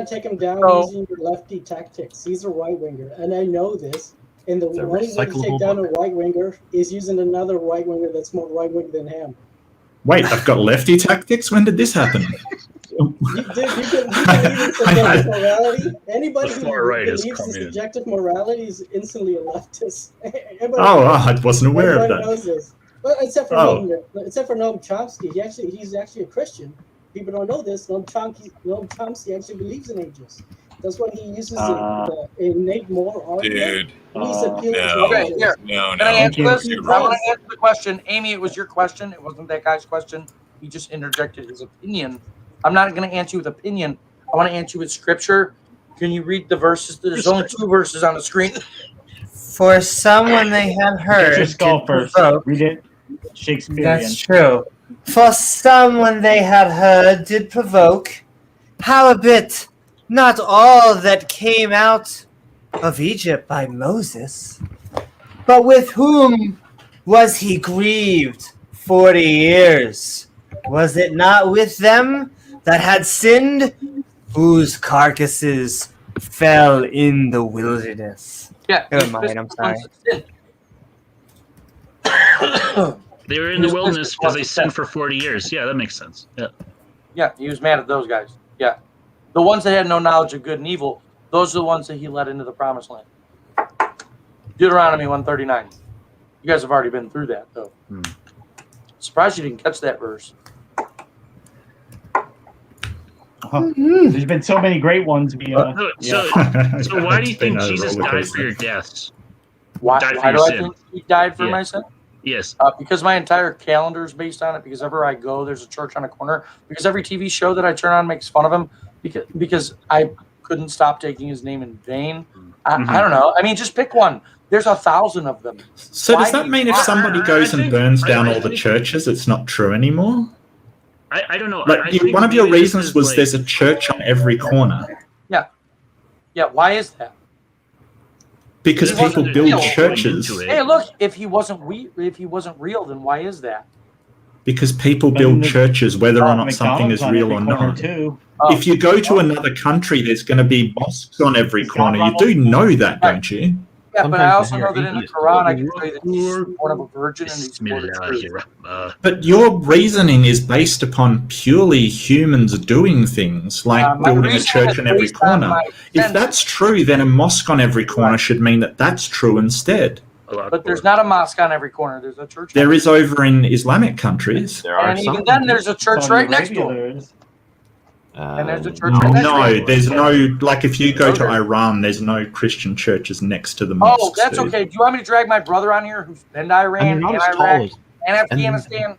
take him down using your lefty tactics. He's a right winger, and I know this. And the only way to take down a right winger is using another right winger that's more right wing than him. Wait, I've got lefty tactics? When did this happen? You believe in subjective morality? Anybody who believes in subjective morality is instantly a leftist. I wasn't aware of that. Knows this. Well, except for Noam Chomsky. He's actually a Christian. People don't know this. Noam Chomsky actually believes in angels. That's what he uses the innate moral argument. Dude. He's appealing to Okay, angels. here. No, Can I answer this? you're I wrong. want to answer the question. Amy, it was your question. It wasn't that guy's question. He just interjected his opinion. I'm not going to answer you with opinion. I want to answer you with scripture. Can you read the verses? There's only 2 verses on the screen. For someone they had heard. Just go first. Read it. Shakespearean. That's true. For someone they had heard did provoke. Howbeit, not all that came out of Egypt by Moses. But with whom was he grieved 40 years? Was it not with them that had sinned, whose carcasses fell in the wilderness? Yeah. Never mind, I'm sorry. They were in the wilderness because they sinned for 40 years. Yeah, that makes sense. Yeah. Yeah, he was mad at those guys. Yeah. The ones that had no knowledge of good and evil, those are the ones that he led into the promised land. Deuteronomy 139. You guys have already been through that, though. Surprised you didn't catch that verse. There's been so many great ones. So why do you think Jesus died for your deaths? Why Died do for your I sin? think he died for Yeah. my sin? Yes. Because my entire calendar is based on it. Because everywhere I go, there's a church on a corner. Because every TV show that I turn on makes fun of him. Because I couldn't stop taking his name in vain. I don't know. I mean, just pick one. There's 1,000 of them. So does that mean if somebody goes and burns down all the churches, it's not true anymore? I don't know. Like, one of your reasons was there's a church on every corner. Yeah. Yeah, why is that? Because people build churches. Hey, look, if he wasn't real, then why is that? Because people build churches whether or not something is real or not. If you go to another country, there's going to be mosques on every corner. You do know that, don't you? Yeah, but I also know that in the Quran, I can tell you that he's born of a virgin and he's born of truth. But your reasoning is based upon purely humans doing things, like building a church on every corner. If that's true, then a mosque on every corner should mean that that's true instead. But there's not a mosque on every corner. There's a church. There is over in Islamic countries. There are And even then, there's a church right next to it. And there's a church right next to No, it. there's no, like if you go to Iran, there's no Christian churches next to the mosques. Oh, that's dude. okay. Do you want me to drag my brother on here who's been to Iran and not as Iraq tall as- and Afghanistan?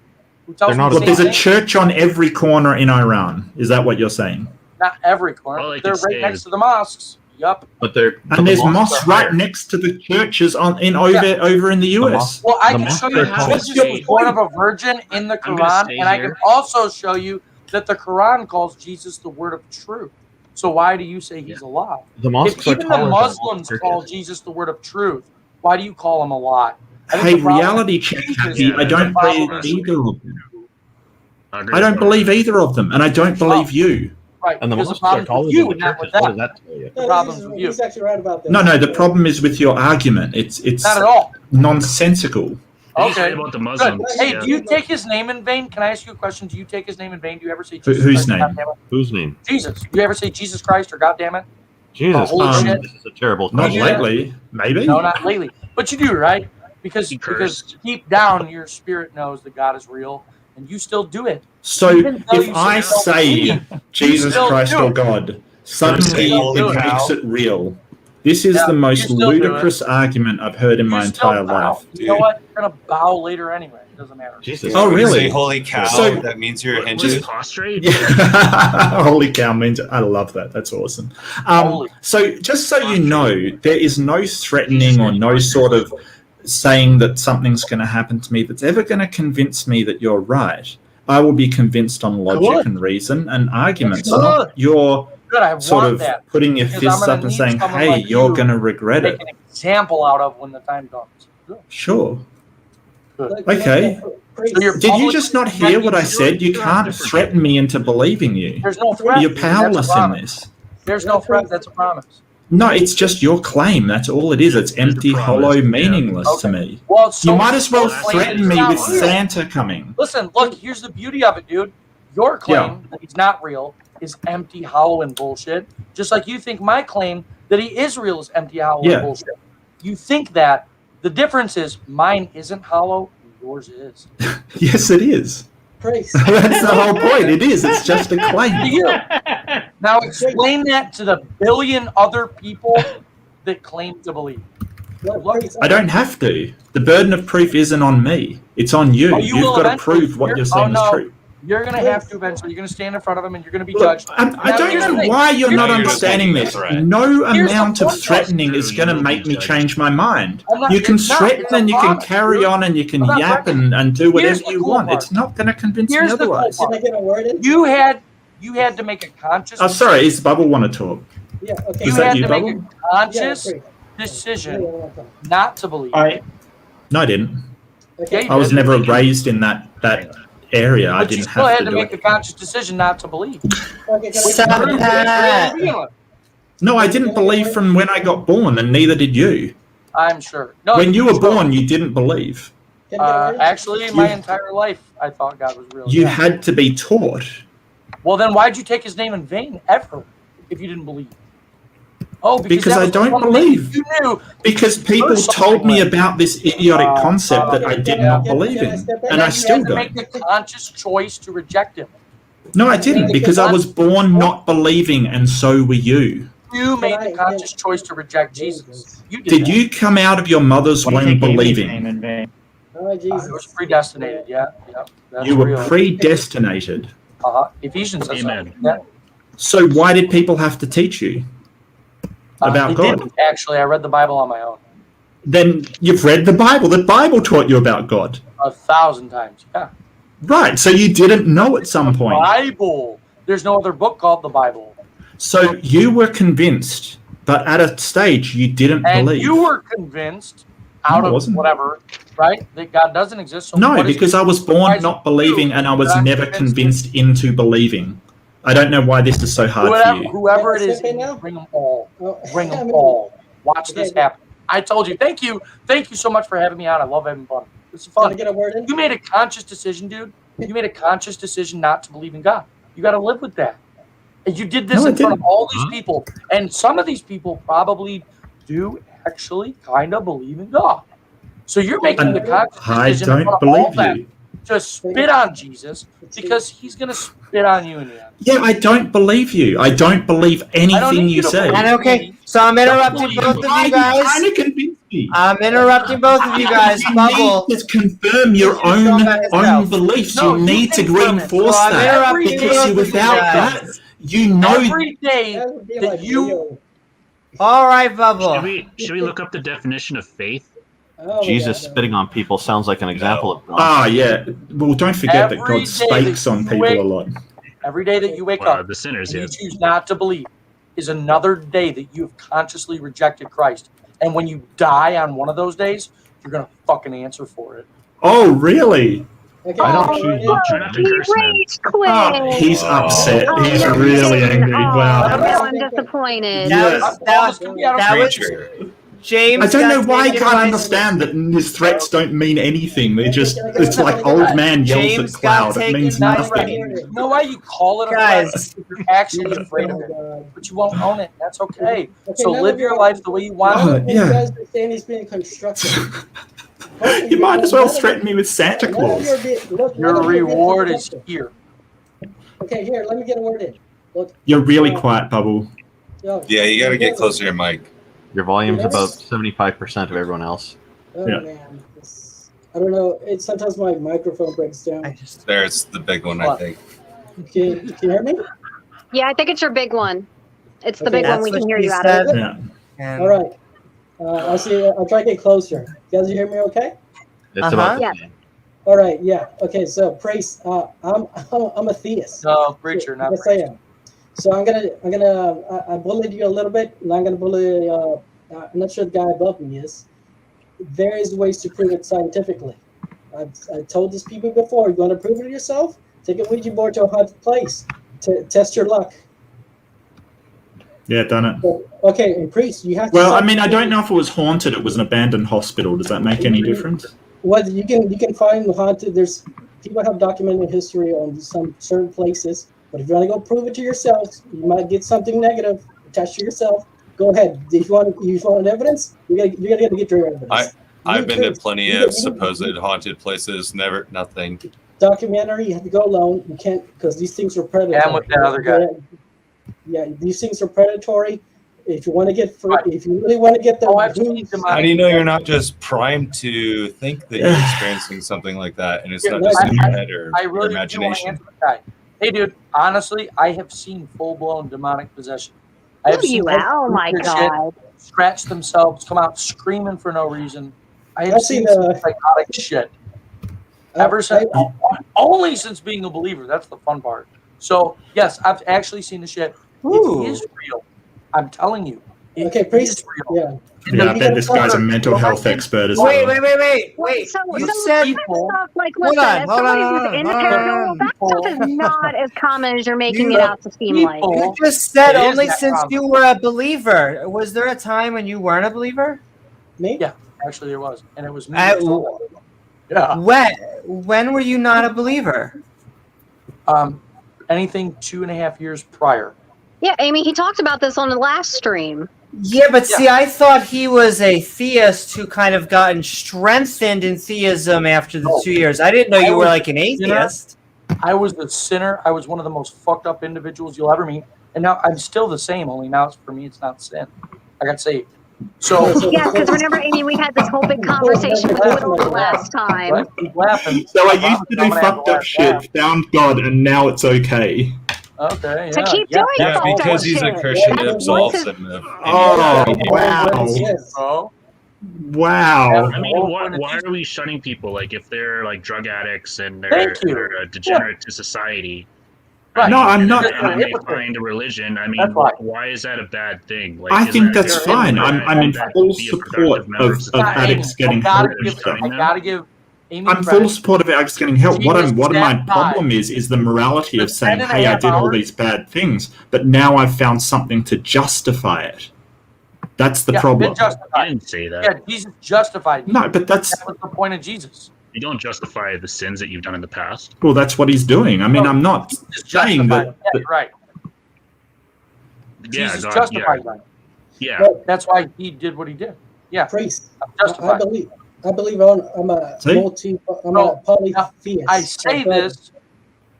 Who tells me not the But there's same a thing? church on every corner in Iran. Is that what you're saying? Not every corner. All I They're can right say next is- to the mosques. Yup. But they're And there's mosques right next to the churches over in the US. Well, I The can mosques show are you tall. Jesus was born of a virgin in the I'm gonna Quran, stay and I here. can also show you that the Quran calls Jesus the word of truth. So why do you say he's alive? The mosques If are even the taller than Muslims churches. call Jesus the word of truth, why do you call him alive? I think Hey, the problem reality is check, Jesus Happy. I is the don't problem believe is either of them. I agree I don't with believe either of them, and I don't believe you. right And the because the mosques are problem taller is than you the and not churches. with What does them. that tell you? The No, problem's with you. he's actually right about that. No, the problem is with your argument. It's Not at all. nonsensical. He's Okay. right about the Good. Muslims. Hey, yeah. do you take his name in vain? Can I ask you a question? Do you take his name in vain? Do you ever say Who- Jesus whose Christ or name? goddamn it? Whose name? Jesus. Do you ever say Jesus Christ or goddamn it? Jesus. Holy shit. This is a terrible Not question. lately, maybe. No, not lately. But you do, right? Because He because cursed. deep down your spirit knows that God is real, and you still do it. So Even though if you I don't say believe, Jesus still Christ do or it. God, suddenly holy it makes cow. it real. This is Yeah, the you most still do it. ludicrous argument I've heard in You my still entire bow. life. You know what? You're gonna bow later anyway. It doesn't matter. Jesus. Oh, When you really? say holy cow, So- that means you're a What Hindu. is prostrate? Yeah. Holy cow means I love that. That's awesome. Holy. So just so you know, there is no threatening or no sort of saying that something's going to happen to me that's ever going to convince me that you're right. I will be convinced on logic Good. and reason and arguments, Good. not your Good. I sort want of that. putting your Because fists I'm gonna up and need saying, someone hey, like you're you going to regret make it. an example out of when the time comes. Good. Sure. Good. Okay. So you're Did you publicly just not hear what I said? You can't threaten me into believing you. There's no threat. You're dude. That's a powerless in promise. this. There's no threat. That's a promise. No, it's just your claim. That's all it is. It's empty, promise, hollow, yeah. meaningless to me. Well, so You might as well your claim threaten is me not with real. Santa coming. Listen, look, here's the beauty of it, dude. Your claim that he's not real is empty, hollow, and bullshit. Just like you think my claim that he is real is empty, hollow, Yeah. and bullshit. You think that. The difference is mine isn't hollow, and yours is. Yes, it is. Praise. That's the whole point. It is. It's just a To claim. you. Now explain that to the billion other people that claim to believe. Well, Look, praise. I don't have to. The burden of proof isn't on me. It's on you. Oh, you You've will got to eventually. prove what You're- you're saying oh, no. is true. You're going to have to eventually. You're going to stand in front of him and you're going to be Look, judged. I Now, don't here's the know thing. why you're Here's not the understanding thing. this. No Here's the amount of fun part. threatening is going to make me change my mind. I'm not- You can it's not. threaten It's a and you can promise, carry dude. on and you can I'm not yap threatening. and do whatever Here's the you cool want. part. It's not going to convince me Here's the cool otherwise. Can I get a word in? You had to make a conscious. Oh, sorry. Is Bubble want to talk? Yeah, okay. You Is that had you, to make Bubble? a conscious Yeah, decision Yeah, yeah, yeah. not to believe. No, I didn't. Okay. Yeah, you I was did. never raised in that area. I But you didn't still have had to to do make it. a conscious decision not to believe. Okay, can I Which get a proves word? that it's real. No, I didn't believe from when I got born, and neither did you. I'm sure. No, When you were so, born, you didn't believe. Can I get a word? actually, my You- entire life, I thought God was real. You Yeah. had to be taught. Well, then why'd you take his name in vain ever if you didn't believe? Oh, Because that I was the don't one thing believe. You knew. Because people First told me something about this idiotic concept that I did not can I believe in, step in? and I you still had to make don't. the conscious choice to reject him. No, I didn't, because I was born not believing, and so were you. You made I- the conscious choice to reject Jesus. You did. Did that. you come out of your mother's Why do you womb take Amy's believing? name in vain? Oh, It was Jesus. predestinated. Yeah, yeah. That's You were real. predestinated. Ephesians says Amen. so. Yeah. So why did people have to teach you about They God? didn't, actually. I read the Bible on my own Then you've read the Bible. The Bible taught you about God. 1,000 times. Yeah. Right, so you didn't know at some point. Bible. There's no other book called the Bible. So you were convinced, but at a stage you didn't And believe. you were convinced out No, I of wasn't. whatever, right? That God doesn't exist. So No, what is because it? I was Why born is not it believing you and I was that I'm never convinced? convinced into believing. I don't know why this is so hard for you. Whoever it is, Step in now? bring them all. Oh, Bring I them mean, all. Watch this Okay. happen. I told you. Thank you. Thank you so much for having me on. I love having fun. This is Can I fun. get a word in? You made a conscious decision, dude. You made a conscious decision not to believe in God. You got to live with that. And you did this No, I in front of didn't. all these people. And some of these people probably do actually kind of believe in God. So you're making the conscious I decision in don't front of all believe them you. to spit on Jesus because he's going to spit on you in the end. Yeah, I don't believe you. I don't believe anything need you you to say. believe. And okay, so I'm interrupting both of you guys. Kind of convinced me. I'm interrupting both of you guys. You Bubble. need to confirm your You should own go by yourself. beliefs. No, you you need to confirm it. reinforce So I'm that. interrupting Because both you, of you without guys. that, you know. Every day That would be that like you Leo. All right, Bubble. Should we look up the definition of faith? Oh, Jesus God, no. spitting on people sounds like an example of God. Ah, yeah. Well, don't forget that Every God day speaks that on you people wake- a lot. Every day that you wake up, the sinners, and you yes. choose not to believe, is another day that you've consciously rejected Christ. And when you die on one of those days, you're gonna fucking answer for it. Oh, really? Okay, I don't okay, choose yeah. Try not to He curse, man. rage quit. Oh, he's upset. Oh, He's no, he really didn't. angry. Oh, Wow. now I'm disappointed. That was James. I don't know got why I taken can't by- understand that his threats don't mean anything. They just, it's like old man yells James at got cloud. It means taken by- nothing. You know why you call it a Guys. threat? You're actually afraid of it, but you won't own it. That's okay. So none live of your you- life the way you want. None of you yeah. guys are saying he's being constructive. You might as well threaten me with Santa Claus. Your reward is here. Okay, here, let me get a word in. Look, You're really quiet, Bubble. yo, Yeah, you got to get closer to your mic. Your volume's about 75% of everyone else. oh Yeah. man, I don't know. Sometimes my microphone breaks down. There's the big one, I think. Can you hear me? Yeah, I think it's your big one. It's the Okay. big one we That's can what hear she you out of. said. Yeah. All right. I'll see. I'll try to get closer. You guys hear me okay? It's about the Yeah. same. All right. Yeah. Okay. So praise. I'm a theist. No, preacher, not Yes, I am. So I bullied you a little bit, and I'm gonna bully. I'm not sure the guy above me is. There is ways to prove it scientifically. I've told these people before. You want to prove it yourself? Take a Ouija board to a haunted place to test your luck. Yeah, done it. Okay, and priest, you have to. Well, I mean, I don't know if it was haunted. It was an abandoned hospital. Does that make any difference? Well, you can find haunted. There's people have documented history on some certain places, but if you want to go prove it to yourselves, you might get something negative. Attach to yourself. Go ahead. If you want evidence, you gotta get your evidence. I've been to Priest, plenty you of can- supposed haunted places. Never, nothing. Documentary, you have to go alone. You can't because these things are predatory. Yeah, I'm with that other guy. Yeah, these things are predatory. If you want to get free, if you really want to get the How do you know you're not just primed to think that you're experiencing something like that, and it's not just in your head or I your really do want to imagination? answer the guy. Hey, dude. Honestly, I have seen full-blown demonic possession. I have Oh, seen you have? Oh my people shit, God. scratch themselves, come out screaming for no reason. I have I've seen seen, some psychotic shit. Ever since, only since being a believer. That's the fun part. So yes, I've actually seen the shit. Ooh. It is real. I'm telling you. It Okay, is priest. real. Yeah. Yeah, I bet this guy's a mental health expert as well. Wait. So You some said- of that stuff, like, Hold listen, on, if hold on, somebody hold was on, into hold on. paranormal, that stuff is not as common as you're making You- it out to seem like. You just said It is only that since common. you were a believer. Was there a time when you weren't a believer? Me? Yeah, actually there was, and it was me. At- that told them. Yeah. When were you not a believer? Anything 2.5 years prior. Yeah, Amy, he talked about this on the last stream. Yeah, but see, I thought he was a theist who kind of gotten strengthened in theism after the 2 years. I didn't know you were like an atheist. I was the sinner. I was one of the most fucked up individuals you'll ever meet. And now I'm still the same, only now it's, for me it's not sin. I got saved. So Yeah, because remember, Amy, we had this whole big conversation with Will last time. Right? Keep laughing. So I used to do fucked up shit, found God, and now it's okay. Okay, So yeah. keep yeah. doing Yeah, fucked up because he's a shit. Christian, it That's absolves once him of Oh, any wow. Bro. Wow. I mean, why are we shunning people? Like, if they're like drug addicts and they're, Thank you. they're a degenerate to society. Right. No, I'm not. And they find a religion. I mean, That's right. why is that a bad thing? Like, I isn't think that that's good fine. that- I'm in that full be a support productive member of society? addicts getting help and stuff. I gotta give Amy I'm full credit. support of addicts getting help. What Jesus my sat problem by. is the morality of saying, 10.5 "Hey, I did all hours. these bad things, but now I've found something to justify it." That's the Yeah, problem. been justified. I didn't say that. Yeah, Jesus justified you. No, but that's That was the point of Jesus. You don't justify the sins that you've done in the past. well, that's what he's doing. I mean, No, I'm not Jesus saying justified. that. Yeah, you're right. Yeah, Jesus God, justified them. yeah. But That's why he did what he did. Yeah, priest, I'm I justified. believe I'm a See? No, polytheist. I say this,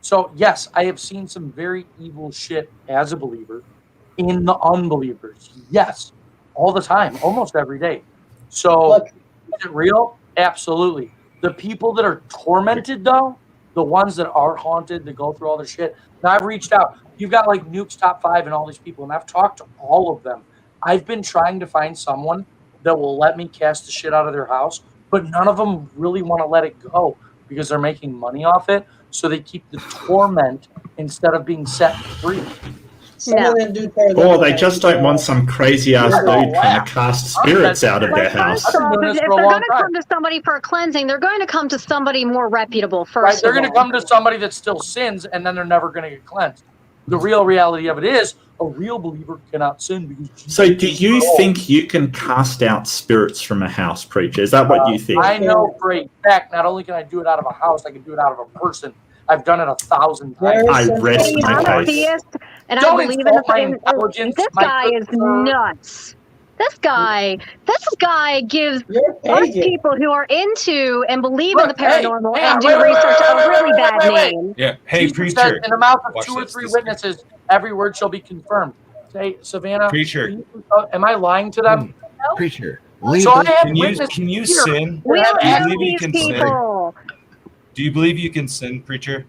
so yes, I have seen some very evil shit as a believer in the unbelievers. Yes, all the time, almost every day. So, Look. is it real? Absolutely. The people that are tormented, though, the ones that are haunted, that go through all their shit. Now, I've reached out. You've got like Nuke's Top 5 and all these people, and I've talked to all of them. I've been trying to find someone that will let me cast the shit out of their house, but none of them really want to let it go because they're making money off it. so they keep the torment instead of being set free. Some of them do carry Or they just don't want some crazy ass dude trying to cast spirits out of their house. First off, if they're going to come to somebody for a cleansing, they're going to come to somebody more reputable first. Right, they're going to come to somebody that still sins, and then they're never going to get cleansed. The real reality of it is, a real believer cannot sin because Jesus So do you think you can cast out spirits from a house, preacher? Is that what you think? I know for a fact, not only can I do it out of a house, I can do it out of a person. I've done it 1,000 times. I rest my I'm a case. theist, and Don't I believe in insult my the intelligence, This my guy is nuts. This guy gives us people who are into and believe in the paranormal and do research a really bad name. Yeah. Hey, Jesus says, preacher. in the mouth of Watch 2 or this. 3 witnesses, every word shall be confirmed. Say, Savannah. Preacher. Am I lying to them? Preacher. So I have Can you witnesses sin? here. Do you have believe you these can sin? people. Do you believe you can sin, preacher?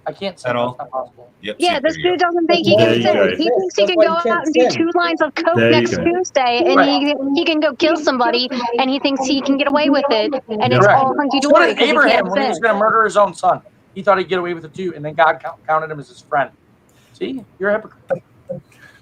I can't say At all? that's not possible. Yep. Yeah, see, this there you dude go. doesn't think he There can you sin. go. He thinks he can go out and do 2 lines of coke There you next go. Tuesday, and he can go kill somebody, and he thinks he can get away with it, and it's Correct. all hunky So what dory did because he Abraham can't when he was sin. going to murder his own son? He thought he'd get away with it too, and then God counted him as his friend. See, you're a hypocrite.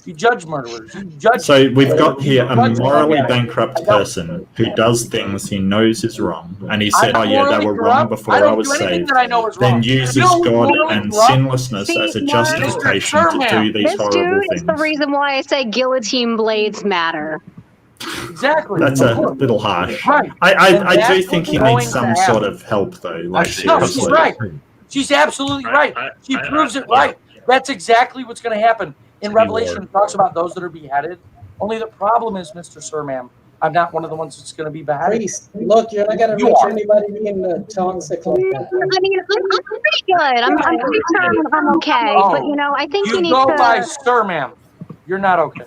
You judge murderers. You judge. So we've got here a Judge morally them. bankrupt person who does things he knows is wrong, and he said, I'm "Oh yeah, they morally were wrong corrupt. before I I don't was do anything saved." that I know is Then wrong. uses You know who's God morally and corrupt? sinlessness as a justification to do these This horrible dude things. is the reason why I say guillotine blades matter. Exactly. That's a little harsh. Right. I And do that's think what's he going needs to some happen. sort of help though. Like No, she's seriously. right. She's absolutely right. She proves it right. That's exactly what's going to happen. In Revelation, it talks about those that are beheaded. Only the problem is, Mr. Sir, ma'am, I'm not one of the ones that's going to be beheaded. Priest, look, you're not gonna You reach are. anybody being toxic like that. I mean, I'm pretty good. I'm pretty sure I'm okay, Oh, but I think you you need go to. by Sir, ma'am. You're not okay.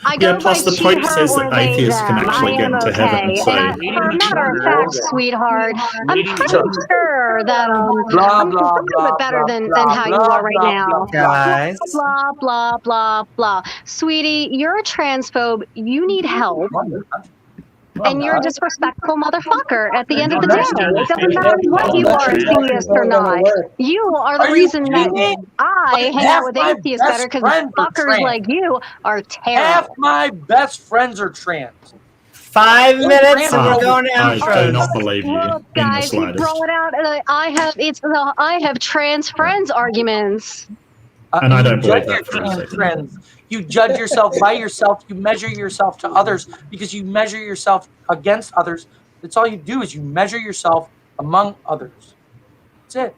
I go Yeah, plus by the she, Pope her, says or that they, atheists can them. actually I get am into okay. heaven. So For a matter of fact, sweetheart, I'm pretty sure that Blah, I'm blah, a little bit better than how you are right now. Guys. Blah, blah, blah, blah. Sweetie, you're a transphobe. You need help. And you're a disrespectful motherfucker at the end of the day. It doesn't matter what you are, theist or not. You are the Are you reason kidding me? that I hang Half out with my atheists best better because friends are fuckers trans. like you are Half terrible. my best friends are trans. 5 minutes and we're Oh, going I do outros. not believe you Look, in the guys, you slightest. throw it out. I have trans friends arguments. And I don't you judge believe your that for a trans second. friends. You judge yourself by yourself. You measure yourself to others because you measure yourself against others. That's all you do is you measure yourself among others. That's it.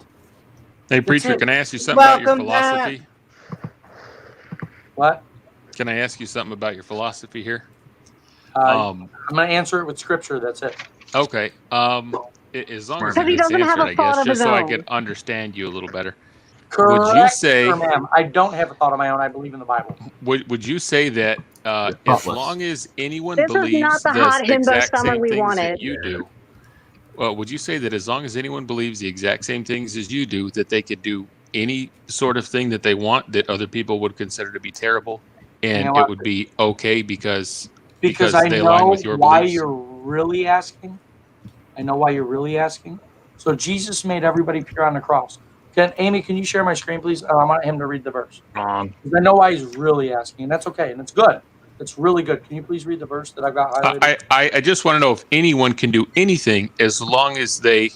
Hey, preacher, can I ask you something about your philosophy? What? Can I ask you something about your philosophy here? I'm going to answer it with scripture. That's it. Okay. As long as Because he you just doesn't have answer a it, I thought guess, of just his so I own. could understand you a little better. Correct, Would you say, sir, ma'am. I don't have a thought of my own. I believe in the Bible. would you say that as long as anyone This is believes not the the hot himbo exact summer same we things wanted. that you do, would you say that as long as anyone believes the exact same things as you do, that they could do any sort of thing that they want that other people would consider to be terrible, and You know it what? would be okay because I they align know with your why beliefs? you're really asking. I know why you're really asking. So Jesus made everybody pure on the cross. Amy, can you share my screen, please? I want him to read the verse. 'Cause I know why he's really asking, and that's okay, and it's good. It's really good. Can you please read the verse that I've got highlighted? I just want to know if anyone can do anything as long as they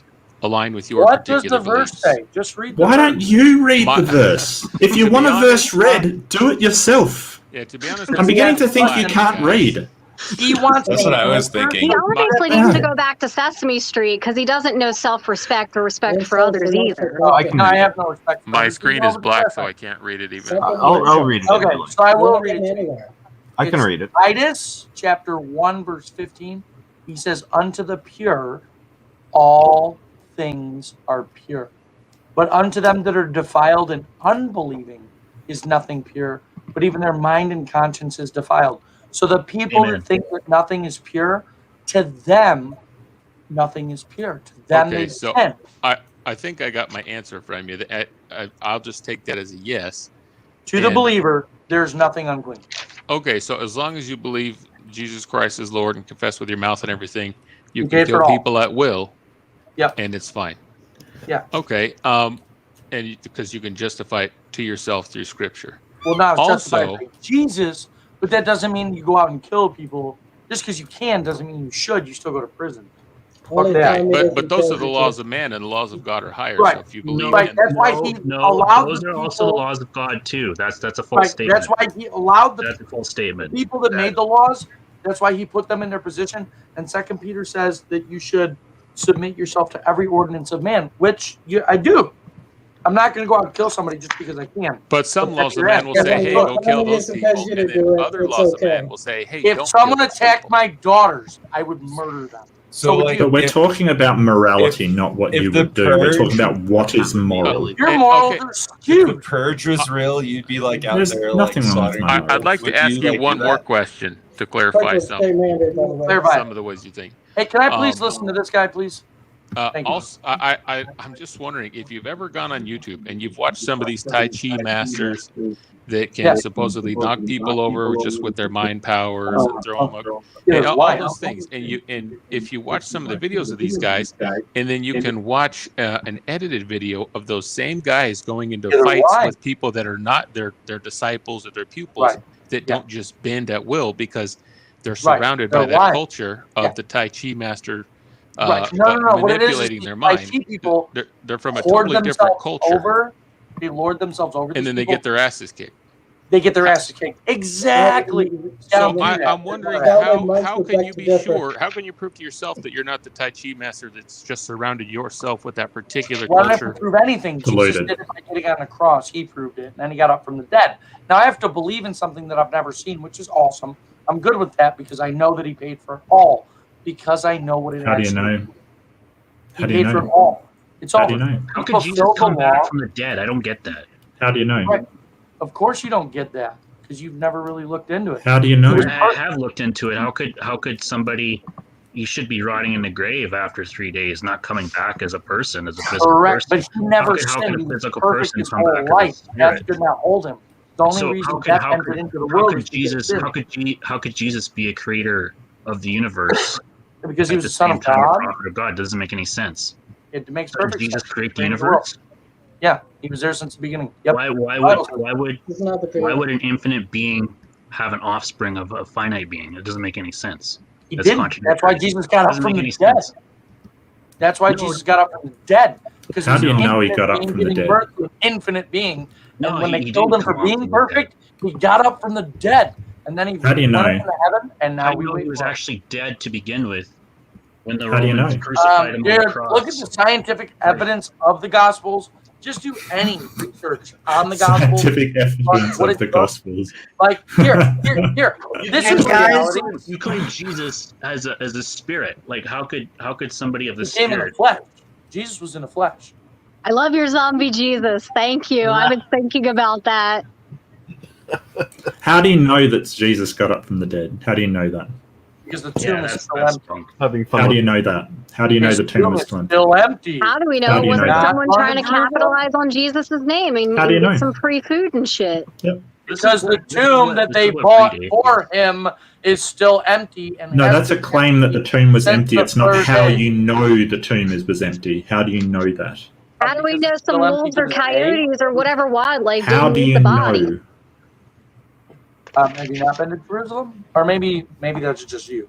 align with your What does particular the verse beliefs. say? Just read the Why verse. don't you read My- the verse? If you To want be a honest, verse read, do it yourself. Yeah, to be honest, I'm beginning to think you Black can't guys. read. He wants That's what I was thinking. He obviously needs to go back to Sesame Street because he doesn't know self-respect or respect for others either. No, I have no respect for My others. screen Go is over to black, that so side. I can't read it even. I'll read it. Okay, so I will read it. to you. Anywhere. I can It's read it. Titus chapter 1, verse 15. He says, unto the pure, all things are pure. But unto them that are defiled and unbelieving is nothing pure, but even their mind and conscience is defiled. So the people Amen. that think that nothing is pure, to them, nothing is pure. To them, Okay, they so sin. I think I got my answer from you. I'll just take that as a yes. To the And- believer, there's nothing unclean. Okay, so as long as you believe Jesus Christ is Lord and confess with your mouth and everything, you Okay, can kill for all. people at will. Yep. And it's fine. Yeah. Okay. and because you can justify it to yourself through Scripture. Well, now it's justified Also, by Jesus, but that doesn't mean you go out and kill people. Just because you can doesn't mean you should. You still go to prison. Only that. time it but doesn't those tell are the you laws to. of man, and the laws of God are higher. Right. So if you believe Right. in, That's why he allowed those the are also the people- laws of God too. That's a false Right. statement. That's why he allowed That's a false statement. people that made the laws. That's why he put them in their position. And Second Peter says that you should submit yourself to every ordinance of man, which I do. I'm not going to go out and kill somebody just because I can. but some But laws of you're man asking will say, me, "Hey, look, go kill those supposed people," you and to then do it, other it's laws of okay. man will say, "Hey, if don't someone kill those attacked people." my daughters, I would murder them. So, would like, you. But we're talking about morality, not what if you the would do. We're talking purge- about what is moral. Your morals okay. are If the skewed. purge was real, you'd be like out There's there nothing like wrong with slaughtering my people. I'd like Would to ask you like, one do more that? question to Frank clarify was some stay mandate, by the way. Clarify. some of the ways you think. Hey, can I please listen to this guy, please? Thank you. Also, I'm just wondering if you've ever gone on YouTube and you've watched some of these Tai Chi masters that can supposedly knock people over just with their mind powers and throw them up, and all those things. And if you watch some of the videos of these guys, and then you can watch an edited video of those same guys going into fights with people that are not their disciples or their pupils that don't just bend at will because they're surrounded by that culture of the Tai Chi master. Right. No. What it is Manipulating their Tai mind. Chi people They're from a hoard totally different themselves culture, over. They lord themselves over. and these then they people. get their asses kicked. They get their asses kicked. Exactly. So Yeah, I'm wondering how can you be sure? How can you prove to yourself that you're not the Tai Chi master that's just surrounded yourself with that particular Well, I don't have to culture? prove anything. Jesus did it by getting on a cross. He proved it, and then he got up from the dead. Now I have to believe in something that I've never seen, which is awesome. I'm good with that because I know that he paid for it all. Because I know what it How do you actually know? is. How He do you paid for it know? all. It's How all. do you know? How could Jesus come back from the dead? I don't get that. How do you know? Right. Of course you don't get that because you've never really looked into it. How do you know? I have looked into it. How could somebody? You should be rotting in the grave after 3 days, not coming back as a person, as a physical Correct, person. but he never how sinned. can He a was physical perfect person his come whole back life. as a Death spirit? could not hold him. The only So reason death entered into the world was how could Jesus be a creator of the universe? Because he at was the the son same of time a God. prophet of God? Doesn't make any sense. It makes How did perfect Jesus sense. create the He created universe? Yeah, he was there since the beginning. Yep. Why would an infinite being have an offspring of a finite being? It doesn't make any sense. He That's didn't. That's why contradictory. Jesus got up Doesn't from make the any dead. sense. That's why Jesus got up from the dead. Because How he's do you an know he infinite got up being from the giving dead? birth to an infinite being. No, and when he they killed didn't him for come up being from the dead. perfect, he got up from the dead. And then he How do you went up know? into heaven, and now I we know wait he was for him. actually dead to begin with when the How do you Romans know? crucified him on the Dude, cross. look at the scientific evidence of the Gospels. Just do any research on the Gospels. Scientific evidence what of it the does. Gospels. Like here. This is reality. You claim Jesus as a spirit. Like how could somebody of the He came in the spirit? flesh. Jesus was in the flesh. I love your zombie Jesus. Thank you. I've been thinking about that. How do you know that Jesus got up from the dead? How do you know that? Because the tomb is still empty. Having fun. How do you know that? How do you know the tomb was still empty? Still empty. How do we know How it do you wasn't know that? someone trying to capitalize on Jesus' name and, How do you get know? some free food and shit? Because the tomb that they bought for him is still empty. And No, has that's a been claim that the tomb was since empty. the It's not third how day. you know the tomb was empty. How do you know that? How do we know some still empty wolves to or this day. coyotes or whatever wildlife How didn't do eat you the body? know? Maybe not been to Jerusalem, or maybe that's just you.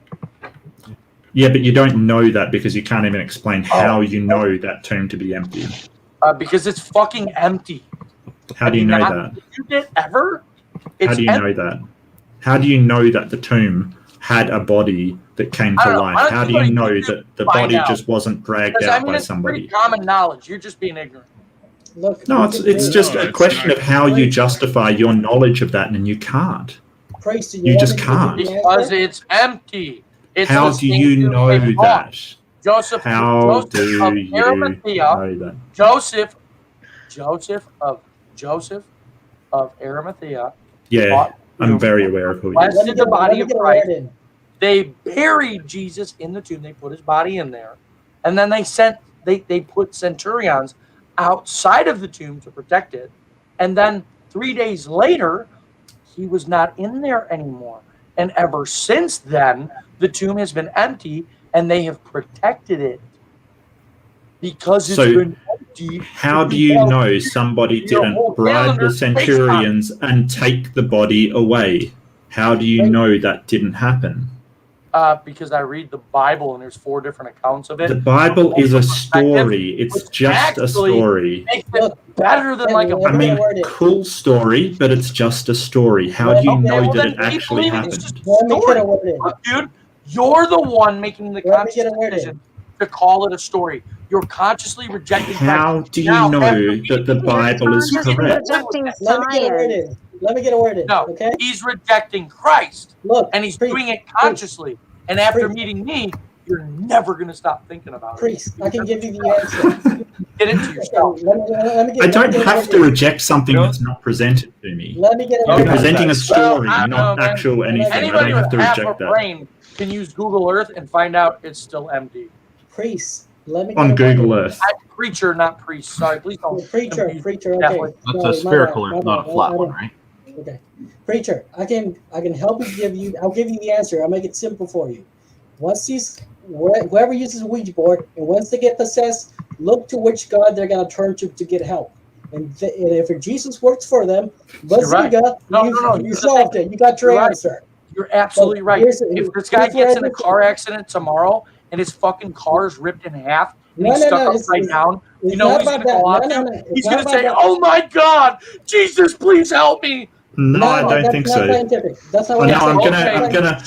Yeah, but you don't know that because you can't even explain how you know that tomb to be empty. Because it's fucking empty. How do you know that? Did you get ever? How do you know that? How do you know that the tomb had a body that came I to don't know. life? Why don't How you do go you to know YouTube that the and find body out? just wasn't dragged Because out by it's somebody? pretty common knowledge. You're just being ignorant. Look, No, look it's at just this. a question of how you justify your knowledge of that, and you can't. Tracy, You want just me to give can't. you an Because answer? it's empty. It's How the do you same know way they bought. that? Joseph How of do you Arimathea. know that? Joseph of Arimathea. Yeah, bought the I'm tomb, very aware of who he is. requested the body of Let me Christ. get a word in. They buried Jesus in the tomb. They put his body in there, and then they put centurions outside of the tomb to protect it. And then 3 days later, he was not in there anymore. And ever since then, the tomb has been empty, and they have protected it because it's So- been How do you know somebody didn't bribe the centurions and take the body away? How do you know that didn't happen? Because I read the Bible and there's 4 different accounts of it. The Bible is a story. It's just a story. Makes it better than like a. I mean, cool story, but it's just a story. How do you know that it actually happened? Look, dude, you're the one making the conscious decision to call it a story. You're consciously rejecting. How do you know that the Bible is correct? Let me get a word in. No, okay? He's rejecting Christ. Look, and he's doing it consciously. And after meeting me, you're never going to stop thinking about it. I can give you the answer. Get into yourself. I don't have to reject something that's not presented to me. Let me get a You're presenting a story, not actual anything. I Anybody don't have to with half reject a that. brain can use Google Earth and find out it's still empty. Priest, let me On get a Google word in. Earth. Preacher, not priest. Sorry, please don't. Preacher, okay. That's a spherical Earth, not a flat one, right? Okay. Preacher, I can help you I'll give you the answer. I'll make it simple for you. Once whoever uses a Ouija board, and once they get possessed, look to which God they're going to turn to get help. And if Jesus works for them, right. God, you solved it. You got your answer. You're absolutely right. If this guy gets in a car accident tomorrow and his fucking car is ripped in half and he's stuck upside down, you know he's going to call out to? He's going to say, "Oh my God, Jesus, please help me." No, I don't think so. That's not I'm what gonna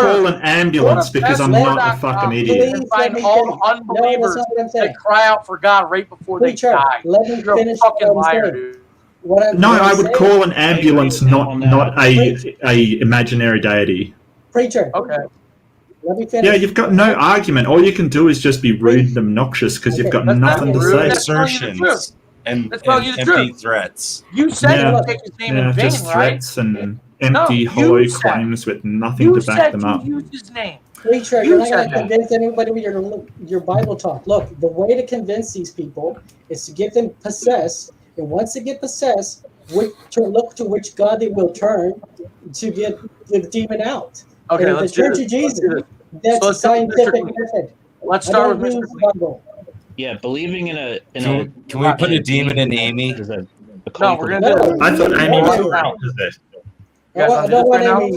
call an ambulance because I'm not a fucking idiot. And find all unbelievers that cry out for God right before they die. You're a fucking liar, dude. No, I would call an ambulance, not a imaginary deity. Preacher. Okay. Let me finish. Yeah, you've got no argument. All you can do is just be rude and obnoxious because you've got nothing to say. Assertions and empty threats. You said you take his name in vain, just right? threats and empty, hollow claims with nothing to back them up. You said you used his name. Preacher, you're not going to convince anybody with your Bible talk. Look, the way to convince these people is to get them possessed, and once they get possessed, look to which God they will turn to get the demon out. Okay, and let's the Church do of this. Jesus. That's a scientific method. Let's start with Mr. Bible. Yeah, believing in a. Can we put a demon in Amy? No, we're gonna do it. I thought Amy was already possessed. You guys want to do this right now? Are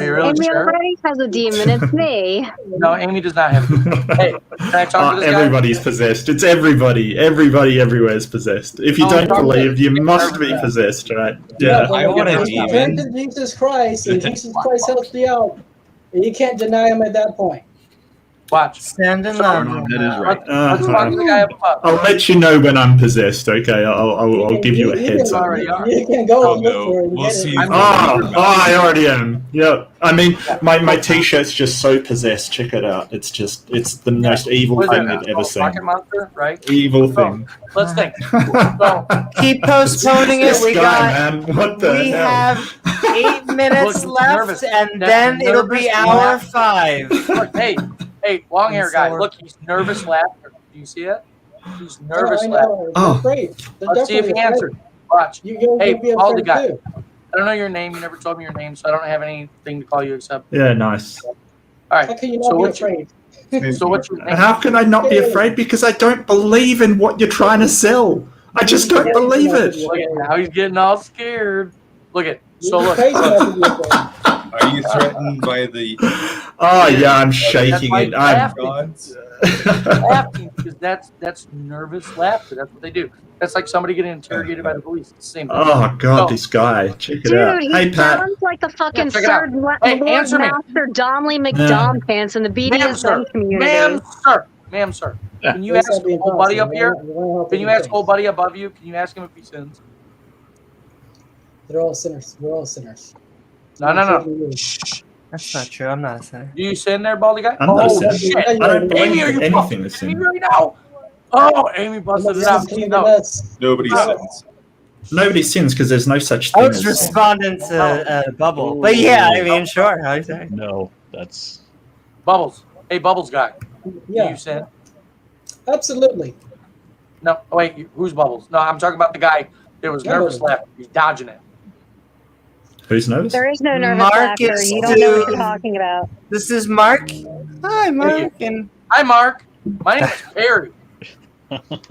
you really Amy sure? already has a demon. It's me. No, Amy does not have it. Hey, can I talk to this guy? Everybody's possessed. It's everybody. Everybody everywhere is possessed. If you don't believe, you must be possessed, right? Yeah. I want a Turn demon. to Jesus Christ, and Jesus Christ helps you out. And you can't deny him at that point. Watch. Stand in That line. is right. Let's talk to the guy up above. I'll let you know when I'm possessed. Okay, I'll give you a heads up. You can go and look for it. And We'll get see. it. I already am. Yeah. I mean, my t-shirt's just so possessed. Check it out. It's the most evil What is thing that? you've ever seen. Rocket Monster, right? Evil thing. Let's think. So, Keep postponing it. This We guy, man. What the we hell? have 8 minutes Look, left, nervous. and That's then it'll be nervous hour laugh. 5. look, hey, long hair guy. Sorry. Look, he's nervous laughter. Do you see it? He's nervous I laughter. know. Oh. They're afraid. They're Let's see if he definitely afraid. answered. Watch. You'll Hey, be baldy afraid guy. too. I don't know your name. You never told me your name, so I don't have anything to call you except. Yeah, nice. All right. How can you So not be what's your, afraid? so what's your name? How can I not be afraid? Because I don't believe in what you're trying to sell. I just don't believe it. Look at now he's getting all scared. Look at so You're look. crazy not to be afraid. Are you threatened by the Oh yeah, I'm shaking why it. he's I'm gods? laughing because that's nervous laughter. That's what they do. That's like somebody getting interrogated by the police. It's the same thing. Oh god, So- this guy. Check it Dude, out. he Hey Pat. sounds like the fucking check it out. third Hey, Lord answer me. Master Domley McDompants in the Ma'am, sir. BDSM community. Ma'am, sir. Yeah. Can you That's ask not being old buddy possible. up here? You wanna help Can you them ask old buddy above you? Can you ask him if he sins? They're all sinners. We're all sinners. No. Shh. That's not true. I'm not a sinner. Do you sin there, baldy guy? I'm not a Oh sinner. shit! I don't believe Amy, are you anything fucking is kidding sin. me right now? Oh, Amy busted it out. No. Nobody sins. Nobody sins because there's no such I thing was as sin. responding to Bubble. But yeah, I mean, sure. How you say? No, that's. Bubbles. Hey, Bubbles guy. Do Yeah, you sin? absolutely. No. Oh, wait. Who's Bubbles? No, I'm talking about the guy that was nervous laughter. He's dodging it. Who's nervous? There is no nervous Mark laughter. is You don't know what dude. you're talking about. This is Mark. Hi, Mark. And Hi, Mark. My name is Perry.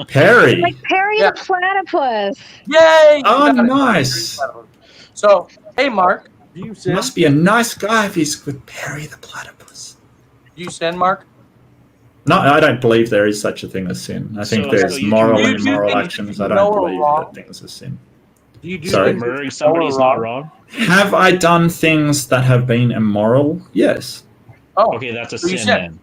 Perry. Like Perry the platypus. Yay! Oh, You got it. nice. So, hey, Mark, do you sin? Must be a nice guy if he's with Perry the platypus. Do you sin, Mark? No, I don't believe there is such a thing as sin. I think there's moral and immoral actions. I don't believe that things are sin. Do you do Sorry? things that Murdering you somebody is know are not wrong. Have I done things that have been immoral? Yes. Oh, Okay, that's a so you sin said- then.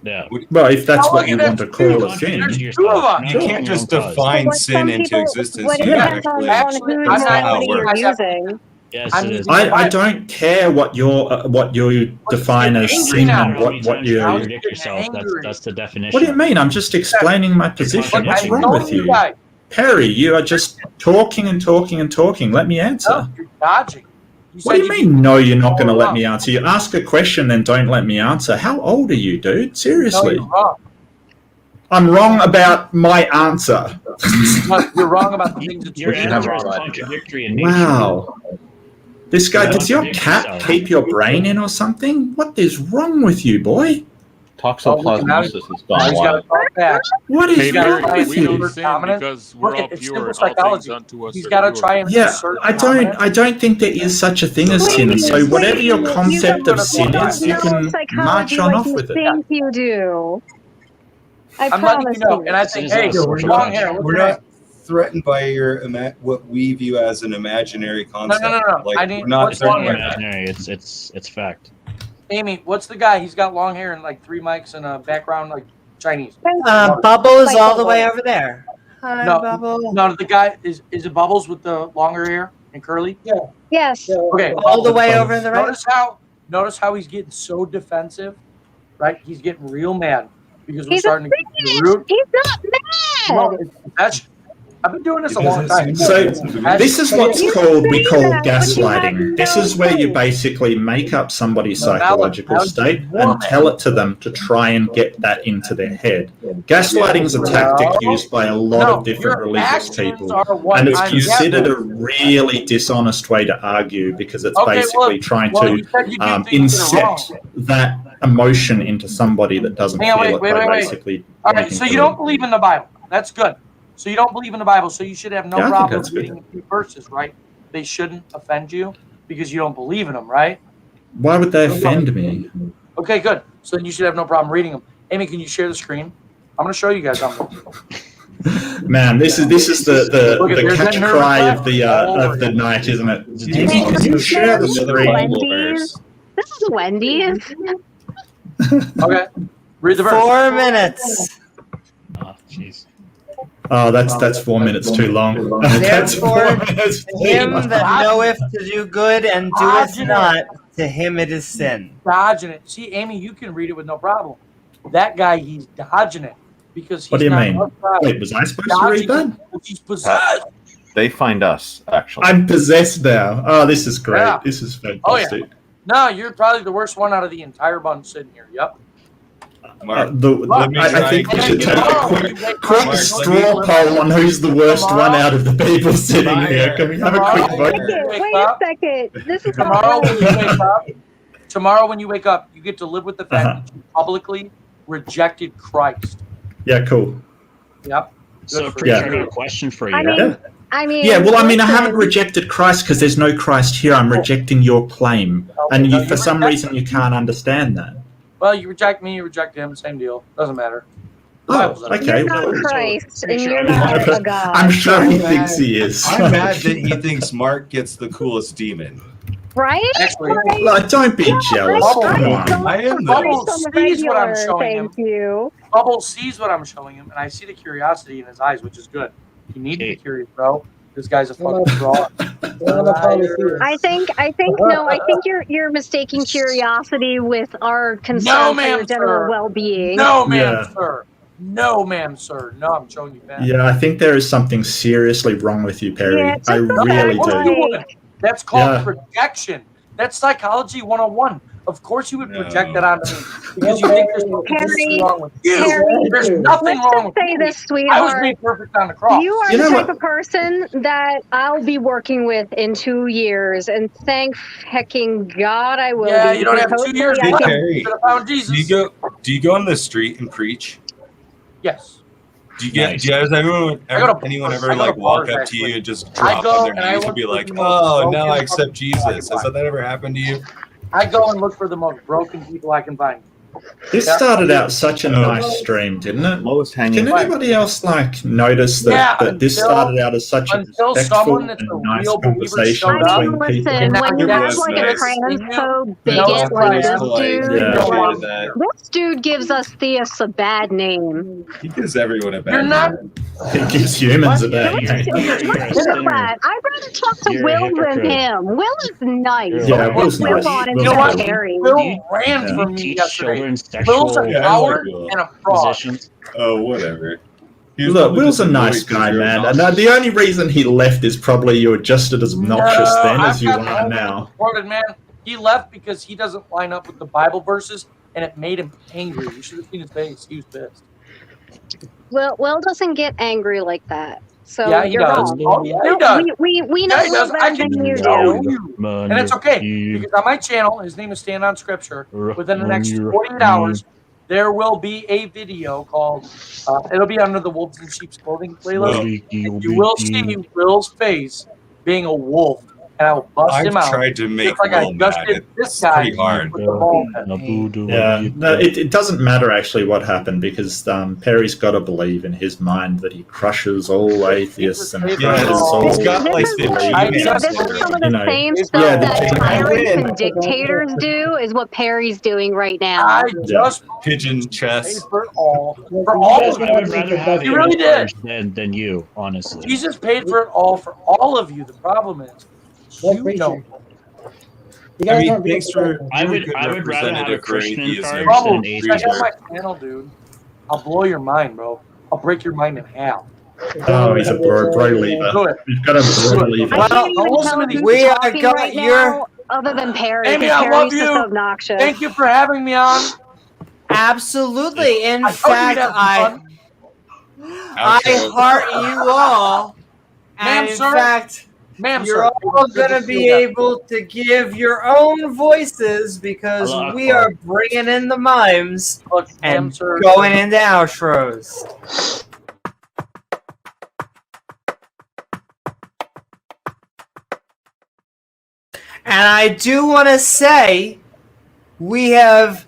Yeah. Well, if that's How what long you did want to that call do? a sin. There's two of us. You can't just define sin into existence. What it You depends actually- on whose that's not how morality it you're works. using. Yes, I'm it is. using I don't care what you define as angry sin now. and what you. contradict yourself. That's the definition. What do you mean? I'm just explaining my position. Look, What's I wrong told with you you? guys. Perry, you are just talking and talking and talking. Let me answer. No, you're dodging. What do you mean, no, you're not going to let me answer? You ask a question, then don't let me answer. How old are you, dude? Seriously. No, you're wrong. I'm wrong about my answer. No, you're wrong about the things that Your you answer have is wrong. contradictory in nature. Wow. This guy, You does your contradict cat yourself. keep your brain in or something? What is wrong with you, boy? Toxoplasmosis has gone He's got wild. to talk back. What is He's got to wrong try with and you? insert sin dominance. because we're Look, all it's pure simple and all psychology. things unto us He's are got to pure. try and Yeah, insert I don't think there is such a thing as sin. So whatever your concept of sin is, you can march on off with it. Think you do. I I'm promise letting you know, and I think, hey, long hair. We're not threatened by your what we view as an imaginary concept. No. Like, I need we're not what's It's not long hair. imaginary. It's fact. Amy, what's the guy? He's got long hair and like 3 mics and a background like Chinese. Bubble is all the way over there. Hi, No, Bubble. no, the guy is it Bubbles with the longer hair and curly? Yeah. Yes. Okay, All the way over in the right. Notice how he's getting so defensive, right? He's getting real mad because we're He's starting to get the root. He's not mad. No, that's I've been doing this a long time. So this is what's called gaslighting. This is where you basically make up somebody's psychological state and tell it to them to try and get that into their head. Gaslighting is a tactic used by a lot of different religious people, and it's considered a really dishonest way to argue because it's basically trying to incept that emotion into somebody that doesn't feel it by basically. All right, so you don't believe in the Bible. That's good. So you don't believe in the Bible, so you should have no Yeah, I think problem that's good. reading a few verses, right? They shouldn't offend you because you don't believe in them, right? Why would they offend me? Okay, good. So then you should have no problem reading them. Amy, can you share the screen? I'm going to show you guys something. Man, this is the catch cry of the night, isn't it? Can you share the screen? Wendy's. This is Wendy's. Okay. Read the verse. 4 minutes. Oh, jeez. Oh, that's 4 minutes too long. That's 4 Therefore, minutes to too him long. that knoweth to do good and doeth not, to him it is sin. Dodging it. See, Amy, you can read it with no problem. That guy, he's dodging it because he's What do you not mean? upright. Wait, was I supposed to read that? He's possessed. They find us, actually. I'm possessed now. Oh, this is great. Yeah. This is Oh, yeah. fantastic. No, you're probably the worst one out of the entire bunch sitting here. Yep. Mark, I think we should take a quick straw poll on who's the worst one out of the people sitting here. Can we have a quick vote? Wait a second. This is Tomorrow when you wake up, you get to live with the fact that you publicly rejected Christ. Yeah, cool. Yep. So, for preacher, I you. got a question for you. I mean, Yeah, well, I mean, I haven't rejected Christ because there's no Christ here. I'm rejecting your claim. And you, for some reason, you can't understand that. Well, you reject me, you reject him, same deal. Doesn't matter. Oh, okay. You're not Christ, and you're not a God. I'm sure he thinks he is. I'm mad that he thinks Mark gets the coolest demon. Right? Like, don't be jealous. Come on. I am Bubble the sees what I'm showing him. Thank you. Bubble sees what I'm showing him, and I see the curiosity in his eyes, which is good. You need to be curious, bro. This guy's a fucking fraud. I think you're mistaking curiosity with our concern for your general well-being. No, ma'am, Yeah. sir. No, ma'am, sir. No, I'm showing you that. Yeah, I think there is something seriously wrong with you, Perry. Yeah, I really do. That's called Yeah. projection. That's psychology 101. Of course you would project that onto me because you think there's something wrong with you. There's nothing wrong with say you. this, I was sweetheart. made perfect on the cross. You are the type of person that I'll be working with in 2 years, and thank hecking God I will. Yeah, be, you don't have because 2 years hopefully left. I Perry, You could have found Jesus. do you go on the street and preach? Yes. Do you get? Nice. Do you guys anyone I ever go to like walk bars, up to you actually. and just I drop go on their and I knees and look be for like, the most "Oh, now I broken accept people I Jesus"? can Has that ever happened to you? I go and look for the most broken people I can find. This Yeah. started out such a nice stream, didn't it? Lowest hanging. Can anybody else notice that, Yeah, that this until- started out as such a until respectful someone that's and a nice real believer conversation showed up. I mean, between people? listen, when you It have was like a nice. transphobe No, bigot like it's this like, dude, Yeah. no, this dude gives us theists a bad name. He gives everyone a bad You're not. name. It gives humans a bad Let's name. You're a do sinner. that. I'd rather talk to You're a Will than hypocrite. him. Will is nice. Yeah, Put Will's Will nice. on Will's You know what? cool. Terry. Will ran Yeah. from me Teach yesterday. children Will's a sexual coward Will. and a fraud. positions. Oh, whatever. He was Look, probably Will's just a nice annoyed 'cause guy, you're man. And obnoxious. the only reason he left is probably you were just as obnoxious then as you are now. Recorded, man. He left because he doesn't line up with the Bible verses, and it made him angry. You should have seen his face. He was pissed. Will doesn't get angry like that. So Yeah, he you're does. wrong. Oh, yeah, he No, does. we know Yeah, he Will does. I better can than you tell do. you. And it's okay, because on my channel, his name is Stand on Scripture. Within the next 48 hours, there will be a video called, it'll be under the Wolves and Sheep's Clothing playlist. You will see Will's face being a wolf, and I will bust him I've out. tried to make just like I Will just mad. did this It's guy pretty hard. with the ball pit. Yeah, no, it doesn't matter actually what happened because Perry's got to believe in his mind that he crushes all atheists and crushes all. This is some of the same stuff that tyrants and dictators do is what Perry's doing right now. I just pigeon chess. paid for it all. For I all of would rather have you. He him really did. than you, honestly. Jesus paid for it all for all of you. The problem is, you don't. I mean, thanks for. I you're a would good rather have a representative for Christian in atheism. charge Problem, than an check out atheist. my channel, dude. I'll blow your mind, bro. I'll break your mind in half. Oh, he's a bro leaver. Do it. We've got a bro leaver. I can't even tell who's talking right now, other than Perry. Amy, because I love Perry's just you. obnoxious. Thank you for having me on. Absolutely. In I told you fact, we'd have some I heart you all. And Ma'am, in sir. fact, Ma'am, you're sir. all Good going to to see be you again. able to give your own voices because Allah we Akbar. are bringing in the mimes Look, ma'am, and sir. going into outros. And I do want to say we have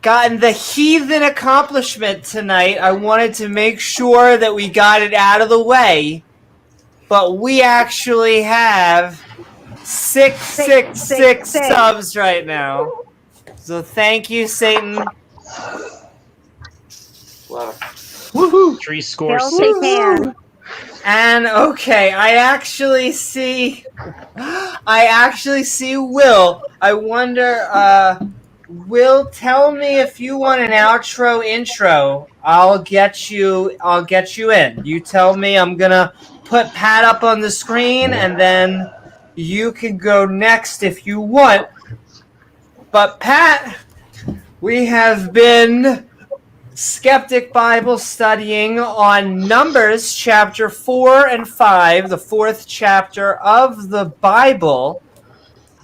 gotten the heathen accomplishment tonight. I wanted to make sure that we got it out of the way. But we actually have 666 subs right now. So thank you, Satan. Woohoo! 3 score He'll 6. take hand. And okay, I actually see Will. I wonder, Will, tell me if you want an outro intro. I'll get you in. You tell me. I'm gonna put Pat up on the screen and then you can go next if you want. But Pat, we have been Skeptic Bible studying on Numbers chapter 4 and 5, the 4th chapter of the Bible.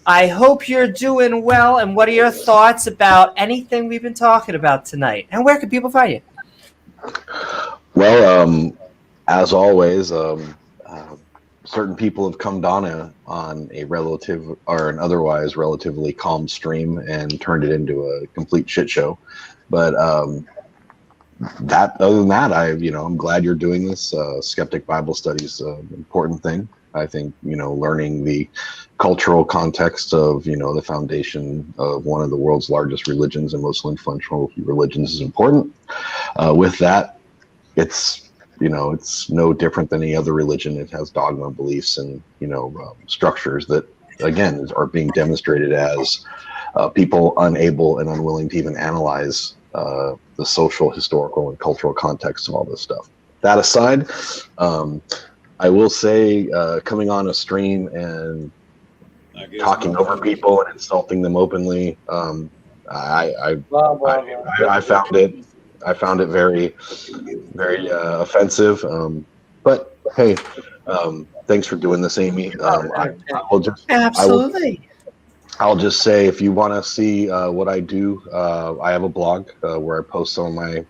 I hope you're doing well, and what are your thoughts about anything we've been talking about tonight? And where can people find you? Well, as always, certain people have come down on a relative or an otherwise relatively calm stream and turned it into a complete shit show. But other than that, I'm glad you're doing this. Skeptic Bible Study is an important thing. I think, learning the cultural context of, the foundation of one of the world's largest religions and most influential religions is important. With that, it's no different than any other religion. It has dogma, beliefs, and, structures that, again, are being demonstrated as people unable and unwilling to even analyze the social, historical, and cultural context of all this stuff. That aside, I will say coming on a stream and talking over people and insulting them openly, I found it very, very offensive. But hey, thanks for doing this, Amy. Absolutely. I'll just say, if you want to see what I do, I have a blog where I post some of my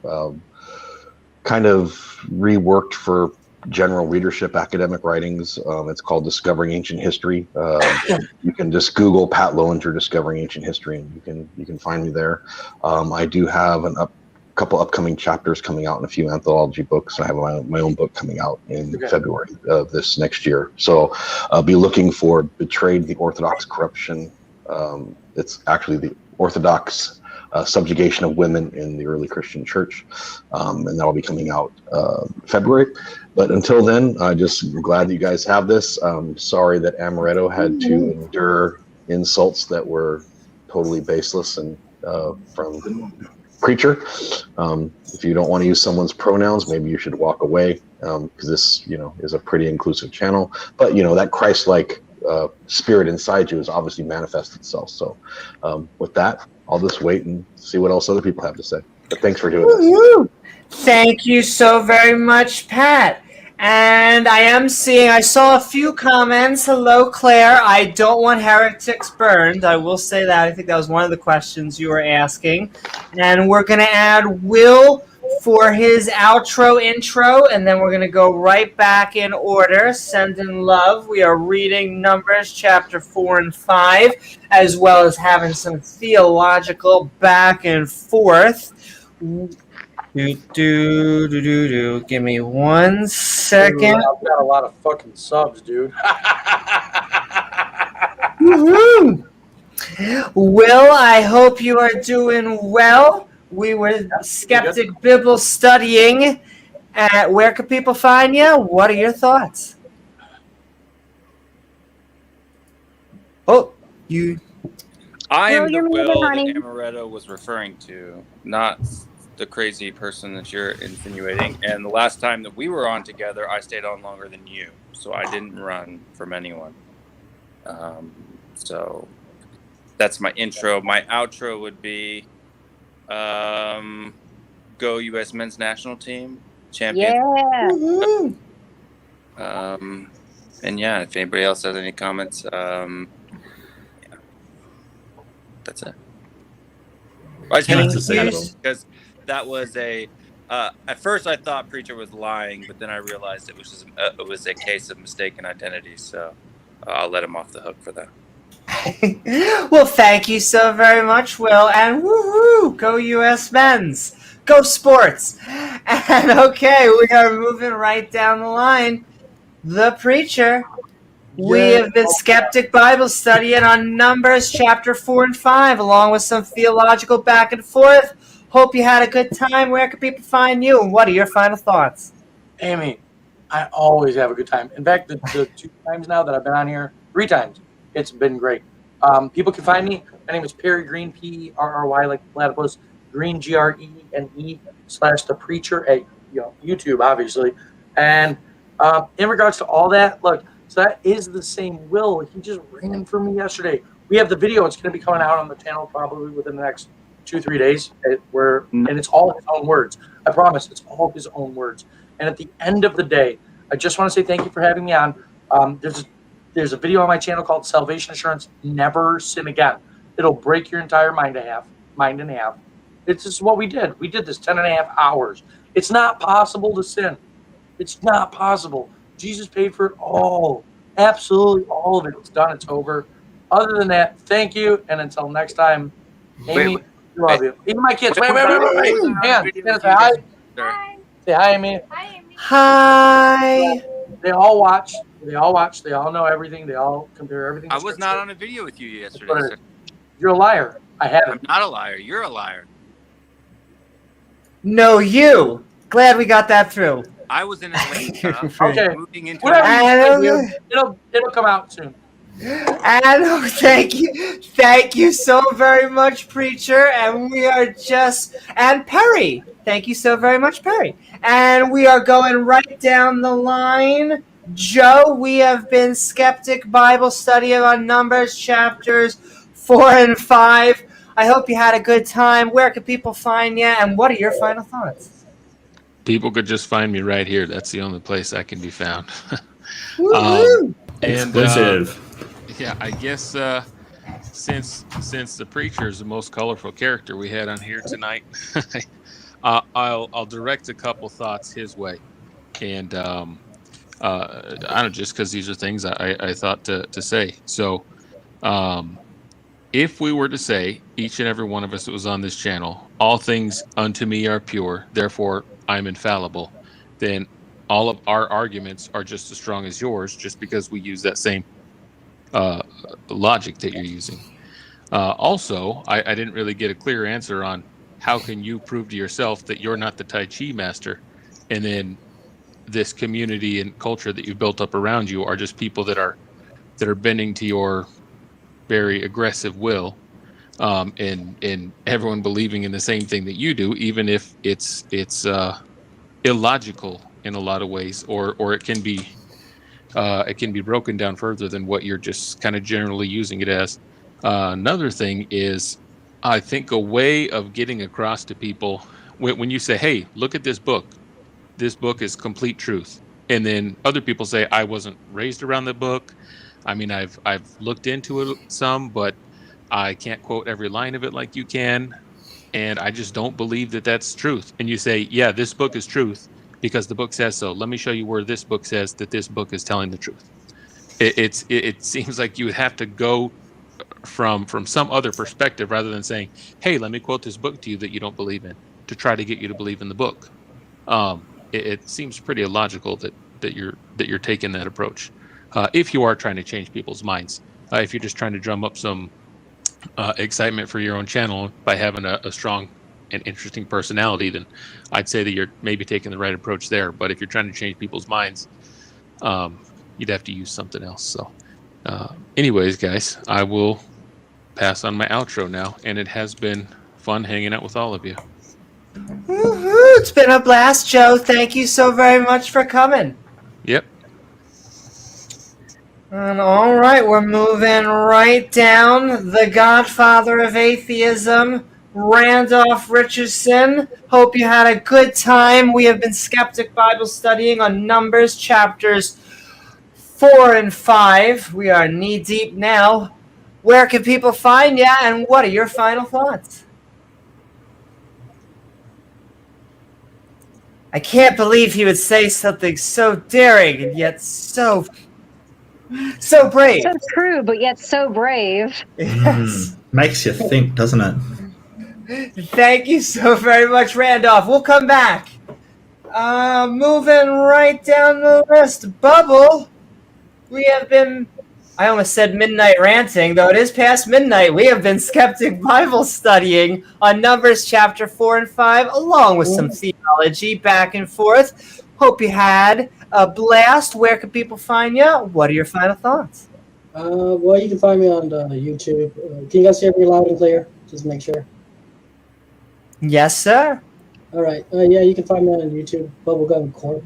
kind of reworked for general readership academic writings. It's called Discovering Ancient History. You can just Google Pat Lowinger Discovering Ancient History, and you can find me there. I do have couple upcoming chapters coming out in a few anthology books. I have my own book coming out in February of this next year. So I'll be looking for Betrayed the Orthodox Corruption. It's actually the Orthodox subjugation of women in the early Christian church. And that'll be coming out February. But until then, I'm just glad that you guys have this. Sorry that Amaretto had to endure insults that were totally baseless and from Preacher. If you don't want to use someone's pronouns, maybe you should walk away, because this, is a pretty inclusive channel. But that Christ-like spirit inside you has obviously manifested itself. So with that, I'll just wait and see what else other people have to say. But thanks for doing this. Thank you so very much, Pat. And I saw a few comments. Hello, Claire. I don't want heretics burned. I will say that. I think that was one of the questions you were asking. And we're going to add Will for his outro intro, and then we're going to go right back in order. Send in love. We are reading Numbers chapter 4 and 5, as well as having some theological back and forth. Give me 1 second. Dude, I've got a lot of fucking subs, dude. Woohoo! Will, I hope you are doing well. We were Skeptic Bible studying. Where can people find you? What are your thoughts? Oh, you. I am the you're muted, Will that honey. Amaretto was referring to, not the crazy person that you're insinuating. And the last time that we were on together, I stayed on longer than you, so I didn't run from anyone. So that's my intro. My outro would be go U.S. men's national team champion. Yeah. And yeah, if anybody else has any comments, yeah, that's it. I just because that was a. At first, I thought Preacher was lying, but then I realized it was a case of mistaken identity. So I'll let him off the hook for that. Well, thank you so very much, Will. And woohoo! Go U.S. men's. Go sports. And okay, we are moving right down the line. The Preacher. We have been Skeptic Bible studying on Numbers chapter 4 and 5, along with some theological back and forth. Hope you had a good time. Where can people find you? And what are your final thoughts? Amy, I always have a good time. In fact, the 2 times now that I've been on here, 3 times, it's been great. People can find me. My name is Perry Green, P-E-R-R-Y, like platypus, Green, G-R-E-N-E/The Preacher at YouTube, obviously. And in regards to all that, look, so that is the same Will. He just ran for me yesterday. We have the video. It's going to be coming out on the channel probably within the next 2-3 days. And it's all his own words. I promise, it's all his own words. And at the end of the day, I just want to say thank you for having me on. There's a video on my channel called Salvation Assurance, Never Sin Again. It'll break your entire mind in half. It's just what we did. We did this 10.5 hours. It's not possible to sin. It's not possible. Jesus paid for it all. Absolutely all of it. It's done. It's over. Other than that, thank you. And until next time, Amy, love you. Even my kids. Wait. Man, say hi. Say hi, Amy. Hi. They all watch. They all know everything. They all compare everything. I was not on a video with you yesterday. Sir. You're a liar. I haven't. I'm not a liar. You're a liar. No, you. Glad we got that through. I was in Atlanta. Okay. Moving into it'll come out soon. And thank you so very much, Preacher. And we are and Perry. Thank you so very much, Perry. And we are going right down the line. Joe, we have been Skeptic Bible study on Numbers chapters 4 and 5. I hope you had a good time. Where can people find you? And what are your final thoughts? People could just find me right here. That's the only place I can be found. Exclusive. Yeah, I guess since the Preacher is the most colorful character we had on here tonight, I'll direct a couple thoughts his way, and I don't know, just because these are things I thought to say. So, if we were to say, each and every one of us that was on this channel, all things unto me are pure, therefore I'm infallible, then all of our arguments are just as strong as yours, just because we use that same logic that you're using. Also, I didn't really get a clear answer on how can you prove to yourself that you're not the Tai Chi master, and then this community and culture that you've built up around you are just people that are bending to your very aggressive will, and everyone believing in the same thing that you do, even if it's illogical in a lot of ways, or it can be broken down further than what you're just kind of generally using it as. Another thing is, I think a way of getting across to people when you say, "Hey, look at this book. This book is complete truth," and then other people say, "I wasn't raised around the book. I mean, I've looked into it some, but I can't quote every line of it like you can, and I just don't believe that that's truth." And you say, "Yeah, this book is truth because the book says so. Let me show you where this book says that this book is telling the truth." It seems like you would have to go from some other perspective rather than saying, "Hey, let me quote this book to you that you don't believe in," to try to get you to believe in the book. It seems pretty illogical that you're taking that approach. If you are trying to change people's minds, if you're just trying to drum up some excitement for your own channel by having a strong and interesting personality, then I'd say that you're maybe taking the right approach there. But if you're trying to change people's minds, you'd have to use something else. So, anyways, guys, I will pass on my outro now, and it has been fun hanging out with all of you. Woo-hoo, it's been a blast, Joe. Thank you so very much for coming. Yep. And all right, we're moving right down. The godfather of atheism, Randolph Richardson. Hope you had a good time. We have been Skeptic Bible studying on Numbers chapters 4 and 5. We are knee deep now. Where can people find you, and what are your final thoughts? I can't believe he would say something so daring and yet so brave. So true, but yet so brave. Yes. Makes you think, doesn't it? Thank you so very much, Randolph. We'll come back. Moving right down the list. Bubble. We have been, I almost said midnight ranting, though it is past midnight. We have been Skeptic Bible studying on Numbers chapter 4 and 5, along with some theology back and forth. Hope you had a blast. Where can people find you? What are your final thoughts? Well, you can find me on YouTube. Can you guys hear me loud and clear? Just make sure. Yes, sir. All right. Yeah, you can find me on YouTube, Bubblegum Corp.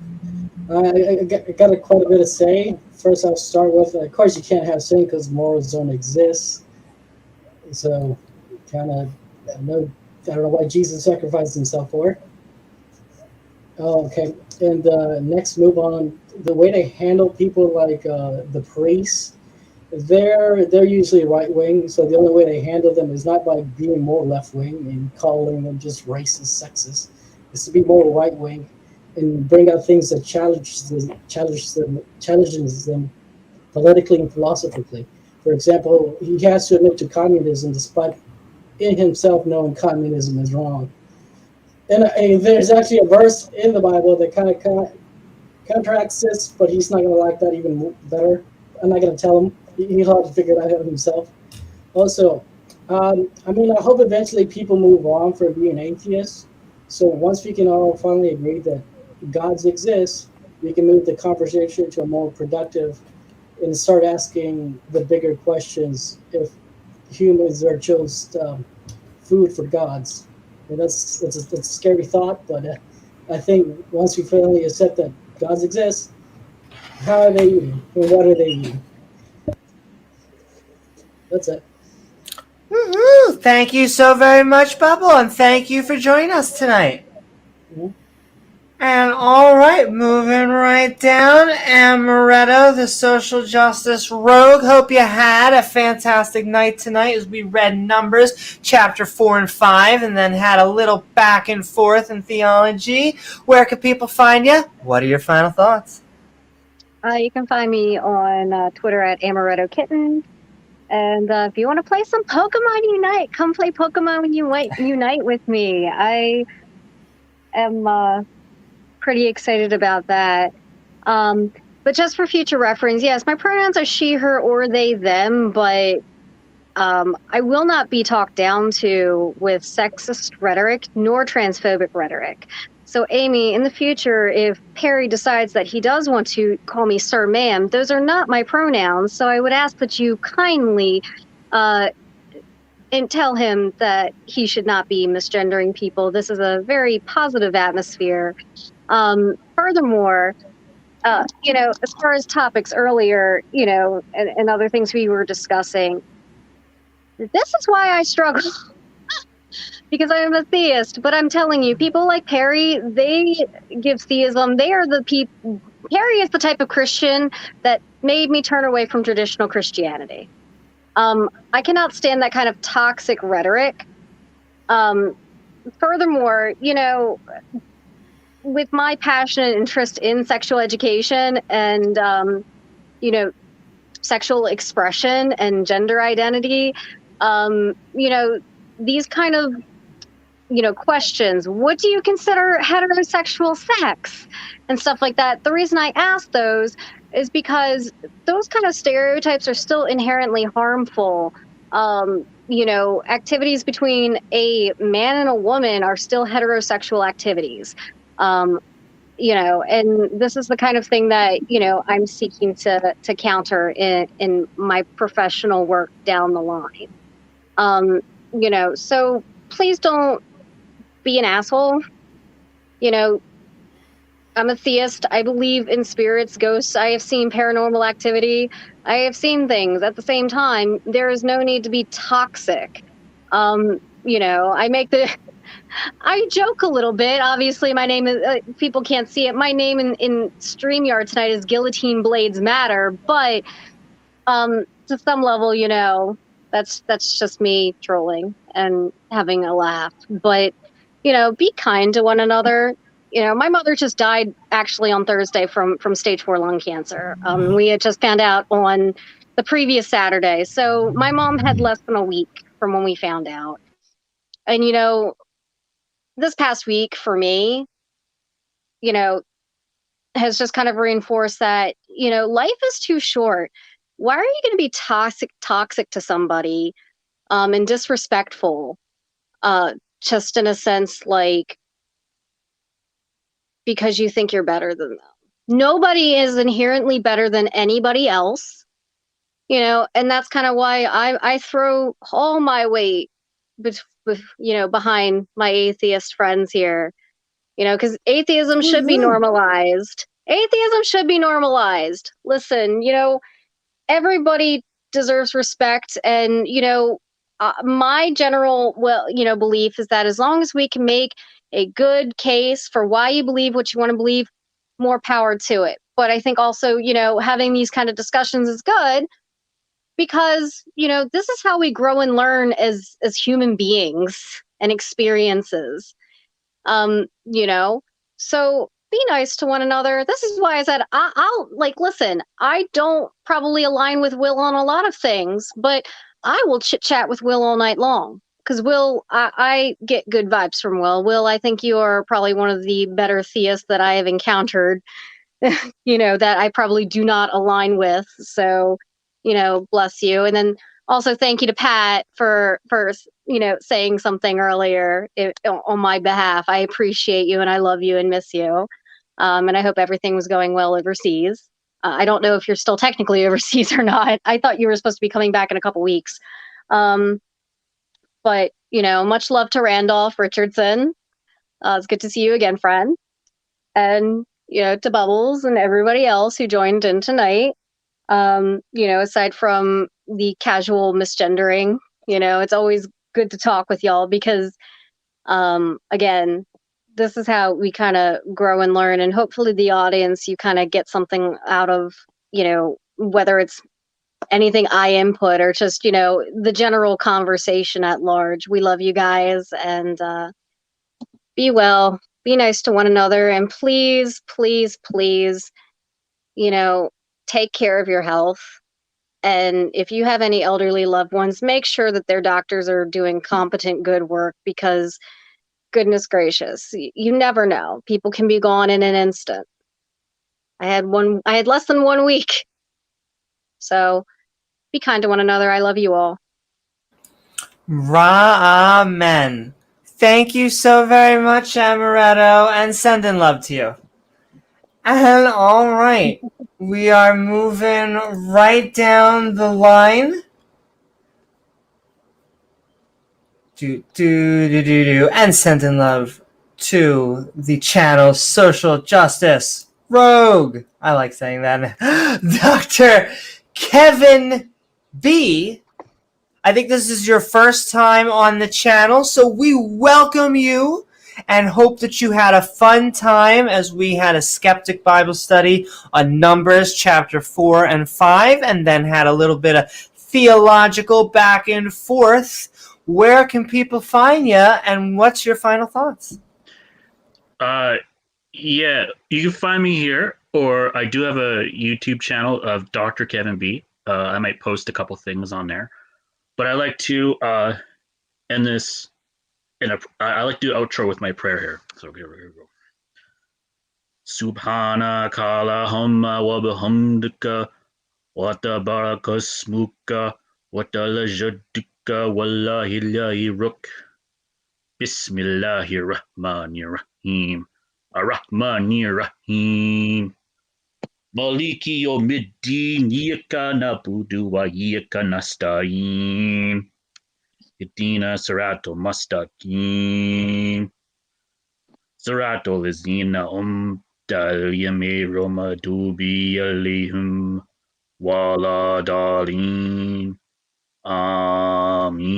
I got quite a bit to say. First, I'll start with, of course, you can't have sin because morals don't exist. So, kind of, I don't know why Jesus sacrificed himself for it. Oh, okay. And next, move on. The way they handle people like the priests, they're usually right wing. So the only way they handle them is not by being more left wing and calling them just racist, sexist. It's to be more right wing and bring out things that challenges them politically and philosophically. For example, he has to admit to communism despite in himself knowing communism is wrong. And there's actually a verse in the Bible that kind of contracts this, but he's not going to like that even better. I'm not going to tell him. He'll have to figure it out himself. Also, I hope eventually people move on from being atheists. So once we can all finally agree that gods exist, we can move the conversation to a more productive and start asking the bigger questions if humans are just food for gods. And that's a scary thought, but I think once we finally accept that gods exist, how are they eating and what are they eating? That's it. Woo-hoo. Thank you so very much, Bubble, and thank you for joining us tonight. Mm-hmm. And all right, moving right down, Amaretto, the social justice rogue. Hope you had a fantastic night tonight as we read Numbers, chapter 4 and 5, and then had a little back and forth in theology. Where can people find you? What are your final thoughts? You can find me on Twitter at Amaretto Kitten. And if you want to play some Pokemon Unite, come play Pokemon Unite with me. I am pretty excited about that. But just for future reference, yes, my pronouns are she, her, or they, them, but I will not be talked down to with sexist rhetoric nor transphobic rhetoric. So, Amy, in the future, if Perry decides that he does want to call me sir, ma'am, those are not my pronouns. So I would ask that you kindly and tell him that he should not be misgendering people. This is a very positive atmosphere. Furthermore, as far as topics earlier, and other things we were discussing, this is why I struggle. Because I am a theist, but I'm telling you, people like Perry, they give theism. They are the people. Perry is the type of Christian that made me turn away from traditional Christianity. I cannot stand that kind of toxic rhetoric. Furthermore, with my passionate interest in sexual education and, sexual expression and gender identity, these kind of questions. What do you consider heterosexual sex and stuff like that? The reason I ask those is because those kind of stereotypes are still inherently harmful. Activities between a man and a woman are still heterosexual activities. And this is the kind of thing that, I'm seeking to counter in my professional work down the line. So please don't be an asshole. I'm a theist. I believe in spirits, ghosts. I have seen paranormal activity. I have seen things. At the same time, there is no need to be toxic. I joke a little bit. Obviously, my name is, people can't see it. My name in StreamYard tonight is Guillotine Blades Matter, but to some level, that's just me trolling and having a laugh. But, be kind to one another. My mother just died actually on Thursday from stage 4 lung cancer. We had just found out on the previous Saturday. So my mom had less than a week from when we found out. And, this past week for me, has just kind of reinforced that, life is too short. Why are you going to be toxic to somebody and disrespectful? Just in a sense, like, because you think you're better than them. Nobody is inherently better than anybody else, and that's kind of why I throw all my weight behind my atheist friends here, because atheism should be normalized. Atheism should be normalized. Listen, everybody deserves respect, and my general belief is that as long as we can make a good case for why you believe what you want to believe, more power to it. But I think also, having these kind of discussions is good because, this is how we grow and learn as human beings and experiences. So be nice to one another. This is why I said I'll listen, I don't probably align with Will on a lot of things, but I will chit chat with Will all night long. Because Will, I get good vibes from Will. Will, I think you are probably one of the better theists that I have encountered, that I probably do not align with. So, bless you. And then also thank you to Pat for saying something earlier on my behalf. I appreciate you and I love you and miss you. And I hope everything was going well overseas. I don't know if you're still technically overseas or not. I thought you were supposed to be coming back in a couple weeks. But, much love to Randolph Richardson. It's good to see you again, friend. And, to Bubbles and everybody else who joined in tonight. Aside from the casual misgendering, it's always good to talk with y'all because, again, this is how we kind of grow and learn, and hopefully the audience, you kind of get something out of, whether it's anything I input or just, the general conversation at large. We love you guys, and be well, be nice to one another, and please, please, please, take care of your health. And if you have any elderly loved ones, make sure that their doctors are doing competent, good work, because goodness gracious, you never know. People can be gone in an instant. I had less than 1 week. So be kind to one another. I love you all. Amen. Thank you so very much, Amaretto, and sending love to you. And all right, we are moving right down the line. And sending love to the channel Social Justice Rogue. I like saying that. Dr. Kevin B. I think this is your first time on the channel, so we welcome you and hope that you had a fun time as we had a Skeptic Bible study on Numbers chapter 4 and 5, and then had a little bit of theological back and forth. Where can people find you, and what's your final thoughts? Yeah, you can find me here, or I do have a YouTube channel of Dr. Kevin B. I might post a couple things on there, but I like to end this I like to do outro with my prayer here. So here we go. Subhanaka Allahumma wa bihamdika wa tabarakasmuka wa ta'ala wallahi ilahi ruk. Bismillahir Rahmanir Rahim. Ar-Rahmanir Rahim. Maliki yawmiddin, iyyaka na'budu wa iyyaka nasta'in. Ihdina siratal mustaqim. Siratal ladzina an'amta alayhim ghayril maghdubi alayhim waladdallin. Amen.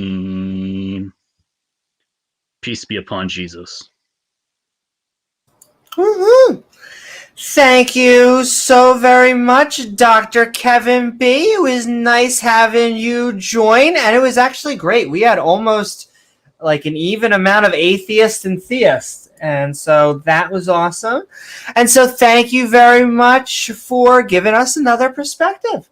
Peace be upon Jesus. Woo-hoo. Thank you so very much, Dr. Kevin B. It was nice having you join, and it was actually great. We had almost like an even amount of atheists and theists, and so that was awesome. And so thank you very much for giving us another perspective.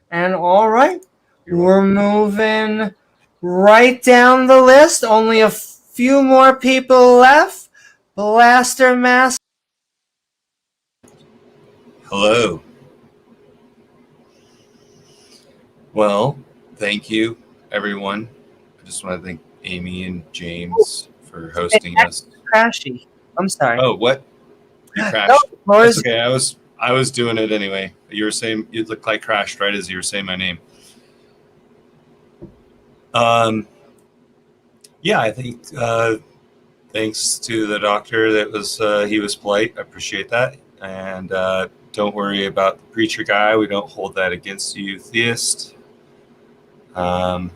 And all right, we're moving right down the list. Only a few more people left. Blaster Master. Hello. Well, thank you, everyone. I just want to thank Amy and James for hosting us. Crashy. I'm sorry. Oh, what? You crashed. No, That's okay. I was doing it anyway. You were saying you looked like crashed right as you were saying my name. Yeah, I think thanks to the doctor that was he was polite. I appreciate that. And don't worry about the preacher guy. We don't hold that against you, theist. Thank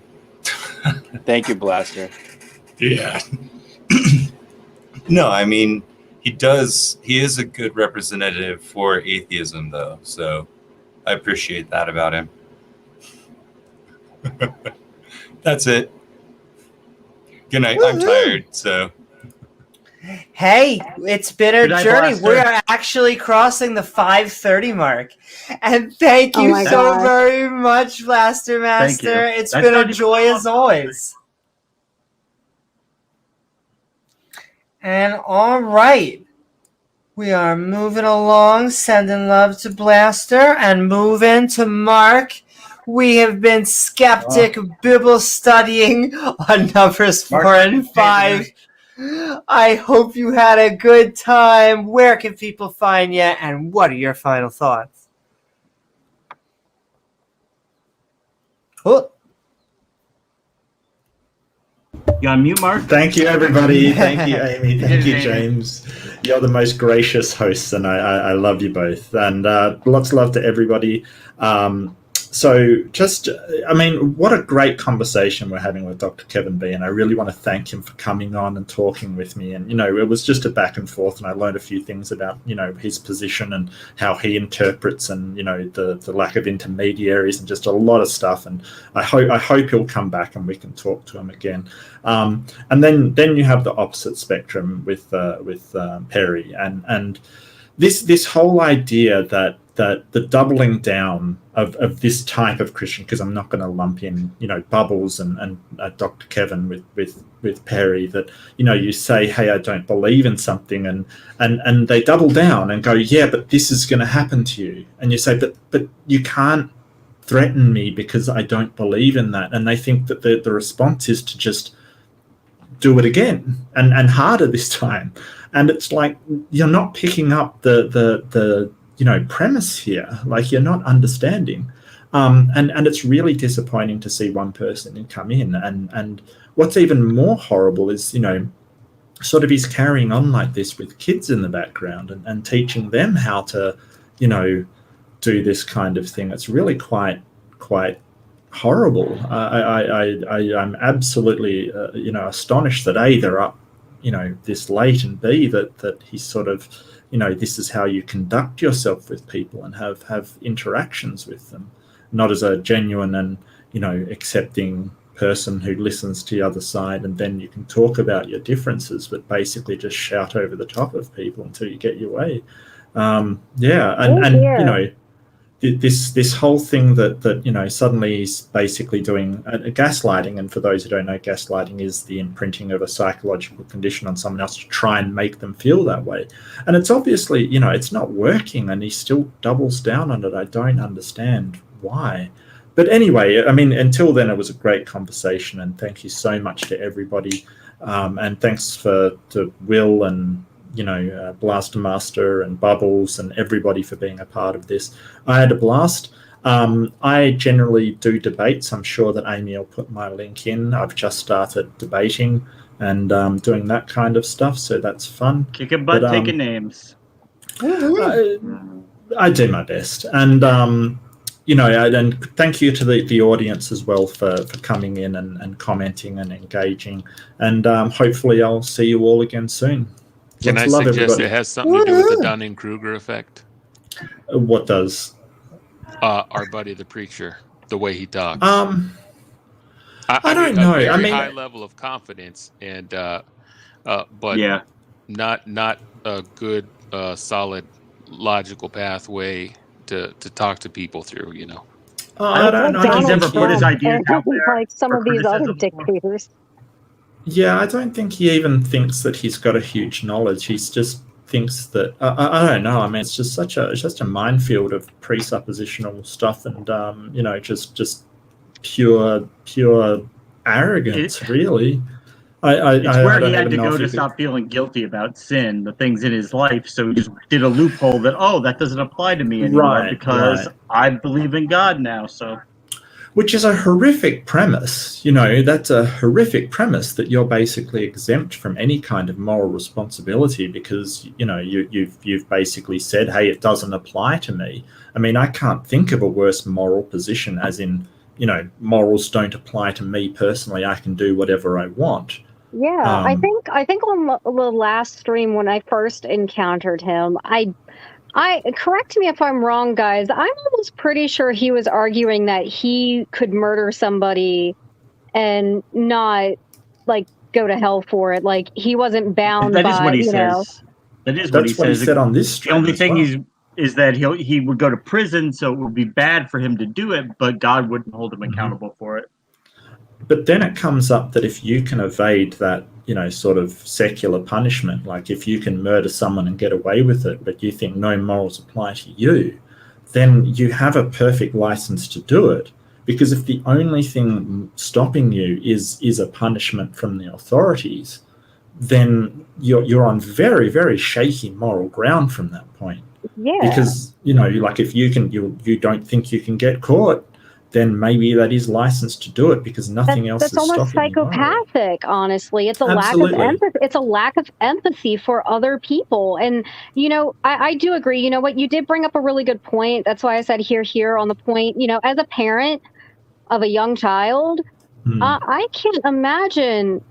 you, Blaster. Yeah. No, I mean, he is a good representative for atheism, though. So I appreciate that about him. That's it. Good night. I'm tired, so. Hey, it's been a Good night, journey. Blaster. We are actually crossing the 5:30 mark. And thank Oh you my so gosh. very much, Blaster Thank you. Master. It's Next been a time you joy as always. And all right, we are moving along, sending love to Blaster and moving to Mark. We have been Skeptic Bible studying on Numbers 4 and 5. I hope you had a good time. Where can people find you, and what are your final thoughts? Oh. You on mute, Mark? Thank you, everybody. Thank you, Amy. Thank you, James. You're the most gracious hosts, and I love you both. And lots of love to everybody. so just, I mean, what a great conversation we're having with Dr. Kevin B. And I really want to thank him for coming on and talking with me. And, it was just a back and forth, and I learned a few things about, his position and how he interprets, and, the lack of intermediaries, and just a lot of stuff. And I hope he'll come back and we can talk to him again. And then you have the opposite spectrum with Perry, and this whole idea that the doubling down of this type of Christian, because I'm not going to lump in, Bubbles and Dr. Kevin with Perry, that, you say, hey, I don't believe in something, and they double down and go, yeah, but this is going to happen to you. And you say, but you can't threaten me because I don't believe in that. And they think that the response is to just do it again and harder this time. And it's like, you're not picking up the premise here. Like, you're not understanding. And it's really disappointing to see one person come in. And what's even more horrible is, sort of he's carrying on like this with kids in the background and teaching them how to, do this kind of thing. It's really quite horrible. I'm absolutely, astonished that A, they're up, this late, and B, that he's sort of, this is how you conduct yourself with people and have interactions with them, not as a genuine and, accepting person who listens to the other side, and then you can talk about your differences, but basically just shout over the top of people until you get your way. This whole thing that suddenly he's basically doing a gaslighting, and for those who don't know, gaslighting is the imprinting of a psychological condition on someone else to try and make them feel that way. And it's obviously, it's not working, and he still doubles down on it. I don't understand why. But anyway, I mean, until then, it was a great conversation, and thank you so much to everybody. And thanks to Will and Blaster Master and Bubbles and everybody for being a part of this. I had a blast. I generally do debates. I'm sure that Amy will put my link in. I've just started debating and doing that kind of stuff, so that's fun. Kicking butt, taking names. I do my best. And, and thank you to the audience as well for coming in and commenting and engaging. And hopefully I'll see you all again soon. Can I suggest it has something to do with the Dunning-Kruger effect? What does? Our buddy the preacher, the way he talks. I don't know. A very I mean, high level of confidence, and but yeah, not a good, solid, logical pathway to talk to people through. I don't think he's ever put his ideas out there. Like some of these other dictators. Yeah, I don't think he even thinks that he's got a huge knowledge. He just thinks that I don't know. I mean, it's just a minefield of presuppositional stuff, and just pure arrogance, really. It's where he had to go to stop feeling guilty about sin, the things in his life. So he just did a loophole that that doesn't apply to me anymore because I believe in God now. So. Which is a horrific premise. That's a horrific premise, that you're basically exempt from any kind of moral responsibility because, you've basically said, hey, it doesn't apply to me. I mean, I can't think of a worse moral position, as in, morals don't apply to me personally. I can do whatever I want. Yeah, I think on the last stream when I first encountered him, I correct me if I'm wrong, guys. I'm almost pretty sure he was arguing that he could murder somebody and not go to hell for it. Like he wasn't bound. That is what he says. That is what he says. He said on this stream. The only thing is that he would go to prison, so it would be bad for him to do it, but God wouldn't hold him accountable for it. But then it comes up that if you can evade that, sort of secular punishment, like if you can murder someone and get away with it, but you think no morals apply to you, then you have a perfect license to do it. Because if the only thing stopping you is a punishment from the authorities, then you're on very, very shaky moral ground from that point. Yeah. Because, like if you don't think you can get caught, then maybe that is licensed to do it because nothing else That's is almost stopping you. psychopathic, honestly. It's a Absolutely. lack of empathy. It's a lack of empathy for other people. And, I do agree. You know what? You did bring up a really good point. That's why I said here on the point. As a parent of a young child, I can't imagine,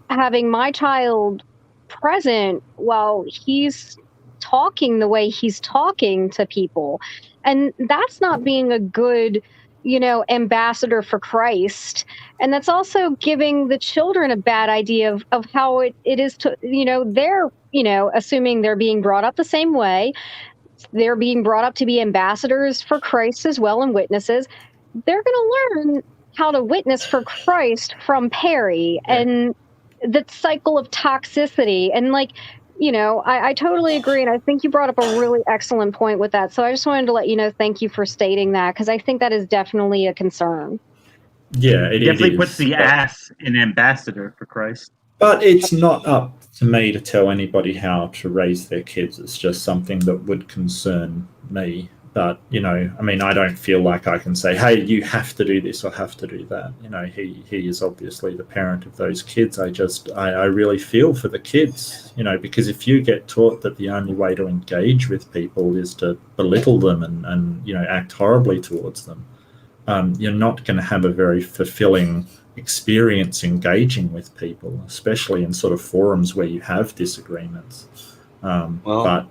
having my child present while he's talking the way he's talking to people. And that's not being a good, ambassador for Christ. And that's also giving the children a bad idea of how it is to, they're, assuming they're being brought up the same way. They're being brought up to be ambassadors for Christ as well and witnesses. They're going to learn how to witness for Christ from Perry and the cycle of toxicity. And I totally agree. And I think you brought up a really excellent point with that. So I just wanted to let you know, thank you for stating that, because I think that is definitely a concern. Yeah, it definitely puts the ass in ambassador for Christ. But it's not up to me to tell anybody how to raise their kids. It's just something that would concern me. But, I don't feel like I can say, hey, you have to do this or have to do that. He is obviously the parent of those kids. I really feel for the kids, because if you get taught that the only way to engage with people is to belittle them and act horribly towards them, you're not going to have a very fulfilling experience engaging with people, especially in sort of forums where you have disagreements. But,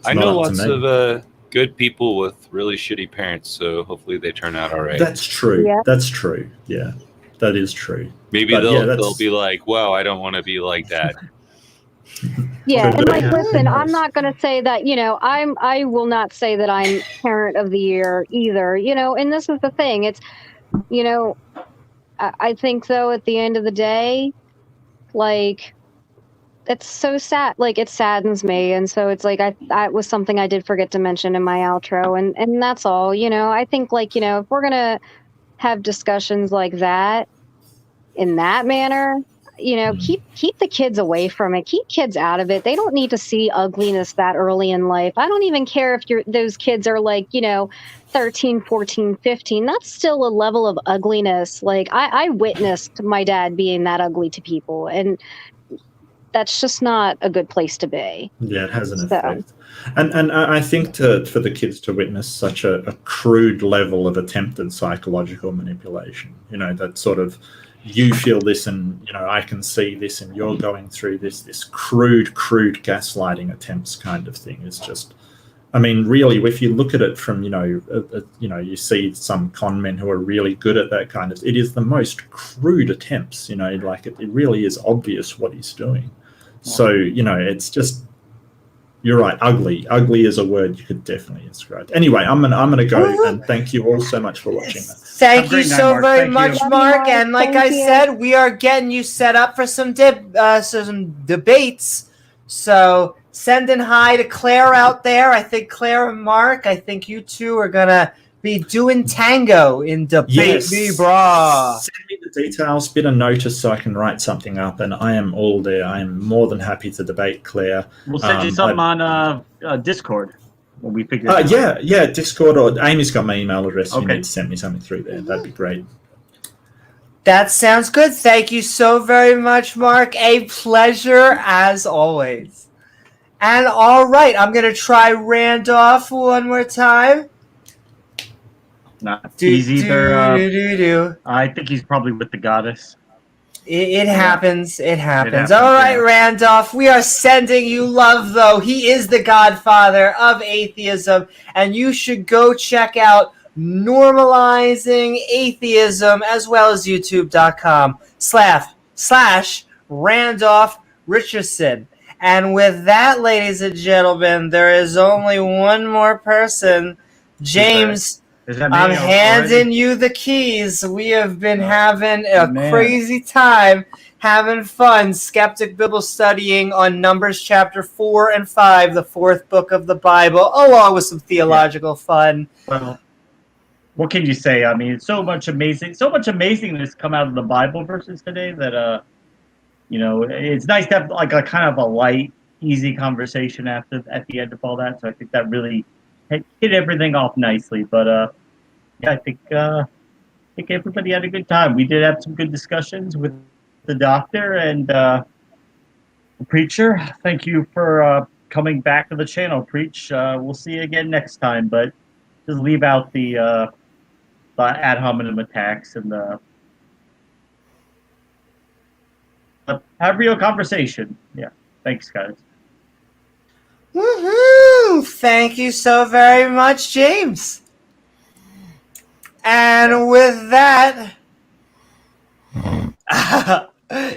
I know lots of good people with really shitty parents, so hopefully they turn out all right. That's true. Yeah. That's true. Yeah, that is true. Maybe they'll be like, "Wow, I don't want to be like that." Yeah, and listen, I'm not going to say that. I will not say that I'm parent of the year either. And this is the thing. It's, I think though at the end of the day, it's so sad. It saddens me. And so it's that was something I did forget to mention in my outro. And that's all. I think if we're going to have discussions like that in that manner, keep the kids away from it. Keep kids out of it. They don't need to see ugliness that early in life. I don't even care if those kids are 13, 14, 15. That's still a level of ugliness. I witnessed my dad being that ugly to people, and that's just not a good place to be. Yeah, it has an effect. And I think for the kids to witness such a crude level of attempted psychological manipulation, that sort of, you feel this and, I can see this and you're going through this crude gaslighting attempts kind of thing is just, really, if you look at it from, you see some con men who are really good at that kind of, it is the most crude attempts, it really is obvious what he's doing. So, it's just, you're right, ugly. Ugly is a word you could definitely describe. Anyway, I'm gonna go, and thank you all so much for watching that. Thank you so very much, Mark. And like I said, we are getting you set up for some debates. So sending hi to Claire out there. I think Claire and Mark, I think you two are gonna be doing tango in debate. Yes. Brah. Send me the details, bit of notice so I can write something up, and I am all there. I am more than happy to debate Claire. We'll send you something on Discord when we figure it out. Yeah, Discord, or Amy's got my email address. If you need to send me something through there, that'd be great. That sounds good. Thank you so very much, Mark. A pleasure as always. And all right, I'm going to try Randolph one more time. He's either. I think he's probably with the goddess. It happens. It happens. All right, Randolph. We are sending you love, though. He is the godfather of atheism, and you should go check out Normalizing Atheism as well as YouTube.com/Randolph Richardson. And with that, ladies and gentlemen, there is only one more person. James, I'm handing you the keys. We have been having a crazy time, having fun, skeptic Bible studying on Numbers chapter 4 and 5, the fourth book of the Bible, along with some theological fun. Well, what can you say? So much amazingness come out of the Bible verses today that it's nice to have a kind of a light, easy conversation at the end of all that. So I think that really hit everything off nicely. But I think everybody had a good time. We did have some good discussions with the doctor and the preacher. Thank you for coming back to the channel, Preach. We'll see you again next time, but just leave out the ad hominem attacks and have real conversation. Yeah. Thanks, guys. Woohoo! Thank you so very much, James. And with that,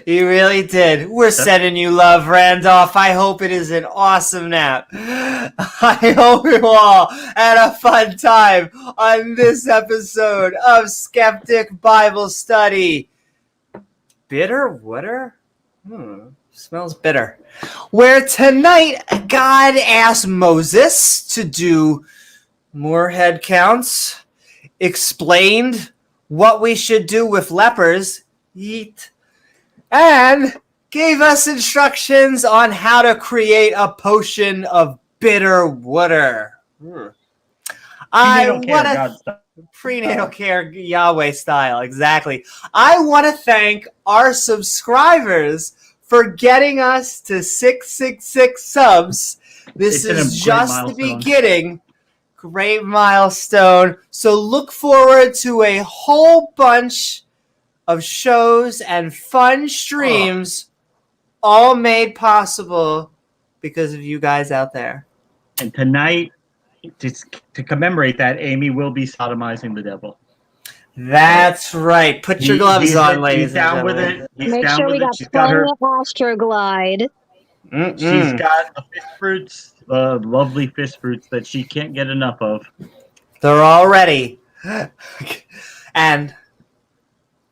you really did. We're sending you love, Randolph. I hope it is an awesome nap. I hope you all had a fun time on this episode of Skeptic Bible Study. Bitter water? Smells bitter. Where tonight, God asked Moses to do more head counts, explained what we should do with lepers, and gave us instructions on how to create a potion of bitter water. Prenatal care Yahweh style, exactly. I want to thank our subscribers for getting us to 666 subs. This is just the beginning. Great milestone. So look forward to a whole bunch of shows and fun streams, all made possible because of you guys out there. And tonight, just to commemorate that, Amy will be sodomizing the devil. That's right. Put your gloves on, ladies and gentlemen. Make sure we got plenty of Astroglide. She's got the fish fruits, lovely fish fruits that she can't get enough of. They're all ready. And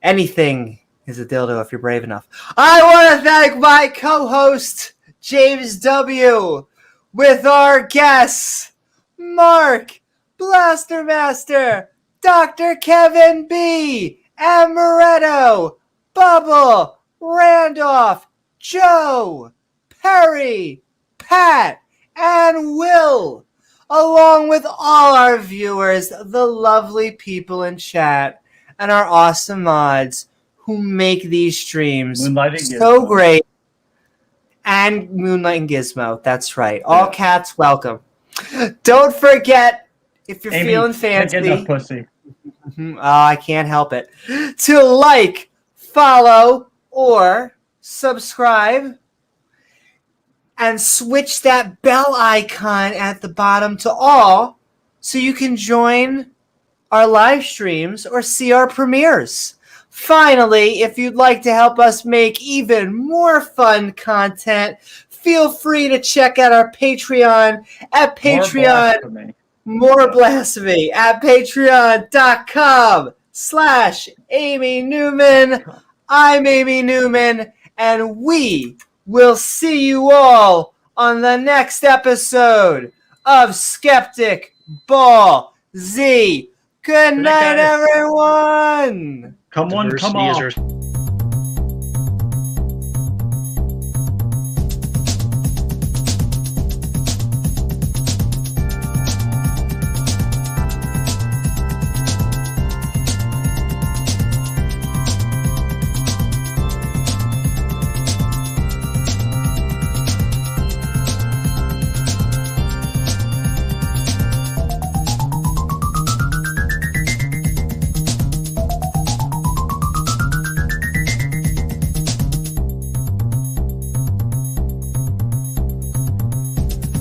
anything is a dildo if you're brave enough. I want to thank my co-host, James W., with our guests, Mark, Blaster Master, Dr. Kevin B., Amaretto, Bubble, Randolph, Joe, Perry, Pat, and Will, along with all our viewers, the lovely people in chat, and our awesome mods who make these streams so great. And Moonlight and Gizmo, that's right. All cats welcome. Don't forget, if you're feeling fancy, can't get enough pussy. I can't help it, to like, follow, or subscribe, and switch that bell icon at the bottom to all so you can join our live streams or see our premieres. Finally, if you'd like to help us make even more fun content, feel free to check out our Patreon at Patreon. More blasphemy at patreon.com/Amy Newman. I'm Amy Newman, and we will see you all on the next episode of Skeptic Ball Z. Good night, everyone. Come on, come on.